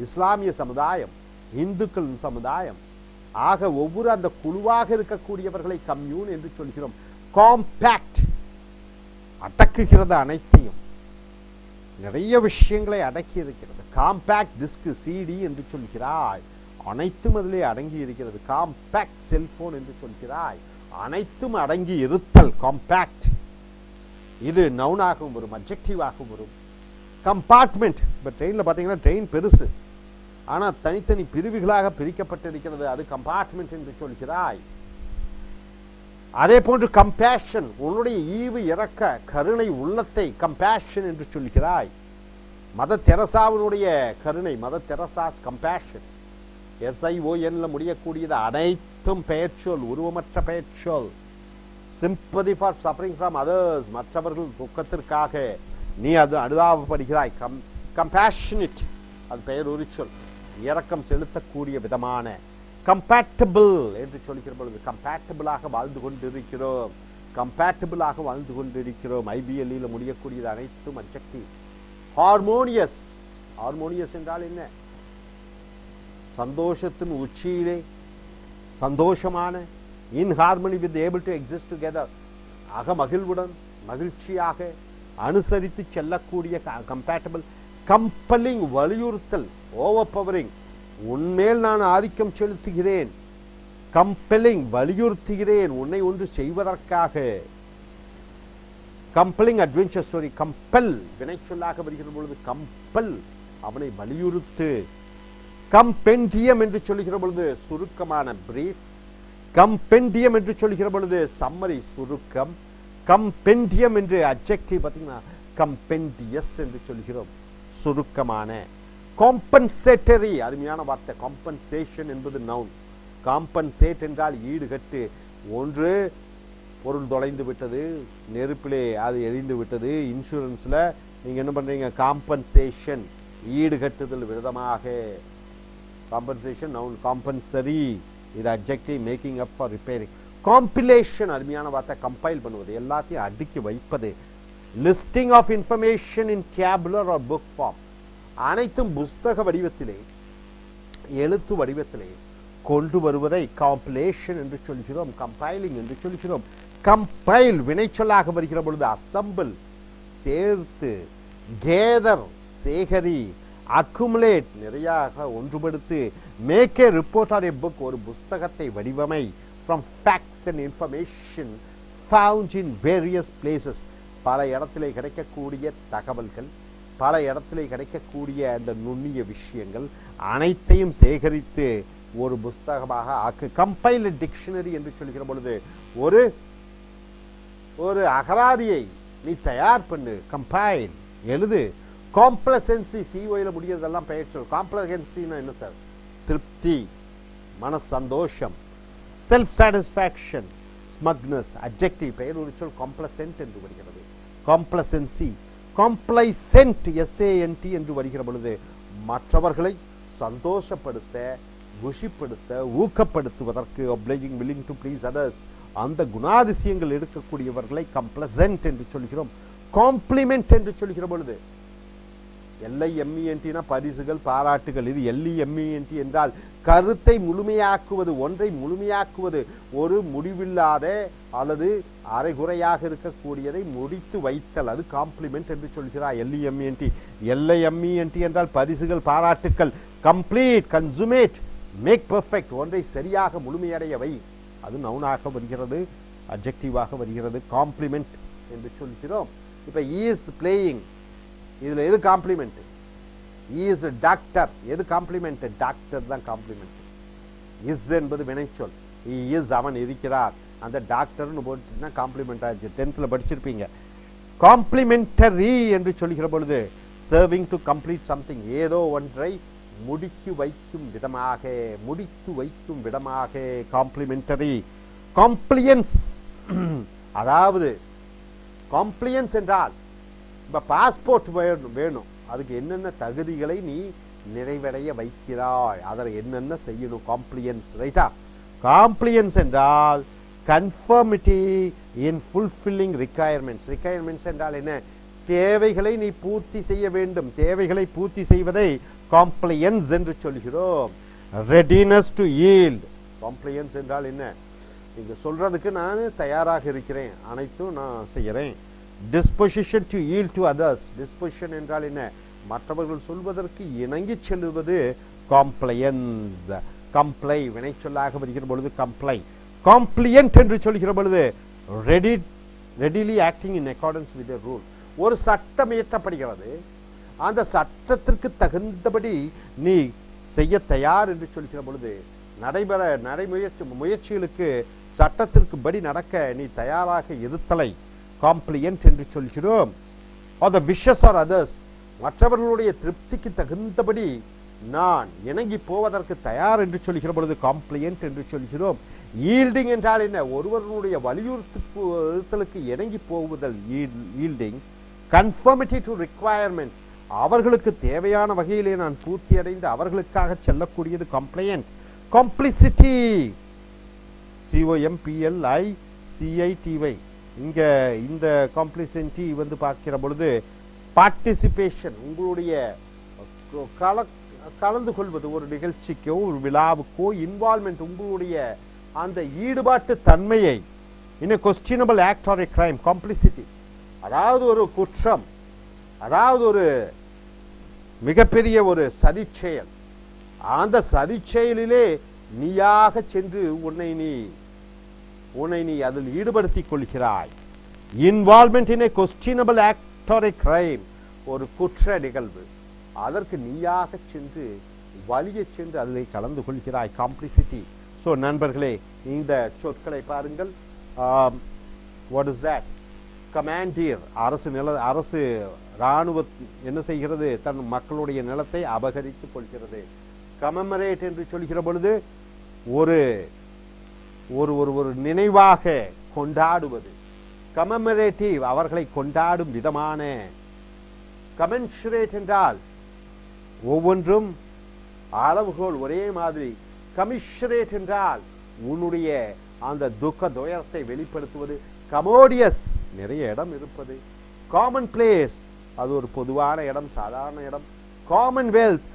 இஸ்லாமிய சமுதாயம், இந்துக்கள் சமுதாயம், ஆக ஒவ்வொரு அந்த குழுவாக இருக்கக்கூடியவர்களை கம்யூன் என்று சொல்கிறோம். காம்பேக்ட், அடக்குகிறது அனைத்தையும், நிறைய விஷயங்களை அடக்கி இருக்கிறது. காம்பேக்ட் டிஸ்க், சிடி என்று சொல்கிறாய், அனைத்தும் அதிலே அடங்கி இருக்கிறது. காம்பேக்ட் செல்போன் என்று சொல்கிறாய், அனைத்தும் அடங்கி இருத்தல் காம்பேக்ட். இது நவுனாகவும் வரும், அட்ஜெக்டிவாகவும் வரும். கம்பார்ட்மெண்ட். இப்போ ட்ரெயினில் பார்த்தீங்கன்னா ட்ரெயின் பெருசு, ஆனால் தனித்தனி பிரிவுகளாக பிரிக்கப்பட்டிருக்கிறது, அது கம்பார்ட்மெண்ட் என்று சொல்கிறாய். அதே போன்று கம்பேஷன், உன்னுடைய ஈவு இறக்க கருணை உள்ளத்தை கம்பேஷன் என்று சொல்கிறாய். மதர் தெரசாவினுடைய கருணை, மதர் தெரசாஸ் கம்பேஷன், SION முடியக்கூடியது அனைத்தும் பெயர்ச்சொல், உருவமற்ற பெயர்ச்சொல். Sympathy for suffering from others, மற்றவர்கள் துக்கத்திற்காக நீ அது அனுதாபப்படுகிறாய். கம்பேஷனிட், அது பெயர் உரிச்சொல், இரக்கம் செலுத்தக்கூடிய விதமான. கம்பேட்டபிள் என்று சொல்கிற பொழுது கம்பேட்டபிளாக வாழ்ந்து கொண்டிருக்கிறோம், கம்பேட்டபிளாக வாழ்ந்து கொண்டிருக்கிறோம். IBLE முடியக்கூடியது அனைத்தும் அட்ஜெக்டிவ். ஹார்மோனியஸ், ஹார்மோனியஸ் என்றால் என்ன? சந்தோஷத்தின் உச்சியிலே சந்தோஷமான, இன் harmony with able to exist together, மகிழ்வுடன் மகிழ்ச்சியாக அனுசரித்து செல்லக்கூடிய கம்பேட்டபிள். கம்பலிங், வலியுறுத்தல், ஓவர் பவரிங், உன்மேல் நான் ஆதிக்கம் செலுத்துகிறேன், கம்பெலிங் வலியுறுத்துகிறேன் உன்னை ஒன்று செய்வதற்காக. கம்பெலிங் அட்வென்ச்சர் ஸ்டோரி, கம்பல் வினைச்சொல்லாக வருகிற பொழுது கம்பல், அவனை வலியுறுத்து. கம்பெண்டியம் என்று சொல்லுகிற பொழுது சுருக்கமான பிரீஃப், கம்பெண்டியம் என்று சொல்லுகிற பொழுது சம்மரி சுருக்கம். கம்பெண்டியம் என்று அட்ஜெக்டிவ் பார்த்தீங்கன்னா கம்பெண்டியஸ் என்று சொல்கிறோம், சுருக்கமான. காம்பன்சேட்டரி, அருமையான வார்த்தை. காம்பன்சேஷன் என்பது நவுன். காம்பன்சேட் என்றால் ஈடுகட்டு. ஒன்று பொருள் தொலைந்து விட்டது, நெருப்பிலே அது எரிந்து விட்டது. இன்சூரன்ஸில் நீங்கள் என்ன பண்ணுறீங்க? காம்பன்சேஷன், ஈடுகட்டுதல் விதமாக. Compensation noun. காம்பன்சரி, இது adjective, making up for repairing. Compilation, அருமையான வார்த்தை. கம்பைல் பண்ணுவது, எல்லாத்தையும் அடுக்கி வைப்பது. Listing of information in tabular or book form, அனைத்தும் புஸ்தக வடிவத்திலே எழுத்து வடிவத்திலே கொண்டு வருவதை காம்பிலேஷன் என்று சொல்கிறோம், கம்பைலிங் என்று சொல்கிறோம். கம்பைல் வினைச்சொல்லாக வருகிற பொழுது அசம்பிள், சேர்த்து. கேதர், சேகரி. அக்குமுலேட், நிறையாக ஒன்றுபடுத்து. Make a report or a book, ஒரு புஸ்தகத்தை வடிவமை. From facts and information found in various places, பல இடத்திலே கிடைக்கக்கூடிய தகவல்கள், பல இடத்திலே கிடைக்கக்கூடிய அந்த நுண்ணிய விஷயங்கள் அனைத்தையும் சேகரித்து ஒரு புஸ்தகமாக ஆக்கு. கம்பைல் டிக்ஷனரி என்று சொல்கிற பொழுது ஒரு அகராதியை நீ தயார் பண்ணு, கம்பைல், எழுது. காம்ப்ளசன்சி, COயில் முடியறதெல்லாம் பெயர்ச்சொல். காம்ப்ளசன்சின்னா என்ன சார்? திருப்தி, மன சந்தோஷம். செல்ஃப் சாட்டிஸ்ஃபேக்ஷன், ஸ்மக்னஸ், அட்ஜெக்டிவ், பெயர் ஒரு சொல். காம்ப்ளசன்ட் என்று வருகிறது. காம்ப்ளசன்சி. காம்ப்ளைசென்ட், SANT என்று வருகிற பொழுது மற்றவர்களை சந்தோஷப்படுத்த, குஷிப்படுத்த, ஊக்கப்படுத்துவதற்கு. obliging, willing to please others, அந்த குணாதிசயங்கள் எடுக்கக்கூடியவர்களை கம்ப்ளசன்ட் என்று சொல்கிறோம். காம்ப்ளிமெண்ட் என்று சொல்கிற பொழுது LIMENT பரிசுகள், பாராட்டுகள். இது LEMENT என்றால் கருத்தை முழுமையாக்குவது, ஒன்றை முழுமையாக்குவது. ஒரு முடிவில்லாத அல்லது அரைகுறையாக இருக்கக்கூடியதை முடித்து வைத்தல், அது காம்ப்ளிமெண்ட் என்று சொல்கிறார். LEMENT. LIMENT என்றால் பரிசுகள், பாராட்டுக்கள். கம்ப்ளீட், கன்சுமேட், மேக் பெர்ஃபெக்ட், ஒன்றை சரியாக முழுமையடைய வை, அது நவுனாக வருகிறது, அட்ஜெக்டிவாக வருகிறது. காம்ப்ளிமெண்ட் என்று சொல்கிறோம். இப்போ இஸ் பிளேயிங், இதில் எது காம்ப்ளிமெண்ட்? இஸ் டாக்டர், எது காம்ப்ளிமெண்ட்? டாக்டர் தான் காம்ப்ளிமெண்ட். இஸ் என்பது வினைச்சொல். இஸ், அவன் இருக்கிறார். அந்த டாக்டர்னு போட்டுனா காம்ப்ளிமெண்ட் ஆச்சு. 10th படிச்சிருப்பீங்க. காம்ப்ளிமெண்டரி என்று சொல்கிற பொழுது சர்விங் டு கம்ப்ளீட் சம்திங், ஏதோ ஒன்றை முடித்து வைக்கும் விதமாக, முடித்து வைக்கும் விதமாக. காம்ப்ளிமெண்டரி. காம்ப்ளியன்ஸ், அதாவது காம்ப்ளியன்ஸ் என்றால் இப்போ பாஸ்போர்ட் வேணும், அதுக்கு என்னென்ன தகுதிகளை நீ நிறைவடைய வைக்கிறாய், அதில் என்னென்ன செய்யணும்? காம்ப்ளியன்ஸ், ரைட்டா? காம்ப்ளியன்ஸ் என்றால் கன்ஃபர்மிட்டி இன் ஃபுல்ஃபில்லிங் ரிக்வயர்மெண்ட்ஸ். ரிக்வயர்மெண்ட்ஸ் என்றால் என்ன? தேவைகளை நீ பூர்த்தி செய்ய வேண்டும். தேவைகளை பூர்த்தி செய்வதை காம்ப்ளியன்ஸ் என்று சொல்கிறோம். Readiness to yield. காம்ப்ளியன்ஸ் என்றால் என்ன? நீங்க சொல்றதுக்கு நான் தயாராக இருக்கிறேன், அனைத்தும் நான் செய்கிறேன். Disposition to yield to others. Disposition என்றால் என்ன? மற்றவர்கள் சொல்வதற்கு இணங்கி செல்வது காம்ப்ளையன்ஸ். கம்ப்ளை வினைச்சொல்லாக வருகிற பொழுது கம்ப்ளை. காம்ப்ளியன்ட் என்று சொல்கிற பொழுது readily acting in accordance with rule. ஒரு சட்டம் இயற்றப்படுகிறது, அந்த சட்டத்திற்கு தகுந்தபடி நீ செய்ய தயார் என்று சொல்கிற பொழுது முயற்சிகளுக்கு சட்டத்திற்கு படி நடக்க நீ தயாராக இருத்தலை காம்ப்ளியன்ட் என்று சொல்கிறோம். Or the wishes or others, மற்றவர்களுடைய திருப்திக்கு தகுந்தபடி நான் இணங்கி போவதற்கு தயார் என்று சொல்கிற பொழுது காம்ப்ளியன்ட் என்று சொல்கிறோம். ஈல்டிங் என்றால் என்ன? ஒருவருடைய வலியுறுத்தலுக்கு இணங்கி போவதல் ஈல்டிங். கன்ஃபர்மிட்டி டு ரிக்வயர்மெண்ட்ஸ், அவர்களுக்கு தேவையான வகையிலே நான் பூர்த்தி அடைந்து அவர்களுக்காக செல்லக்கூடியது காம்ப்ளியன்ட். காம்ப்ளிசிட்டி, COMPLICITY, இங்க இந்த காம்ப்ளிசிட்டி வந்து பார்க்கிற பொழுது பார்ட்டிசிபேஷன், உங்களுடைய கலந்து கொள்வது ஒரு நிகழ்ச்சிக்கோ ஒரு விழாவுக்கோ, இன்வால்மெண்ட், உங்களுடைய அந்த ஈடுபாட்டு தன்மையை. In questionable act or a crime, complicity, அதாவது ஒரு குற்றம், அதாவது ஒரு மிகப்பெரிய ஒரு சதிச்செயல், அந்த சதிச்செயலிலே நீயாக சென்று உன்னை நீ அதில் ஈடுபடுத்திக் கொள்கிறாய். Involvement in a questionable act or a crime, ஒரு குற்ற நிகழ்வு, அதற்கு நீயாக சென்று வலிய சென்று அதில் கலந்து கொள்கிறாய், காம்ப்ளிசிட்டி. ஸோ நண்பர்களே, இந்த சொற்களை பாருங்கள். What is that? கமாண்டீர், அரசு இராணுவ என்ன செய்கிறது? தன் மக்களுடைய நிலத்தை அபகரித்துக் கொள்கிறது. கமெமரேட் என்று சொல்கிற பொழுது ஒரு ஒரு ஒரு நினைவாக கொண்டாடுவது. கமெமரேட்டிவ், அவர்களை கொண்டாடும் விதமான. கமென்சுரேட் என்றால் ஒவ்வொன்றும் அளவுகோல் ஒரே மாதிரி. கமிஷரேட் என்றால் உன்னுடைய அந்த துக்க துயரத்தை வெளிப்படுத்துவது. கமோடியஸ், நிறைய இடம் இருப்பது. காமன் பிளேஸ், அது ஒரு பொதுவான இடம், சாதாரண இடம். காமன்வெல்த்,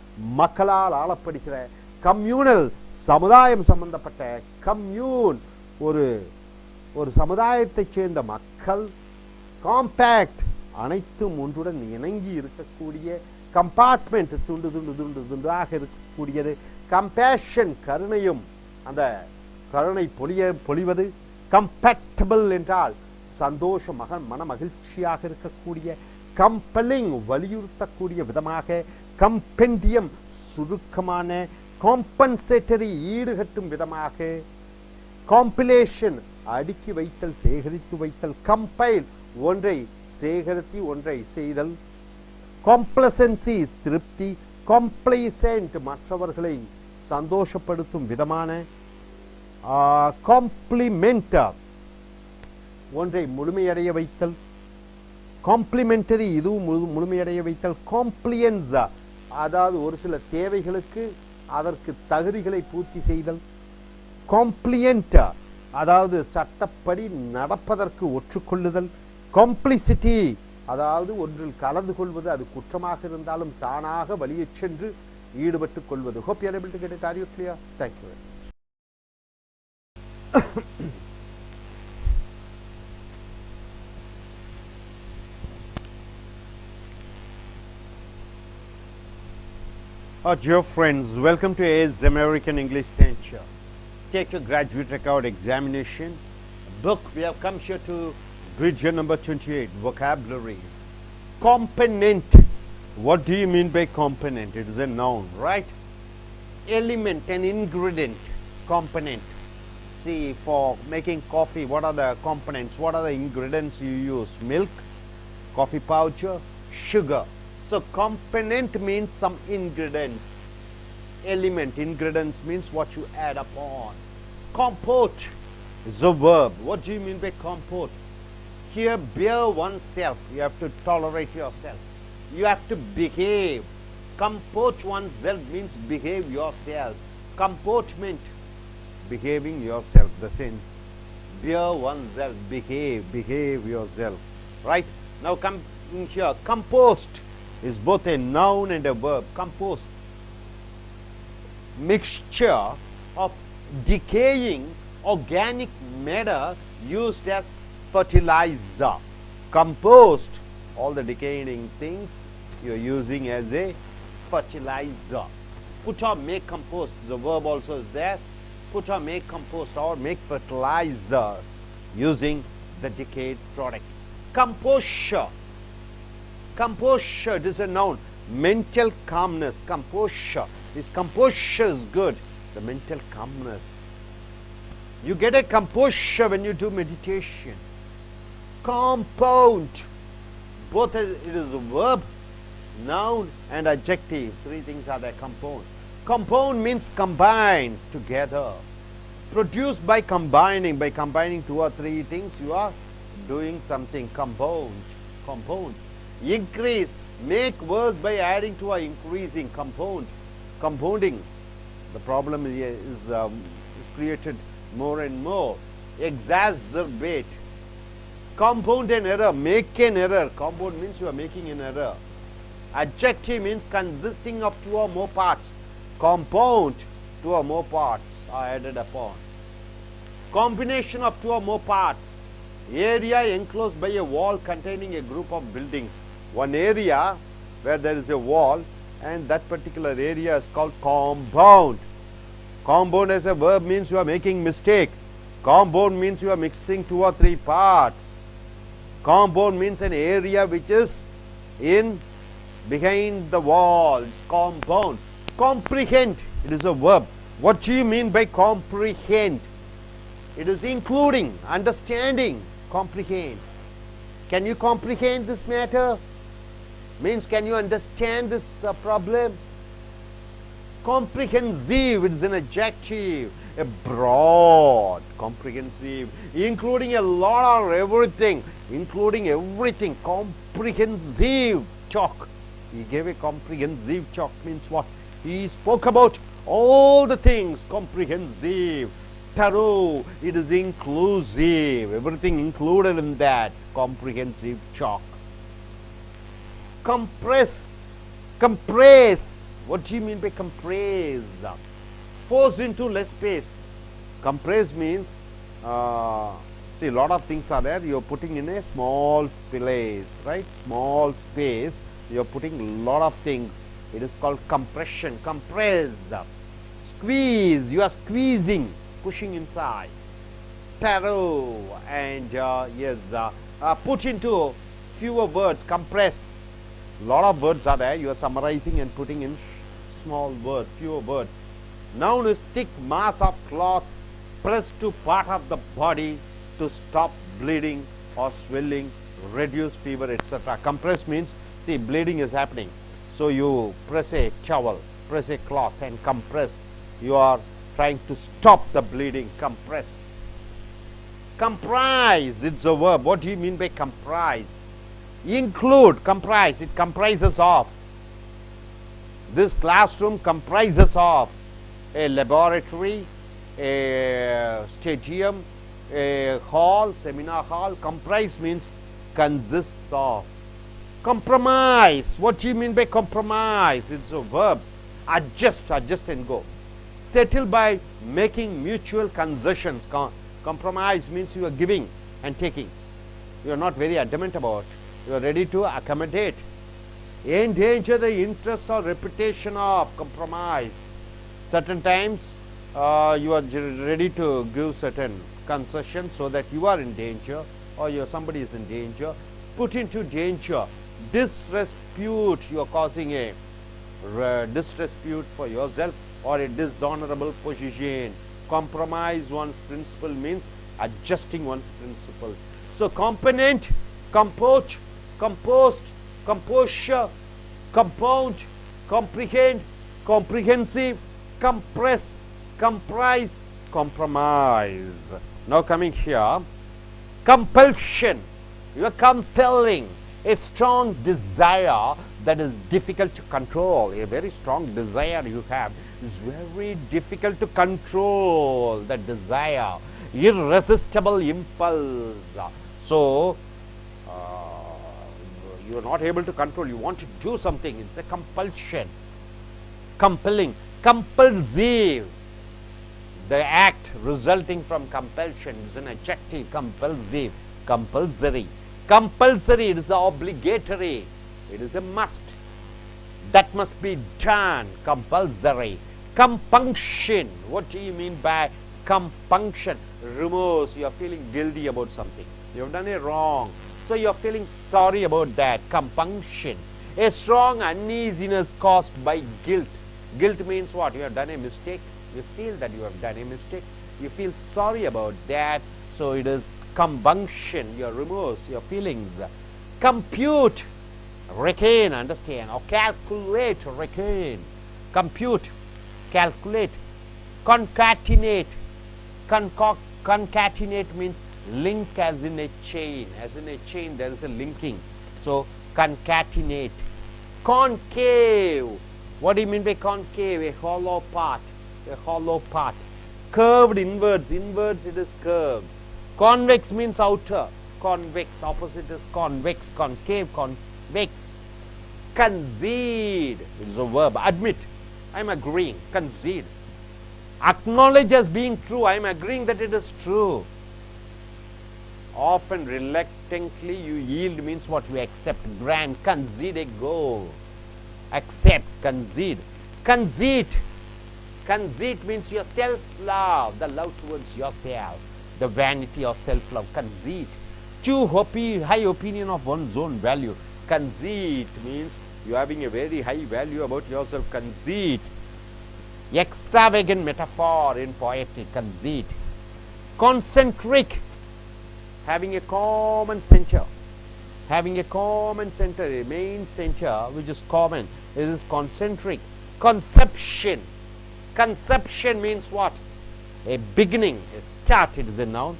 மக்களால் ஆளப்படுகிற. கம்யூனல், சமுதாயம் சம்பந்தப்பட்ட. கம்யூன், ஒரு சமுதாயத்தைச் சேர்ந்த மக்கள். காம்பேக்ட், அனைத்தும் ஒன்றுடன் இணங்கி இருக்கக்கூடிய. கம்பார்ட்மெண்ட், துண்டு துண்டு துண்டு துண்டாக இருக்கக்கூடியது. கம்பேஷன், கருணையும் அந்த கருணை பொழிவது. கம்பேட்டபிள் என்றால் சந்தோஷம், மன மகிழ்ச்சியாக இருக்கக்கூடிய. கம்பெல்லிங், வலியுறுத்தக்கூடிய விதமாக. கம்பெண்டியம், சுருக்கமான. காம்பன்சேட்டரி, ஈடுகட்டும் விதமாக. காம்பிலேஷன், அடுக்கி வைத்தல், சேகரித்து வைத்தல். கம்பைல், ஒன்றை சேகரித்து ஒன்றை செய்தல். காம்ப்ளசன்சி, திருப்தி. காம்ப்ளைசன்ட், மற்றவர்களை சந்தோஷப்படுத்தும் விதமான. காம்ப்ளிமெண்ட், ஒன்றை முழுமையடைய வைத்தல். காம்ப்ளிமெண்டரி, இதுவும் முழுமையடைய வைத்தல். காம்ப்ளியன்ஸ், அதாவது ஒரு சில தேவைகளுக்கு அதற்கு தகுதிகளை பூர்த்தி செய்தல். காம்ப்ளியன்ட், அதாவது சட்டப்படி நடப்பதற்கு ஒற்றுக்கொள்ளுதல். காம்ப்ளிசிட்டி, அதாவது ஒன்றில் கலந்து கொள்வது, அது குற்றமாக இருந்தாலும் தானாக வலிய சென்று ஈடுபட்டுக் கொள்வது. Hope you are able to get it. Are you clear? Thank you. Dear friends, welcome to AIS American English Center. Take your graduate record examination book. We have come here to region number 28, vocabularies. Component. What do you mean by component? It is a noun, right? Element, an ingredient. Component. See, for making coffee, what are the components? What are the ingredients you use? Milk, coffee powder, sugar. So component means some ingredients. Element, ingredients means what you add upon. Comport is a verb. What do you mean by comport? Here, bear oneself. You have to tolerate yourself. You have to behave. Comport oneself means behave yourself. Comportment, behaving yourself. The sense. Bear oneself, behave yourself. Right? Now come in here. Compost is both a noun and a verb. Compost, mixture of decaying organic matter used as fertilizer. Compost, all the decaying things you are using as a fertilizer. Put or make compost, the verb also is there. Put or make compost or make fertilizers using the decayed product. Composure, Composure, it is a noun. Mental calmness. Composure. Composure is good. The mental calmness. You get a composure when you do meditation. Compound. Both it is a verb, noun and adjective. Three things are there. Compound. Compound means combine together. Produced by combining. By combining two or three things, you are doing something. Compound. Compound. Increase. Make worse by adding to or increasing. Compound. Compounding. The problem is created more and more. Exacerbate. Compound an error. Make an error. Compound means you are making an error. Adjective means consisting of two or more parts. Compound, two or more parts are added upon. Combination of two or more parts. Area enclosed by a wall containing a group of buildings. One area where there is a wall, and that particular area is called compound. Compound as a verb means you are making mistake. Compound means you are mixing two or three parts. Compound means an area which is in behind the walls. Compound. Comprehend, it is a verb. What do you mean by comprehend? It is including, understanding. Comprehend. Can you comprehend this matter? Means can you understand this problem? Comprehensive, it is an adjective. A broad, comprehensive, including a lot of everything, including everything. Comprehensive talk. He gave a comprehensive talk means what? He spoke about all the things. Comprehensive, thorough, it is inclusive, everything included in that. Comprehensive talk. Compress. Compress. What do you mean by compress? Force into less space. Compress means, see, a lot of things are there. You are putting in a small place, right? Small space. You are putting a lot of things. It is called compression. Compress. Squeeze. You are squeezing, pushing inside. Thorough and yes, put into fewer words. Compress. Lot of words are there. You are summarizing and putting in small words, fewer words. Noun is thick mass of cloth pressed to part of the body to stop bleeding or swelling, reduce fever, etc. Compress means, see, bleeding is happening. So you press a towel, press a cloth and compress. You are trying to stop the bleeding. Compress. Comprise, it's a verb. What do you mean by comprise? Include, comprise, it comprises of. This classroom comprises of a laboratory, a stadium, a hall, seminar hall. Comprise means consists of. Compromise, what do you mean by compromise? It's a verb. Adjust, adjust and go. Settle by making mutual concessions. Compromise means you are giving and taking. You are not very adamant about. You are ready to accommodate. Endanger the interests or reputation of. Compromise. Certain times you are ready to give certain concessions so that you are in danger or somebody is in danger. Put into danger. Disrepute, you are causing a disrepute for yourself or a dishonorable position. Compromise one's principle means adjusting one's principles. So component, comport, compost, composure, compound, comprehend, comprehensive, compress, comprise, compromise. Now coming here, compulsion. You are compelling a strong desire that is difficult to control. A very strong desire you have is very difficult to control. That desire, irresistible impulse. So you are not able to control. You want to do something. It's a compulsion. Compelling, compulsive. The act resulting from compulsion is an adjective. Compulsive, compulsory. Compulsory, it is obligatory. It is a must. That must be done. Compulsory. Compunction. What do you mean by compunction? Remorse. You are feeling guilty about something. You have done a wrong. So you are feeling sorry about that. Compunction. A strong uneasiness caused by guilt. Guilt means what? You have done a mistake. You feel that you have done a mistake. You feel sorry about that. So it is compunction, your remorse, your feelings. Compute, reckon, understand, or calculate, reckon. Compute, calculate. Concatenate. Concatenate means link as in a chain. As in a chain there is a linking. So concatenate. Concave. What do you mean by concave? A hollow part. A hollow part. Curved inwards. Inwards it is curved. Convex means outer. Convex. Opposite is convex. Concave. Convex. Concede. It is a verb. Admit. I am agreeing. Concede. Acknowledge as being true. I am agreeing that it is true. Often reluctantly you yield means what? You accept. Grant. Concede a goal. Accept. Concede. Conceit. Conceit means your self-love. The love towards yourself. The vanity or self-love. Conceit. Too high opinion of one's own value. Conceit means you are having a very high value about yourself. Conceit. Extravagant metaphor in poetry. Conceit. Concentric. Having a common center. Having a common center, a main center which is common. It is concentric. Conception. Conception means what? A beginning, a start. It is a noun.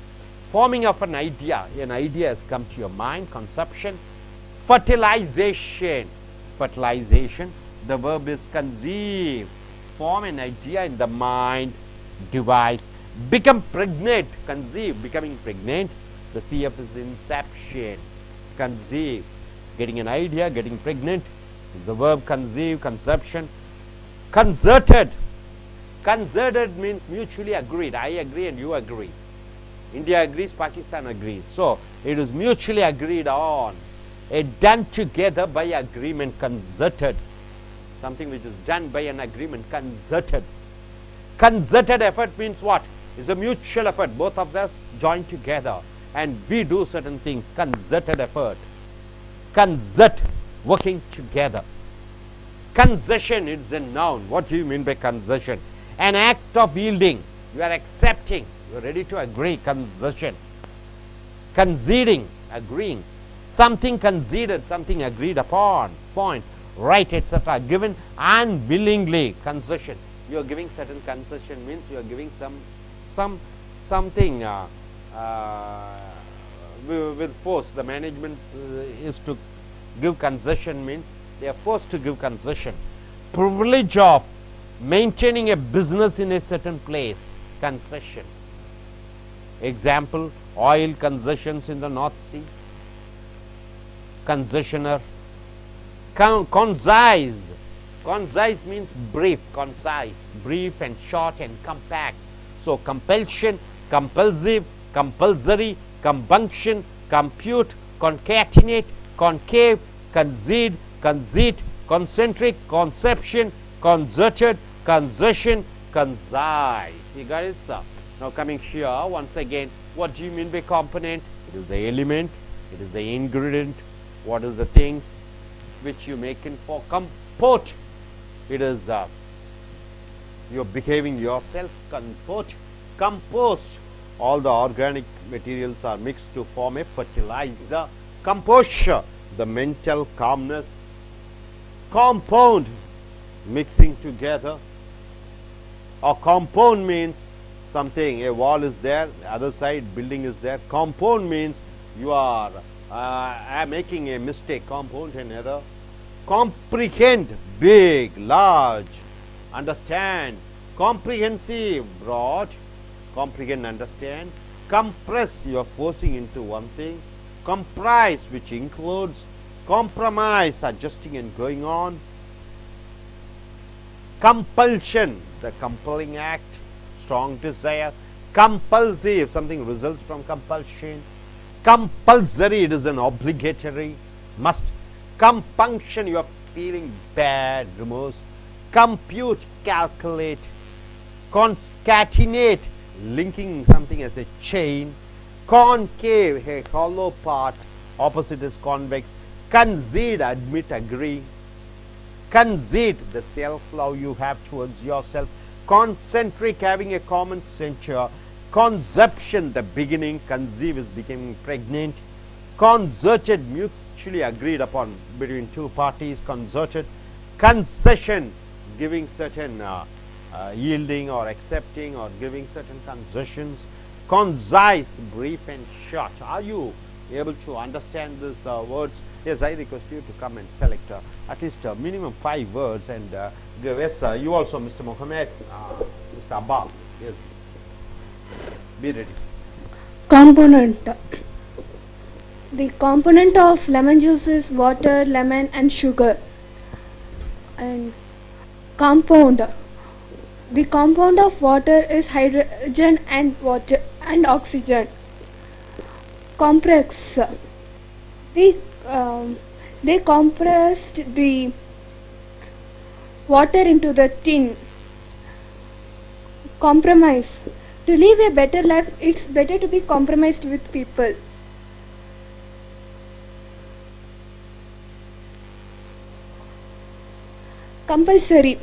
Forming of an idea. An idea has come to your mind. Conception. Fertilization. Fertilization. The verb is conceive. Form an idea in the mind. Devise. Become pregnant. Conceive. Becoming pregnant. The CF is inception. Conceive. Getting an idea. Getting pregnant. The verb conceive. Conception. Concerted. Concerted means mutually agreed. I agree and you agree. India agrees, Pakistan agrees. So it is mutually agreed on. A done together by agreement. Concerted. Something which is done by an agreement. Concerted. Concerted effort means what? It's a mutual effort. Both of us join together and we do certain things. Concerted effort. Concert. Working together. Concession is a noun. What do you mean by concession? An act of yielding. You are accepting. You are ready to agree. Concession. Conceding. Agreeing. Something conceded. Something agreed upon. Point. Right, etc. Given unwillingly. Concession. You are giving certain concession means you are giving something with force. The management is to give concession means they are forced to give concession. Privilege of maintaining a business in a certain place. Concession. Example, oil concessions in the North Sea. Concessioner. Concise. Concise means brief. Concise. Brief and short and compact. So compulsion, compulsive, compulsory, compunction, compute, concatenate, concave, concede, conceit, concentric, conception, concerted, concession, concise. You got it, sir? Now coming here, once again, what do you mean by component? It is the element, it is the ingredient. What is the things which you make in for comport? It is you are behaving yourself. Comport, compost. All the organic materials are mixed to form a fertilizer. Composure, the mental calmness. Compound, mixing together. Or compound means something, a wall is there, the other side building is there. Compound means you are making a mistake. Compound and error. Comprehend, big, large. Understand, comprehensive, broad. Comprehend, understand. Compress, you are forcing into one thing. Comprise, which includes. Compromise, adjusting and going on. Compulsion, the compelling act, strong desire. Compulsive, something results from compulsion. Compulsory, it is an obligatory, must. Compunction, you are feeling bad, remorse. Compute, calculate. Concatenate, linking something as a chain. Concave, a hollow part. opposite is convex. Concede, admit, agree. Conceit, the self-love you have towards yourself. Concentric, having a common center. Conception, the beginning. Conceive is becoming pregnant. Concerted, mutually agreed upon between two parties. Concerted. Concession, giving certain yielding or accepting or giving certain concessions. Concise, brief and short. Are you able to understand these words? Yes, I request you to come and select at least minimum 5 words and yes, you also, Mr. Mohammed, Mr. Abbas. Yes, be ready. Component. The component of lemon juice is water, lemon and sugar. And compound. The compound of water is hydrogen and water and oxygen. Compress. They compressed the water into the tin. Compromise. To live a better life, it's better to be compromised with people. Compulsory.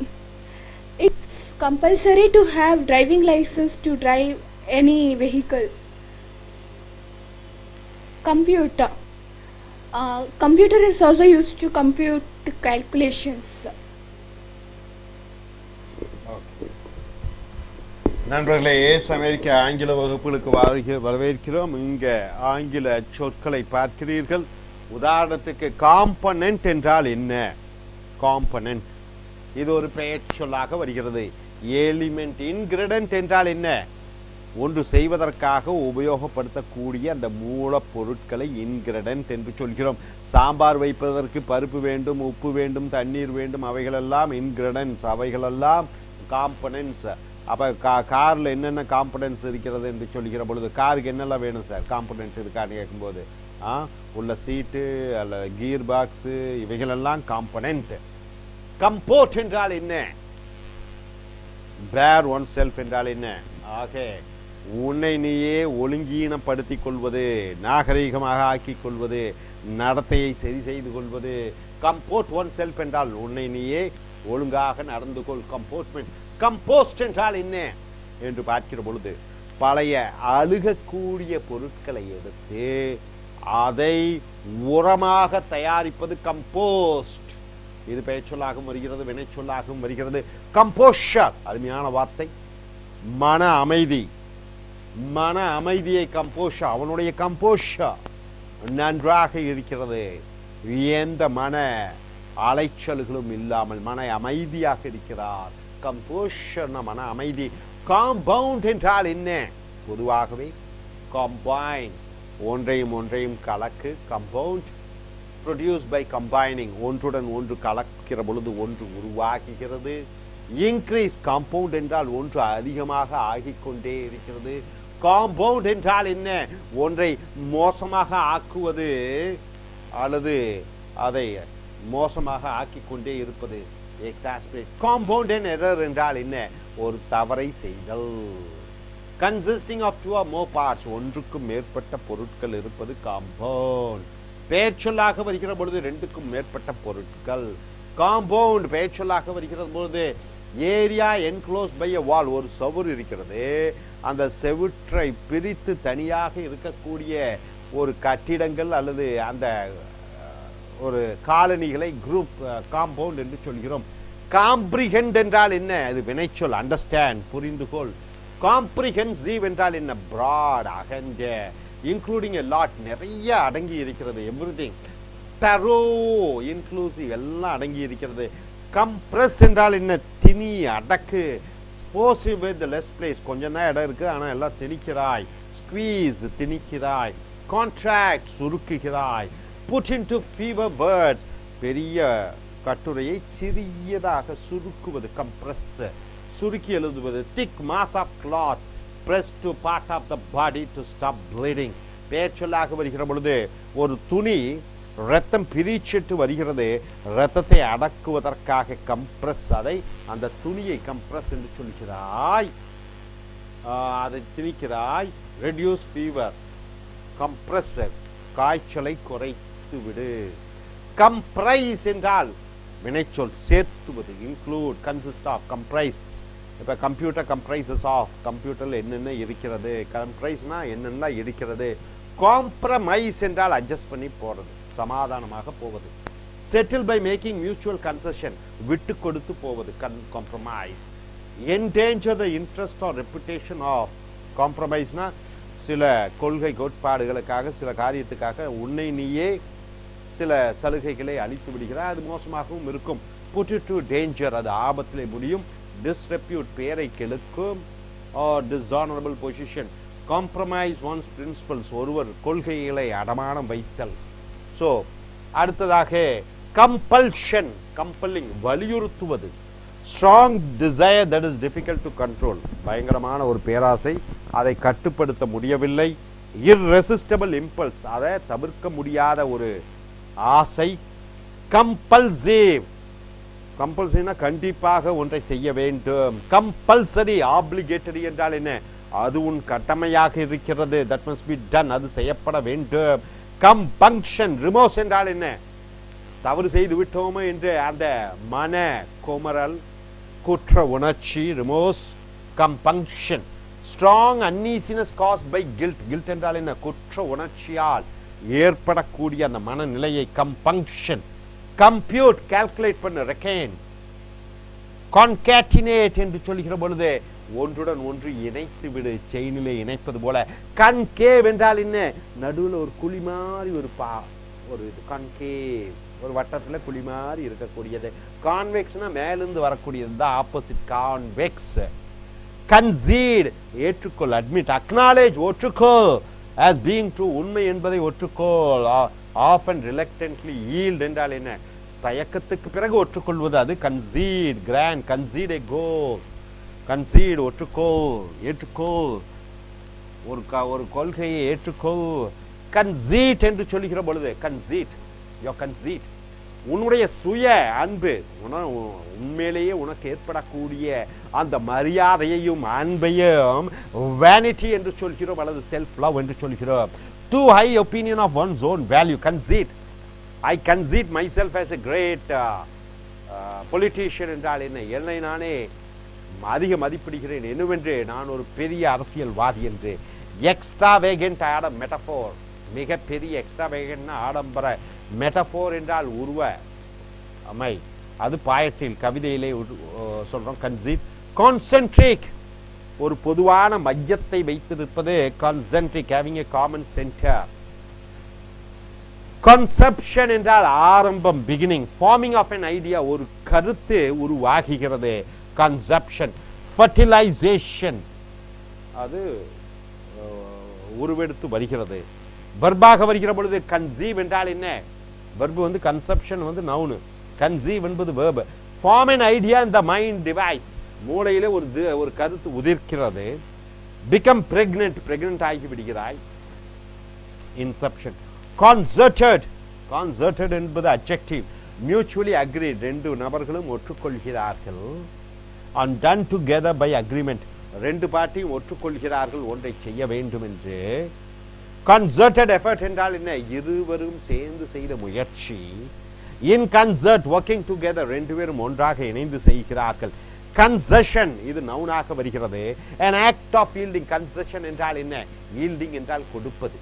It's compulsory to have driving license to drive any vehicle. Computer. Computer is also used to compute calculations. நண்பர்களே, ace அமெரிக்க ஆங்கில வகுப்புகளுக்கு வரவேற்கிறோம். இங்கே ஆங்கில சொற்களை பார்க்கிறீர்கள். உதாரணத்துக்கு component என்றால் என்ன? காம்பனன்ட் இது ஒரு பெயர் சொல்லாக வருகிறது. எலிமெண்ட். இன்கிரிடன்ட் என்றால் என்ன? ஒன்று செய்வதற்காக உபயோகப்படுத்தக்கூடிய அந்த மூலப்பொருட்களை இன்கிரிடன்ட் என்று சொல்கிறோம். சாம்பார் வைப்பதற்கு பருப்பு வேண்டும், உப்பு வேண்டும், தண்ணீர் வேண்டும், அவைகளெல்லாம் இன்கிரிடன்ட்ஸ், அவைகளெல்லாம் காம்பனன்ட்ஸ். அப்போ காரில் என்னென்ன காம்பனன்ட்ஸ் இருக்கிறது என்று சொல்கிற பொழுது, காருக்கு என்னெல்லாம் வேணும் சார் காம்பனன்ட்ஸ் இருக்கான்னு கேட்கும்போது உள்ள சீட்டு அல்ல கியர் பாக்ஸு, இவைகளெல்லாம் காம்பனன்ட். கம்போர்ட் என்றால் என்ன? பேர் ஒன் செல்ஃப் என்றால் என்ன? ஆகே, உன்னை நீயே ஒழுங்கீனப்படுத்திக் கொள்வது, நாகரீகமாக ஆக்கிக் கொள்வது, நடத்தையை சரி செய்து கொள்வது. கம்போர்ட் ஒன் செல்ஃப் என்றால் உன்னை நீயே ஒழுங்காக நடந்து கொள். கம்போர்ட்மெண்ட். கம்போஸ்ட் என்றால் என்ன என்று பார்க்கிற பொழுது, பழைய அழுகக்கூடிய பொருட்களை எடுத்து அதை உரமாக தயாரிப்பது கம்போஸ்ட். இது பெயர் சொல்லாகவும் வருகிறது, வினை சொல்லாகவும் வருகிறது. கம்போஷர், அருமையான வார்த்தை. மன அமைதி. மன அமைதியை கம்போஷர், அவனுடைய கம்போஷர் நன்றாக இருக்கிறது. எந்த மன அலைச்சல்களும் இல்லாமல் மன அமைதியாக இருக்கிறார். கம்போஷர் மன அமைதி. காம்பவுண்ட் என்றால் என்ன? பொதுவாகவே கம்பைன், ஒன்றையும் ஒன்றையும் கலக்கு. கம்பவுண்ட். ப்ரொடியூஸ் பை கம்பைனிங், ஒன்றுடன் ஒன்று கலக்கிற பொழுது ஒன்று உருவாக்குகிறது. இன்க்ரீஸ். காம்பவுண்ட் என்றால் ஒன்று அதிகமாக ஆகிக்கொண்டே இருக்கிறது. காம்பவுண்ட் என்றால் என்ன? ஒன்றை மோசமாக ஆக்குவது அல்லது அதை மோசமாக ஆக்கிக் கொண்டே இருப்பது. எக்ஸாஸ்பரேட். காம்பவுண்ட் அண்ட் எரர் என்றால் என்ன? ஒரு தவறை செய்தல். Consisting of 2 or more parts, ஒன்றுக்கும் மேற்பட்ட பொருட்கள் இருப்பது காம்பவுண்ட். பெயர் சொல்லாக வருகிற பொழுது 2க்கும் மேற்பட்ட பொருட்கள். காம்பவுண்ட் பெயர் சொல்லாக வருகிற பொழுது ஏரியா என்க்ளோஸ் பை எ வால், ஒரு செவுறு இருக்கிறது, அந்த செவுற்றை பிரித்து தனியாக இருக்கக்கூடிய ஒரு கட்டிடங்கள் அல்லது அந்த ஒரு காலனிகளை குரூப் காம்பவுண்ட் என்று சொல்கிறோம். காம்ப்ரிஹெண்ட் என்றால் என்ன? அது வினைச்சொல். அண்டர்ஸ்டாண்ட், புரிந்துகொள். காம்ப்ரிஹென்சிவ் என்றால் என்ன? பிராட், அகன்ற. இன்க்ளூடிங் எ லாட், நிறைய அடங்கி இருக்கிறது. எவ்ரிதிங். தரோ, இன்க்ளூசிவ், எல்லாம் அடங்கி இருக்கிறது. கம்ப்ரஸ் என்றால் என்ன? திணி, அடக்கு. ஸ்போசிவ் வித் லெஸ் பிளேஸ், கொஞ்சம் தான் இடம் இருக்கு ஆனால் எல்லாம் திணிக்கிறாய். ஸ்குவீஸ், திணிக்கிறாய். கான்ட்ராக்ட், சுருக்குகிறாய். Put into fewer words, பெரிய கட்டுரையை சிறியதாக சுருக்குவது. கம்ப்ரஸ், சுருக்கி எழுதுவது. Thick mass of cloth, press to part of the body to stop bleeding. பெயர் சொல்லாக வருகிற பொழுது ஒரு துணி ரத்தம் பிரிச்சிட்டு வருகிறது, ரத்தத்தை அடக்குவதற்காக கம்ப்ரஸ், அதை அந்த துணியை கம்ப்ரஸ் என்று சொல்கிறாய், அதை திணிக்கிறாய். Reduce fever, compress. காய்ச்சலை குறைத்து விடு. கம்ப்ரைஸ் என்றால் வினைச்சொல் சேர்த்துவது, இன்க்ளூட், கன்சிஸ்ட் ஆஃப், கம்ப்ரைஸ். இப்போ கம்ப்யூட்டர் கம்ப்ரைசஸ் ஆஃப், கம்ப்யூட்டரில் என்னென்ன இருக்கிறது, கம்ப்ரைஸ்னா என்னென்ன இருக்கிறது. காம்ப்ரமைஸ் என்றால் அட்ஜஸ்ட் பண்ணி போகிறது, சமாதானமாக போவது. Settle by making mutual concession, விட்டு கொடுத்து போவது, compromise. Endanger the interest or reputation of, காம்ப்ரமைஸ்னா சில கொள்கை கோட்பாடுகளுக்காக சில காரியத்துக்காக உன்னை நீயே சில சலுகைகளை அளித்து விடுகிறார், அது மோசமாகவும் இருக்கும். புட் இட் டு டேஞ்சர், அது ஆபத்திலே முடியும். டிஸ்ரெப்யூட், பேரை கெடுக்கும். Or dishonourable position, compromise one's principles, ஒருவர் கொள்கைகளை அடமானம் வைத்தல். ஸோ அடுத்ததாக கம்பல்ஷன், கம்பல்லிங், வலியுறுத்துவது. Strong desire that is difficult to control, பயங்கரமான ஒரு பேராசை, அதை கட்டுப்படுத்த முடியவில்லை. இர்ரெசிஸ்டபிள் இம்பல்ஸ், அதை தவிர்க்க முடியாத ஒரு ஆசை. கம்பல்சிவ், கம்பல்சரினா கண்டிப்பாக ஒன்றை செய்ய வேண்டும். கம்பல்சரி, ஆப்ளிகேட்டரி என்றால் என்ன, அது உன் கடமையாக இருக்கிறது, தட் மஸ்ட் பி டன், அது செய்யப்பட வேண்டும். கம்பங்ஷன், ரிமோஸ் என்றால் என்ன, தவறு செய்து விட்டோமோ என்று அந்த மன கோமரல், குற்ற உணர்ச்சி, remorse. Compunction. Strong uneasiness caused by guilt, guilt என்றால் என்ன, குற்ற உணர்ச்சியால் ஏற்படக்கூடிய அந்த மனநிலையை கம்பங்ஷன். கம்ப்யூட், கால்குலேட் பண்ணு, ரெக்கன். கான்கேட்டினேட் என்று சொல்லுகிற பொழுது ஒன்றுடன் ஒன்று இணைத்து விடு, செயினிலே இணைப்பது போல. கன்கேவ் என்றால் என்ன, நடுவில் ஒரு குழி மாதிரி ஒரு கன்கேவ், ஒரு வட்டத்தில் குழி மாதிரி இருக்கக்கூடியது. கான்வெக்ஸ்னா மேலிருந்து வரக்கூடியது தான் ஆப்போசிட், கான்வெக்ஸ். கன்சீட், ஏற்றுக்கொள், அட்மிட். அக்னாலேஜ், ஒற்றுக்கொள். as being true, உண்மை என்பதை ஒற்றுக்கொள். often reluctantly yield என்றால் என்ன, தயக்கத்துக்கு பிறகு ஒற்றுக்கொள்வது, அது concede. Grant, concede a goal, concede, ஒற்றுக்கொள், ஏற்றுக்கொள், ஒரு கொள்கையை ஏற்றுக்கொள். கன்சீட் என்று சொல்லுகிற பொழுது, கன்சீட், யோ கன்சீட், உன்னுடைய சுய அன்பு, உண்மையிலேயே உனக்கு ஏற்படக்கூடிய அந்த மரியாதையையும் அன்பையும் வேனிட்டி என்று சொல்கிறோம், அல்லது செல்ஃப் லவ் என்று சொல்கிறோம். Too high opinion of one's own value, conceit. I conceit my self as a great politician என்றால் என்ன, என்னை நானே அதிக மதிப்பிடுகிறேன், என்னவென்று நான் ஒரு பெரிய அரசியல்வாதி என்று. எக்ஸ்ட்ராவேகன்ட் ஆடம் மெட்டபோர், மிகப்பெரிய எக்ஸ்ட்ராவேகன்ட்னா ஆடம்பர, மெட்டபோர் என்றால் உருவ அமை, அது பாயத்தில் கவிதையிலே சொல்றோம். கன்சீட். கான்சென்ட்ரிக், ஒரு பொதுவான மையத்தை வைத்திருப்பது concentric, having a common centre. Conception என்றால் ஆரம்பம், beginning. Forming of an idea, ஒரு கருத்து உருவாகிறது, கன்செப்ஷன். ஃபர்டிலைசேஷன், அது உருவெடுத்து வருகிறது. வர்பாக வருகிற பொழுது கன்சீவ் என்றால் என்ன, வர்பு வந்து கன்செப்ஷன் வந்து நவுனு, கன்சீவ் என்பது verb. Form an idea in the mind device, மூளையிலே ஒரு கருத்து உதிர்க்கிறது. பிகம் பிரெக்னென்ட், பிரெக்னென்ட் ஆகி விடுகிறாய், இன்செப்ஷன். கான்சர்டட், கான்சர்டட் என்பது அட்ஜெக்டிவ். மியூச்சுவலி அக்ரீட், ரெண்டு நபர்களும் ஒற்றுக்கொள்கிறார்கள். and done together by agreement, ரெண்டு பார்ட்டியும் ஒற்றுக்கொள்கிறார்கள் ஒன்றை செய்ய வேண்டும் என்று. concerted effort என்றால் என்ன, இருவரும் சேர்ந்து செய்த முயற்சி. in concert, working together, ரெண்டு பேரும் ஒன்றாக இணைந்து செய்கிறார்கள். concession, இது நவுனாக வருகிறது. an act of yielding, concession என்றால் என்ன, yielding என்றால் கொடுப்பது,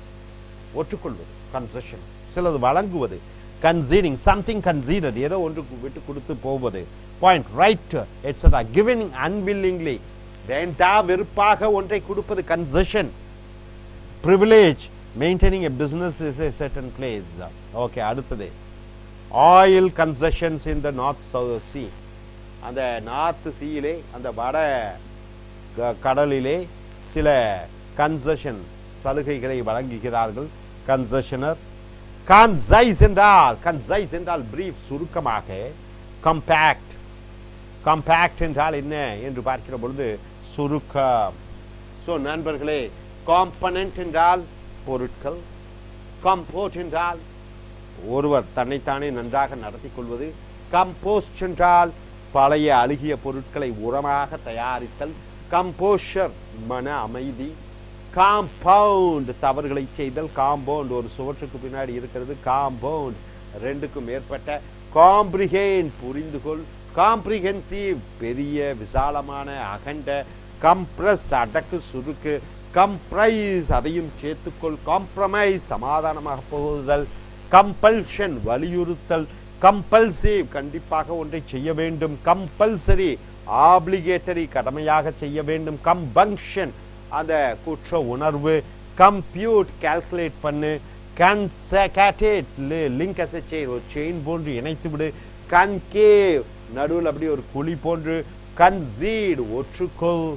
ஒற்றுக்கொள்வது, concession. சிலது வழங்குவது, conceding, something conceded, ஏதோ ஒன்று விட்டு கொடுத்து போவது. point, right, etc. giving unwillingly, வேண்டா வெறுப்பாக ஒன்றை கொடுப்பது, concession. privilege, maintaining a business is a certain place. Okay, அடுத்தது oil concessions in the North Sea, அந்த நார்த் சீயிலே, அந்த வட கடலிலே சில கன்செஷன், சலுகைகளை வழங்குகிறார்கள், கன்செஷனர். கன்சைஸ் என்றால், கன்சைஸ் என்றால் பிரீஃப், சுருக்கமாக. கம்பேக்ட், கம்பேக்ட் என்றால் என்ன என்று பார்க்கிற பொழுது சுருக்கம். ஸோ நண்பர்களே, காம்பனன்ட் என்றால் பொருட்கள், கம்போர்ட் என்றால் ஒருவர் தன்னைத்தானே நன்றாக நடத்தி கொள்வது, கம்போஸ்ட் என்றால் பழைய அழுகிய பொருட்களை உரமாக தயாரித்தல், கம்போஷர் மன அமைதி, காம்பவுண்ட் தவறுகளை செய்தல், காம்பவுண்ட் ஒரு சுவற்றுக்கு பின்னாடி இருக்கிறது, காம்பவுண்ட் ரெண்டுக்கும் மேற்பட்ட, காம்ப்ரிஹெண்ட் புரிந்துகொள், காம்ப்ரிஹென்சிவ் பெரிய விசாலமான அகண்ட, கம்ப்ரஸ் அடக்கு சுருக்கு, கம்ப்ரைஸ் அதையும் சேர்த்துக்கொள், காம்ப்ரமைஸ் சமாதானமாக போகுதல், கம்பல்ஷன் வலியுறுத்தல், கம்பல்சிவ் கண்டிப்பாக ஒன்றை செய்ய வேண்டும், கம்பல்சரி ஆப்ளிகேட்டரி கடமையாக செய்ய வேண்டும், கம்பங்ஷன் அந்த குற்ற உணர்வு, கம்ப்யூட் கால்குலேட் பண்ணு, கன்சேகேட் லிங்க் அஸ் எ செயின் ஒரு செயின் போன்று இணைத்து விடு, கன்கேவ் நடுவில் அப்படி ஒரு குழி போன்று, கன்சீட் ஒற்றுக்கொள்,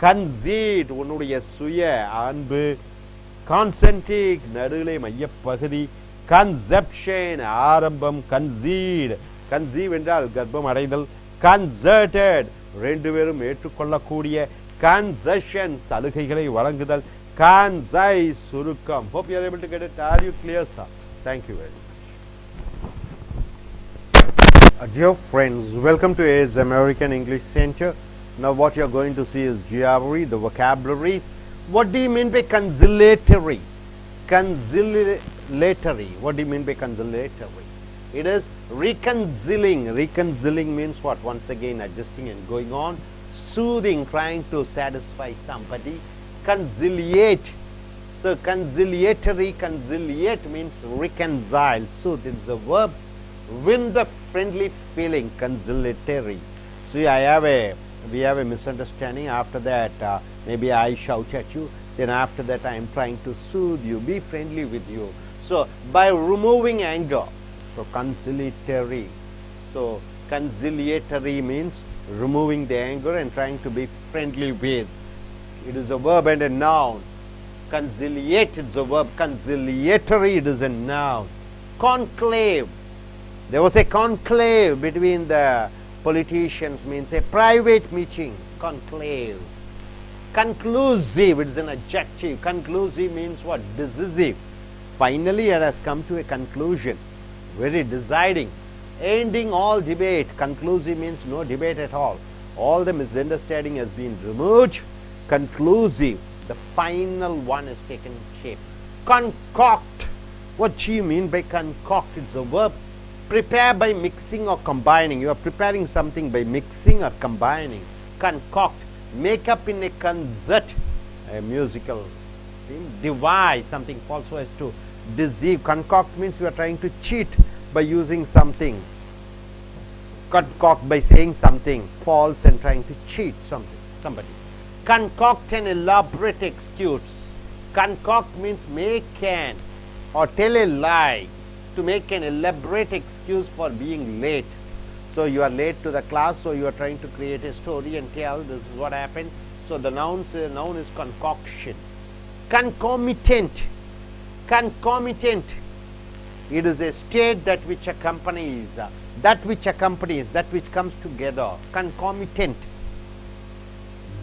கன்சீட் உன்னுடைய சுய அன்பு, கான்சென்ட்ரிக் நடுவிலே மையப்பகுதி, கன்செப்ஷன் ஆரம்பம், கன்சீட் கன்சீவ் என்றால் கர்ப்பம் அடைதல், கன்சர்டட் ரெண்டு பேரும் ஏற்றுக்கொள்ளக்கூடிய, கன்செஷன் சலுகைகளை வழங்குதல், கன்சைஸ் சுருக்கம். Hope you are able to get it. Are you clear, sir? Thank you very much. Dear friends, welcome to AS American English Center. Now what you are going to see is GRE, the vocabularies. What do you mean by conciliatory? Conciliatory. What do you mean by conciliatory? It is reconciling. Reconciling means what? Once again adjusting and going on. Soothing, trying to satisfy somebody. Conciliate. So conciliatory, conciliate means reconcile. Soothe is a verb. Win the friendly feeling, conciliatory. See, we have a misunderstanding. After that, maybe I shout at you. Then after that, I am trying to soothe you, be friendly with you. So by removing anger, so conciliatory. So conciliatory means removing the anger and trying to be friendly with. It is a verb and a noun. Conciliate is a verb. Conciliatory, it is a noun. Conclave. There was a conclave between the politicians, means a private meeting. Conclave. Conclusive, it is an adjective. Conclusive means what? Decisive. Finally, it has come to a conclusion. Very deciding. Ending all debate. Conclusive means no debate at all. All the misunderstanding has been removed. Conclusive. The final one has taken shape. Concoct. What do you mean by concoct? It's a verb. Prepare by mixing or combining. You are preparing something by mixing or combining. Concoct. Make up in a concert, a musical thing. Devise something false so as to deceive. Concoct means you are trying to cheat by using something. Concoct by saying something false and trying to cheat somebody. Concoct an elaborate excuse. Concoct means make an or tell a lie, to make an elaborate excuse for being late. So you are late to the class, so you are trying to create a story and tell this is what happened. So the noun is concoction. Concomitant. Concomitant. It is a state that which accompanies, that which comes together. Concomitant.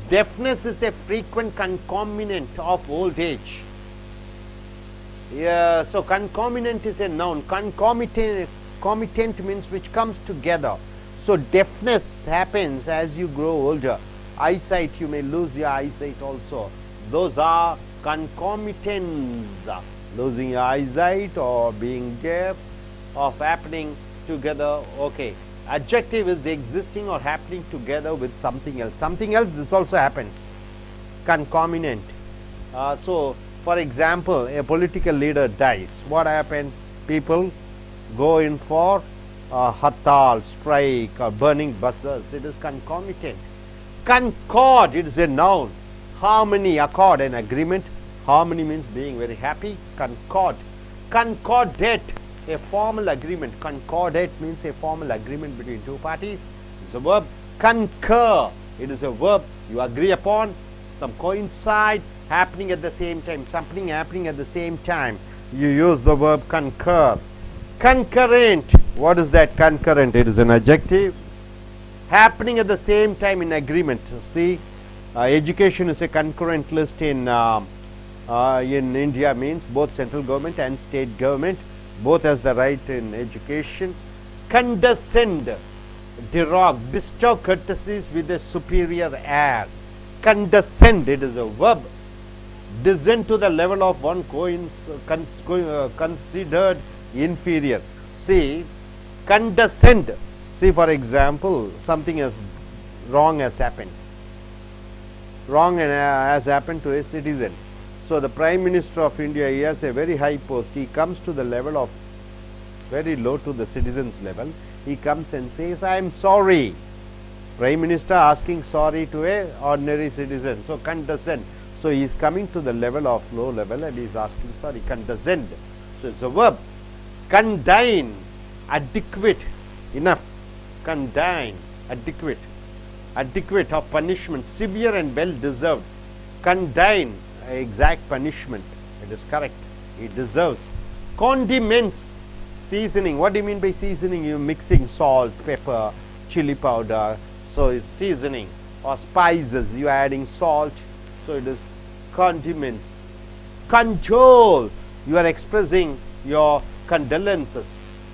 Deafness is a frequent concomitant of old age. Yeah, so concomitant is a noun. Concomitant means which comes together. So deafness happens as you grow older. Eyesight, you may lose your eyesight also. Those are concomitants. Losing your eyesight or being deaf of happening together. Okay. Adjective is existing or happening together with something else. Something else, this also happens. Concomitant. So for example, a political leader dies. What happened? People go in for hartal, strike, or burning buses. It is concomitant. Concord, it is a noun. Harmony, accord, an agreement. Harmony means being very happy. Concord. Concordate, a formal agreement. Concordate means a formal agreement between two parties. It's a verb. Concur, it is a verb. You agree upon, some coincide, happening at the same time, something happening at the same time. You use the verb concur. Concurrent, what is that? Concurrent, it is an adjective. Happening at the same time in agreement. See, education is a concurrent list in India, means both central government and state government both has the right in education. Condescend, derogue, bestow courtesies with a superior air. Condescend, it is a verb. descend to the level of one considered inferior. See, condescend. See, for example, something wrong has happened. Wrong has happened to a citizen. So the Prime Minister of India, he has a very high post. He comes to the level of very low to the citizen's level. He comes and says, I am sorry. Prime Minister asking sorry to a ordinary citizen. So condescend. So he is coming to the level of low level and he is asking sorry. Condescend. So it's a verb. Condign, adequate, enough. Condign, adequate. Adequate of punishment, severe and well deserved. Condign, exact punishment. It is correct. It deserves. Condiments, seasoning. What do you mean by seasoning? You mixing salt, pepper, chili powder. So it's seasoning. Or spices, you are adding salt. So it is condiments. Conjole, you are expressing your condolences.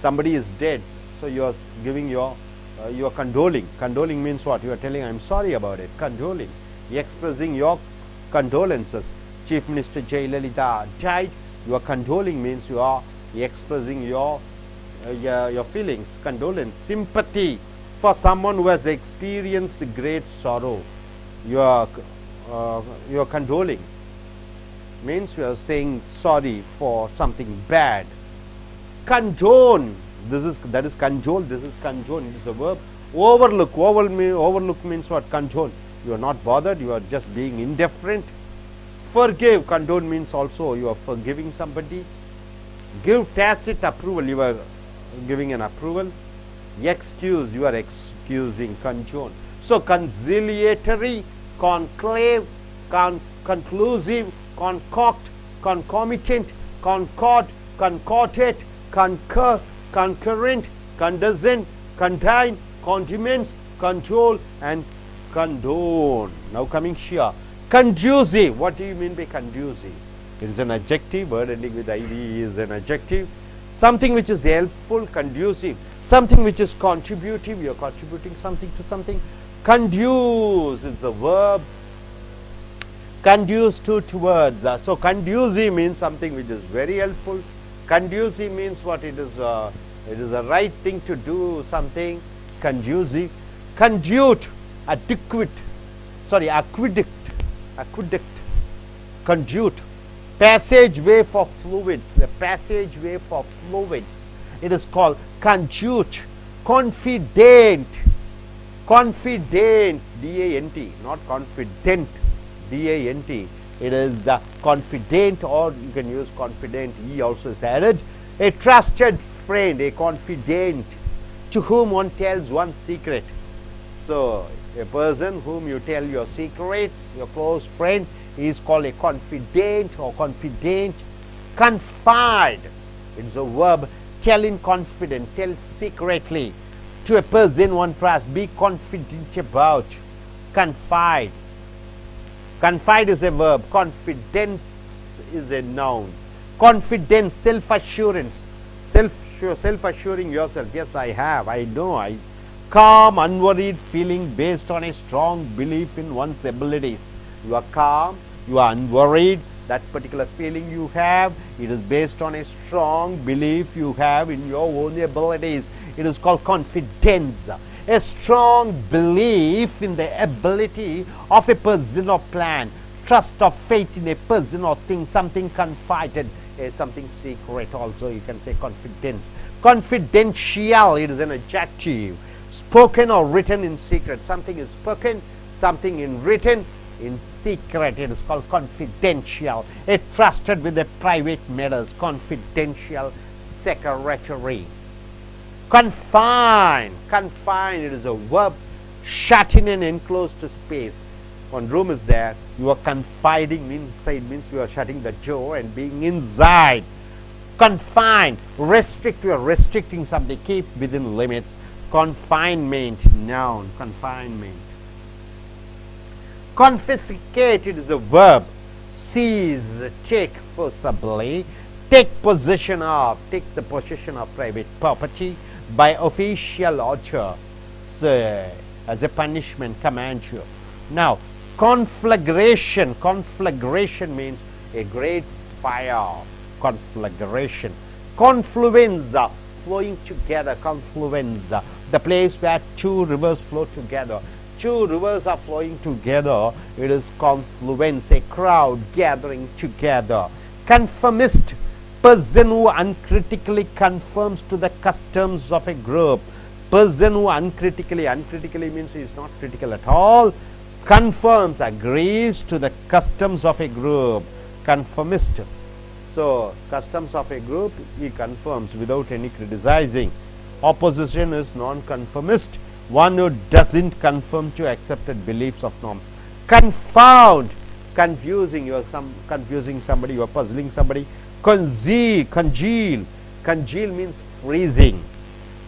Somebody is dead. So you are giving your you are condoling. Condoling means what? You are telling, I am sorry about it. Condoling. Expressing your condolences. Chief Minister Jayalalitha died. You are condoling means you are expressing your feelings. Condolence. Sympathy for someone who has experienced great sorrow. You are condoling. Means you are saying sorry for something bad. Condone. That is conjole. This is condone. It is a verb. Overlook. Overlook means what? Condone. You are not bothered. You are just being indifferent. Forgive. Condone means also you are forgiving somebody. Give tacit approval. You are giving an approval. Excuse. You are excusing. Condone. So conciliatory, conclave, conclusive, concoct, concomitant, concord, concordate, concur, concurrent, condescend, condign, condiments, control and condone. Now coming here. Conducive. What do you mean by conducive? It is an adjective. Word ending with iv is an adjective. Something which is helpful, conducive. Something which is contributive. You are contributing something to something. Conduce. It's a verb. Conduce towards. So conducive means something which is very helpful. Conducive means what? It is a right thing to do something. Conducive. Conduit, aqueduct, conduit, passageway for fluids, the passageway for fluids. It is called conduit. Confident, D-A-N-T, not confident, D-A-N-T. It is the confident, or you can use confident, E also is added. A trusted friend, a confidant, to whom one tells one secret. So, a person whom you tell your secrets, your close friend, is called a confidant or confident. Confide, it is a verb. Tell in confidence, tell secretly. To a person one trusts, be confident about. Confide. Confide is a verb. Confidence is a noun. Confidence, self-assurance. Self-assuring yourself. Yes, I have. I know. Calm, unworried feeling based on a strong belief in one's abilities. You are calm. You are unworried. That particular feeling you have, it is based on a strong belief you have in your own abilities. It is called confidence. A strong belief in the ability of a person or plan. Trust or faith in a person or thing, something confided, something secret also. You can say confidence. Confidential, it is an adjective. Spoken or written in secret. Something is spoken, something is written in secret. It is called confidential. A trusted with the private matters. Confidential secretary. Confine. Confine, it is a verb. Shut in an enclosed space. One room is there. You are confiding inside, means you are shutting the door and being inside. Confine. Restrict, you are restricting something. Keep within limits. Confinement, noun. Confinement. Confiscate, it is a verb. Seize, take forcibly. Take possession of, take the possession of private property by official order. So, as a punishment, command you. Now, conflagration. Conflagration means a great fire, conflagration. Confluence, flowing together, confluence, the place where two rivers flow together. Two rivers are flowing together, it is confluence, a crowd gathering together. Conformist, person who uncritically conforms to the customs of a group. Person who uncritically means he is not critical at all, conforms, agrees to the customs of a group. Conformist. So, customs of a group, he conforms without any criticizing. Opposition is non-conformist, one who doesn't conform to accepted beliefs of norms. Confound, confusing, you are confusing somebody, you are puzzling somebody. Congeal, congeal means freezing.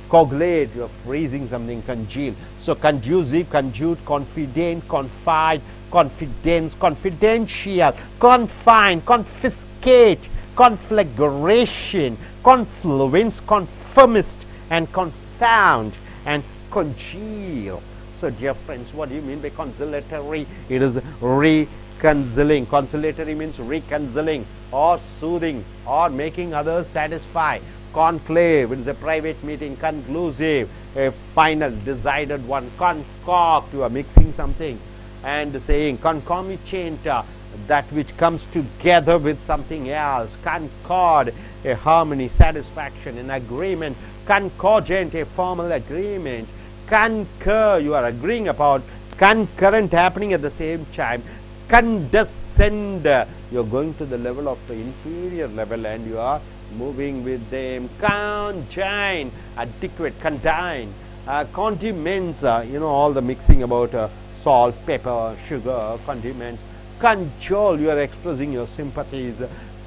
Coagulate, you are freezing something, congeal. So conducive, conjute, confident, confide, confidence, confidential, confine, confiscate, conflagration, confluence, conformist, and confound, and congeal. So dear friends, what do you mean by conciliatory? It is reconciling. Conciliatory means reconciling or soothing or making others satisfied. Conclave, it is a private meeting. Conclusive, a final decided one. Concoct, you are mixing something and saying. Concomitant, that which comes together with something else. Concord, a harmony, satisfaction, an agreement. Concordant, a formal agreement. Concur, you are agreeing about. Concurrent, happening at the same time. Condescend, you are going to the level of the inferior level and you are moving with them. Conjoin, adequate, condign. Condiments, all the mixing about salt, pepper, sugar, condiments. Conjole, you are expressing your sympathies.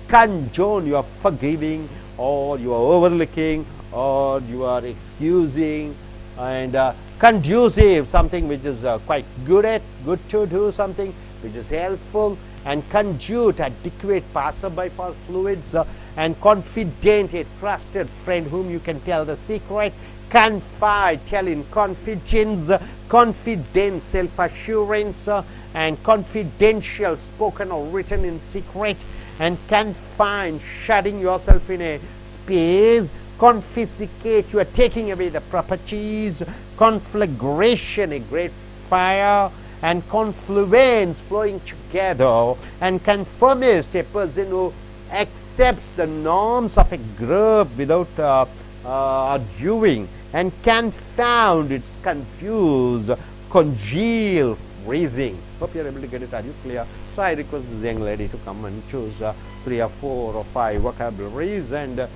Conjone, you are forgiving or you are overlooking or you are excusing. And conducive, something which is quite good to do something which is helpful. And conjute, adequate, passerby for fluids. And confident, a trusted friend whom you can tell the secret. Confide, tell in confidence. Confidence, self-assurance. And confidential, spoken or written in secret. And confine, shutting yourself in a space. Confiscate, you are taking away the properties. Conflagration, a great fire. And confluence, flowing together. And conformist, a person who accepts the norms of a group without arguing. And confound, it's confuse. Congeal, freezing. Hope you are able to get it. Are you clear? So I request this young lady to come and choose 3 or 4 or 5 vocabularies and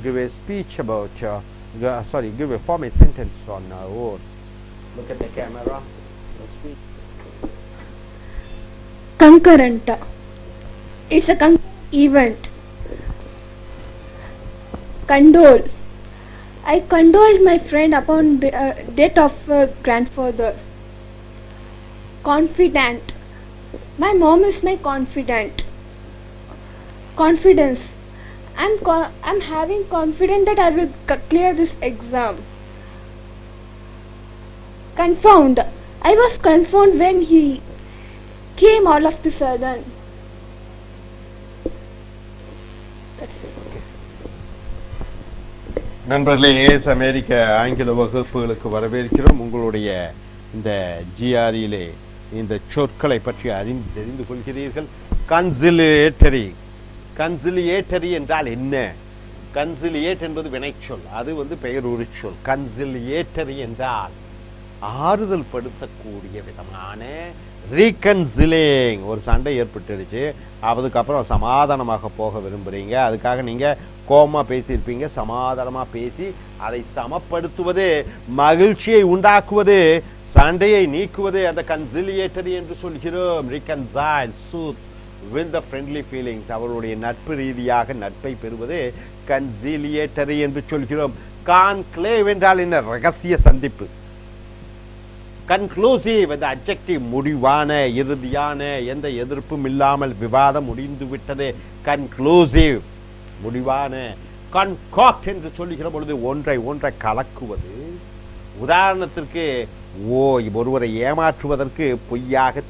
give a speech about, give a form a sentence on words. Look at the camera. Speak. Concurrent. It's a concurrent event. Condole. I condoled my friend upon the death of grandfather. Confident. My mom is my confidant. Confidence. I'm having confidence that I will clear this exam. Confound. I was confounded when he came all of the sudden. நண்பர்களே, as அமெரிக்க ஆங்கில வகுப்புகளுக்கு வரவேற்கிறோம். உங்களுடைய இந்த ஜிஆர்இலே இந்த சொற்களை பற்றி தெரிந்து கொள்கிறீர்கள். கன்சிலியேட்டரி. கன்சிலியேட்டரி என்றால் என்ன? கன்சிலியேட் என்பது வினைச்சொல், அது பெயருரு சொல். கன்சிலியேட்டரி என்றால் ஆறுதல் படுத்தக்கூடிய விதமான ரீகன்சிலிங். ஒரு சண்டை ஏற்பட்டுடுச்சு, அதுக்கப்புறம் சமாதானமாக போக விரும்புகிறீங்க, அதுக்காக நீங்கள் கோபமாக பேசியிருப்பீங்க. சமாதானமாக பேசி அதை சமப்படுத்துவது, மகிழ்ச்சியை உண்டாக்குவது, சண்டையை நீக்குவது அந்த கன்சிலியேட்டரி என்று சொல்கிறோம். Reconcile, soothe with the friendly feelings. அவருடைய நட்பு ரீதியாக நட்பை பெறுவது கன்சிலியேட்டரி என்று சொல்கிறோம். கான்க்ளேவ் என்றால் என்ன? ரகசிய சந்திப்பு. கன்க்ளூசிவ் அந்த அட்ஜெக்டிவ், முடிவான, இறுதியான, எந்த எதிர்ப்பும் இல்லாமல் விவாதம் முடிந்து விட்டது. கன்க்ளூசிவ், முடிவான. கன்காக்ட் என்று சொல்லுகிற பொழுது ஒன்றை கலக்குவது. உதாரணத்திற்கு ஒருவரை ஏமாற்றுவதற்கு பொய்யாக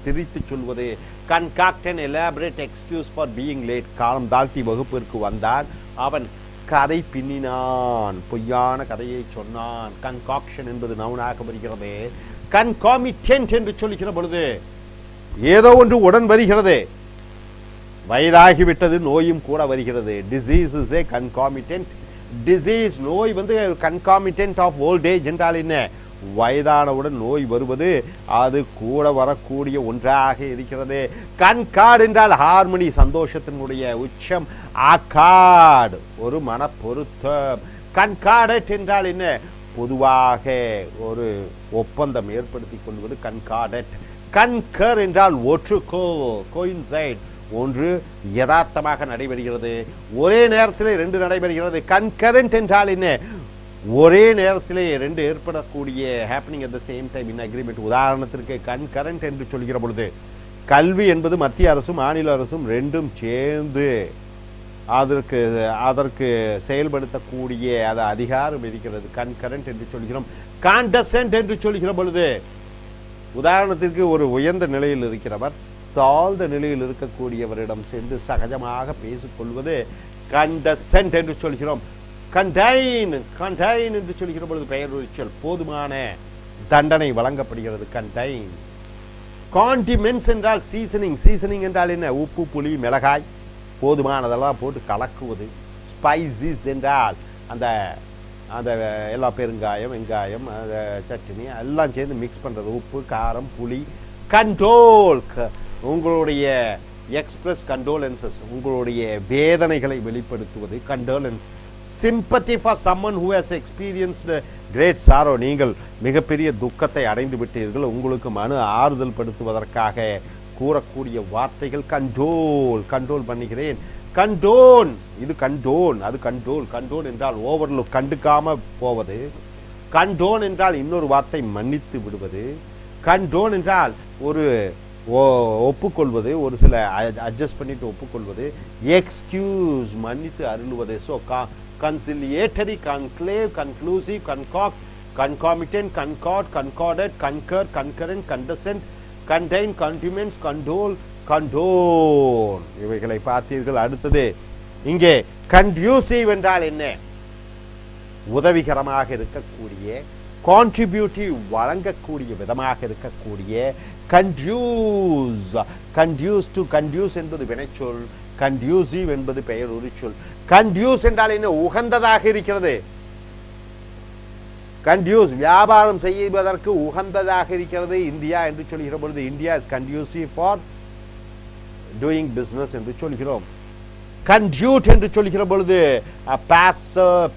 திரித்து சொல்வது. Concoct an elaborate excuse for being late. காலம் தாழ்த்தி வகுப்பிற்கு வந்தான், அவன் கதை பின்னினான், பொய்யான கதையை சொன்னான். கன்காக்ஷன் என்பது நவுனாக வருகிறது. கன்காமிட்டன்ட் என்று சொல்லுகிற பொழுது ஏதோ ஒன்று உடன் வருகிறது. வயதாகிவிட்டது, நோயும் கூட வருகிறது. Disease is a concomitant. Disease நோய் வந்து கன்காமிட்டன்ட் ஆஃப் ஓல்ட் ஏஜ் என்றால் என்ன? வயதானவுடன் நோய் வருவது அது கூட வரக்கூடிய ஒன்றாக இருக்கிறது. கன்கார்ட் என்றால் ஹார்மனி, சந்தோஷத்தினுடைய உச்சம். ஆக்கார்டு ஒரு மன பொருத்தம். கன்கார்டட் என்றால் என்ன? பொதுவாக ஒரு ஒப்பந்தம் ஏற்படுத்திக் கொள்வது கன்கார்டட். கன்கர் என்றால் ஒற்றுக்கோள், கோயின்சைட், ஒன்று யதார்த்தமாக நடைபெறுகிறது, ஒரே நேரத்தில் 2 நடைபெறுகிறது. கன்கரண்ட் என்றால் என்ன? ஒரே நேரத்திலே 2 ஏற்படக்கூடிய happening at the same time in agreement. உதாரணத்திற்கு கன்கரண்ட் என்று சொல்கிற பொழுது கல்வி என்பது மத்திய அரசும் மாநில அரசும் 2ம் சேர்ந்து அதற்கு செயல்படுத்தக்கூடிய அது அதிகாரம் இருக்கிறது. கன்கரண்ட் என்று சொல்கிறோம். கான்டசென்ட் என்று சொல்கிற பொழுது உதாரணத்திற்கு ஒரு உயர்ந்த நிலையில் இருக்கிறவர் தாழ்ந்த நிலையில் இருக்கக்கூடியவரிடம் சென்று சகஜமாக பேசிக்கொள்வது கண்டசென்ட் என்று சொல்கிறோம். கண்டைன் என்று சொல்கிற பொழுது பெயர் உரிச்சல், போதுமான தண்டனை வழங்கப்படுகிறது. கண்டைன். காண்டிமென்ட்ஸ் என்றால் சீசனிங் என்றால் என்ன? உப்பு, புளி, மிளகாய் போதுமானதெல்லாம் போட்டு கலக்குவது. ஸ்பைசிஸ் என்றால் அந்த அந்த எல்லா பெருங்காயம், வெங்காயம், சட்னி எல்லாம் சேர்ந்து மிக்ஸ் பண்ணுறது. உப்பு, காரம், புளி. கண்டோல், உங்களுடைய எக்ஸ்பிரஸ் கண்டோலன்சஸ், உங்களுடைய வேதனைகளை வெளிப்படுத்துவது condolence. Sympathy for someone who has experienced great sorrow, நீங்கள் மிகப்பெரிய துக்கத்தை அடைந்து விட்டீர்கள், உங்களுக்கு மன ஆறுதல் படுத்துவதற்காக கூறக்கூடிய வார்த்தைகள் கண்டோல் பண்ணுகிறேன். கண்டோன், இது கண்டோன், அது கண்டோல். கண்டோன் என்றால் ஓவர்லுக், கண்டுக்காம போவது. கண்டோன் என்றால் இன்னொரு வார்த்தை மன்னித்து விடுவது. கண்டோன் என்றால் ஒரு ஒப்புக்கொள்வது, ஒரு சில அட்ஜஸ்ட் பண்ணிட்டு ஒப்புக்கொள்வது. எக்ஸ்கியூஸ் மன்னித்து அருள்வது. So conciliatory, conclave, conclusive, concoct, concomitant, concord, concordat, concur, concurrent, condescend, condign, condiments, condole, condone. இவைகளை பார்த்தீர்கள். அடுத்தது இங்கே கன்டியூசிவ் என்றால் என்ன? உதவிகரமாக இருக்கக்கூடிய, கான்ட்ரிபியூட்டிவ் வழங்கக்கூடிய விதமாக இருக்கக்கூடிய. கன்டியூஸ், கன்டியூஸ் டு, கன்டியூஸ் என்பது வினைச்சொல், கன்டியூசிவ் என்பது பெயர் உரிச்சொல். கன்டியூஸ் என்றால் என்ன? உகந்ததாக இருக்கிறது. கன்டியூஸ் வியாபாரம் செய்வதற்கு உகந்ததாக இருக்கிறது. இந்தியா என்று சொல்கிற பொழுது India is conducive for doing business என்று சொல்கிறோம். கன்டியூட் என்று சொல்கிற பொழுது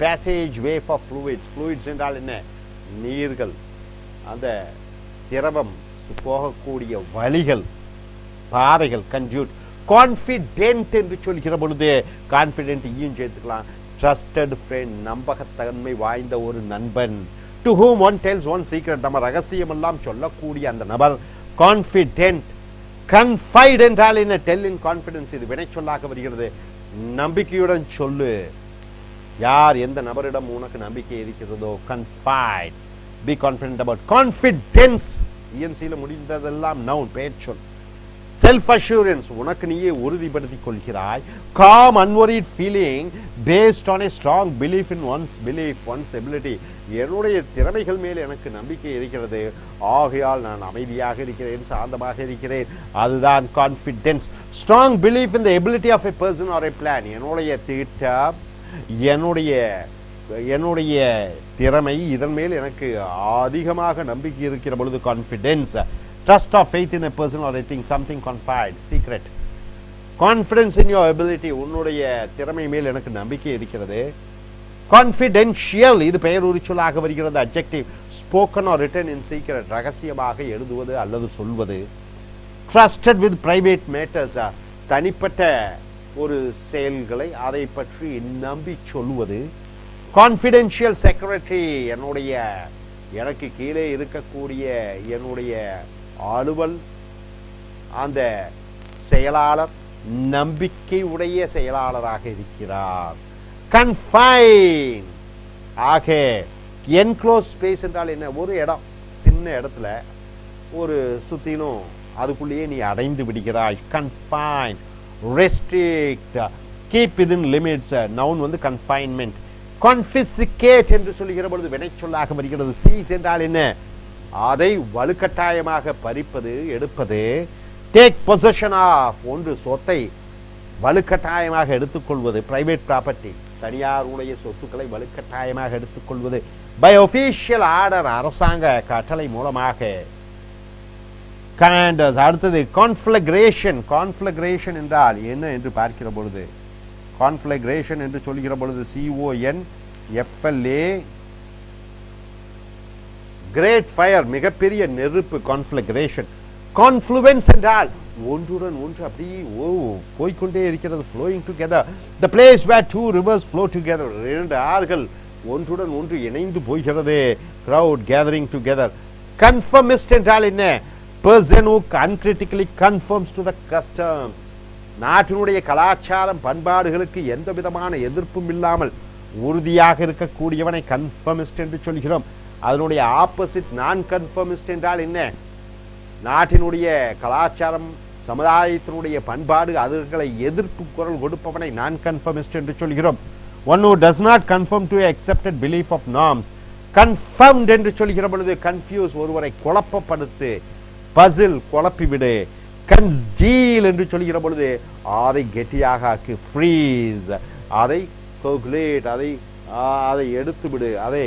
passage way for fluids. Fluids என்றால் என்ன? நீர்கள், அந்த திரவம் போகக்கூடிய வழிகள், பாதைகள். கன்டியூட். கான்ஃபிடென்ட் என்று சொல்கிற பொழுது கான்ஃபிடென்ட் ஈயும் சேர்த்துக்கலாம். ட்ரஸ்டட் ஃப்ரெண்ட், நம்பகத்தன்மை வாய்ந்த ஒரு நண்பன். To whom one tells one secret, நம்ம ரகசியம் எல்லாம் சொல்லக்கூடிய அந்த நபர் கான்ஃபிடென்ட். கன்ஃபைட் என்றால் என்ன? டெல் இன் கான்ஃபிடன்ஸ், இது வினை சொல்லாக வருகிறது. நம்பிக்கையுடன் சொல்லு. யார் எந்த நபரிடம் உனக்கு நம்பிக்கை இருக்கிறதோ confide. Be confident about. Confidence இஎன்சியில் முடிந்ததெல்லாம் நவுன், பெயர் சொல். செல்ஃப் அஷூரன்ஸ், உனக்கு நீயே உறுதிப்படுத்திக் கொள்கிறாய். Calm unworried feeling based on a strong belief in one's belief, one's ability. என்னுடைய திறமைகள் மேல் எனக்கு நம்பிக்கை இருக்கிறது, ஆகையால் நான் அமைதியாக இருக்கிறேன், சாந்தமாக இருக்கிறேன். அதுதான் confidence. Strong belief in the ability of a person or a plan. என்னுடைய திட்டம், என்னுடைய திறமை, இதன் மேல் எனக்கு அதிகமாக நம்பிக்கை இருக்கிற பொழுது confidence. Trust or faith in a person or a thing, something confide, secret. Confidence in your ability, உன்னுடைய திறமை மேல் எனக்கு நம்பிக்கை இருக்கிறது. Confidential, இது பெயர் உரிச்சொல்லாக வருகிறது. adjective. Spoken or written in secret, ரகசியமாக எழுதுவது அல்லது சொல்வது. Trusted with private matters, தனிப்பட்ட ஒரு செயல்களை அதை பற்றி நம்பி சொல்வது. Confidential secretary, எனக்கு கீழே இருக்கக்கூடிய என்னுடைய ஆளுவல், அந்த செயலாளர் நம்பிக்கை உடைய செயலாளராக இருக்கிறார். கன்ஃபைன். ஆக என்க்ளோஸ் ஸ்பேஸ் என்றால் என்ன? ஒரு இடம், சின்ன இடத்துல ஒரு சுத்திலும் அதுக்குள்ளேயே நீ அடைந்து விடுகிறாய். Confine, restrict, keep within limits. Noun வந்து கன்ஃபைன்மெண்ட். கான்ஃபிஸ்கேட் என்று சொல்லுகிற பொழுது வினைச்சொல்லாக வருகிறது. சீஸ் என்றால் என்ன? அதை வலுக்கட்டாயமாக பறிப்பது, எடுப்பது. டேக் பொசஷன் ஆஃப், ஒன்று சொத்தை வலுக்கட்டாயமாக எடுத்துக்கொள்வது. பிரைவேட் ப்ராப்பர்ட்டி, தனியாருடைய சொத்துக்களை வலுக்கட்டாயமாக எடுத்துக்கொள்வது. பை ஒபிஷியல் ஆர்டர், அரசாங்க கட்டளை மூலமாக. அடுத்தது கான்ஃபிளக்ரேஷன். கான்ஃபிளக்ரேஷன் என்றால் என்ன என்று பார்க்கிற பொழுது, கான்ஃபிளக்ரேஷன் என்று சொல்கிற பொழுது CONFLA, கிரேட் ஃபயர், மிகப்பெரிய நெருப்பு. கான்ஃபிளக்ரேஷன். கான்ஃப்ளூவன்ஸ் என்றால் ஒன்றுடன் ஒன்று அப்படியே போய்கொண்டே இருக்கிறது. Flowing together, the place where two rivers flow together, இரண்டு ஆறுகள் ஒன்றுடன் ஒன்று இணைந்து போகிறது. Crowd gathering together. கன்ஃபர்மிஸ்ட் என்றால் என்ன? person who uncritically conforms to the customs. நாட்டினுடைய கலாச்சாரம் பண்பாடுகளுக்கு எந்த விதமான எதிர்ப்பும் இல்லாமல் உறுதியாக இருக்கக்கூடியவனை கன்ஃபர்மிஸ்ட் என்று சொல்கிறோம். அதனுடைய ஆப்போசிட் நான் கன்ஃபர்மிஸ்ட் என்றால் என்ன? நாட்டினுடைய கலாச்சாரம், சமுதாயத்தினுடைய பண்பாடு, அதுகளை எதிர்ப்பு குரல் கொடுப்பவனை நான் கன்ஃபர்மிஸ்ட் என்று சொல்கிறோம். one who does not conform to accepted belief of norms. confirmed என்று சொல்கிற பொழுது கன்ஃபியூஸ், ஒருவரை குழப்பப்படுத்து. பசில், குழப்பிவிடு. கன்ஜீல் என்று சொல்கிற பொழுது அதை கெட்டியாக ஆக்கு. ஃப்ரீஸ், அதை கோகுலேட், அதை எடுத்துவிடு, அதை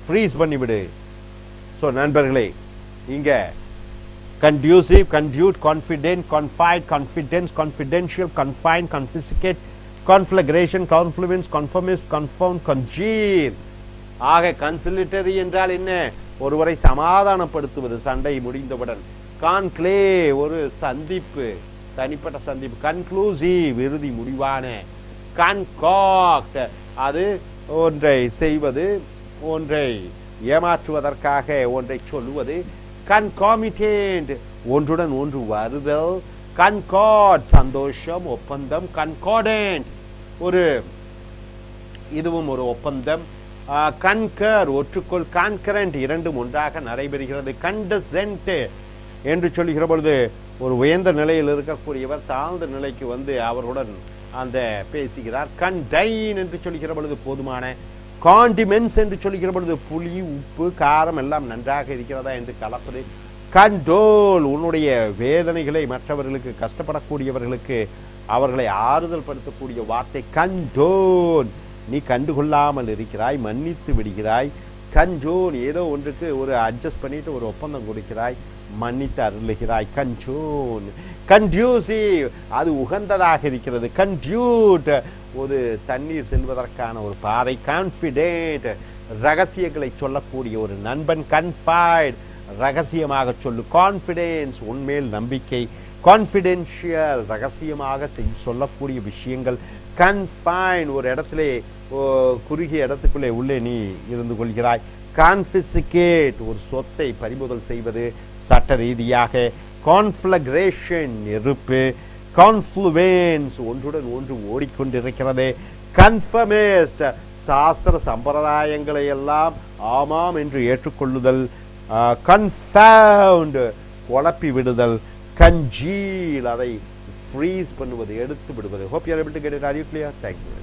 ஃப்ரீஸ் பண்ணிவிடு. ஸோ நண்பர்களே, இங்க conducive, condude, confident, confide, confidence, confidential, confine, confiscate, conflagration, confluence, conformist, confound, congeal. ஆக கன்சிலிட்டரி என்றால் என்ன? ஒருவரை சமாதானப்படுத்துவது சண்டை முடிந்தவுடன். கான்க்ளே, ஒரு சந்திப்பு, தனிப்பட்ட சந்திப்பு. கன்க்ளூசிவ், இறுதி முடிவான. கன்காக்ட், அது ஒன்றை செய்வது, ஒன்றை ஏமாற்றுவதற்காக ஒன்றை சொல்லுவது. கன்காமிட்டேண்ட், ஒன்றுடன் ஒன்று வருதல். கன்கார்ட், சந்தோஷம், ஒப்பந்தம். கன்கார்டன்ட், ஒரு இதுவும் ஒரு ஒப்பந்தம். கன்கர், ஒற்றுக்கொள். கான்கரண்ட், இரண்டும் ஒன்றாக நடைபெறுகிறது. கண்டசென்ட் என்று சொல்லுகிற பொழுது ஒரு உயர்ந்த நிலையில் இருக்கக்கூடியவர் தாழ்ந்த நிலைக்கு வந்து அவர்களுடன் அந்த பேசுகிறார். கண்டைன் என்று சொல்லுகிற பொழுது போதுமான. காண்டிமெண்ட்ஸ் என்று சொல்லுகிற பொழுது புளி, உப்பு, காரம் எல்லாம் நன்றாக இருக்கிறதா என்று கலப்பது. கண்டோல், உன்னுடைய வேதனைகளை மற்றவர்களுக்கு, கஷ்டப்படக்கூடியவர்களுக்கு அவர்களை ஆறுதல் படுத்தக்கூடிய வார்த்தை. கண்டோன், நீ கண்டுகொள்ளாமல் இருக்கிறாய், மன்னித்து விடுகிறாய். கஞ்சோன், ஏதோ ஒன்றுக்கு ஒரு அட்ஜஸ்ட் பண்ணிட்டு ஒரு ஒப்பந்தம் கொடுக்கிறாய், மன்னித்து அருளுகிறாய். கஞ்சோன். கன்டியூசிவ், அது உகந்ததாக இருக்கிறது. கன்டியூட், ஒரு தண்ணீர் செல்வதற்கான ஒரு பாதை. கான்ஃபிடென்ட், ரகசியங்களை சொல்லக்கூடிய ஒரு நண்பன். கன்ஃபைட், ரகசியமாக சொல்லு. கான்ஃபிடென்ஸ், உன்மேல் நம்பிக்கை. கான்ஃபிடென்ஷியல், ரகசியமாக சொல்லக்கூடிய விஷயங்கள். கன்ஃபைன், ஒரு இடத்திலே குறுகிய இடத்துக்குள்ளே உள்ளே நீ இருந்து கொள்கிறாய். கான்ஃபிஸ்கேட், ஒரு சொத்தை பறிமுதல் செய்வது சட்ட ரீதியாக. கான்ஃபிளக்ரேஷன், நெருப்பு. கான்ஃப்ளூவன்ஸ், ஒன்றுடன் ஒன்று ஓடிக்கொண்டிருக்கிறது. கன்ஃபர்மிஸ்ட், சாஸ்திர சம்பிரதாயங்களை எல்லாம் ஆமாம் என்று ஏற்றுக்கொள்ளுதல். கன்ஃபவுண்ட், குழப்பி விடுதல். கன்ஜீல், அதை ஃப்ரீஸ் பண்ணுவது, எடுத்து விடுவது. Hope you are able to get it. Are you clear? Thank you.